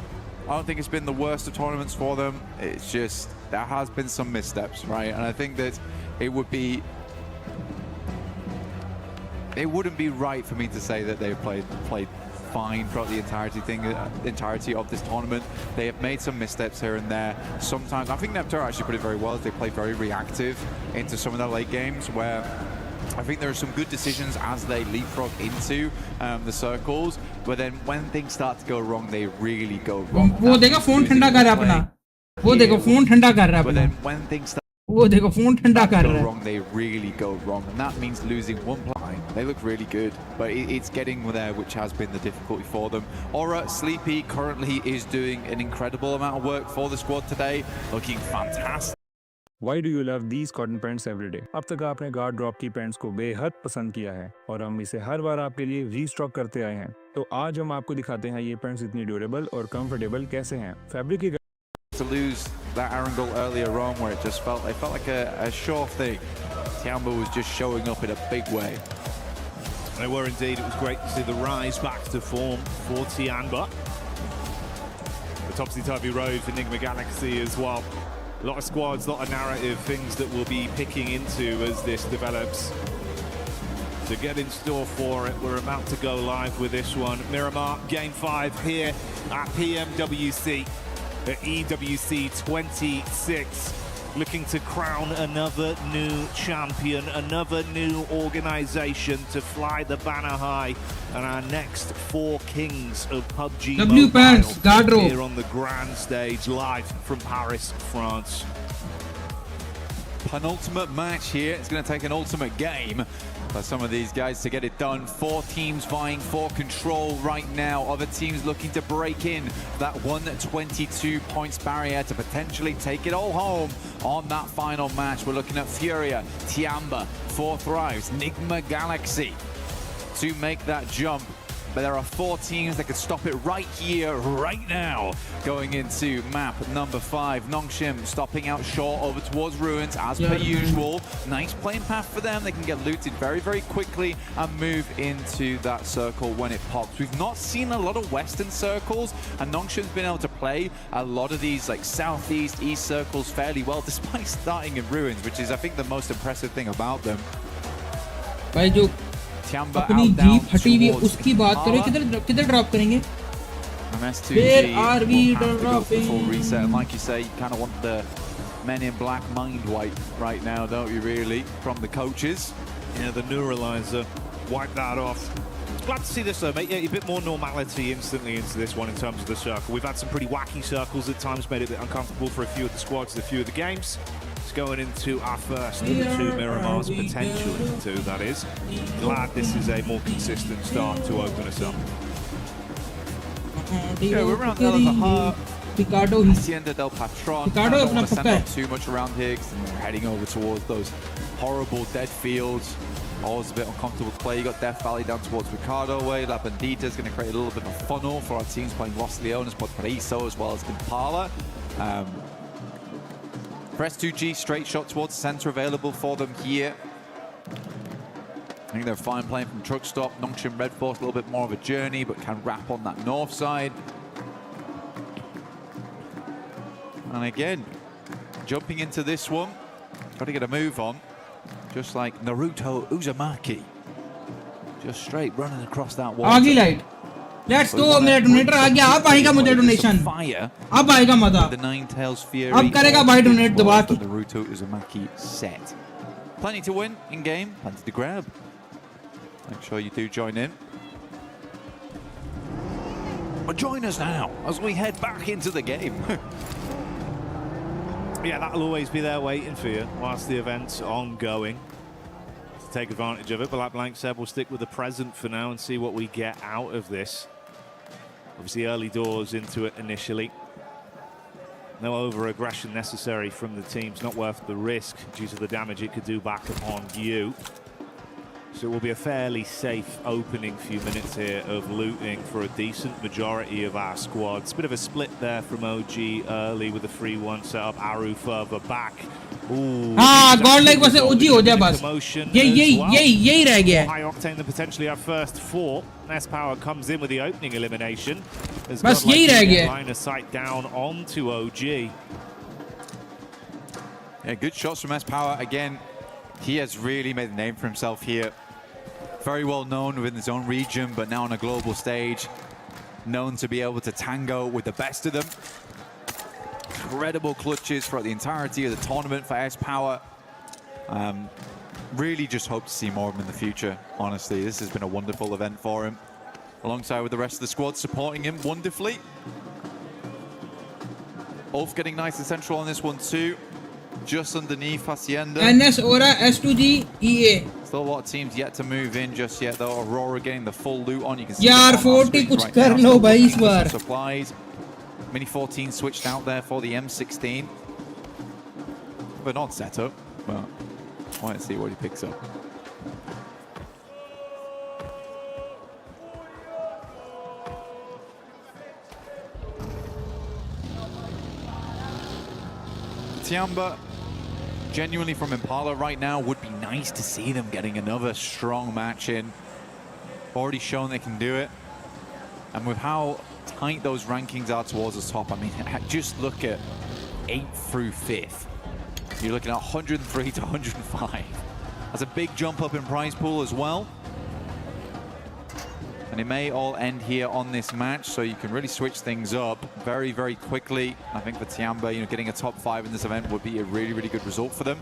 I don't think it's been the worst of tournaments for them. It's just there has been some missteps, right? And I think that it wouldn't be right for me to say that they played fine throughout the entirety of this tournament. They have made some missteps here and there. Sometimes, I think Neptune actually put it very well. They play very reactive into some of their late games where I think there are some good decisions as they leapfrog into the circles, but then when things start to go wrong, they really go wrong. वो देखो phone ठंडा कर रहा है अपना. वो देखो phone ठंडा कर रहा है अपना. But then when things start वो देखो फोन ठंडा कर रहा है. wrong, they really go wrong, and that means losing one play. They look really good, but it's getting there, which has been the difficulty for them. Aura Sleepy currently is doing an incredible amount of work for the squad today, looking fantastic. Why do you love these cotton pants every day? अब तक आपने guard drop की pants को बेहद पसंद किया है और हम इसे हर बार आपके लिए रीस्टॉक करते आए हैं. तो आज हम आपको दिखाते हैं ये पैंट्स इतनी ड्यूरेबल और कंफर्टेबल कैसे हैं. फैब्रिक की To lose that Arundel earlier on, where it felt like a sure thing. Tiamba was just showing up in a big way. They were indeed. It was great to see the rise back to form for Tiamba. The topsy-turvy road for Enigma Galaxy as well. A lot of squads, a lot of narrative things that we'll be picking into as this develops. To get in store for it, we're about to go live with this one. Miramar, Game 5 here at PMWC, at EWC 26. Looking to crown another new champion, another new organization to fly the banner high, and our next 4 kings of PUBG Mobile here on the grand stage, live from Paris, France. Penultimate match here. It's going to take an ultimate game for some of these guys to get it done. 4 teams vying for control right now. Other teams looking to break in that 122 points barrier to potentially take it all home on that final match. We're looking at Furia, Tiamba, 4 Thrives, Enigma Galaxy to make that jump. But there are 4 teams that could stop it right here, right now. Going into map number 5, Nongshim stopping out short over towards Ruins as per usual. Nice playing path for them. They can get looted very, very quickly and move into that circle when it pops. We've not seen a lot of Western circles, and Nongshim's been able to play a lot of these like Southeast, East circles fairly well, despite starting in Ruins, which is, I think, the most impressive thing about them. अपनी jeep हटी हुई उसकी बात करें, किधर drop करेंगे? Where are we dropping? Full reset, and like you say, you kind of want the Men in Black mind wipe right now, don't you? Really, from the coaches. Yeah, the neuralizer, wipe that off. Glad to see this though, mate. Yeah, a bit more normality instantly into this one in terms of the circle. We've had some pretty wacky circles at times, made it a bit uncomfortable for a few of the squads, a few of the games. Going into our first 2 Miramars, potentially 2, that is. Glad this is a more consistent start to open us up. Yeah, we're around there. Hacienda del Patron. I don't want to send up too much around here because we're heading over towards those horrible dead fields. Always a bit uncomfortable to play. You got Death Valley down towards Ricardo way. La Bandita is going to create a little bit of a funnel for our teams playing Los Leones, Podpariso, as well as Impala. Press 2G, straight shot towards the center available for them here. I think they're fine playing from truck stop. Nongshim Red Force, a little bit more of a journey, but can wrap on that north side. And again, jumping into this one, got to get a move on, just like Naruto Uzumaki. Just straight running across that wall. आगे light. Let's go, मेरा donator आ गया. अब आएगा मुझे donation. अब आएगा मजा. अब करेगा भाई डोनेट दबा के. Naruto Uzumaki set. Plenty to win in game, plenty to grab. Make sure you do join in. But join us now as we head back into the game. Yeah, that'll always be there waiting for you whilst the event's ongoing. To take advantage of it, but like Blank said, we'll stick with the present for now and see what we get out of this. Obviously early doors into it initially. No over-aggression necessary from the teams, not worth the risk due to the damage it could do back upon you. So it will be a fairly safe opening few minutes here of looting for a decent majority of our squads. Bit of a split there from OG early with the 3-1 setup. Aru further back. हाँ, Godlike वैसे OG हो जाए बस. यही रह गया. High Octane then potentially our first 4. S-Power comes in with the opening elimination. बस यही रह गया. Line of sight down onto OG. Yeah, good shots from S-Power. Again, he has really made a name for himself here. Very well known within his own region, but now on a global stage, known to be able to tango with the best of them. Incredible clutches throughout the entirety of the tournament for S-Power. Really just hope to see more of him in the future, honestly. This has been a wonderful event for him, alongside with the rest of the squad supporting him wonderfully. Ulf getting nice and central on this one too, just underneath Hacienda. NS Aura S2G EA. Still a lot of teams yet to move in just yet though. Aurora getting the full loot on. You can see यार 40 कुछ कर लो भाई इस बार. Supplies. Mini 14 switched out there for the M16. But not set up. But I want to see what he picks up. Tiamba, genuinely from Impala right now, would be nice to see them getting another strong match in. Already shown they can do it. And with how tight those rankings are towards the top, I mean, just look at 8th through 5th. You're looking at 103 to 105. That's a big jump up in prize pool as well. And it may all end here on this match, so you can really switch things up very, very quickly. I think for Tiamba, you know, getting a top 5 in this event would be a really, really good result for them.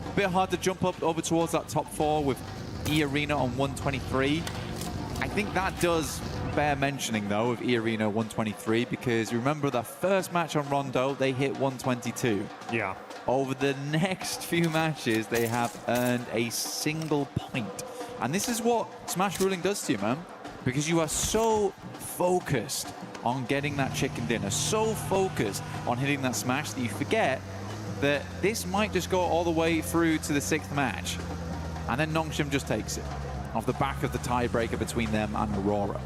A bit hard to jump up over towards that top 4 with E-Arena on 123. I think that does bear mentioning, though, of E-Arena 123, because you remember the first match on Rondo, they hit 122. Yeah. Over the next few matches, they have earned a single point. And this is what Smash Ruling does to you, man. Because you are so focused on getting that chicken dinner, so focused on hitting that smash that you forget that this might just go all the way through to the 6th match. And then Nongshim just takes it off the back of the tiebreaker between them and Aurora.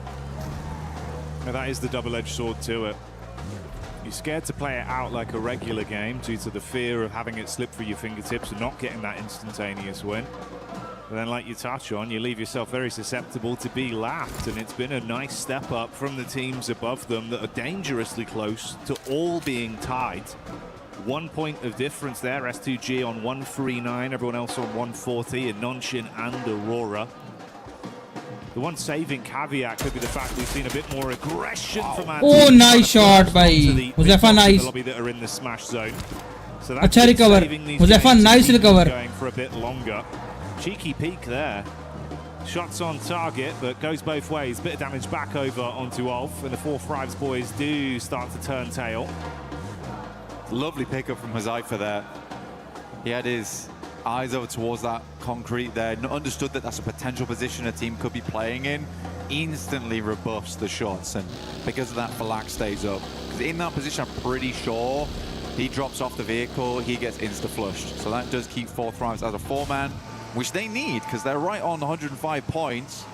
Now that is the double-edged sword to it. You're scared to play it out like a regular game due to the fear of having it slip through your fingertips and not getting that instantaneous win. But then, like you touch on, you leave yourself very susceptible to be laughed, and it's been a nice step up from the teams above them that are dangerously close to all being tied. 1 point of difference there, S2G on 139, everyone else on 140, and Nongshim and Aurora. The one saving caveat could be the fact we've seen a bit more aggression from our Oh, team. nice shot by Huzaifa, nice. The lobby that are in the smash zone. So अच्छा recover. Huzaifa, nice recover. Going for a bit longer. Cheeky peek there. Shots on target, but goes both ways. Bit of damage back over onto Ulf, and the 4-5s boys do start to turn tail. Lovely pickup from Huzaifa there. He had his eyes over towards that concrete there, understood that that's a potential position a team could be playing in, instantly rebuffs the shots, and because of that, Falak stays up. Because in that position, I'm pretty sure he drops off the vehicle, he gets insta-flushed. So that does keep 4-5s as a 4-man, which they need, because they're right on 105 points.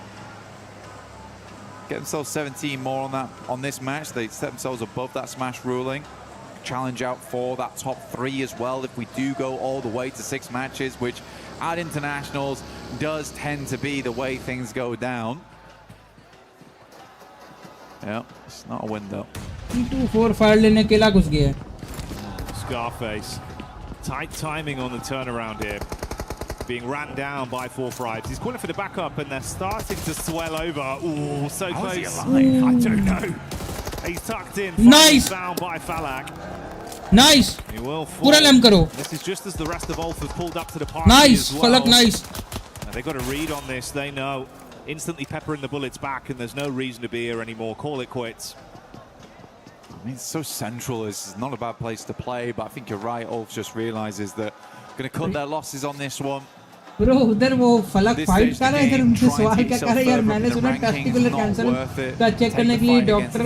Get themselves 17 more on that on this match. They set themselves above that smash ruling. Challenge out for that top 3 as well if we do go all the way to 6 matches, which at internationals does tend to be the way things go down. Yeah, it's not a win though. 2-4 fire लेने केला घुस गया. Scarface. Tight timing on the turnaround here. Being ran down by 4-5s. He's calling for the backup and they're starting to swell over. Ooh, so How close. is he alive? I don't know. He's tucked in. Nice. Found by Falak. Nice. He will fall. पूरा lamb करो. This is just as the rest of Ulf have pulled up to the party Nice. as well. Falak, nice. Now they've got a read on this. They know. Instantly peppering the bullets back, and there's no reason to be here anymore. Call it quits. I mean, it's so central. It's not a bad place to play, but I think you're right. Ulf just realizes that going to cut their losses on this one. Bro, उधर वो फलक fight कर रहा है, इधर उनसे सवाल क्या कर रहा है यार. मैंने सुना टेस्टिकुलर कैंसर का चेक करने के लिए डॉक्टर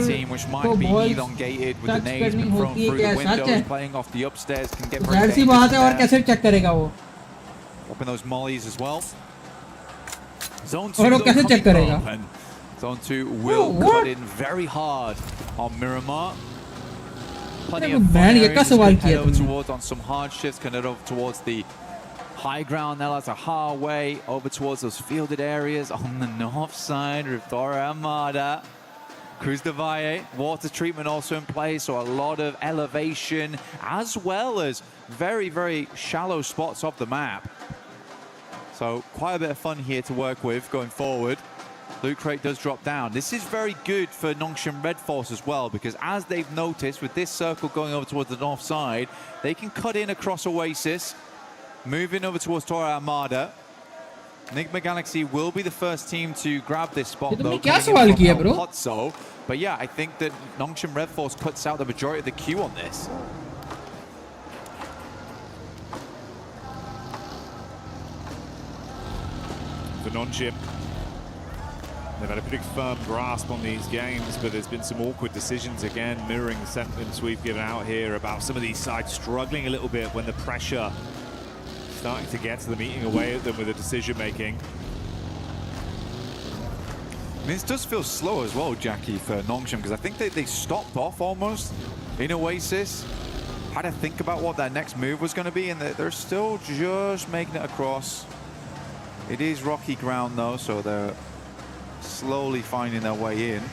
को बॉल टच करनी होती है. क्या सच है? जाहिर सी बात है, और कैसे चेक करेगा वो? Open those mollies as well. Zone 2 और वो कैसे चेक करेगा? Zone 2 will cut in very hard on Miramar. Plenty of fun areas to head over towards on some hard shifts, can head over towards the high ground now. That's a highway over towards those fielded areas on the north side of Tora Armada. Cruz de Valle, water treatment also in place, so a lot of elevation, as well as very, very shallow spots of the map. So quite a bit of fun here to work with going forward. Loot crate does drop down. This is very good for Nongshim Red Force as well, because as they've noticed, with this circle going over towards the north side, they can cut in across Oasis, moving over towards Torre Armada. Enigma Galaxy will be the first team to grab this spot, though. Hotso. But yeah, I think that Nongshim Red Force cuts out the majority of the queue on this. For Nongshim, they've had a pretty firm grasp on these games, but there's been some awkward decisions again, mirroring the sentiments we've given out here about some of these sides struggling a little bit when the pressure starting to get to them, eating away at them with the decision making. I mean, this does feel slow as well, Jackie, for Nongshim, because I think they stopped off almost in Oasis, had to think about what their next move was going to be, and they're still just making it across. It is rocky ground though, so they're slowly finding their way in.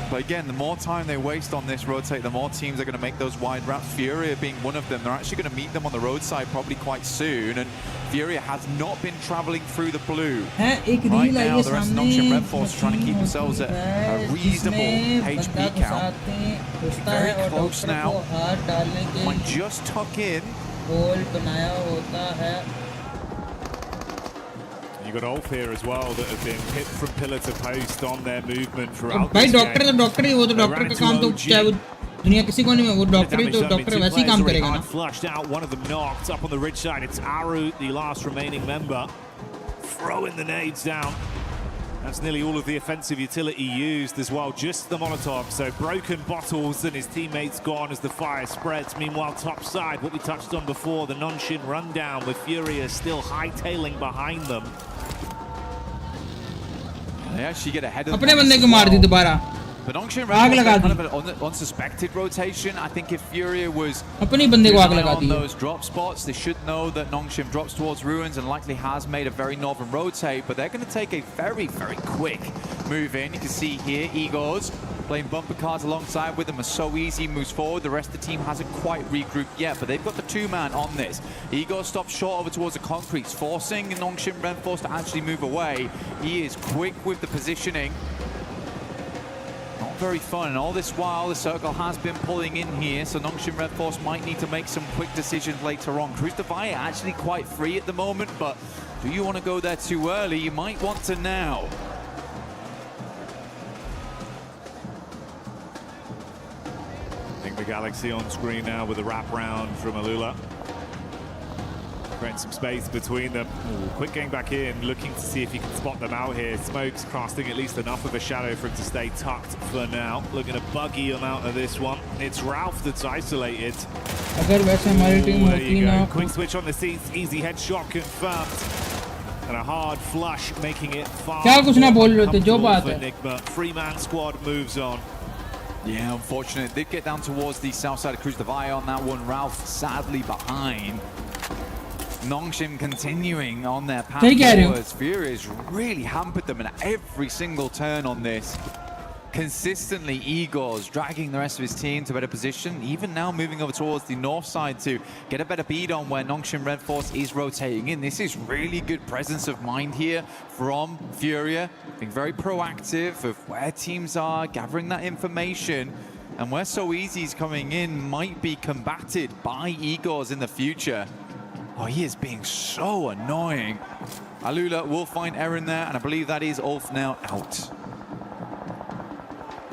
But again, the more time they waste on this rotate, the more teams are going to make those wide routes. Furia being one of them. They're actually going to meet them on the roadside probably quite soon. And Furia has not been traveling through the blue. Right now, the rest of Nongshim Red Force trying to keep themselves at a reasonable HP count. Very close now. Might just tuck in. You've got Ulf here as well that have been hit from pillar to post on their movement throughout भाई this doctor game. तो doctor ही वो तो doctor का काम तो चाहे वो दुनिया किसी को नहीं है वो डॉक्टर ही तो डॉक्टर वैसे ही काम करेगा ना Flushed out, one of them knocked up on the ridge side. It's Aru, the last remaining member, throwing the nades down. That's nearly all of the offensive utility used as well, just the Molotov. So broken bottles and his teammates gone as the fire spreads. Meanwhile, top side, what we touched on before, the Nongshim rundown with Furia still hightailing behind them. They actually get ahead of them. अपने बंदे को मार दी दोबारा But Nongshim आग लगा kind the of an unsuspected rotation. I think if Furia was अपने बंदे को आग लगा on the those drop spots, they should know that Nongshim drops towards ruins and likely has made a very northern rotate. But they're going to take a very, very quick move in. You can see here, Igors playing bumper cars alongside with them are so easy, moves forward. The rest of the team hasn't quite regrouped yet, but they've got the two-man on this. Igor stops short over towards the concretes, forcing Nongshim Red Force to actually move away. He is quick with the positioning. Not very fun, and all this while the circle has been pulling in here, so Nongshim Red Force might need to make some quick decisions later on. Cruz de Valle actually quite free at the moment, but do you want to go there too early? You might want to now. The Galaxy on screen now with a wraparound from Alula. Creating some space between them. Ooh, quick getting back in, looking to see if he can spot them out here. Smoke's casting at least enough of a shadow for him to stay tucked for now. Looking to buggy him out of this one. It's Ralph that's isolated. there you go. Quick switch on the seats, easy headshot confirmed. And a hard flush, making it far more comfortable for Enigma. Three-man squad moves on. Yeah, unfortunate. Did get down towards the south side of Cruz de Valle on that one. Ralph sadly behind. Nongshim continuing on their path forwards. Furia's really hampered them in every single turn on this. Consistently, Igor's dragging the rest of his team to better position. Even now moving over towards the north side to get a better bead on where Nongshim Red Force is rotating in. This is really good presence of mind here from Furia. Being very proactive of where teams are, gathering that information. And where So Easy's coming in might be combated by Igor's in the future. Oh, he is being so annoying. Alula will find Eren there, and I believe that is Ulf now out.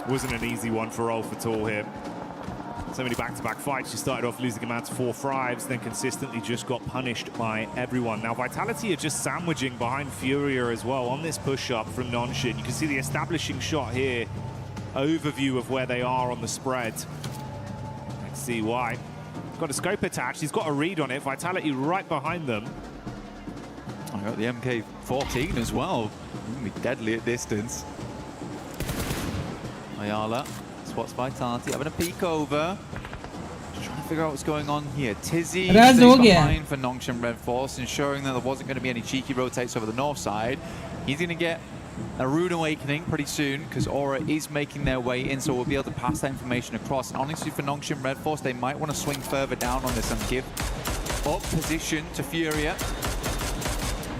Wasn't an easy one for Ulf at all here. So many back-to-back fights. She started off losing him out to 4 thrives, then consistently just got punished by everyone. Now, Vitality are just sandwiching behind Furia as well on this push-up from Nongshim. You can see the establishing shot here. Overview of where they are on the spread. Let's see why. Got a scope attached. He's got a read on it. Vitality right behind them. I got the MK14 as well. Gonna be deadly at distance. Ayala spots Vitality, having a peek over. Just trying to figure out what's going on here. Tizzy stays behind for Nongshim Red Force, ensuring that there wasn't going to be any cheeky rotates over the north side. He's going to get A rude awakening pretty soon, because Aura is making their way in, so we'll be able to pass that information across. And honestly, for Nongshim Red Force, they might want to swing further down on this and give up position to Furia.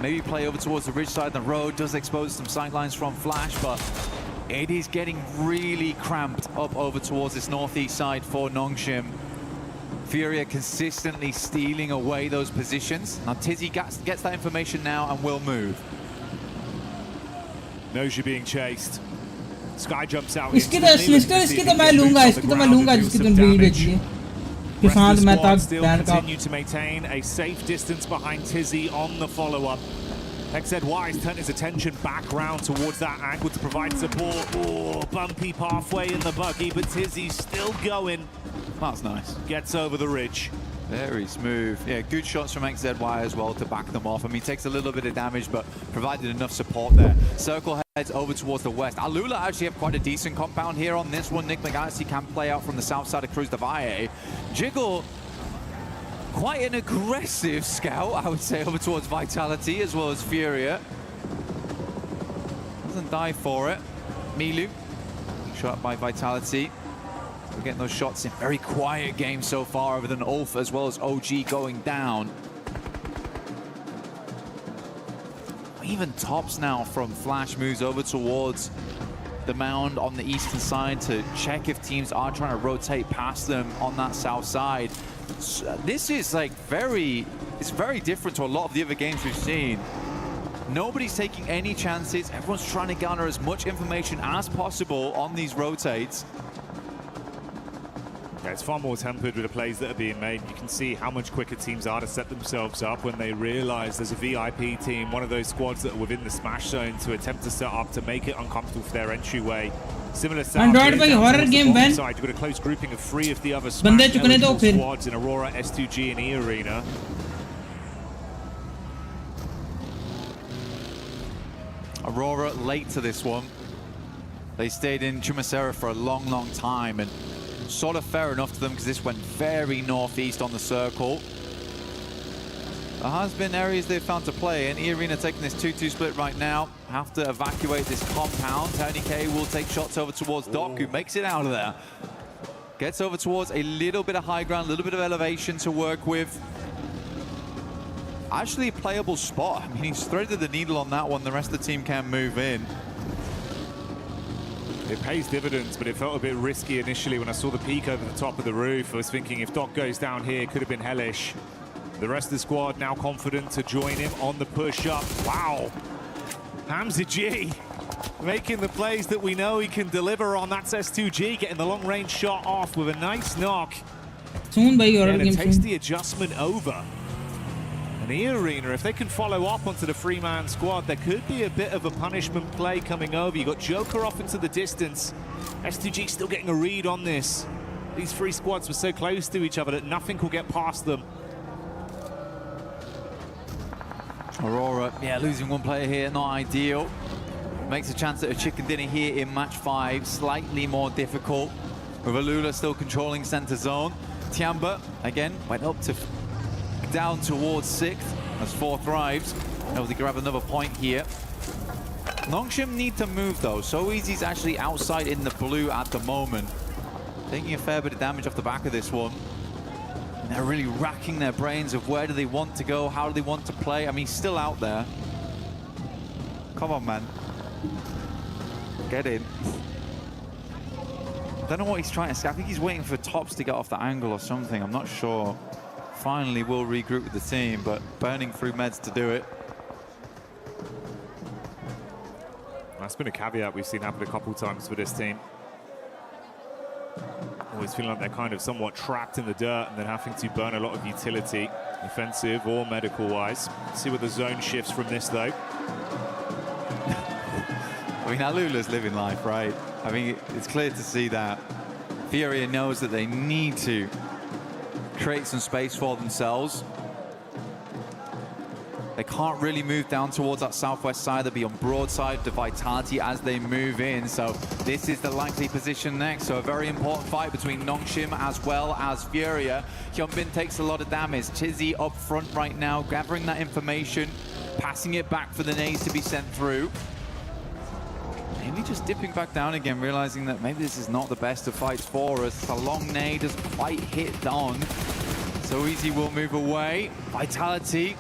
Maybe play over towards the ridge side of the road. Does expose some sightlines from Flash, but it is getting really cramped up over towards this northeast side for Nongshim. Furia consistently stealing away those positions. Now Tizzy gets that information now and will move. Knows you're being chased. Sky jumps out. इसकी तो मैं लूंगा जिसकी तुम read भेजिए के साथ मैं तक बैन का continue to maintain a safe distance behind Tizzy on the follow-up. XZY has turned his attention back round towards that angle to provide support. Oh, bumpy pathway in the buggy, but Tizzy's still going. That's nice. Gets over the ridge. Very smooth. Yeah, good shots from XZY as well to back them off. I mean, takes a little bit of damage, but provided enough support there. Circle heads over towards the west. Alula actually have quite a decent compound here on this one. Nick McGuinness can play out from the south side of Cruz de Valle. Jiggle, quite an aggressive scout, I would say, over towards Vitality as well as Furia. Doesn't die for it. Milu, shot by Vitality. We're getting those shots in. Very quiet game so far, other than Ulf as well as OG going down. Even Tops now from Flash moves over towards the mound on the eastern side to check if teams are trying to rotate past them on that south side. So this is like it's very different to a lot of the other games we've seen. Nobody's taking any chances. Everyone's trying to garner as much information as possible on these rotates. Yeah, it's far more tempered with the plays that are being made. You can see how much quicker teams are to set themselves up when they realize there's a VIP team, one of those squads that are within the smash zone, to attempt to set up to make it uncomfortable for their entryway. Similar setup. Android by horror game when you've got a close grouping of 3 of the other smash eligible squads in Aurora, S2G and E Arena. Aurora late to this one. They stayed in Chumacera for a long time, and sort of fair enough to them because this went very northeast on the circle. There has been areas they've found to play in. E-Arena taking this 2-2 split right now. Have to evacuate this compound. Tony K will take shots over towards Doc, who makes it out of there. Gets over towards a little bit of high ground, a little bit of elevation to work with. Actually a playable spot. I mean, he's threaded the needle on that one. The rest of the team can move in. It pays dividends, but it felt a bit risky initially when I saw the peak over the top of the roof. I was thinking if Doc goes down here, it could have been hellish. The rest of the squad now confident to join him on the push-up. Wow. Hamza G making the plays that we know he can deliver on. That's S2G getting the long-range shot off with a nice knock. And it takes the adjustment over. And E-Arena, if they can follow up onto the 3-man squad, there could be a bit of a punishment play coming over. You got Joker off into the distance. S2G still getting a read on this. These 3 squads were so close to each other that nothing will get past them. Aurora, yeah, losing one player here, not ideal. Makes a chance at a chicken dinner here in match 5, slightly more difficult. With Alula still controlling center zone. Tiamba, again, went up to down towards 6th as 4 thrives. Able to grab another point here. Nongshim need to move though. So Easy's actually outside in the blue at the moment. Taking a fair bit of damage off the back of this one. They're really racking their brains of where do they want to go, how do they want to play. I mean, he's still out there. Come on, man. Get in. Don't know what he's trying to say. I think he's waiting for Tops to get off the angle or something. I'm not sure. Finally will regroup with the team, but burning through meds to do it. That's been a caveat we've seen happen a couple times for this team. Always feeling like they're kind of somewhat trapped in the dirt and then having to burn a lot of utility, offensive or medical-wise. See what the zone shifts from this, though. I mean, Alula's living life, right? I mean, it's clear to see that Furia knows that they need to create some space for themselves. They can't really move down towards that southwest side. They'll be on broadside to Vitality as they move in. So this is the likely position next. So a very important fight between Nongshim as well as Furia. Hyunbin takes a lot of damage. Tizzy up front right now, gathering that information, passing it back for the nades to be sent through. just dipping back down again, realizing that maybe this is not the best of fights for us. The long nade doesn't quite hit on. So Easy will move away. Vitality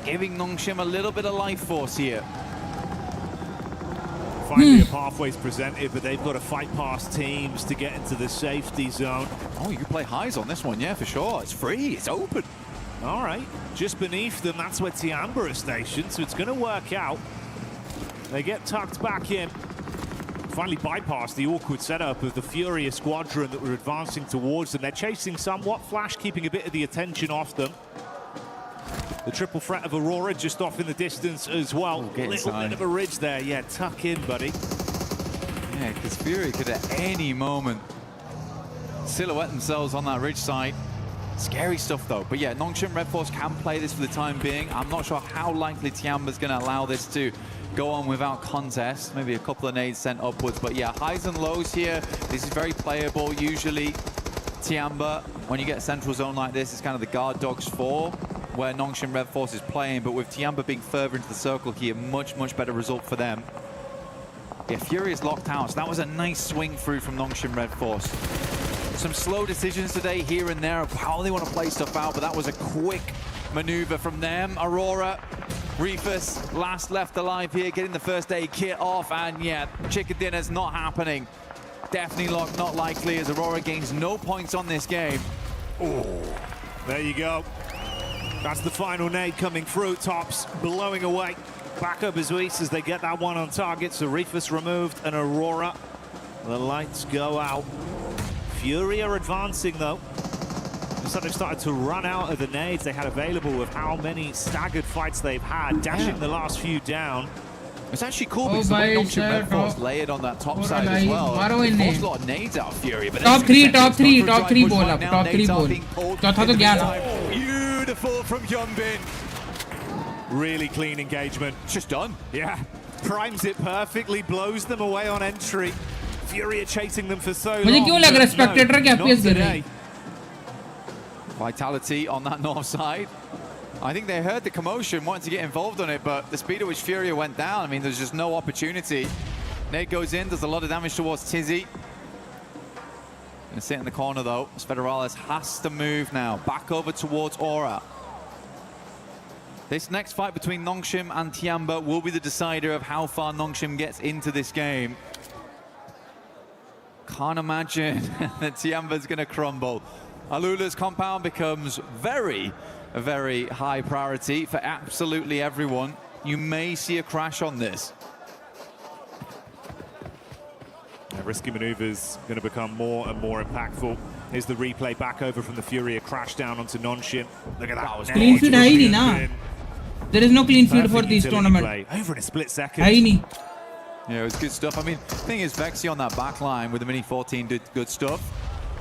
giving Nongshim a little bit of life force here. Finally, a pathway's presented, but they've got to fight past teams to get into the safety zone. Oh, you can play highs on this one, yeah, for sure. It's free, it's open. All right, just beneath them, that's where Tiamba is stationed, so it's going to work out. They get tucked back in. Finally bypass the awkward setup of the Furia squadron that were advancing towards them. They're chasing somewhat. Flash keeping a bit of the attention off them. The triple threat of Aurora just off in the distance as well. Little bit of a ridge there. Yeah, tuck in, buddy. Yeah, because Fury could at any moment silhouette themselves on that ridge side. Scary stuff though. But yeah, Nongshim Red Force can play this for the time being. I'm not sure how likely Tiamba's going to allow this to go on without contest. Maybe a couple of nades sent upwards. But yeah, highs and lows here. This is very playable. Usually Tiamba, when you get a central zone like this, it's kind of the guard dogs for where Nongshim Red Force is playing. But with Tiamba being further into the circle here, much better result for them. Yeah, Fury is locked out. So that was a nice swing through from Nongshim Red Force. Some slow decisions today here and there of how they want to play stuff out, but that was a quick maneuver from them. Aurora, Reefus, last left alive here, getting the first aid kit off, and yeah, chicken dinner's not happening. Definitely not likely, as Aurora gains no points on this game. Oh, there you go. That's the final nade coming through. Tops blowing away. Back up as Reese as they get that one on target. So Reefus removed and Aurora. The lights go out. Fury are advancing though. Looks like they've started to run out of the nades they had available with how many staggered fights they've had, dashing the last few down. It's actually cool because the way Nongshim Red Force layered on that top side as well. They forced a lot of nades out of Fury. But top three ball up, top three ball. चौथा तो गया ना. Beautiful from Yumbin. Really clean engagement. It's just done. Yeah, primes it perfectly, blows them away on entry. Fury are chasing them for so long. मुझे क्यों लग रहा है Spectator के FPS गिर रहे हैं. Vitality on that north side. I think they heard the commotion, wanted to get involved on it, but the speed at which Furia went down, I mean, there's just no opportunity. Nate goes in, does a lot of damage towards Tizzy. Gonna sit in the corner though. Federales has to move now, back over towards Aura. This next fight between Nongshim and Tiamba will be the decider of how far Nongshim gets into this game. Can't imagine that Tiamba's gonna crumble. Alula's compound becomes very high priority for absolutely everyone. You may see a crash on this. Risky maneuvers going to become more and more impactful. Here's the replay back over from the Fury, a crash down onto Nongshim. Look at that. Clean feed hai nahi na. There is no clean feed for this tournament. Over in a split second. Hai nahi. Yeah, it was good stuff. I mean, the thing is, Vexy on that back line with the Mini 14 did good stuff.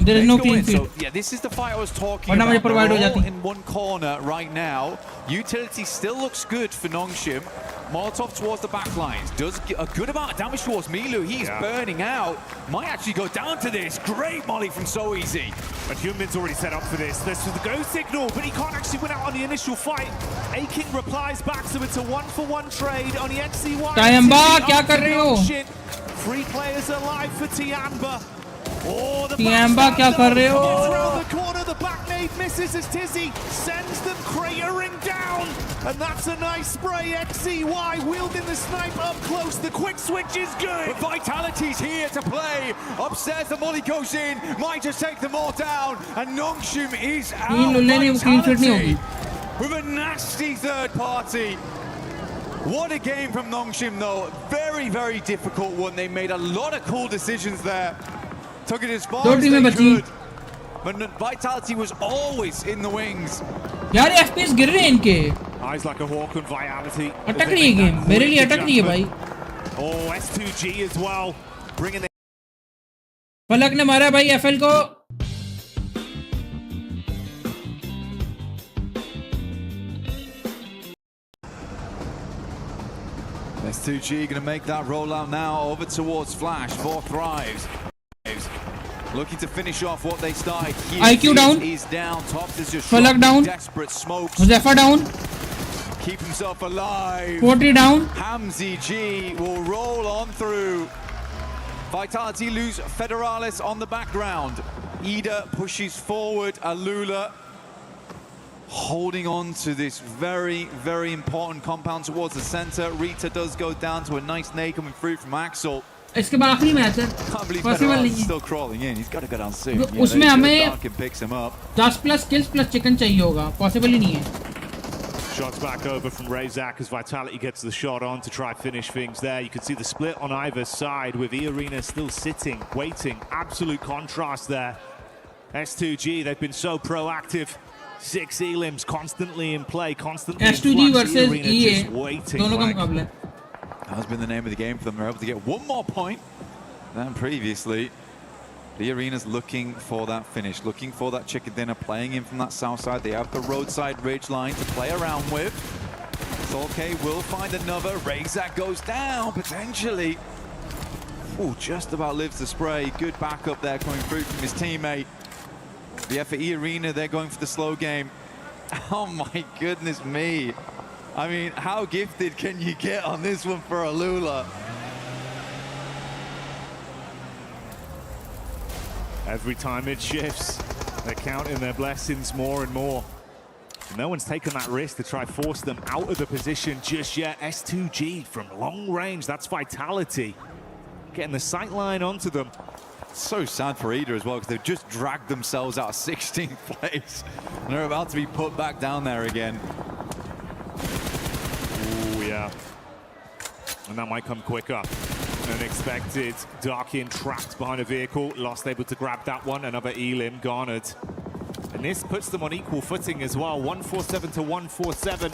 There is no clean feed. So, yeah, this is the fight I was talking about. They're all in one corner right now. Utility still looks good for Nongshim. Molotov towards the back lines. Does a good amount of damage towards Milu. He's burning out. Might actually go down to this. Great molly from So Easy. But Human's already set up for this. There's the go signal, but he can't actually win out on the initial fight. A-King replies back, so it's a 1-for-1 trade on the XCY. Tiamba, kya kar rahe ho? 3 players alive for Tiamba. Oh, the Tiamba, kya kar rahe ho? Around the corner, the back nade misses as Tizzy sends them cratering down. And that's a nice spray. XCY wielding the sniper up close. The quick switch is good. But Vitality's here to play. Upstairs, the molly goes in. Might just take them all down. And Nongshim is out. Vitality with a nasty third party. What a game from Nongshim, though. Very difficult one. They made a lot of cool decisions there. Took it as far as they could. But Vitality was always in the wings. यार FPS गिर रहे हैं इनके. Eyes like a hawk and Vitality. अटक रही है game. मेरे लिए अटक रही है भाई. Oh, S2G as well. Bringing the फलक ने मारा भाई FL को. S2G going to make that rollout now over towards Flash for Thrives. Looking to finish off what they started here. IQ down. He's down. Tops is just Falak down. Desperate smokes. Zephyr down. Keep himself alive. 40 down. Hamzy G will roll on through. Vitality lose Federalis on the background. Ida pushes forward. Alula holding on to this very, very important compound towards the center. Rita does go down to a nice nade coming through from Axel. इसके बाद आखिरी match है possible नहीं है Still crawling in. He's got to go down soon. उसमें हमें picks him up. 10 plus kills plus chicken चाहिए होगा पॉसिबल ही नहीं है. Shots back over from Razak as Vitality gets the shot on to try finish things there. You can see the split on either side with Arena still sitting, waiting. Absolute contrast there. S2G, they've been so proactive. 6 elims constantly in play, constantly S2G in flux. versus Arena EA. just waiting. दोनों का मुकाबला. That has been the name of the game for them. They're able to get one more point than previously. The Arena's looking for that finish, looking for that chicken dinner, playing in from that south side. They have the roadside ridge line to play around with. Solke will find another. Razak goes down, potentially. Oh, just about lives the spray. Good backup there coming through from his teammate. Yeah, for E-Arena, they're going for the slow game. Oh my goodness me. I mean, how gifted can you get on this one for Alula? Every time it shifts, they're counting their blessings more and more. No one's taken that risk to try force them out of the position just yet. S2G from long range, that's Vitality. Getting the sight line onto them. So sad for Ida as well, because they've just dragged themselves out of 16th place. And they're about to be put back down there again. Oh, yeah. And that might come quicker than expected. Darkin trapped behind a vehicle, lost able to grab that one. Another Elim garnered. And this puts them on equal footing as well. 147 to 147.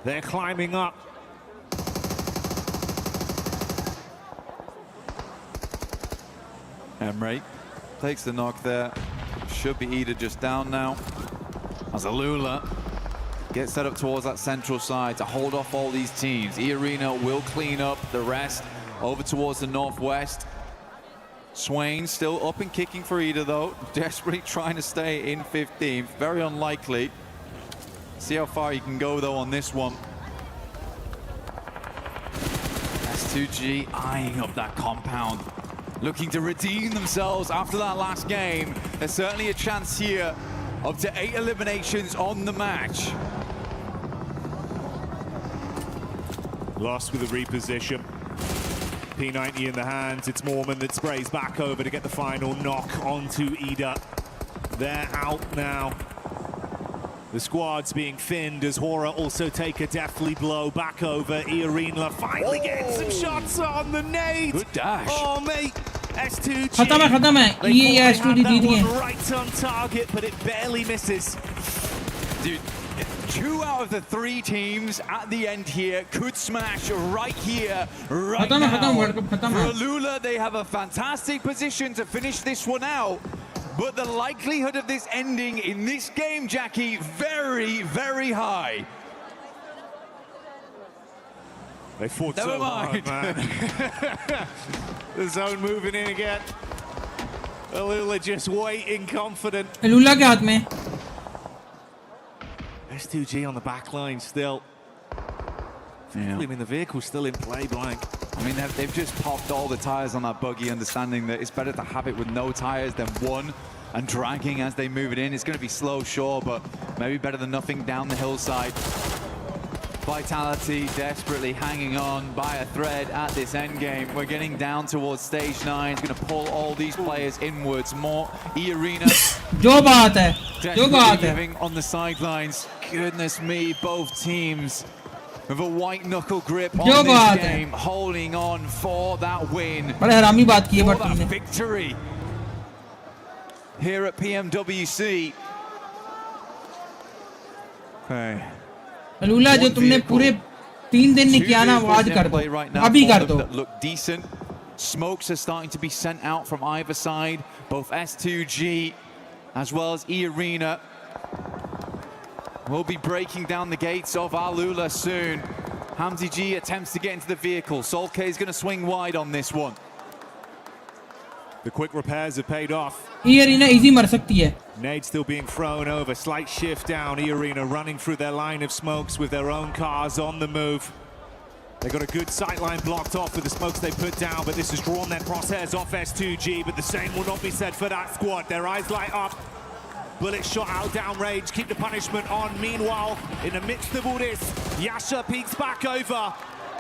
They're climbing up. Emre takes the knock there. Should be Ida just down now. As Alula gets set up towards that central side to hold off all these teams. E-Arena will clean up the rest over towards the northwest. Swain still up and kicking for Ida though. Desperately trying to stay in 15th. Very unlikely. See how far you can go though on this one. S2G eyeing up that compound. Looking to redeem themselves after that last game. There's certainly a chance here. Up to 8 eliminations on the match. Lost with a reposition. P90 in the hands. It's Mormon that sprays back over to get the final knock onto Ida. They're out now. The squad's being thinned as Hora also take a deathly blow back over. E-Arena finally getting some shots on the nade. Good dash. Oh, mate. S2G. खत्म है ये S2G जीत गए. Right on target, but it barely misses. Dude, 2 out of the 3 teams at the end here could smash right here, right now. For Alula, they have a fantastic position to finish this one out. But the likelihood of this ending in this game, Jackie, very, very high. They fought so hard, man. The zone moving in again. Alula just waiting, confident. Alula के हाथ में. S2G on the back line still. Yeah. I mean, the vehicle's still in play, Blank. I mean, they've just popped all the tires on that buggy, understanding that it's better to have it with no tires than one and dragging as they move it in. It's going to be slow, sure, but maybe better than nothing down the hillside. Vitality desperately hanging on by a thread at this end game. We're getting down towards stage 9. It's going to pull all these players inwards. More E-Arena. जो बात है, जो बात है. Giving on the sidelines. Goodness me, both teams with a white knuckle grip on this game, holding on for that win. बड़े हरामी बात की है for बट that तुमने. victory here at PMWC. Okay. अलूला जो तुमने पूरे 3 दिन नहीं किया ना वो आज कर दो. अभी कर दो. Look decent. Smokes are starting to be sent out from either side. Both S2G as well as E-Arena will be breaking down the gates of Alula soon. Hamzi G attempts to get into the vehicle. Solke is going to swing wide on this one. The quick repairs have paid off. E-Arena easy मर सकती है. Nade still being thrown over. Slight shift down. E-Arena running through their line of smokes with their own cars on the move. They got a good sightline blocked off with the smokes they put down, but this has drawn their crosshairs off S2G, but the same will not be said for that squad. Their eyes light up. Bullet shot out downrange, keep the punishment on. Meanwhile, in the midst of all this, Yasha peeks back over.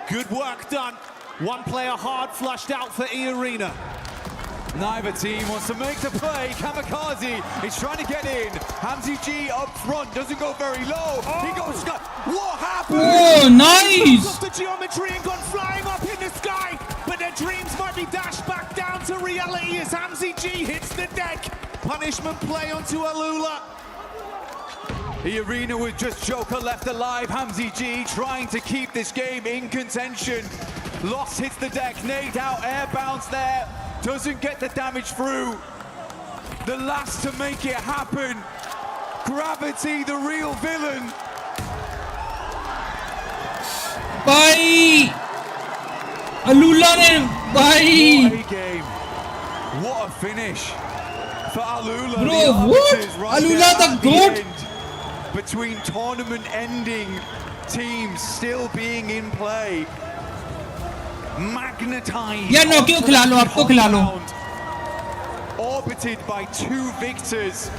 Good work done. One player hard flushed out for E-Arena. Neither team wants to make the play. Kamikaze is trying to get in. Hamzy G up front, doesn't go very low. He goes, what happened? Oh, nice! Off the geometry and gone flying up in the sky, but their dreams might be dashed back down to reality as Hamzy G hits the deck. Punishment play onto Alula. The arena with just Joker left alive. Hamzy G trying to keep this game in contention. Lost hits the deck, nade out, air bounce there. Doesn't get the damage through. The last to make it happen. Gravity, the real villain. Bye! Alula ne bye! What a game. What a finish for Alula. Bro, what? Alula the GOAT! Between tournament-ending teams still being in play. Magnetized. Yeah, no, क्यों खिला लो, आपको खिला लो. Orbited by two victors.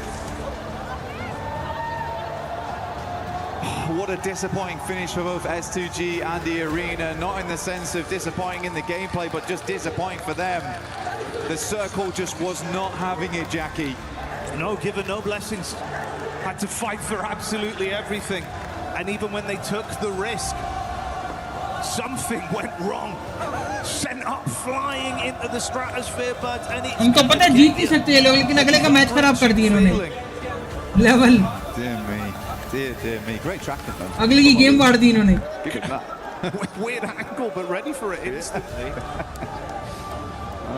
What a disappointing finish for both S2G and the arena. Not in the sense of disappointing in the gameplay, but just disappointing for them. The circle just was not having it, Jackie. No given, no blessings. Had to fight for absolutely everything. And even when they took the risk, something went wrong. Sent up flying into the stratosphere, but उनको पता है जीत नहीं सकते ये लोग, लेकिन अगले का मैच खराब कर दिया इन्होंने. Level. Dear me. Great tracking though. अगले की गेम फाड़ दी इन्होंने. Weird angle, but ready for it instantly.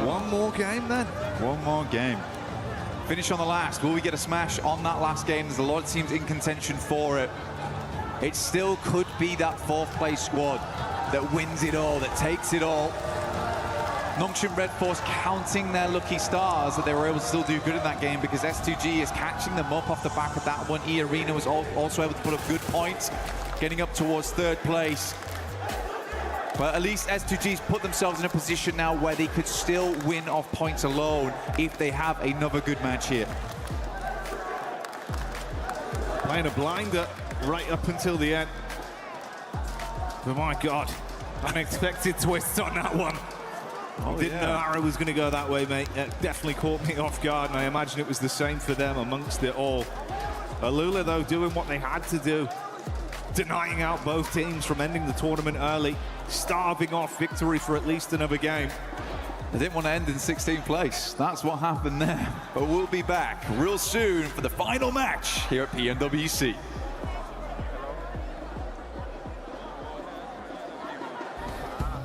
One more game then. One more game. Finish on the last. Will we get a smash on that last game? There's a lot of teams in contention for it. It still could be that fourth place squad that wins it all, that takes it all. Nongshim Red Force counting their lucky stars that they were able to still do good in that game because S2G is catching them up off the back of that one. E-Arena was also able to put up good points, getting up towards third place. But at least S2G's put themselves in a position now where they could still win off points alone if they have another good match here. Playing a blinder right up until the end. But my God, unexpected twist on that one. Didn't know Arrow was going to go that way, mate. It definitely caught me off guard, and I imagine it was the same for them amongst it all. Alula, though, doing what they had to do, denying out both teams from ending the tournament early, starving off victory for at least another game. They didn't want to end in 16th place. That's what happened there. But we'll be back real soon for the final match here at PMWC.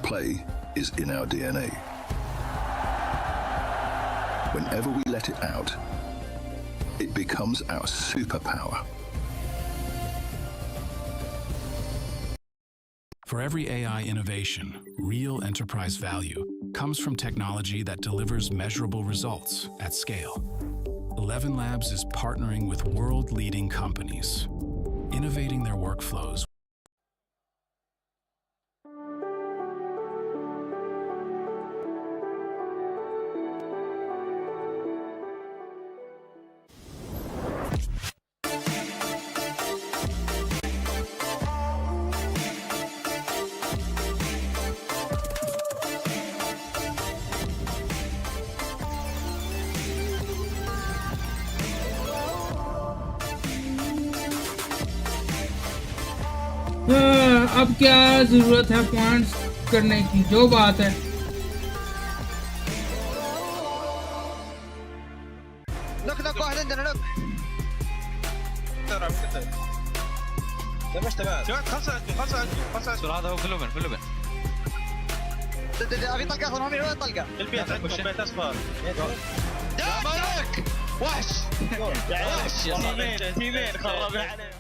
Play is in our DNA. Whenever we let it out, it becomes our superpower. For every AI innovation, real enterprise value comes from technology that delivers measurable results at scale. 11 Labs is partnering with world-leading companies, innovating their workflows. अब क्या जरूरत है points करने की, जो बात है. نك واحد عندنا نك ترى كده تمام تمام خمسة هذا هو كلهم ابي طلقه اخذ همي وين طلقه البيت اصفر دامك وحش تيمين خربنا عليه.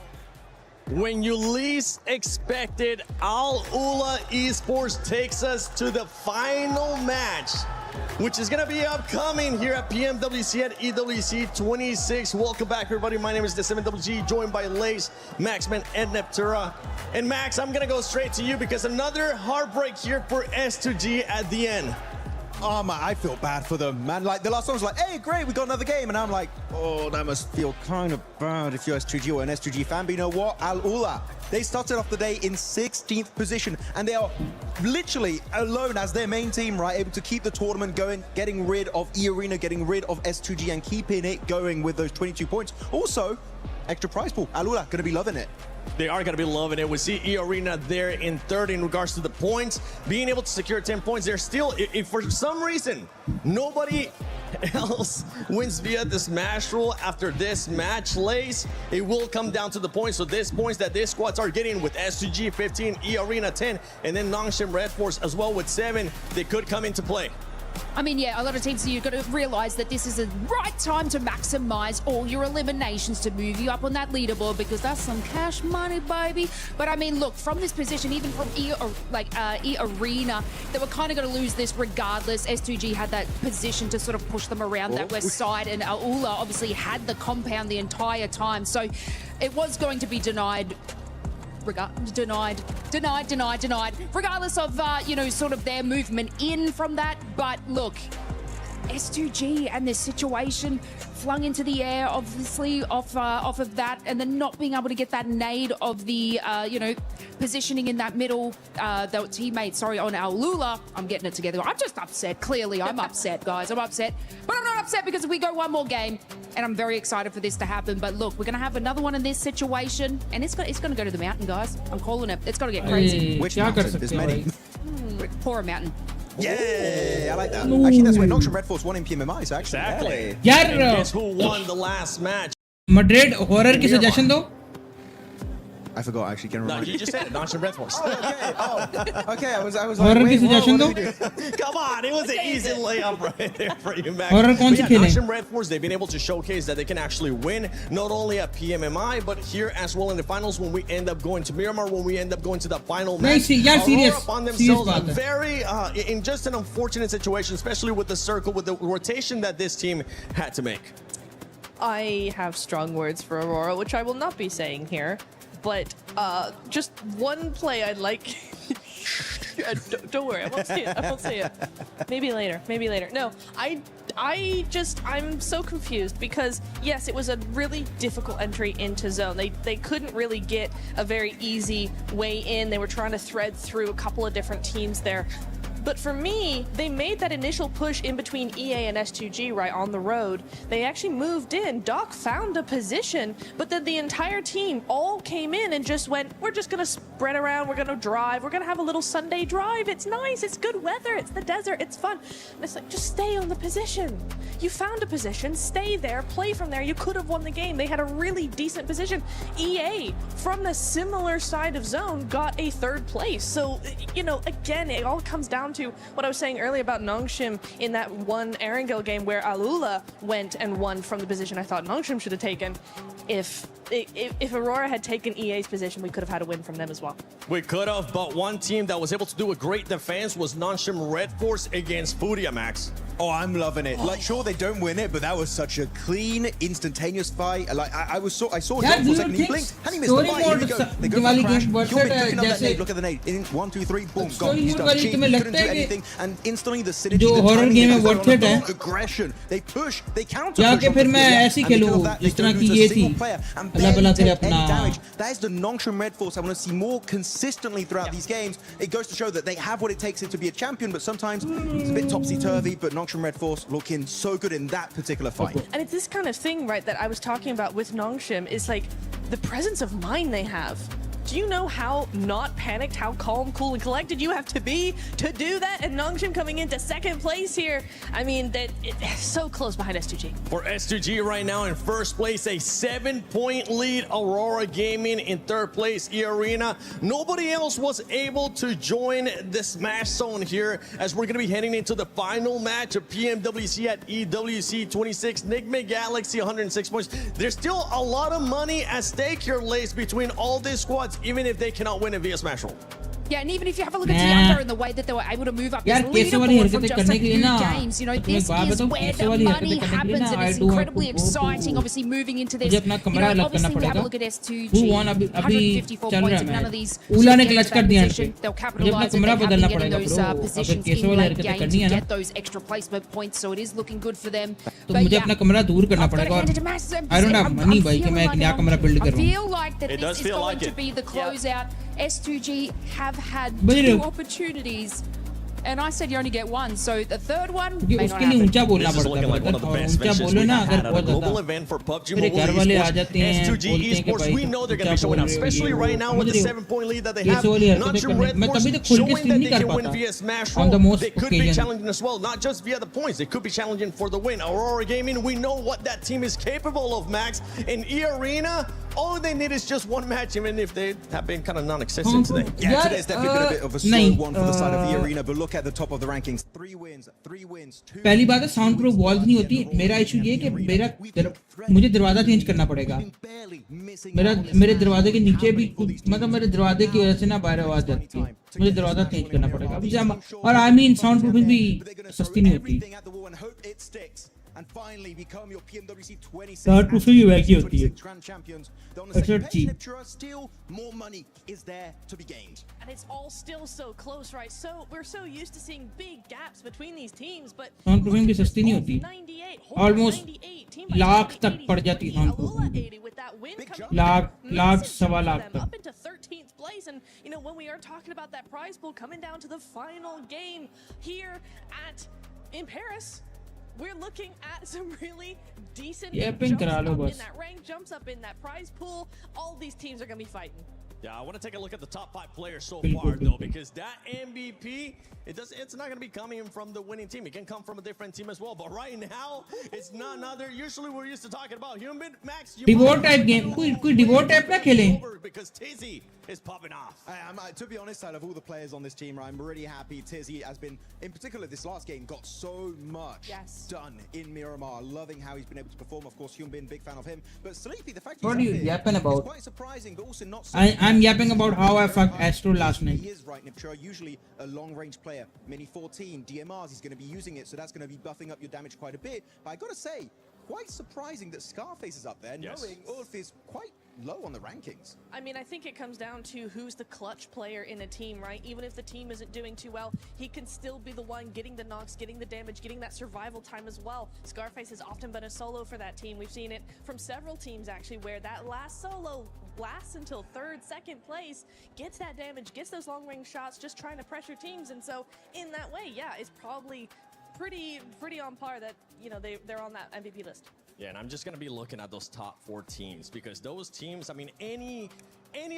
When you least expected, Al Ula Esports takes us to the final match which is going to be upcoming here at PMWC at EWC 26. Welcome back, everybody. My name is the 7WG, joined by Lace, Maxman, and Neptura. And Max, I'm going to go straight to you because another heartbreak here for S2G at the end. Oh man, I feel bad for them, man. Like the last one was like, hey, great, we got another game. And I'm like, oh, that must feel kind of bad if you're S2G or an S2G fan. But you know what? Al Ula, they started off the day in 16th position and they are literally alone as their main team, right? Able to keep the tournament going, getting rid of eArena, getting rid of S2G and keeping it going with those 22 points. Also, extra prize pool. Al Ula gonna be loving it. They are going to be loving it. We see eArena there in third in regards to the points. Being able to secure 10 points, they're still, if for some reason, nobody else wins via the Smash rule after this match, Lace, it will come down to the points. So these points that these squads are getting with S2G 15, eArena 10, and then Nongshim Red Force as well with 7, they could come into play. I mean, yeah, a lot of teams, you've got to realize that this is the right time to maximize all your eliminations to move you up on that leaderboard because that's some cash money, baby. But I mean, look, from this position, even from eArena, they were kind of going to lose this regardless. S2G had that position to sort of push them around that west side, and Aula obviously had the compound the entire time. So it was going to be denied. Denied, regardless of, you know, sort of their movement in from that. But look, S2G and this situation flung into the air, obviously, off of that, and then not being able to get that nade of the, you know, positioning in that middle, the teammate, sorry, on Aulula. I'm getting it together. I'm just upset. Clearly, I'm upset, guys. I'm upset. But I'm not upset because we go one more game, and I'm very excited for this to happen. But look, we're going to have another one in this situation, and it's going to go to the mountain, guys. I'm calling it. It's going to get crazy. Which mountain? There's many. Pora Mountain. Yeah, I like that. Actually, that's where Nongshim Red Force won in PMMI, so actually. Exactly. यार And guess who won the last match? Madrid horror की suggestion दो. I forgot actually. Can No, remember. you just said it. Nongshim Red Force. Okay. I was Horror like, की wait, suggestion what दो. do we do? Come on, it was an easy layup right there for you, Max. Horror कौन सी खेलें? Nongshim Red Force, they've been able to showcase that they can actually win, not only at PMMI, but here as well in the finals when we end up going to Miramar, when we end up going to the final match. यार serious. Upon Serious themselves, बात है. very, in just an unfortunate situation, especially with the circle, with the rotation that this team had to make. I have strong words for Aurora, which I will not be saying here, but just one play I'd like. Don't worry, I won't say it. I won't say it. Maybe later. Maybe later. No, I'm so confused because yes, it was a really difficult entry into zone. They couldn't really get a very easy way in. They were trying to thread through a couple of different teams there. But for me, they made that initial push in between EA and S2G right on the road. They actually moved in. Doc found a position, but then the entire team all came in and just went, we're just going to spread around. We're going to drive. We're going to have a little Sunday drive. It's nice. It's good weather. It's the desert. It's fun. And it's like, just stay on the position. You found a position. Stay there. Play from there. You could have won the game. They had a really decent position. EA, from the similar side of zone, got a third place. So, you know, again, it all comes down to what I was saying earlier about Nongshim in that one Erangel game where Alula went and won from the position I thought Nongshim should have taken. If Aurora had taken EA's position, we could have had a win from them as well. We could have, but one team that was able to do a great defense was Nongshim Red Force against Furia, Max. Oh, I'm loving it. Like, sure, they don't win it, but that was such a clean, instantaneous fight. Like, I saw John for a second. He blinked, and he missed the fight. Here we go. They go for the crash. Looking up that nade. Look at the nade. In 1, 2, 3, boom, gone. He starts cheating. Couldn't do anything, and instantly the synergy, जो horror game है worth it है. Aggression. They push. They counter. जाके फिर मैं ऐसी खेलूं जिस तरह की ये थी. अल्लाह भला करे अपना. That is the Nongshim Red Force I want to see more consistently throughout these games. It goes to show that they have what it takes to be a champion, but sometimes it's a bit topsy-turvy. But Nongshim Red Force looking so good in that particular fight. And it's this kind of thing, right, that I was talking about with Nongshim is like the presence of mind they have. Do you know how not panicked, how calm, cool, and collected you have to be to do that? And Nongshim coming into second place here. I mean, it's so close behind S2G. For S2G right now in first place, a 7-point lead. Aurora Gaming in third place, eArena. Nobody else was able to join the Smash Zone here as we're going to be heading into the final match of PMWC at EWC 26. Nigma Galaxy, 106 points. There's still a lot of money at stake here, Lace, between all these squads, even if they cannot win it via Smash Roll. Yeah, and even if you have a look at Tiago and the way that they were able to move up this यार कैसे वाली leaderboard from हरकतें just a करने के लिए few ना games, you know, तो तुम्हें this बात is बताऊं where कैसे the वाली money हरकतें करने के लिए happens, ना and I it's do have incredibly to go exciting. to Obviously, moving into this, मुझे अपना you कमरा know, अलग करना obviously we have a पड़ेगा look at S2G, Who won अभी 154 चल points. रहा If none of है these ऊला ने get क्लच to कर that दिया position, इनसे they'll मुझे अपना capitalize कमरा if they बदलना have been पड़ेगा getting ब्रो those अगर positions कैसे in वाली late हरकतें games करनी to है ना get those extra placement points, so it is looking good for them. तो But मुझे yeah, अपना कमरा दूर करना I've got पड़ेगा to और hand it to Max. I don't have money भाई कि मैं एक नया कमरा बिल्ड I करूं feel like that It this does is feel going like to it. be the closeout. S2G have had But two opportunities, and I said you only get one, so the third one may not उसके लिए happen. ऊंचा बोलना This is पड़ता looking like one of the है best ऊंचा finishes बोलो we've ना had अगर at a बहुत global ज्यादा event for PUBG मेरे Mobile घर वाले आ Esports, जाते हैं S2G बोलते हैं कि Esports. भाई We know they're going to क्या be showing बोल up, रहे हो especially ये right वो now with the समझ रहे 7-point lead that they हो have. कैसे वाली हरकतें Notch करने Red मैं Force तभी तो खुल के showing स्ट्रीम that नहीं they कर can win पाता via Smash on the Roll. most They could be occasion challenging as well, not just via the points. They could be challenging for the win. Aurora Gaming, we know what that team is capable of, Max. In E-Arena, all they need is just one match, even if they have been kind of non-existent today. Yeah, today's definitely been a bit of a slow one for the side of the arena, but look at the top of the rankings. 3 wins, 2. पहली बात है sound proof walls नहीं होती मेरा issue ये कि मुझे दरवाजा चेंज करना पड़ेगा मेरे दरवाजे के नीचे भी मतलब मेरे दरवाजे की वजह से ना बाहर आवाज जाती है मुझे दरवाजा चेंज करना पड़ेगा और आई मीन साउंड प्रूफिंग भी सस्ती नहीं होती And finally become your PMWC 26 Sound proofing भी वैसी होती है grand champions. अच्छा cheap Still more money is there to be gained. And it's all still so close, right? So we're so used to seeing big gaps between these teams, but sound proofing भी सस्ती नहीं होती almost lakh तक पड़ जाती sound proofing lakh सवा लाख तक up into 13th place. And you know, when we are talking about that prize pool coming down to the final game here in Paris, we're looking at some really decent jumps up in that rank, jumps up in that prize pool. All these teams are going to be fighting. Yeah, I want to take a look at the top 5 players so far, though, because that MVP, it's not going to be coming from the winning team. It can come from a different team as well. But right now, it's none other. Usually, we're used to talking about human. Max, you devote type game कोई devote type ना खेलें because Tizzy is popping off. To be honest, out of all the players on this team, I'm really happy. Tizzy has been, in particular, this last game, got so much done in Miramar. Loving how he's been able to perform. Of course, Hyunbin, big fan of him. But Sleepy, the fact What are you yapping is about? quite surprising, but also not. I'm yapping about how I fucked Astro last night. He is right, Nipchura, usually a long-range player. Mini 14, DMRs, he's going to be using it, so that's going to be buffing up your damage quite a bit. But I got to say, quite surprising that Scarface is up there, knowing Ulf is quite low on the rankings. I mean, I think it comes down to who's the clutch player in a team, right? Even if the team isn't doing too well, he can still be the one getting the knocks, getting the damage, getting that survival time as well. Scarface has often been a solo for that team. We've seen it from several teams, actually, where that last solo lasts until 3rd, 2nd place, gets that damage, gets those long-range shots, just trying to pressure teams. And so, in that way, yeah, it's probably pretty on par that, you know, they're on that MVP list. Yeah, and I'm just going to be looking at those top 4 teams because those teams, I mean, any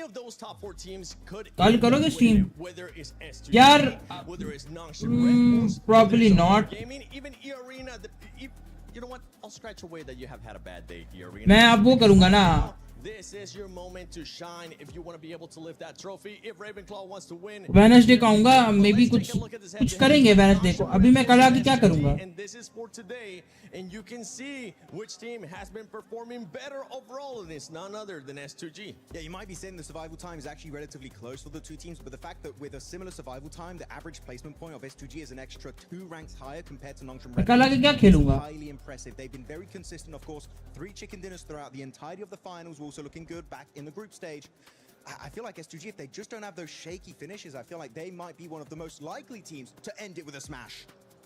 of those top 4 teams could whether it's S2G, whether it's Nangshan, probably not. Gaming, even E-Arena, you know what? I'll scratch away that you have had a bad day, E-Arena. मैं अब वो करूँगा ना This is your moment to shine if you want to be able to lift that trophy. If Ravenclaw wants to win, Wednesday का आऊंगा may be कुछ करेंगे Wednesday को अभी मैं कल आके क्या करूंगा and this is for today, and you can see which team has been performing better overall, and it's none other than S2G. Yeah, you might be saying the survival time is actually relatively close for the two teams, but the fact that with a similar survival time, the average placement point of S2G is an extra 2 ranks higher compared to Nangshan Red. कल आके क्या खेलूंगा Highly impressive. They've been very consistent, of course. 3 chicken dinners throughout the entirety of the finals. We're also looking good back in the group stage. I feel like S2G, if they just don't have those shaky finishes, I feel like they might be one of the most likely teams to end it with a smash.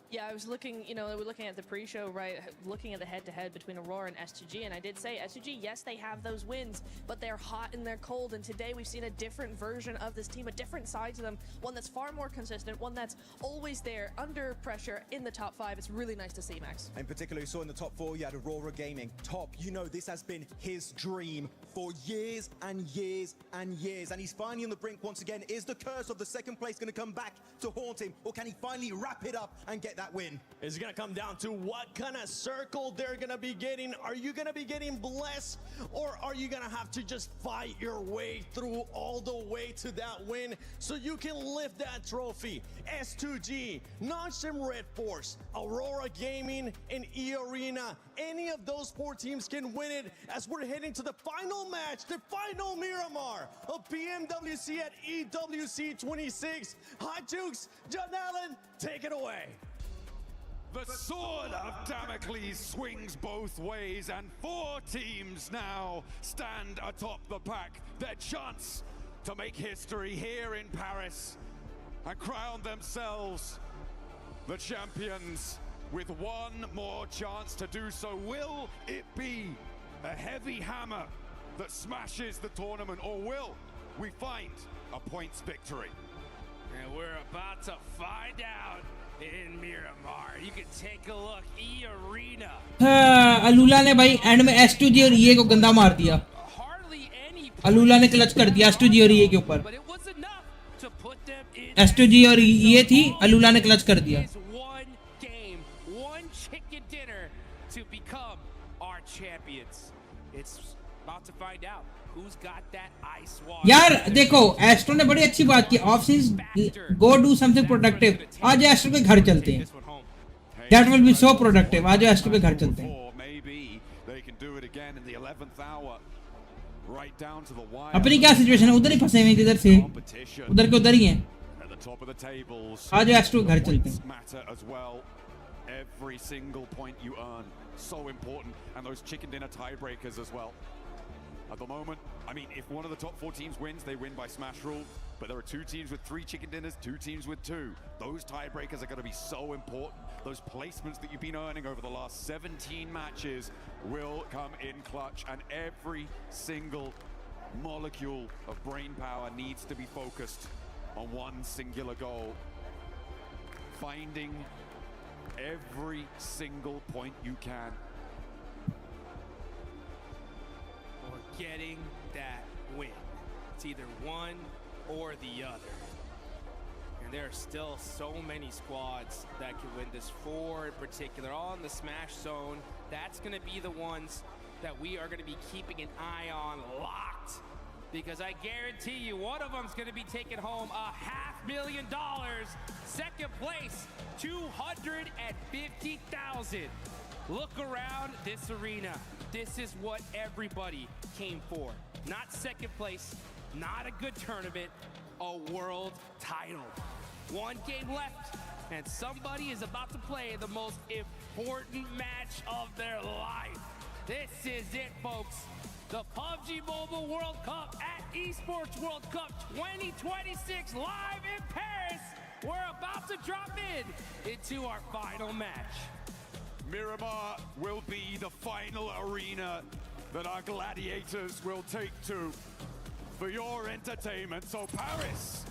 Yeah, I was looking, you know, we're looking at the pre-show, right? Looking at the head-to-head between Aurora and S2G, and I did say S2G, yes, they have those wins, but they're hot and they're cold. And today we've seen a different version of this team, a different side to them, one that's far more consistent, one that's always there, under pressure in the top 5. It's really nice to see, Max. In particular, you saw in the top 4, you had Aurora Gaming. Top, you know, this has been his dream for years and years and years, and he's finally on the brink once again. Is the curse of the 2nd place going to come back to haunt him, or can he finally wrap it up and get that win? It's going to come down to what kind of circle they're going to be getting. Are you going to be getting blessed, or are you going to have to just fight your way through all the way to that win so you can lift that trophy? S2G, Nangshan Red Force, Aurora Gaming, and E-Arena. Any of those 4 teams can win it as we're heading to the final final match, the final Miramar of PMWC at EWC 26. Hot Jukes, John Allen, take it away. The sword of Damocles swings both ways, and 4 teams now stand atop the pack. Their chance to make history here in Paris and crown themselves the champions with one more chance to do so. Will it be a heavy hammer that smashes the tournament, or will we find a points victory? And we're about to find out in Miramar. You can take a look. E-Arena. अलूला ने भाई and में S2G और EA को गंदा मार दिया. अलूला ने clutch कर दिया S2G और EA के ऊपर. S2G और EA थी, अलूला ने क्लच कर दिया. To become our champions. It's about to find out who's got that ice water. यार देखो एस्ट्रो ने बड़ी अच्छी बात की. Off season go do something productive. आज एस्ट्रो के घर चलते हैं. That will be so productive. आज एस्ट्रो के घर चलते हैं. अपनी क्या सिचुएशन है, उधर ही फंसे हुए हैं, इधर से उधर के उधर ही हैं. आज एस्ट्रो के घर चलते हैं. Every single point you earn, so important, and those chicken dinner tiebreakers as well. At the moment, I mean, if one of the top 4 teams wins, they win by smash rule, but there are 2 teams with 3 chicken dinners, 2 teams with 2. Those tiebreakers are going to be so important. Those placements that you've been earning over the last 17 matches will come in clutch, and every single molecule of brain power needs to be focused on one singular goal: finding every single point you can. Or getting that win. It's either one or the other. And there are still so many squads that can win this. 4 in particular, all in the smash zone. That's going to be the ones that we are going to be keeping an eye on locked. Because I guarantee you, one of them's going to be taking home $500,000. Second place, $250,000. Look around this arena. This is what everybody came for. Not second place, not a good tournament, a world title. 1 game left, and somebody is about to play the most important match of their life. This is it, folks. The PUBG Mobile World Cup at Esports World Cup 2026 live in Paris. We're about to drop into our final match. Miramar will be the final arena that our gladiators will take to for your entertainment. So Paris,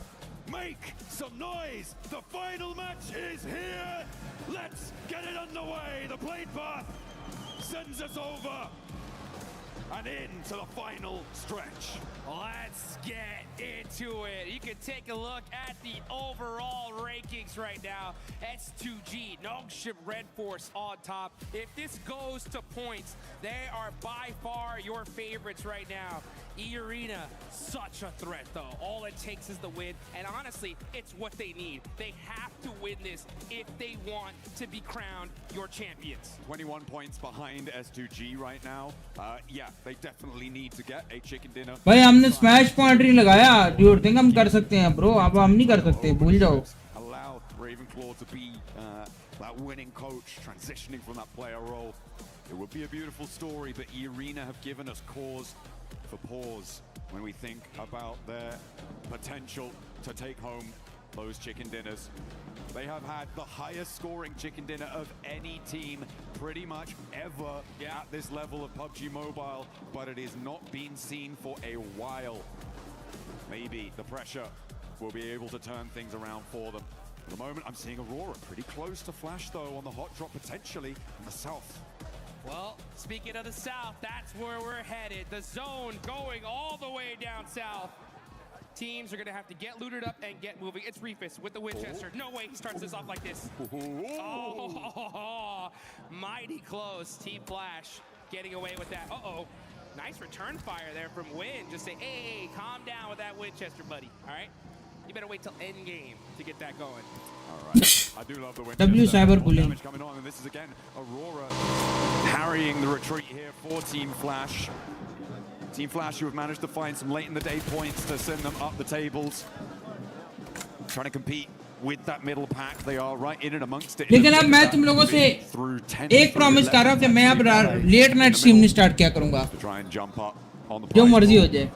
make some noise. The final match is here. Let's get it underway. The blade path sends us over and into the final stretch. Let's get into it. You can take a look at the overall rankings right now. S2G, Nongshim, Red Force on top. If this goes to points, they are by far your favorites right now. E-Arena, such a threat though. All it takes is the win, and honestly, it's what they need. They have to win this if they want to be crowned your champions. 21 points behind S2G right now. Yeah, they definitely need to get a chicken dinner. भाई हमने smash point नहीं लगाया. Do you think हम कर सकते हैं bro? अब हम नहीं कर सकते, भूल जाओ. Allow Ravenclaw to be that winning coach, transitioning from that player role. It would be a beautiful story, but E-Arena have given us cause for pause when we think about their potential to take home those chicken dinners. They have had the highest scoring chicken dinner of any team pretty much ever at this level of PUBG Mobile, but it has not been seen for a while. Maybe the pressure will be able to turn things around for them. At the moment, I'm seeing Aurora pretty close to Flash, though, on the hot drop, potentially in the south. Well, speaking of the south, that's where we're headed. The zone going all the way down south. Teams are going to have to get looted up and get moving. It's Reefus with the Winchester. No way he starts this off like this. Oh, mighty close. Team Flash getting away with that. Uh-oh. Nice return fire there from Win. Just say, hey, calm down with that Winchester, buddy. All right? You better wait till end game to get that going. All right. I do love the Winchester. W cyberbullying. Damage coming on, and this is again Aurora parrying the retreat here for Team Flash. Team Flash, who have managed to find some late in the day points to send them up the tables. Trying to compete with that middle pack. They are right in and amongst it. लेकिन अब मैं तुम लोगों से एक promise कर रहा हूँ कि मैं अब लेट नाइट स्ट्रीम नहीं स्टार्ट किया करूँगा, जो मर्जी हो जाए।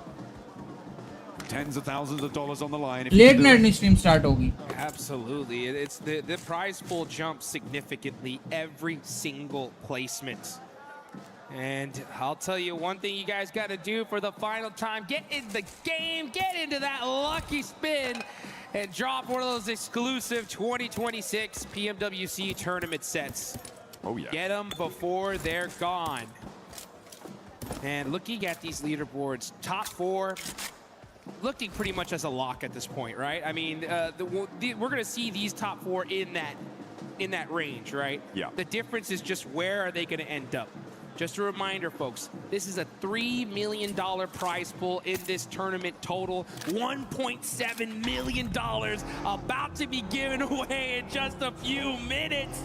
Tens of thousands of dollars on the line. Late night stream start होगी. Absolutely, it's the prize pool jumps significantly every single placement. And I'll tell you one thing you guys got to do for the final time: get in the game, get into that lucky spin, and drop one of those exclusive 2026 PMWC tournament sets. Oh yeah. Get them before they're gone. And looking at these leaderboards, top 4. Looking pretty much as a lock at this point, right? I mean, we're going to see these top 4 in that range, right? Yeah. The difference is just where are they going to end up? Just a reminder, folks, this is a $3 million prize pool in this tournament total. $1.7 million about to be given away in just a few minutes.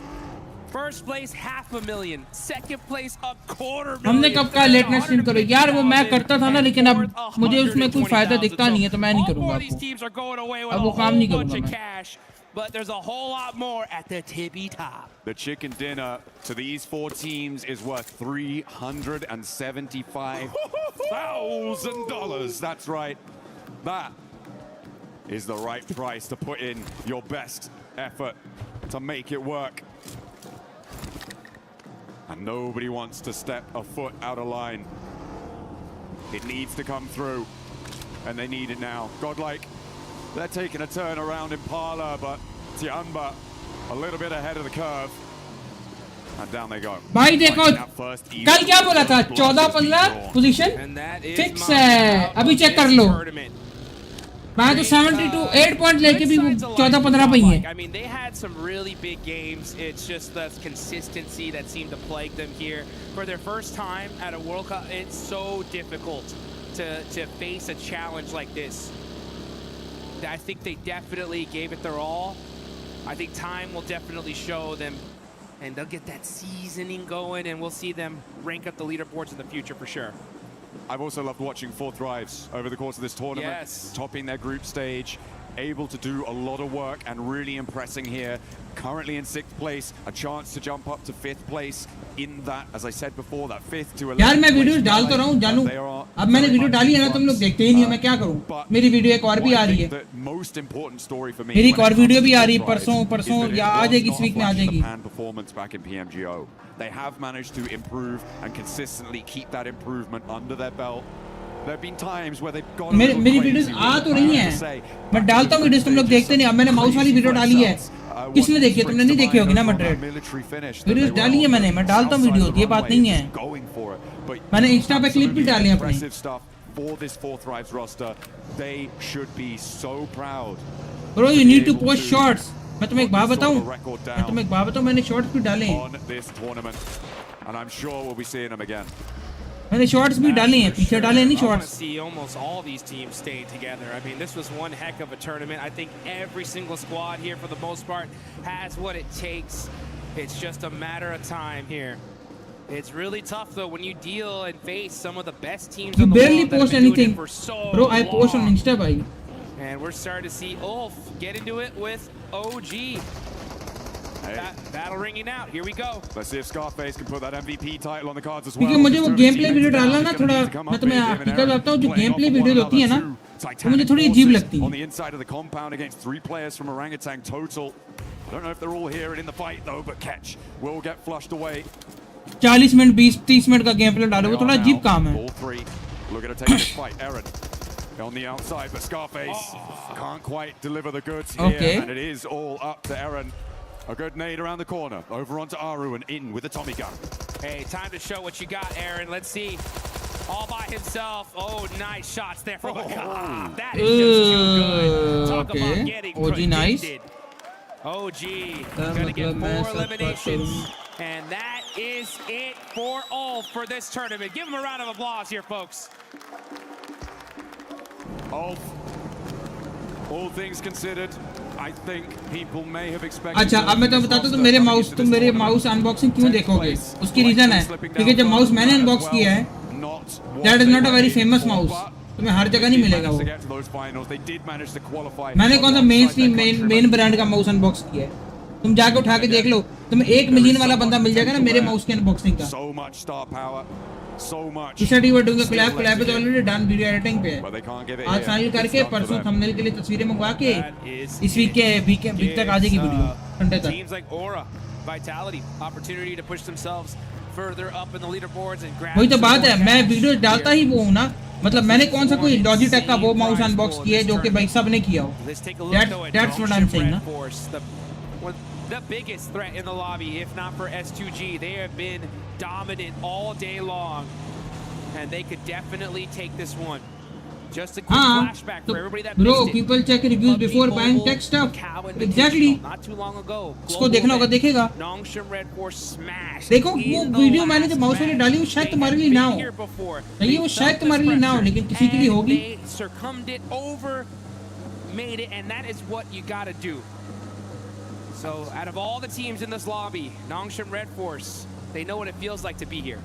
First place $500,000, second place $250,000. हमने कब कहा late night stream करो यार, वो मैं करता था ना, लेकिन अब मुझे उसमें कोई फायदा दिखता नहीं है, तो मैं नहीं करूंगा अब वो काम नहीं करूंगा मैं। But there's a whole lot more at the tippy top. The chicken dinner to these 4 teams is worth $375,000. That's right. That is the right price to put in your best effort to make it work. And nobody wants to step a foot out of line. It needs to come through, and they need it now. Godlike, they're taking a turn around Impala, but Tianba a little bit ahead of the curve. And down they go. भाई देखो, कल क्या बोला था? 14-15 position fix है, अभी check कर लो। मैं तो 72 8 पॉइंट लेके भी 14-15 पे ही है। I mean, they had some really big games. It's just the consistency that seemed to plague them here. For their first time at a World Cup, it's so difficult to face a challenge like this. I think they definitely gave it their all. I think time will definitely show them, and they'll get that seasoning going, and we'll see them rank up the leaderboards in the future for sure. I've also loved watching 4 Thrives over the course of this tournament. Yes. Topping their group stage, able to do a lot of work and really impressing here. Currently in 6th place, a chance to jump up to 5th place in that, as I said before, that 5th to 11th. यार मैं videos डाल तो रहा हूँ जानू, अब मैंने video डाली है ना, तुम लोग देखते ही नहीं हो, मैं क्या करूँ? मेरी वीडियो एक और भी आ रही है, मेरी एक और वीडियो भी आ रही है परसों या आ जाएगी, इस वीक में आ जाएगी। Performance back in PMGO. They have managed to improve and consistently keep that improvement under their belt. There have been times where they've gone. मेरी वीडियोस आ तो रही हैं, मैं डालता हूँ वीडियोस, तुम लोग देखते नहीं। अब मैंने माउस वाली वीडियो डाली है, किसने देखी है? तुमने नहीं देखी होगी ना मड्रेड? वीडियोस डाली है मैंने, मैं डालता हूँ वीडियो, ये बात नहीं है। मैंने इंस्टा पे क्लिप भी डाली है अपनी। For this 4 Thrives roster, they should be so proud. Bro, you need to post shorts. मैं तुम्हें एक बात बताऊं, मैंने शॉर्ट्स भी डाले हैं। On this tournament, and I'm sure we'll be seeing them again. मैंने शॉर्ट्स भी डाले हैं, पीछे डाले नहीं shorts. I want to see almost all these teams staying together. I mean, this was one heck of a tournament. I think every single squad here, for the most part, has what it takes. It's just a matter of time here. It's really tough though when you deal and face some of the best teams in the world. You barely post anything, bro. I post on Insta, bhai. And we're starting to see Ulf get into it with OG. Battle ringing out. Here we go. Let's see if Scarface can put that MVP title on the cards as well. क्योंकि मुझे वो game play video डालना ना थोड़ा, मैं तुम्हें हकीकत बताता हूँ, जो गेम प्ले वीडियो होती है ना, तो मुझे थोड़ी अजीब लगती है। On the inside of the compound against 3 players from Orangutan total. I don't know if they're all here and in the fight though, but Catch will get flushed away. 40 minute 20-30 minute का game play डालो, वो थोड़ा अजीब काम है। All 3 looking to take this fight. Aaron on the outside, but Scarface can't quite deliver the goods here, and it is all up to Aaron. A good nade around the corner, over onto Aru and in with a Tommy gun. Hey, time to show what you got, Aaron. Let's see. All by himself. Oh, nice shots there from Akab. That is just too good. Talk about getting OG nice. OG gonna get 4 eliminations. And that is it for all for this tournament. Give him a round of applause here, folks. All things considered, I think people may have expected. अच्छा, अब मैं तो बताता हूँ, तुम मेरे mouse unboxing क्यों देखोगे? उसकी रीजन है, क्योंकि जब माउस मैंने अनबॉक्स किया है, That is not a very famous mouse. तुम्हें हर जगह नहीं मिलेगा वो. मैंने कौन सा मेन ब्रांड का माउस अनबॉक्स किया है. तुम जाके उठा के देख लो. तुम्हें 1 मिलियन वाला बंदा मिल जाएगा ना मेरे माउस की अनबॉक्सिंग का. He were doing a collab is already done. Video editing पे है. आज फाइनल करके परसों थंबनेल के लिए तस्वीरें मंगवा के इस वीक तक आ जाएगी वीडियो. संडे तक. Vitality, opportunity to push themselves further up in the leaderboards and grab. वही तो बात है. मैं वीडियो डालता ही वो हूँ ना. मतलब मैंने कौन सा कोई लॉजिटेक का वो माउस अनबॉक्स किया है जो कि भाई सब ने किया हो. That's what I'm saying ना. The biggest threat in the lobby, if not for S2G, they have been dominant all day long, and they could definitely take this one. Just a quick flashback for everybody that bro, missed it. people check reviews before buying tech stuff. Exactly. Not too long ago. इसको देखना होगा देखेगा. Nongshim Red Force smashed. देखो वो video मैंने जो mouse वाली डाली वो शायद तुम्हारे लिए ना हो. नहीं वो शायद तुम्हारे लिए ना हो लेकिन किसी के लिए होगी. They succumbed it over, made it, and that is what you gotta do. So out of all the teams in this lobby, Nongshim Red Force, they know what it feels like to be here.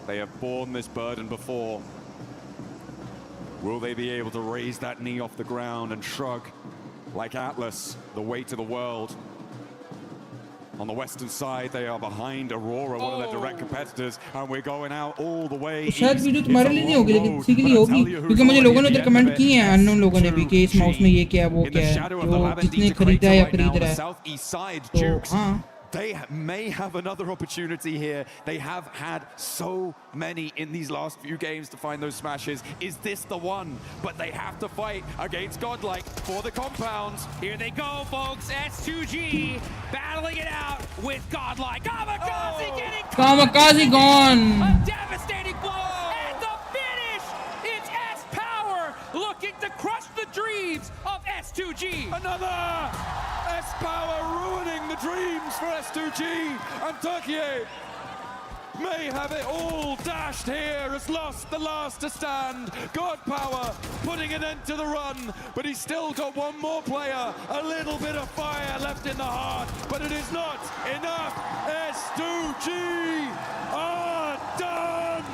They have borne this burden before. Will they be able to raise that knee off the ground and shrug like Atlas, the weight of the world? On the western side, they are behind Aurora, one of their direct competitors, and we're going out all the way. शायद video तुम्हारे लिए नहीं होगी लेकिन किसी के लिए होगी क्योंकि मुझे लोगों ने उधर कमेंट किए हैं अननोन लोगों ने भी कि इस माउस में ये क्या वो क्या है जो जितने खरीदा या खरीद रहा है. तो हाँ. They may have another opportunity here. They have had so many in these last few games to find those smashes. Is this the one? But they have to fight against Godlike for the compounds. Here they go, folks. S2G battling it out with Godlike. Kamikaze getting Kamikaze gone. A devastating blow. And the finish. It's S-Power looking to crush the dreams of S2G. Another S-Power ruining the dreams for S2G, and Turkey may have it all dashed here, has lost the last to stand. God Power putting an end to the run, but he's still got one more player, a little bit of fire left in the heart, but it is not enough. S2G are done.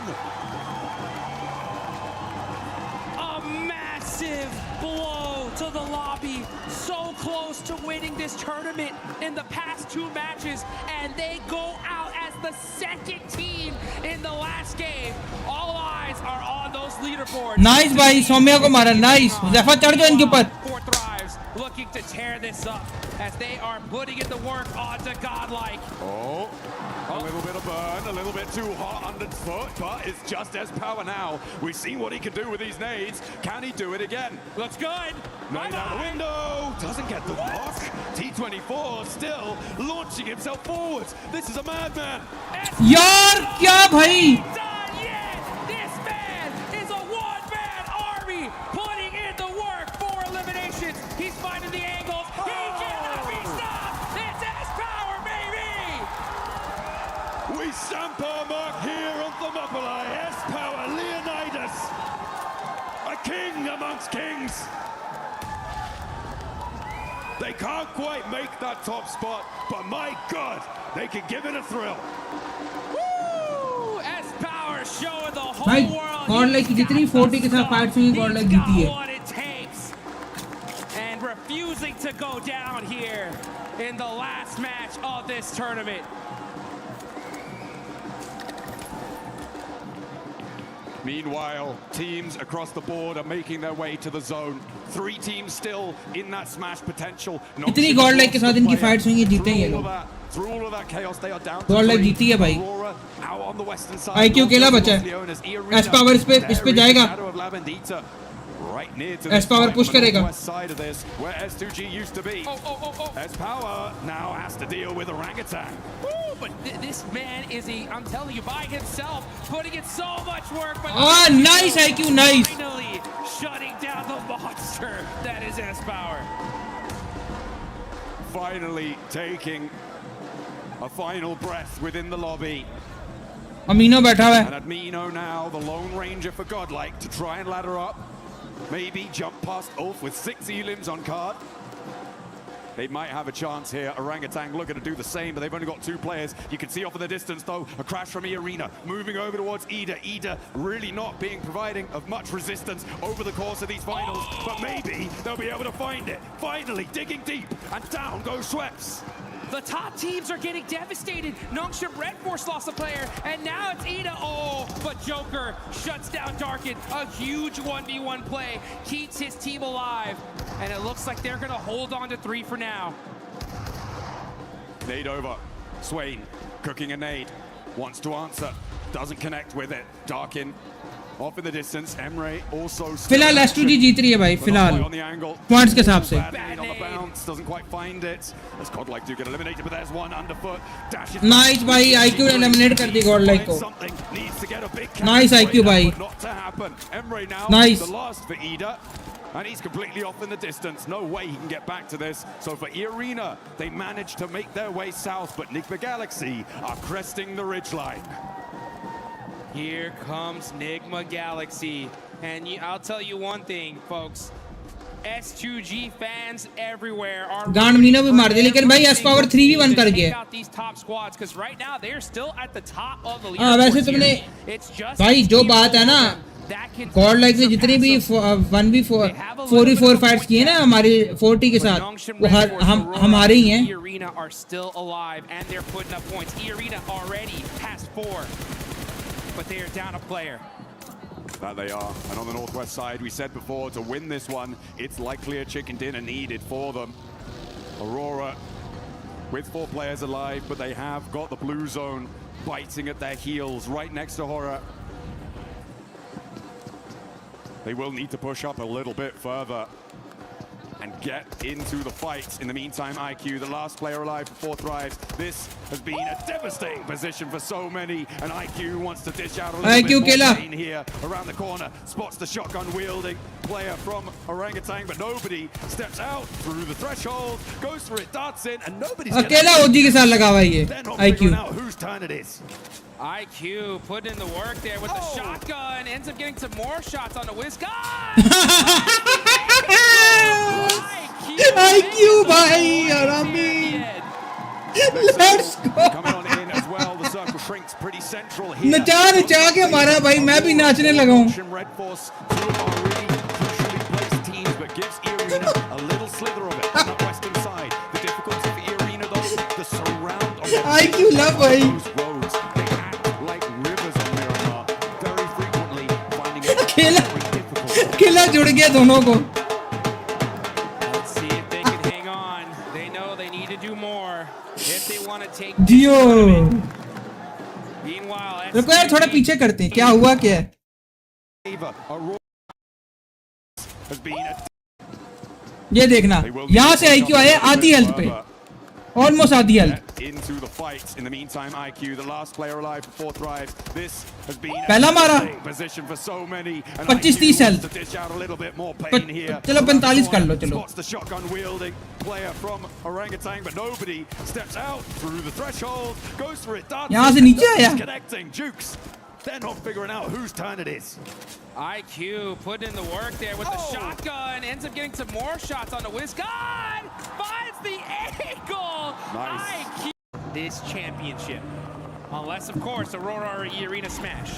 A massive blow to the lobby, so close to winning this tournament in the past 2 matches, and they go out as the second team in the last game. All eyes are on those leaderboards. Nice भाई सौम्या को मारा. Nice. Zafar चढ़ जाओ इनके ऊपर. Thrives looking to tear this up as they are putting in the work onto Godlike. A little bit of burn, a little bit too hot underfoot, but it's just S-Power now. We've seen what he can do with these nades. Can he do it again? Looks good. Nade out the window. Doesn't get the block. T24 still launching himself forwards. This is a madman. यार क्या भाई? This man is a one-man army putting in the work for eliminations. He's finding the angles. He cannot be stopped. It's S-Power, baby. We stamp our mark here on Thermopylae. S-Power, Leonidas, a king amongst kings. They can't quite make that top spot, but my God, they can give it a thrill. Woo! S-Power showing the whole भाई world. Godlike की जितनी 40 के साथ fight हुई Godlike जीती है. What it takes, and refusing to go down here in the last match of this tournament. Meanwhile, teams across the board are making their way to the zone. 3 teams still in that smash potential. इतनी Godlike के साथ इनकी fights हुई जीते हैं ये लोग. Through all of that chaos, they are down. Godlike जीती है भाई. Out on the western side. IQ अकेला बचा है. S-Power इस पे जाएगा. Right near to S-Power push करेगा. west side of this, where S2G used to be. S-Power now has to deal with orangutan. But this man is I'm telling you, by himself, putting in so much work. But nice IQ, nice. Finally shutting down the monster that is S-Power. Finally taking a final breath within the lobby. Amino बैठा हुआ है. And Amino now, the lone ranger for Godlike, to try and ladder up. Maybe jump past Ulf with 6 elims on card. They might have a chance here. Orangutan looking to do the same, but they've only got 2 players. You can see off in the distance, though, a crash from eArena. Moving over towards Ida. Ida really not providing of much resistance over the course of these finals, but maybe they'll be able to find it. Finally, digging deep, and down goes Schweppes. The top teams are getting devastated. Nongshim Red Force lost a player, and now it's Ida. Oh, but Joker shuts down Darkin. A huge 1v1 play, keeps his team alive, and it looks like they're gonna hold on to 3 for now. Nade over. Swain cooking a nade. Wants to answer. Doesn't connect with it. Darkin off in the distance. Emre also. फिलहाल S2G जीत रही है भाई फिलहाल points के हिसाब से. On the bounce, doesn't quite find it. As Godlike do get eliminated, but there's one underfoot. Dashes. Nice भाई IQ eliminate कर दी Godlike को. Needs to get a big Nice IQ भाई. Not to happen. Emre now. Nice. The last for Ida. And he's completely off in the distance. No way he can get back to this. So for eArena, they managed to make their way south, but Nigma Galaxy are cresting the ridgeline. Here comes Nigma Galaxy. And I'll tell you one thing, folks. S2G fans everywhere are गांड मीना भी मार दे लेकिन भाई S-Power 3 भी बन कर गया. these top squads because right now they're still at the top of the leaderboard. हाँ वैसे तुमने भाई जो बात है ना Godlike ने जितनी भी 1v4 4v4 फाइट्स किए ना हमारी 40 के साथ वो हमारे ही हैं. eArena are still alive and they're putting up points. eArena already has 4, but they are down a player. That they are. And on the northwest side, we said before, to win this one, it's likely a chicken dinner needed for them. Aurora with 4 players alive, but they have got the blue zone biting at their heels right next to Horror. They will need to push up a little bit further and get into the fight. In the meantime, IQ, the last player alive for 4 Thrives. This has been a devastating position for so many, and IQ wants to dish out a little bit more pain here. Around the corner, spots the shotgun-wielding player from Orangutan, but nobody steps out through the threshold, goes for it, darts in, and nobody's अकेला OG के साथ लगा हुआ है IQ. Whose turn it is. IQ put in the work there with the shotgun, ends up getting some more shots on the WizGod. IQ भाई Arami. Let's go. Coming on in as well, the circle shrinks pretty central here. नचा के मारा भाई मैं भी नाचने लगा हूँ. Red Force, 2 are really crucially placed teams, but gives eArena a little slither of it on the western side. The difficulty for eArena though, the surround of IQ love भाई. those roads, they act like rivers on Miramar, very frequently finding it very difficult. अकेला जुड़ गया दोनों को. Let's see if they can hang on. They know they need to do more if they want to take. Jio. Meanwhile, रुको यार थोड़ा पीछे करते हैं क्या हुआ क्या है. ये देखना यहाँ से IQ आया आधी हेल्थ पे. Almost आधी health. Into the fight. In the meantime, IQ, the last player alive for 4 Thrives. This has been पहला मारा. position for so many. 25-30 health. To dish out a little bit more pain here. चलो 45 कर लो चलो. Spots the shotgun wielding player from Orangutan, but nobody steps out through the threshold. Goes for it. यहाँ से नीचे आया. Connecting. Jukes. They're not figuring out whose turn it is. IQ put in the work there with the shotgun, ends up getting some more shots on the WizGod, finds the angle. Nice. IQ this championship, unless of course Aurora or eArena smash.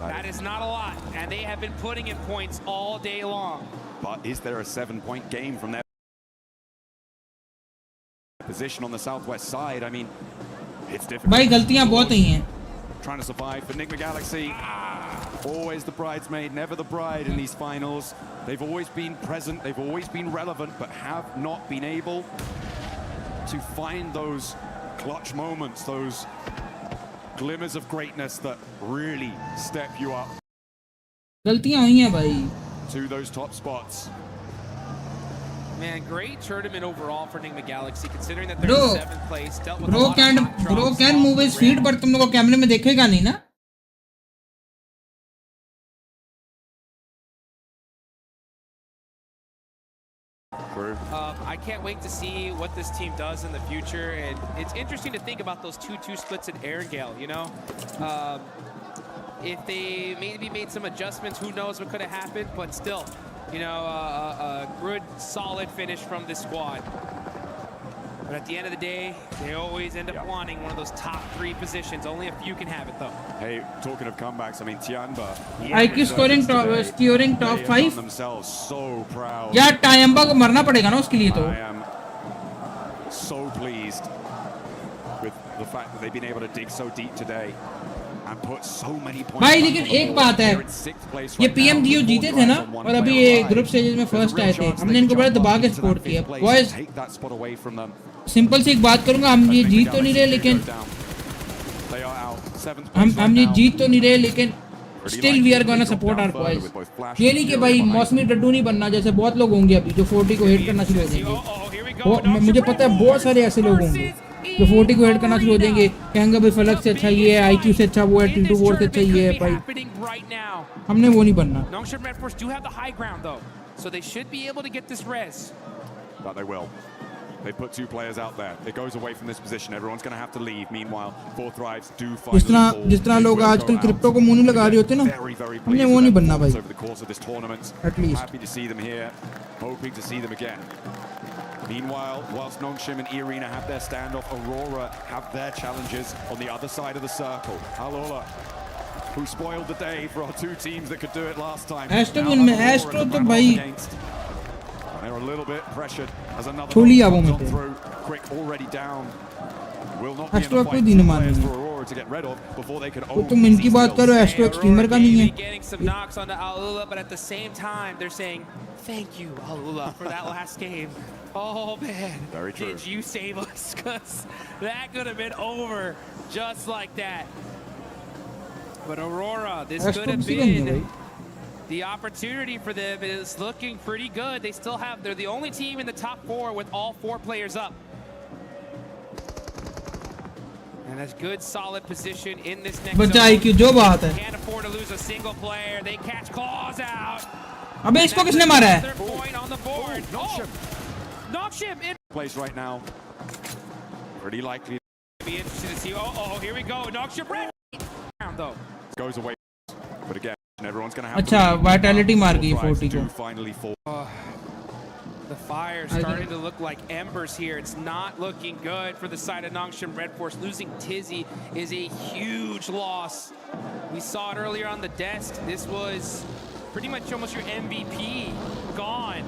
That is not a lot, and they have been putting in points all day long. But is there a 7-point game from their position on the southwest side? I mean, it's difficult. भाई गलतियां बहुत ही हैं. Trying to survive for Nigma Galaxy. Always the bridesmaid, never the bride in these finals. They've always been present, they've always been relevant, but have not been able to find those clutch moments, those glimmers of greatness that really step you up. गलतियां हुई हैं भाई. To those top spots. Man, great tournament overall for Nigma Galaxy, considering that they're in 7th place. Dealt with Bro can move his feet, but तुम लोगों को कैमरे में देखेगा नहीं ना. I can't wait to see what this team does in the future, and it's interesting to think about those 2-2 splits in Erangel, you know? If they maybe made some adjustments, who knows what could have happened, but still, you know, a good, solid finish from this squad. But at the end of the day, they always end up wanting one of those top 3 positions. Only a few can have it, though. Hey, talking of comebacks, I mean, Tianba. IQ scoring top 5. Themselves so proud. यार टायम्बा को मरना पड़ेगा ना उसके लिए तो. I am so pleased with the fact that they've been able to dig so deep today and put so many points. भाई लेकिन एक बात है, ये PMDU जीते थे ना और अभी ये ग्रुप स्टेजेस में फर्स्ट आए थे. हमने इनको बड़ा दबा के सपोर्ट किया. बॉयज सिंपल सी एक बात करूंगा, हम ये जीत तो नहीं रहे लेकिन हम ये जीत तो नहीं रहे लेकिन still we are gonna support our boys. ये नहीं कि भाई मौसमी डड्डू नहीं बनना जैसे बहुत लोग होंगे अभी जो 40 को हेट करना शुरू हो जाएंगे. मुझे पता है बहुत सारे ऐसे लोग होंगे जो 40 को हेट करना शुरू हो जाएंगे, कहेंगे भाई फलक से अच्छा ये है, IQ से अच्छा वो है, T2 4 से अच्छा ये है. भाई हमने वो नहीं बनना. Nongshim Red Force do have the high ground though, so they should be able to get this res. But they will. They put 2 players out there. It goes away from this position. Everyone's going to have to leave. Meanwhile, 4 Thrives do find. जिस तरह लोग आजकल crypto को मुंह नहीं लगा रहे होते ना, हमने वो नहीं बनना भाई. Over the course of this tournament, at least happy to see them here, hoping to see them again. Meanwhile, whilst Nongshim and Irina have their standoff, Aurora have their challenges on the other side of the circle. Alola, who spoiled the day for our 2 teams that could do it last time. Astro तो भाई they're a little bit pressured as another gone through. Quick already down. Will not be enough players for Aurora to get rid of before they can own. तुम इनकी बात करो, astro एक streamer का नहीं है. Getting some knocks on the Alula, but at the same time they're saying thank you Alula for that last game. Oh man, very true. Did you save us? Because that could have been over just like that. But Aurora, this could have been the opportunity for them. Is looking pretty good. They still have, they're the only team in the top 4 with all 4 players up. And that's good, solid position in this next zone. IQ जो बात है. Can't afford to lose a single player. They catch claws out. अबे इसको किसने मारा है? Third point on the board. Nongshim in place right now. Pretty likely. Be interested to see. Oh, here we go. Nongshim red though. Goes away, but again, everyone's gonna have. अच्छा, vitality मार गई 40 को. Finally fall. The fire starting to look like embers here. It's not looking good for the side of Nongshim Red Force. Losing Tizzy is a huge loss. We saw it earlier on the desk. This was pretty much almost your MVP gone.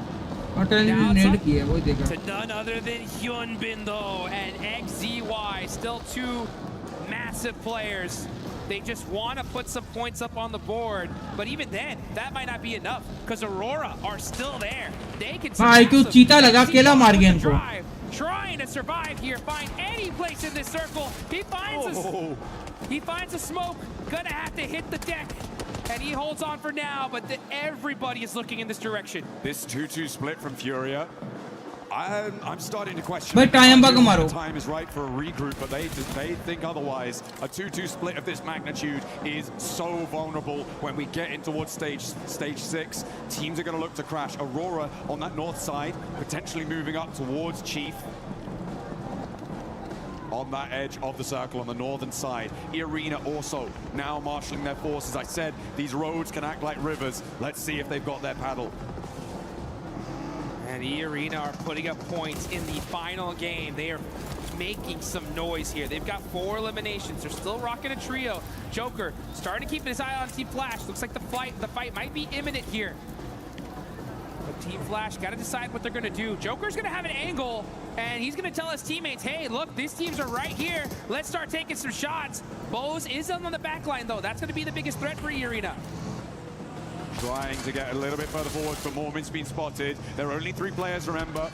To none other than Hyunbin though, and XZY, still 2 massive players. They just want to put some points up on the board, but even then, that might not be enough because Aurora are still there. They can trying to survive here, find any place in this circle. He finds a smoke, gonna have to hit the deck. And he holds on for now, but everybody is looking in this direction. This 2-2 split from Furia. I'm starting to question. But time is right for a regroup, but they think otherwise. A 2-2 split of this magnitude is so vulnerable when we get in towards stage 6. Teams are going to look to crash. Aurora on that north side, potentially moving up towards Chief. On that edge of the circle on the northern side. Irina also now marshalling their forces. I said these roads can act like rivers. Let's see if they've got their paddle. And Irina are putting up points in the final game. They are making some noise here. They've got 4 eliminations. They're still rocking a trio. Joker starting to keep his eye on Team Flash. Looks like the fight might be imminent here. But Team Flash got to decide what they're going to do. Joker's going to have an angle, and he's going to tell his teammates, hey, look, these teams are right here. Let's start taking some shots. Bose is on the back line, though. That's going to be the biggest threat for Irina. Trying to get a little bit further forward, but Mormon's been spotted. There are only 3 players, remember.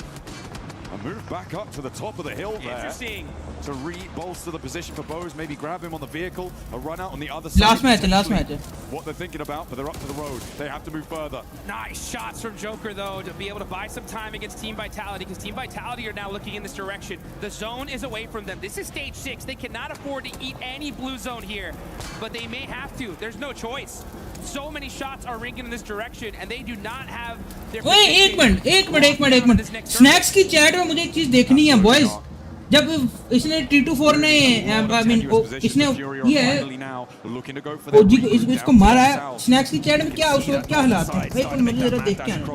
A move back up to the top of the hill there. Interesting. To re-bolster the position for Bose, maybe grab him on the vehicle, a run out on the other side. Last match. What they're thinking about, but they're up to the road. They have to move further. Nice shots from Joker, though, to be able to buy some time against Team Vitality, because Team Vitality are now looking in this direction. The zone is away from them. This is stage 6. They cannot afford to eat any blue zone here, but they may have to. There's no choice. So many shots are ringing in this direction, and they do not have their. एक minute. Snacks की chat में मुझे एक चीज देखनी है, boys. जब इसने T24 ने आई मीन इसने ये है ओजी को इसको मारा है स्नैक्स की चैट में क्या उस वक्त क्या हालात है भाई पर मुझे जरा देख के आना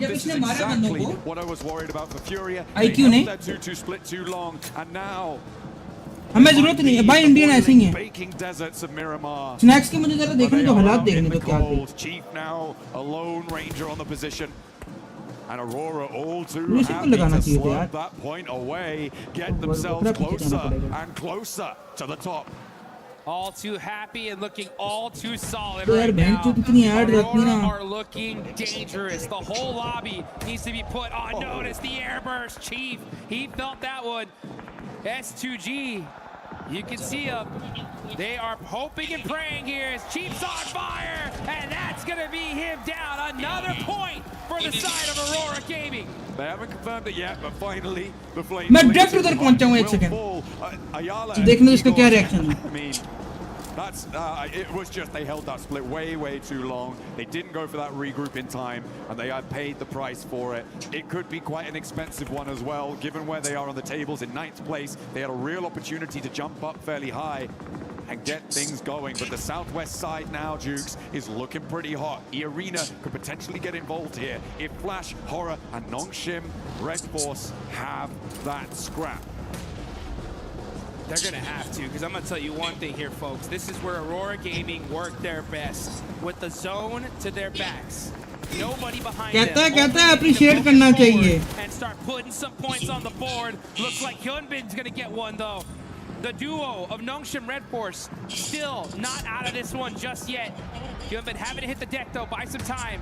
जब इसने मारा बंदों को IQ ने हमें जरूरत नहीं है भाई इंडियन ऐसे ही है स्नैक्स की मुझे जरा देखने तो हालात देखने तो क्या And Aurora all too मुझे happy लगाना to चाहिए था slurp यार that point away, get themselves closer and closer to the top. All too happy and looking all too solid तो यार right बहन now. चो कितनी ऐड रहती है Aurora ना are looking dangerous. The whole lobby needs to be put on notice. The airburst, Chief, he felt that one. S2G, you can see him. They are hoping and praying here as Chief's on fire, and that's going to be him down. Another point for the side of Aurora Gaming. They haven't confirmed it yet, but finally the flames. मैं direct उधर पहुंचाऊंगा एक second देखने इसका क्या reaction है That's it was just they held that split way too long. They didn't go for that regroup in time, and they had paid the price for it. It could be quite an expensive one as well, given where they are on the tables in 9th place. They had a real opportunity to jump up fairly high and get things going, but the southwest side now, Jukes, is looking pretty hot. E-Arena could potentially get involved here if Flash, Horror, and Nongshim Red Force have that scrap. They're going to have to, because I'm going to tell you one thing here, folks. This is where Aurora Gaming worked their best, with the zone to their backs. Nobody behind them. कहता है appreciate करना चाहिए. And start putting some points on the board. Looks like Hyunbin's going to get one, though. The duo of Nongshim Red Force still not out of this one just yet. Hyunbin having to hit the deck, though, buy some time.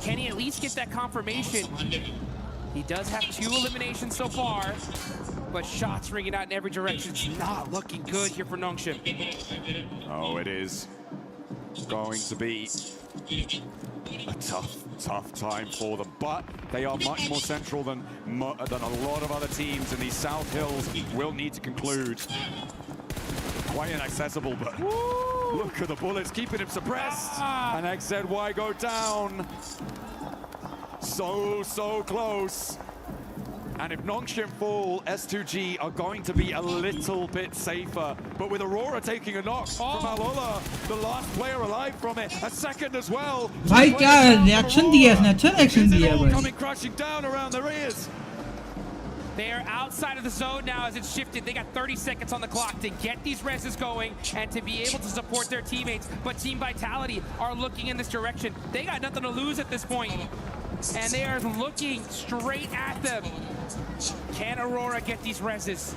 Can he at least get that confirmation? He does have 2 eliminations so far, but shots ringing out in every direction. It's not looking good here for Nongshim. Oh, it is going to be a tough time for them, but they are much more central than a lot of other teams, and these South Hills will need to conclude. Quite inaccessible, but look at the bullets keeping him suppressed, and XZY go down. So close. And if Nongshim fall, S2G are going to be a little bit safer. But with Aurora taking a knock from Alola, the last player alive from it, a second as well. भाई क्या reaction दिया इसने अच्छा reaction दिया भाई coming crashing down around their ears. They are outside of the zone now as it's shifted. They got 30 seconds on the clock to get these reses going and to be able to support their teammates. But Team Vitality are looking in this direction. They got nothing to lose at this point. And they are looking straight at them. Can Aurora get these reses?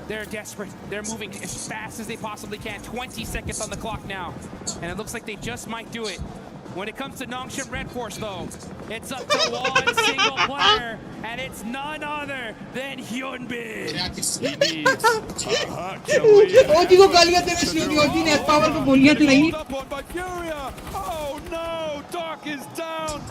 They're desperate. They're moving as fast as they possibly can. 20 seconds on the clock now. And it looks like they just might do it. When it comes to Nongshim Red Force, though, it's up to one single player, and it's none other than Hyunbin. He needs a Herculean ओजी को गालियां देने से ओजी ने power को गोलियां चलाई Oh no, Dark is down.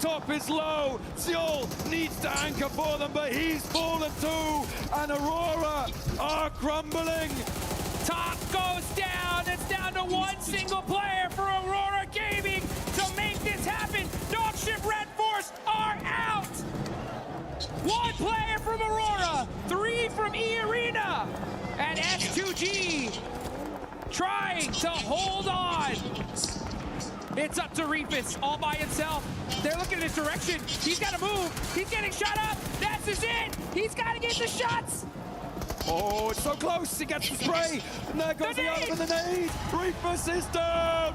Top is low. Seoul needs to anchor for them, but he's fallen too. And Aurora are crumbling. Top goes down. It's down to one single player for Aurora Gaming to make this happen. Nongshim Red Force are out. 1 player from Aurora, 3 from E-Arena, and S2G trying to hold on. It's up to Reefus all by himself. They're looking in his direction. He's got to move. He's getting shot up. That's his it. He's got to get the shots. Oh, it's so close. He gets the spray. And there goes the other with the nade. Reefus is down.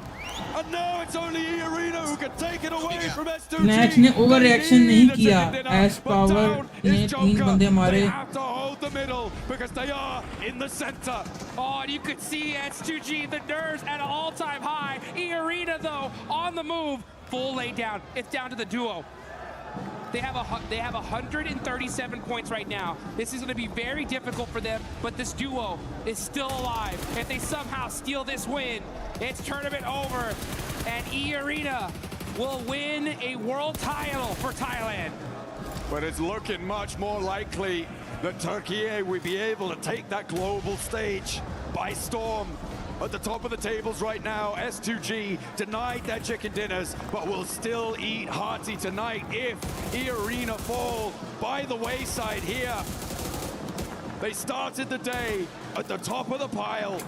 And now it's only E-Arena who can take it away from S2G. Snacks ने over reaction नहीं किया. S power ने 3 बंदे मारे. They have to hold the middle because they are in the center. Oh, and you could see S2G, the nerves at an all-time high. E-Arena, though, on the move. Full lay down. It's down to the duo. They have 137 points right now. This is going to be very difficult for them, but this duo is still alive. If they somehow steal this win, it's tournament over, and E-Arena will win a world title for Thailand. But it's looking much more likely that Turkey will be able to take that global stage by storm. at the top of the tables right now. S2G denied their chicken dinners, but will still eat hearty tonight if E-Arena fall by the wayside here. They started the day at the top of the pile,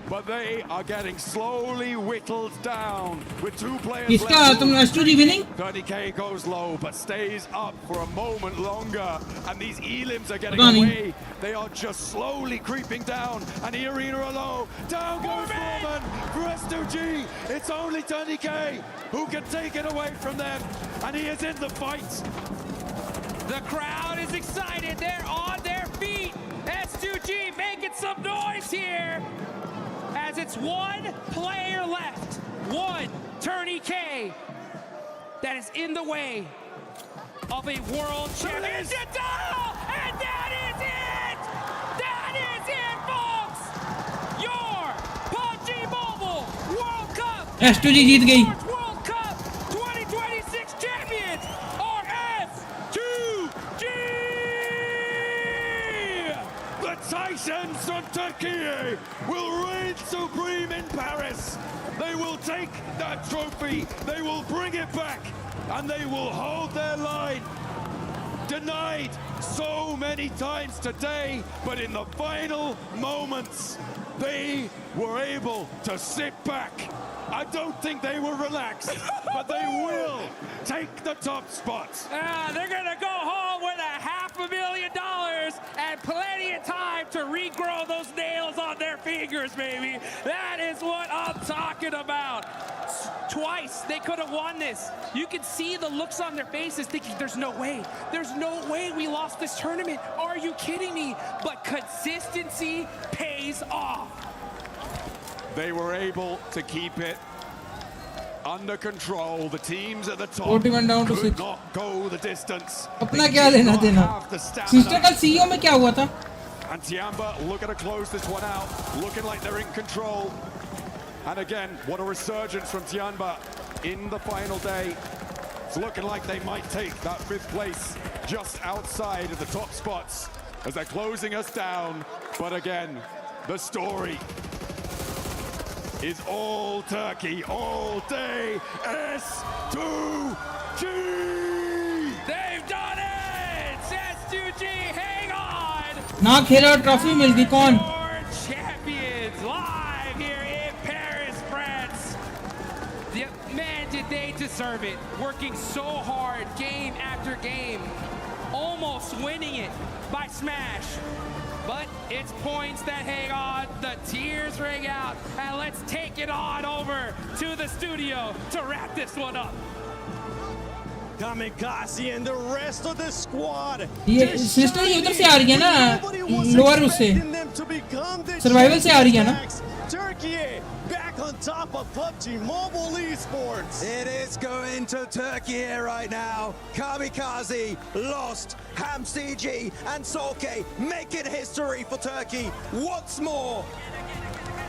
but they are getting slowly whittled down with 2 players left. 30k goes low, but stays up for a moment longer, and these elims are getting away. They are just slowly creeping down, and E-Arena are low. Down goes Norman for S2G. It's only 30k who can take it away from them, and he is in the fight. The crowd is excited. They're on their feet. S2G making some noise here. As it's one player left, one Tourney K that is in the way of a world championship title, and that is it! That is it, folks! Your PUBG Mobile World Cup S2G जीत गई। World Cup 2026 champions are S2G! The Titans from Turkey will reign supreme in Paris. They will take that trophy, they will bring it back, and they will hold their line. Denied so many times today, but in the final moments, they were able to sit back. I don't think they were relaxed, but they will take the top spot. They're gonna go home with $500,000 and plenty of time to regrow those nails on their fingers, baby. That is what I'm talking about. Twice they could have won this. You can see the looks on their faces thinking, there's no way we lost this tournament. Are you kidding me? But consistency pays off. They were able to keep it under control. The teams at the top 41 down to could 6. not go the distance. अपना क्या लेना देना? Sister कल CEO में क्या हुआ था? And Tiamba looking to close this one out, looking like they're in control. And again, what a resurgence from Tiamba in the final day. It's looking like they might take that 5th place just outside of the top spots as they're closing us down. But again, the story is all Turkey, all day, S2G! They've done it! S2G, hang on! ना खेला और trophy मिल गई कौन? Champions live here in Paris, France. Man, did they deserve it. Working so hard, game after game. Almost winning it by Smash. But it's points that hang on, the tears ring out, and let's take it on over to the studio to wrap this one up. Kamikaze and the rest of the squad. ये sister ये उधर से आ रही है ना, lower उससे, survival से आ रही है ना? Turkey back on top of PUBG Mobile Esports. It is going to Turkey right now. Kamikaze lost. HamCG and Solke making history for Turkey once more.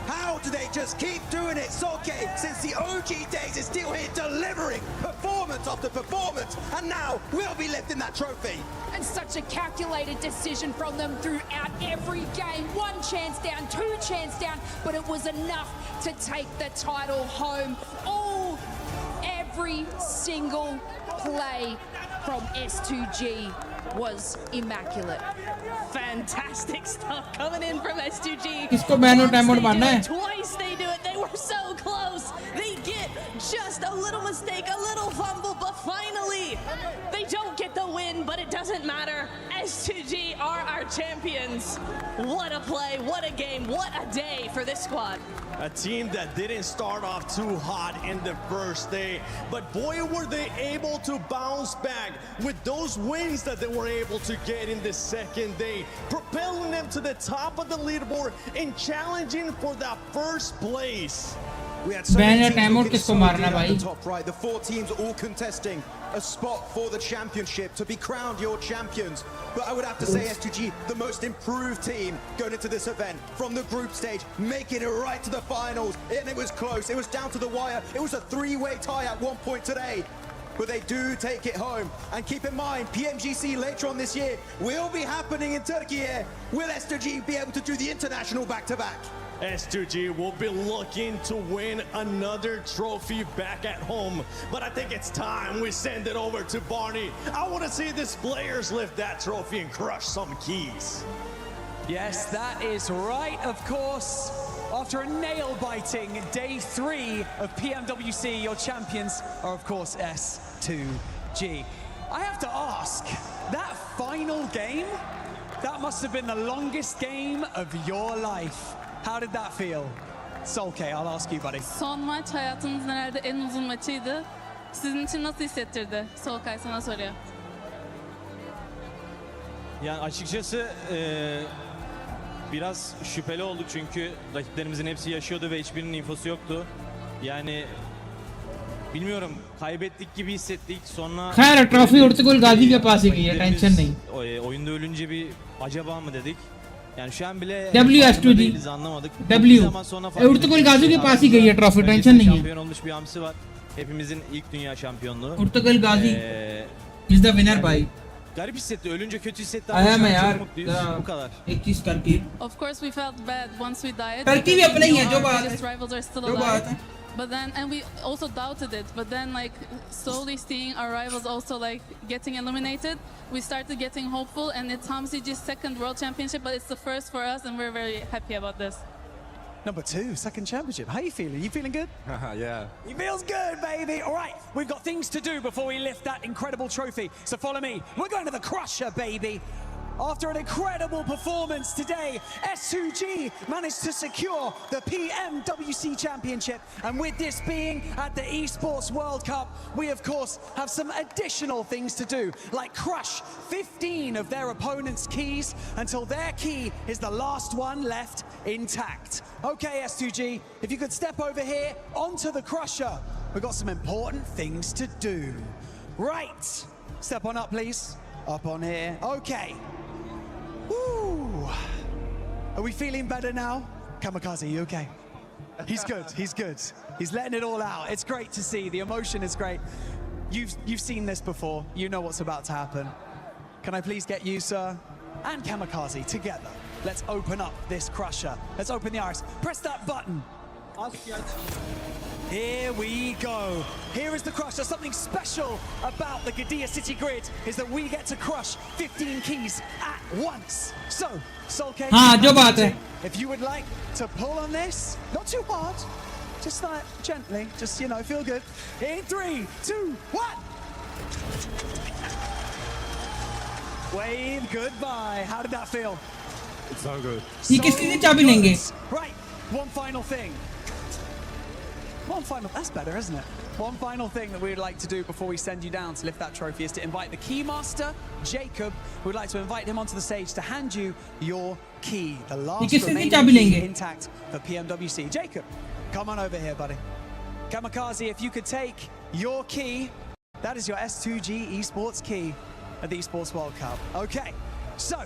How do they just keep doing it? Solke, since the OG days, is still here delivering performance after performance, and now we'll be lifting that trophy. And such a calculated decision from them throughout every game. 1 chance down, 2 chance down, but it was enough to take the title home. Every single play from S2G was immaculate. Fantastic stuff coming in from S2G. किसको ban और time out मारना है? Twice they do it. They were so close. They get just a little mistake, a little fumble, but finally they don't get the win, but it doesn't matter. S2G are our champions. What a play, what a game, what a day for this squad. A team that didn't start off too hot in the first day, but boy were they able to bounce back with those wins that they were able to get in the second day, propelling them to the top of the leaderboard and challenging for that first place. We had so many teams looking at the top right. The 4 teams all contesting a spot for the championship to be crowned your champions. But I would have to say S2G, the most improved team going into this event from the group stage, making it right to the finals. And it was close. It was down to the wire. It was a 3-way tie at one point today. But they do take it home. And keep in mind, PMGC later on this year will be happening in Turkey. Will S2G be able to do the international back-to-back? S2G will be looking to win another trophy back at home. But I think it's time we send it over to Barney. I want to see these players lift that trophy and crush some keys. Yes, that is right, of course. After a nail-biting day 3 of PMWC, your champions are, of course, S2G. I have to ask, that final game, that must have been the longest game of your life. How did that feel? Solke, I'll ask you, buddy. Son maç hayatımızın herhalde en uzun maçıydı. Sizin için nasıl hissettirdi? Solkay sana soruyor. Yani açıkçası biraz şüpheli olduk çünkü rakiplerimizin hepsi yaşıyordu ve hiçbirinin infosu yoktu. Yani bilmiyorum, kaybettik gibi hissettik. Sonra खैर trophy उड़ते कोई गाजी के पास ही गई है, tension नहीं. Oyunda ölünce bir acaba mı dedik? Yani şu an bile WS2D anlamadık. W उड़ते कोई गाजी के पास ही गई है ट्रॉफी, टेंशन नहीं है. Şampiyon olmuş bir hamsi var. Hepimizin ilk dünya şampiyonluğu. उड़ते कोई गाजी is the winner भाई. Garip hissetti, ölünce kötü hissetti आया मैं ama यार çok mutluyuz. Bu kadar. एक चीज करके Of course we felt bad once we died. Turkey भी अपने ही है, जो बात biggest rivals are still जो बात alive. But then, and we also doubted it, but then like slowly seeing our rivals also like getting eliminated, we started getting hopeful, and it's Hamsiji's second world championship, but it's the first for us, and we're very happy about this. Number 2, second championship. How you feeling? You feeling good? Yeah. He feels good, baby. All right, we've got things to do before we lift that incredible trophy. So follow me. We're going to the Crusher, baby. After an incredible performance today, S2G managed to secure the PMWC Championship. And with this being at the Esports World Cup, we of course have some additional things to do, like crush 15 of their opponent's keys until their key is the last one left intact. Okay, S2G, if you could step over here onto the Crusher, we've got some important things to do. Right, step on up, please. Up on here, okay. Woo. Are we feeling better now? Kamikaze, you okay? He's good, he's good. He's letting it all out. It's great to see, the emotion is great. You've seen this before, you know what's about to happen. Can I please get you, sir, and Kamikaze together? Let's open up this Crusher. Let's open the iris. Press that button. Here we go. Here is the Crusher. Something special about the Gadia City Grid is that we get to crush 15 keys at once. So, Solke, if you would like to pull on this, not too hard, just like gently, just, you know, feel good. In 3, 2, 1. Wave goodbye. How did that feel? It's so good. Right, one final thing. That's better, isn't it? One final thing that we would like to do before we send you down to lift that trophy is to invite the Keymaster, Jacob. We'd like to invite him onto the stage to hand you your key, the last remaining key intact for PMWC. Jacob, come on over here, buddy. Kamikaze, if you could take your key, that is your S2G Esports key at the Esports World Cup. Okay, so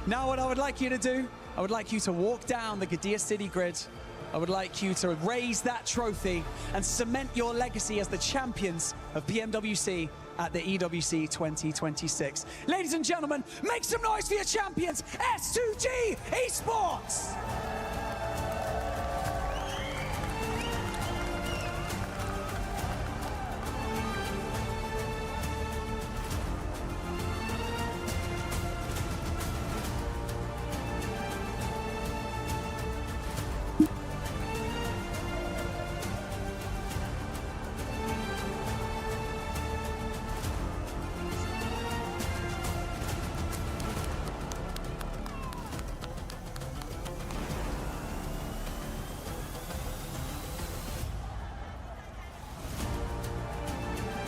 now what I would like you to do, I would like you to walk down the Gadia City Grid. I would like you to raise that trophy and cement your legacy as the champions of PMWC at the EWC 2026. Ladies and gentlemen, make some noise for your champions, S2G Esports!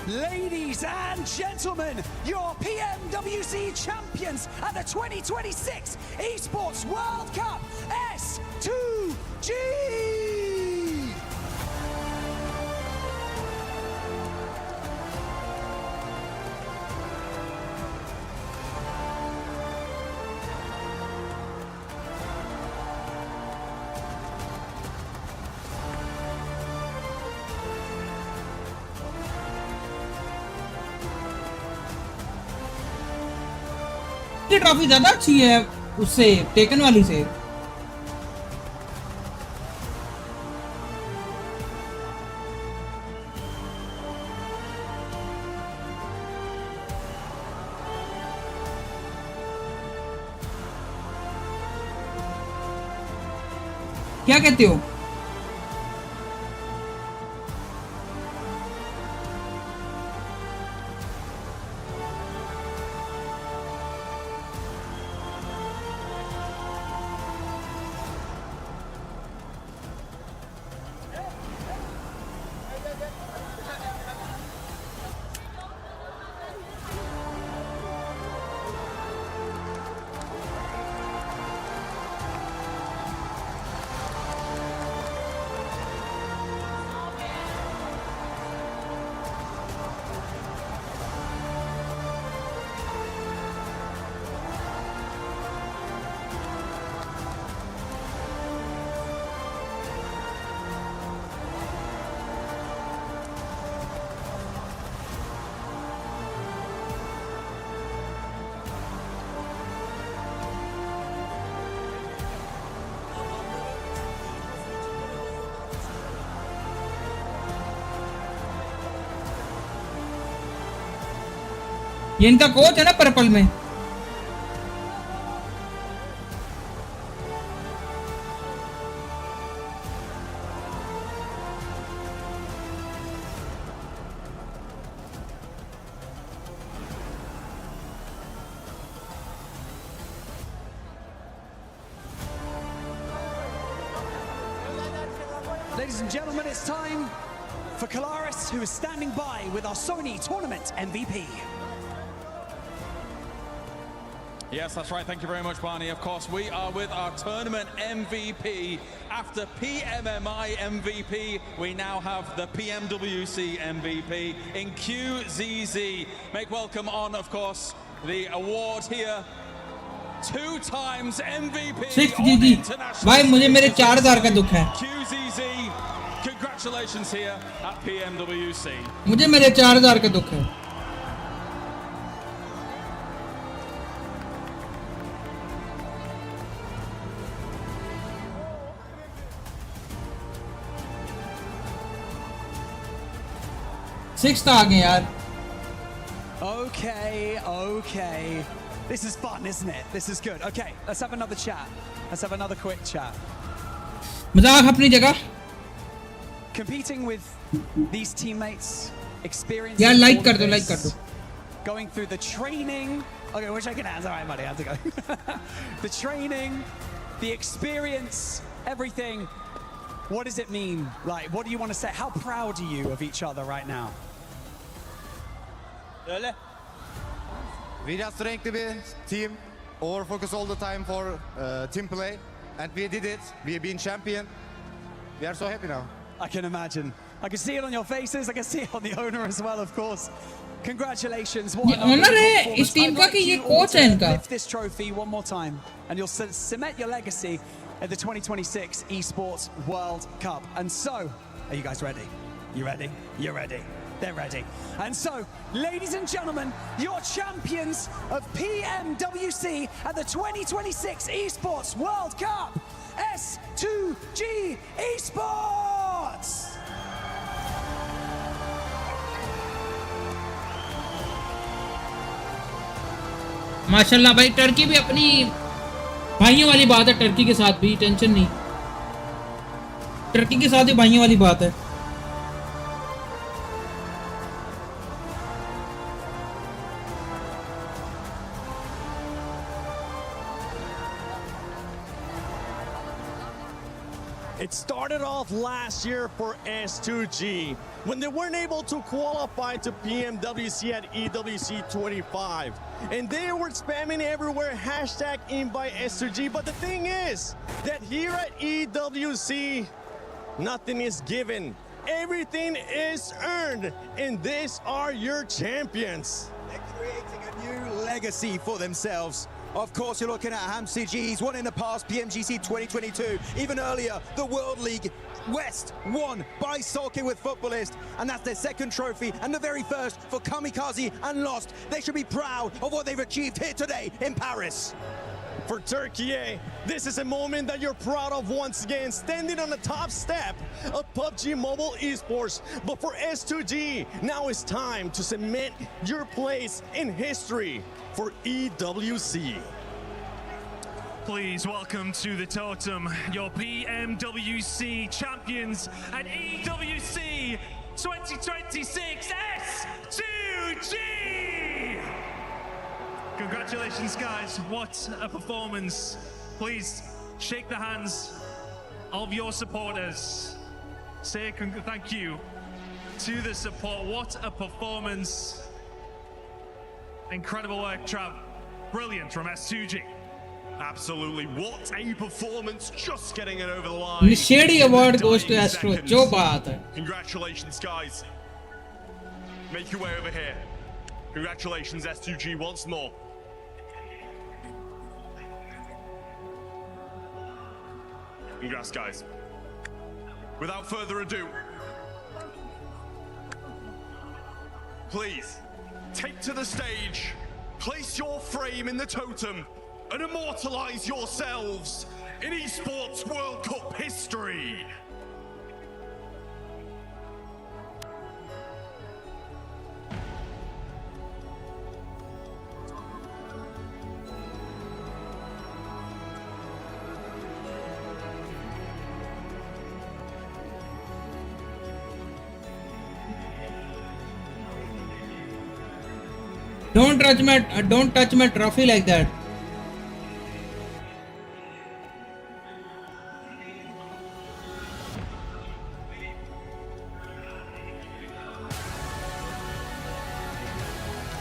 Ladies and gentlemen, your PMWC champions at the 2026 Esports World Cup, S2G! Trophy ज्यादा अच्छी है उससे taken वाली से. क्या कहते हो? ये इनका कोच है ना पर्पल में। Ladies and gentlemen, it's time for Kalaris, who is standing by with our Sony Tournament MVP. Yes, that's right. Thank you very much, Barney. Of course, we are with our tournament MVP. After PMMI MVP, we now have the PMWC MVP in QZZ. Make welcome on, of course, the award here. 2 times MVP. 6GG भाई मुझे मेरे 4000 का दुख है। QZZ, congratulations here at PMWC. मुझे मेरे 4000 का दुख है। सिक्स्थ आ गए यार। Okay. This is fun, isn't it? This is good. Okay, let's have another chat. Let's have another quick chat. मजाक अपनी जगह। Competing with these teammates, experiencing यार लाइक all कर of दो, this, लाइक कर दो। going through the training. Okay, we're shaking hands. All right, buddy, I have to go. The training, the experience, everything. What does it mean? Like, what do you want to say? How proud are you of each other right now? We just strength to be team, or focus all the time for team play, and we did it. We have been champion. We are so happy now. I can imagine. I can see it on your faces. I can see it on the owner as well, of course. Congratulations. What ये owner है इस team का कि ये coach है इनका। Lift this trophy one more time, and you'll cement your legacy at the 2026 Esports World Cup. And so, are you guys ready? You ready? You're ready. They're ready. And so, ladies and gentlemen, your champions of PMWC at the 2026 Esports World Cup, S2G Esports! माशाल्लाह भाई, Turkey भी अपनी भाइयों वाली बात है। Turkey के साथ भी टेंशन नहीं, टर्की के साथ भी भाइयों वाली बात है। It started off last year for S2G when they weren't able to qualify to PMWC at EWC 25. And they were spamming everywhere, hashtag invite S2G. But the thing is that here at EWC, nothing is given. Everything is earned. And these are your champions. They're creating a new legacy for themselves. Of course, you're looking at HamCG. He's won in the past, PMGC 2022. Even earlier, the World League West won by Sulky with Footballist. And that's their second trophy and the very first for Kamikaze and Lost. They should be proud of what they've achieved here today in Paris. For Turkey, this is a moment that you're proud of once again, standing on the top step of PUBG Mobile Esports. But for S2G, now it's time to cement your place in history for EWC. Please welcome to the totem your PMWC champions at EWC 2026 S2G! Congratulations, guys. What a performance. Please shake the hands of your supporters. Say thank you to the support. What a performance. Incredible work, Trav. Brilliant from S2G. Absolutely, what a performance, just getting it over the line. Nishedi award goes to Astro. Jo baat hai. Congratulations, guys. Make your way over here. Congratulations, S2G, once more. Congrats, guys. Without further ado, please take to the stage, place your frame in the totem, and immortalize yourselves in Esports World Cup history. Don't touch my trophy like that.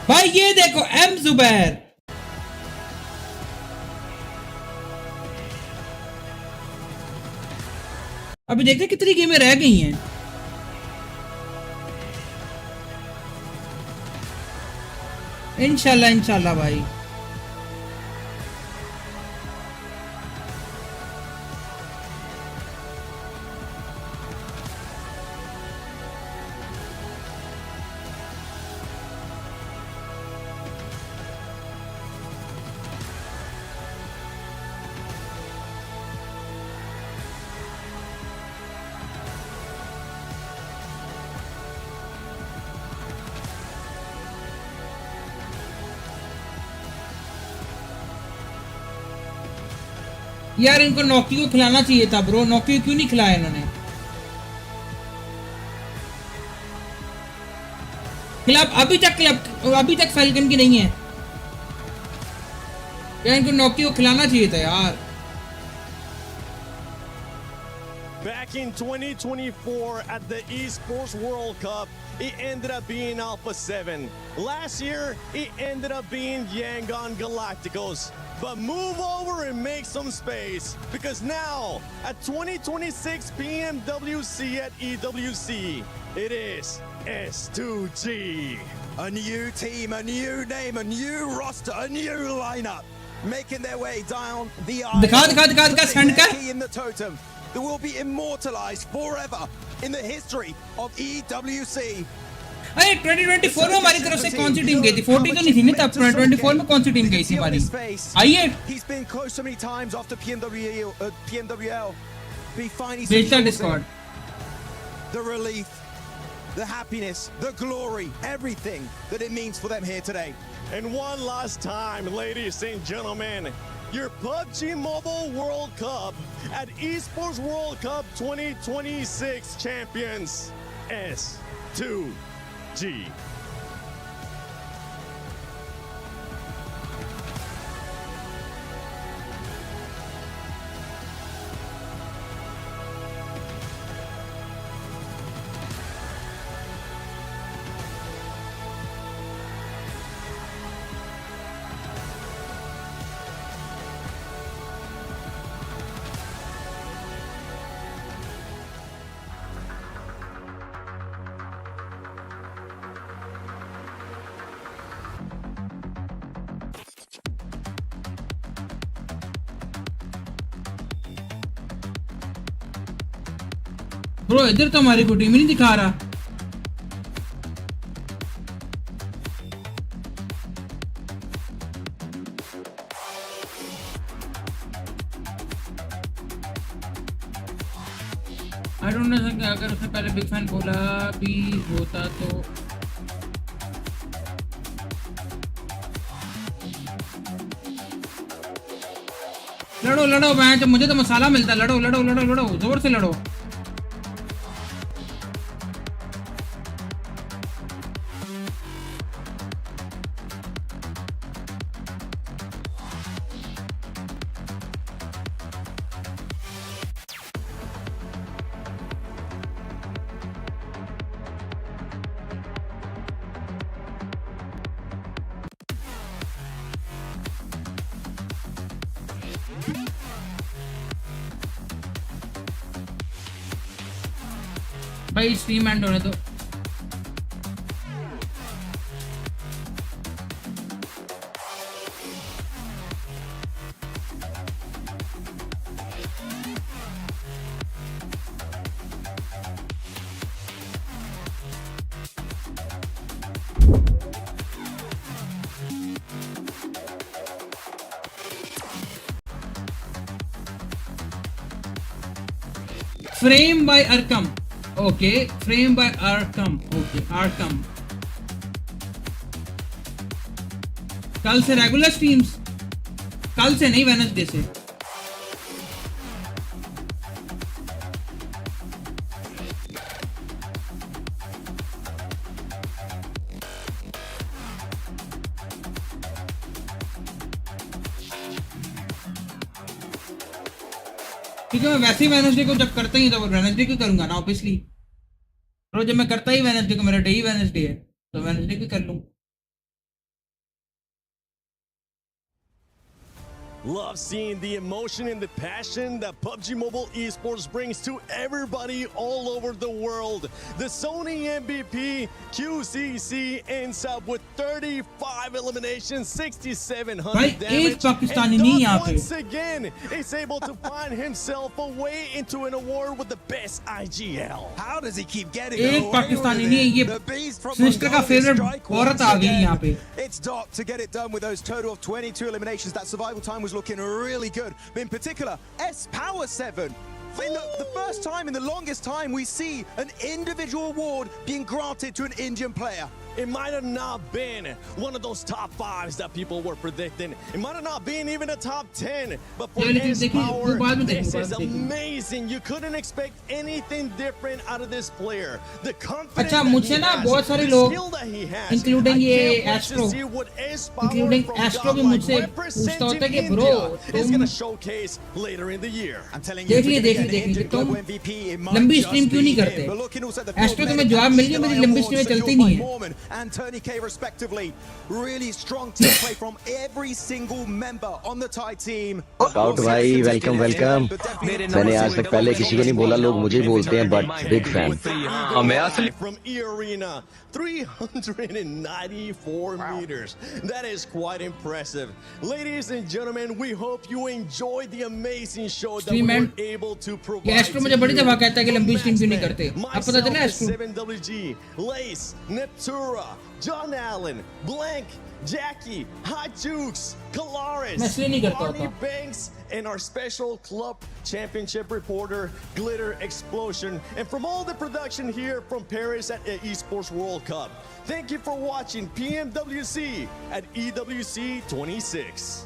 भाई ये देखो M Zubair अभी देखते कितनी गेमें रह गई हैं इंशाल्लाह भाई यार इनको नौकी को खिलाना चाहिए था ब्रो नौकी क्यों नहीं खिलाया इन्होंने क्लब अभी तक फैल्कन की नहीं है यार इनको नौकी को खिलाना चाहिए था यार Back in 2024 at the Esports World Cup, it ended up being Alpha 7. Last year, it ended up being Yangon Galacticos. But move over and make some space, because now at 2026 PMWC at EWC, it is S2G. A new team, a new name, a new roster, a new lineup, making their way down the aisle. In the totem that will be immortalized forever in the history of EWC. अरे 2024 में हमारी तरफ से कौन सी team गई थी 40 तो नहीं थी ना तब 2024 में कौन सी टीम गई थी हमारी आइए He's been close so many times after PMWL. Be fine. Discord. The relief, the happiness, the glory, everything that it means for them here today. And one last time, ladies and gentlemen, your PUBG Mobile World Cup at Esports World Cup 2026 champions, S2G. Bro इधर तो हमारी को team ही नहीं दिखा रहा I don't know अगर उसने पहले बिग फैन बोला भी होता तो लड़ो लड़ो मैच, मुझे तो मसाला मिलता है। लड़ो लड़ो लड़ो लड़ो, जोर से लड़ो। भाई स्ट्रीम एंड होने दो। Frame by Arkam, okay frame by Arkam, okay Arkam. कल से रेगुलर स्ट्रीम्स, कल से नहीं वेडनेसडे से। ठीक है, मैं वैसे ही वेडनेसडे को जब करता ही तो वेडनेसडे को करूंगा ना ऑब्वियसली। रोज जब मैं करता ही वेडनेसडे को, मेरा डे ही वेडनेसडे है, तो वेडनेसडे को कर लूं। Love seeing the emotion and the passion that PUBG Mobile Esports brings to everybody all over the world. The Sony MVP QCC ends up with 35 eliminations, 6,700 damage, and once again is able to find himself a way into an award with the best IGL. How does he keep getting एक पाकिस्तानी नहीं, ये sister का favourite औरत आ गई यहाँ पे। It's Doc to get it done with those total of 22 eliminations. That survival time was looking really good. But in particular, S Power 7. In the first time in the longest time we see an individual award being granted to an Indian player. It might have not been one of those top 5s that people were predicting. It might have not been even a top 10. But for S Power, this is amazing. You couldn't expect anything different out of this player. The confidence अच्छा, मुझसे ना बहुत सारे लोग, including ये astro, including astro भी मुझसे पूछता होता है कि ब्रो तुम देख लिए तुम लंबी स्ट्रीम क्यों नहीं करते। एस्ट्रो तुम्हें जवाब मिल गया, मेरी लंबी स्ट्रीमें चलती नहीं है। And Tony K respectively. Really strong team play from every single member on the Thai team. Scout भाई वेलकम वेलकम। मैंने आज तक पहले किसी को नहीं बोला, लोग मुझे बोलते हैं, but big fan. From E Arena, 394 meters. That is quite impressive. Ladies and gentlemen, we hope you enjoyed the amazing show that we were able to provide. ये एस्ट्रो मुझे बड़ी दफा कहता है कि लंबी स्ट्रीम क्यों नहीं करते। अब पता चला astro. 7WG, Lace, Neptura, John Allen, Blank, Jackie, Hot Jukes, Kalaris, Arnie Banks, and our special club championship reporter, Glitter Explosion, and from all the production here from Paris at Esports World Cup. Thank you for watching PMWC at EWC 26.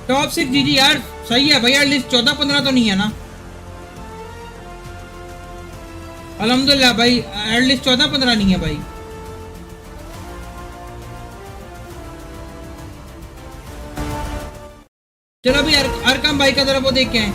Top 6 जीजी यार सही है भैया, list 14-15 तो नहीं है ना। अल्हम्दुलिल्लाह भाई, एटलीस्ट 14-15 नहीं है भाई। चलो अभी अरकम भाई का जरा वो देख के आए।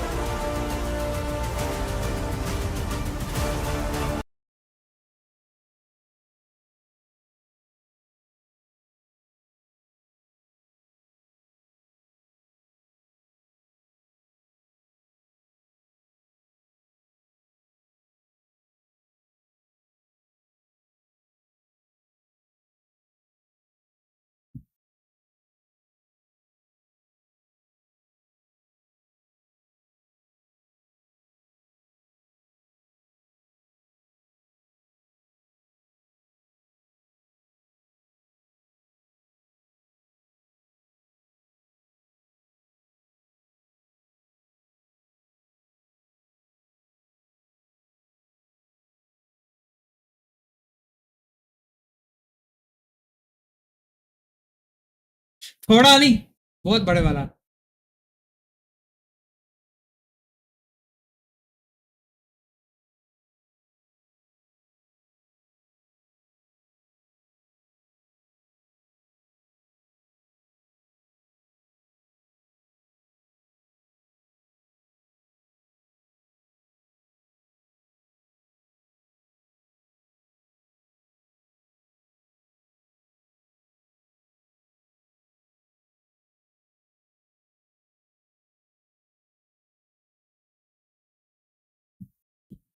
थोड़ा नहीं, बहुत बड़े वाला।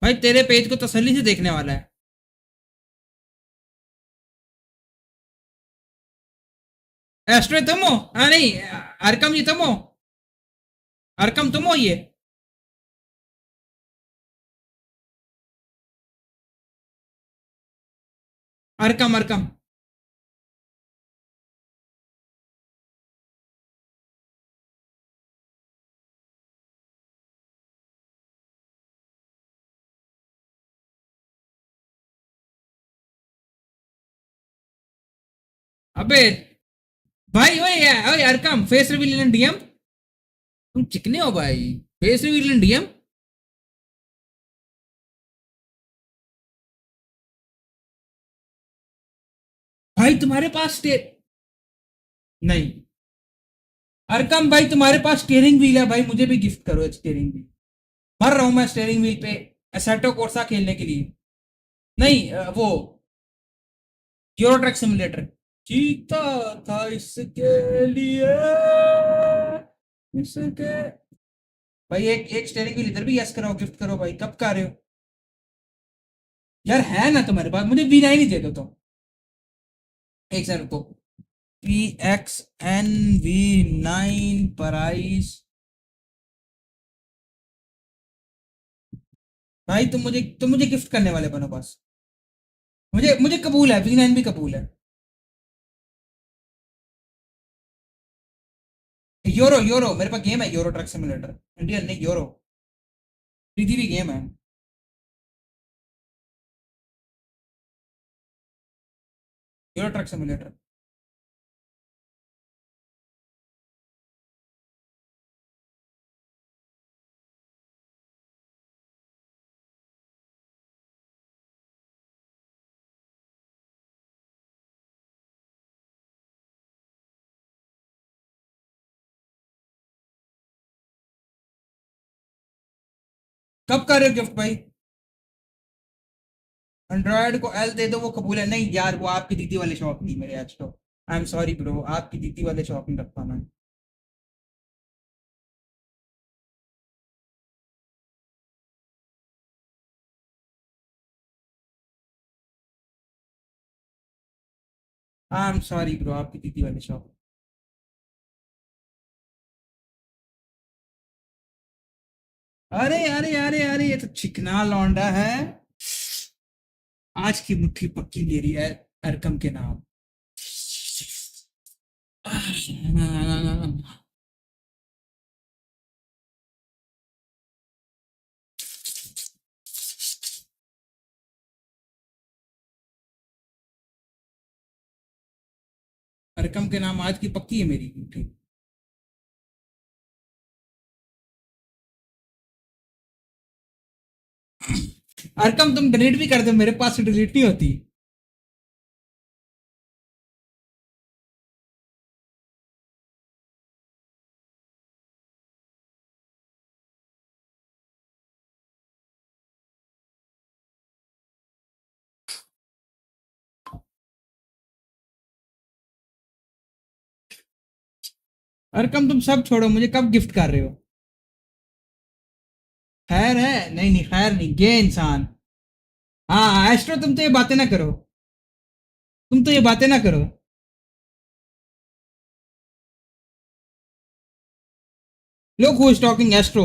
भाई तेरे पेज को तसल्ली से देखने वाला है। एस्ट्रो तुम हो? हाँ नहीं, अरकम जी तुम हो? अरकम तुम हो ये? अरकम अरकम अबे भाई, ओए अरकम, फेस रिवील इन डीएम। तुम चिकने हो भाई, फेस रिवील इन डीएम। भाई तुम्हारे पास नहीं, अरकम भाई तुम्हारे पास स्टीयरिंग व्हील है भाई, मुझे भी गिफ्ट करो एक स्टीयरिंग व्हील। मर रहा हूं मैं स्टीयरिंग व्हील पे एसेटो कोर्सा खेलने के लिए। नहीं वो यूरो ट्रक सिमुलेटर जीता था इसके लिए, इसके। भाई एक एक स्टीयरिंग व्हील इधर भी यस करो, गिफ्ट करो भाई, कब का रहे हो यार? है ना तुम्हारे पास? मुझे V9 ही दे दो तो। एक सेकंड को, PXNV9 प्राइस। भाई तुम मुझे गिफ्ट करने वाले बनो बस। मुझे मुझे कबूल है, V9 भी कबूल है। यूरो यूरो मेरे पास गेम है, यूरो ट्रक सिमुलेटर, इंडियन नहीं, यूरो 3 गेम है। Euro truck simulator. कब कर रहे हो गिफ्ट भाई? एंड्रॉयड को एल दे दो, वो कबूल है। नहीं यार, वो आपकी दीदी वाले शौक नहीं मेरे आज तो। आई एम सॉरी ब्रो, आपकी दीदी वाले शौक नहीं रखता मैं। आई एम सॉरी ब्रो, आपकी दीदी वाले शौक। अरे अरे अरे अरे, ये तो चिकना लौंडा है। आज की मुट्ठी पक्की मेरी है अरकम के नाम। अरकम के नाम आज की पक्की है मेरी मुट्ठी। अरकम तुम डिलीट भी कर दो, मेरे पास डिलीट नहीं होती। अरकम तुम सब छोड़ो, मुझे कब गिफ्ट कर रहे हो? खैर है? नहीं नहीं, खैर नहीं, गे इंसान। हाँ एस्ट्रो, तुम तो ये बातें ना करो, तुम तो ये बातें ना करो। लोग हु इज टॉकिंग एस्ट्रो?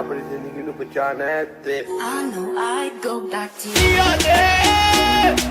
अपनी जिंदगी ਨੂੰ बचाना है ते I know I'd go back to you.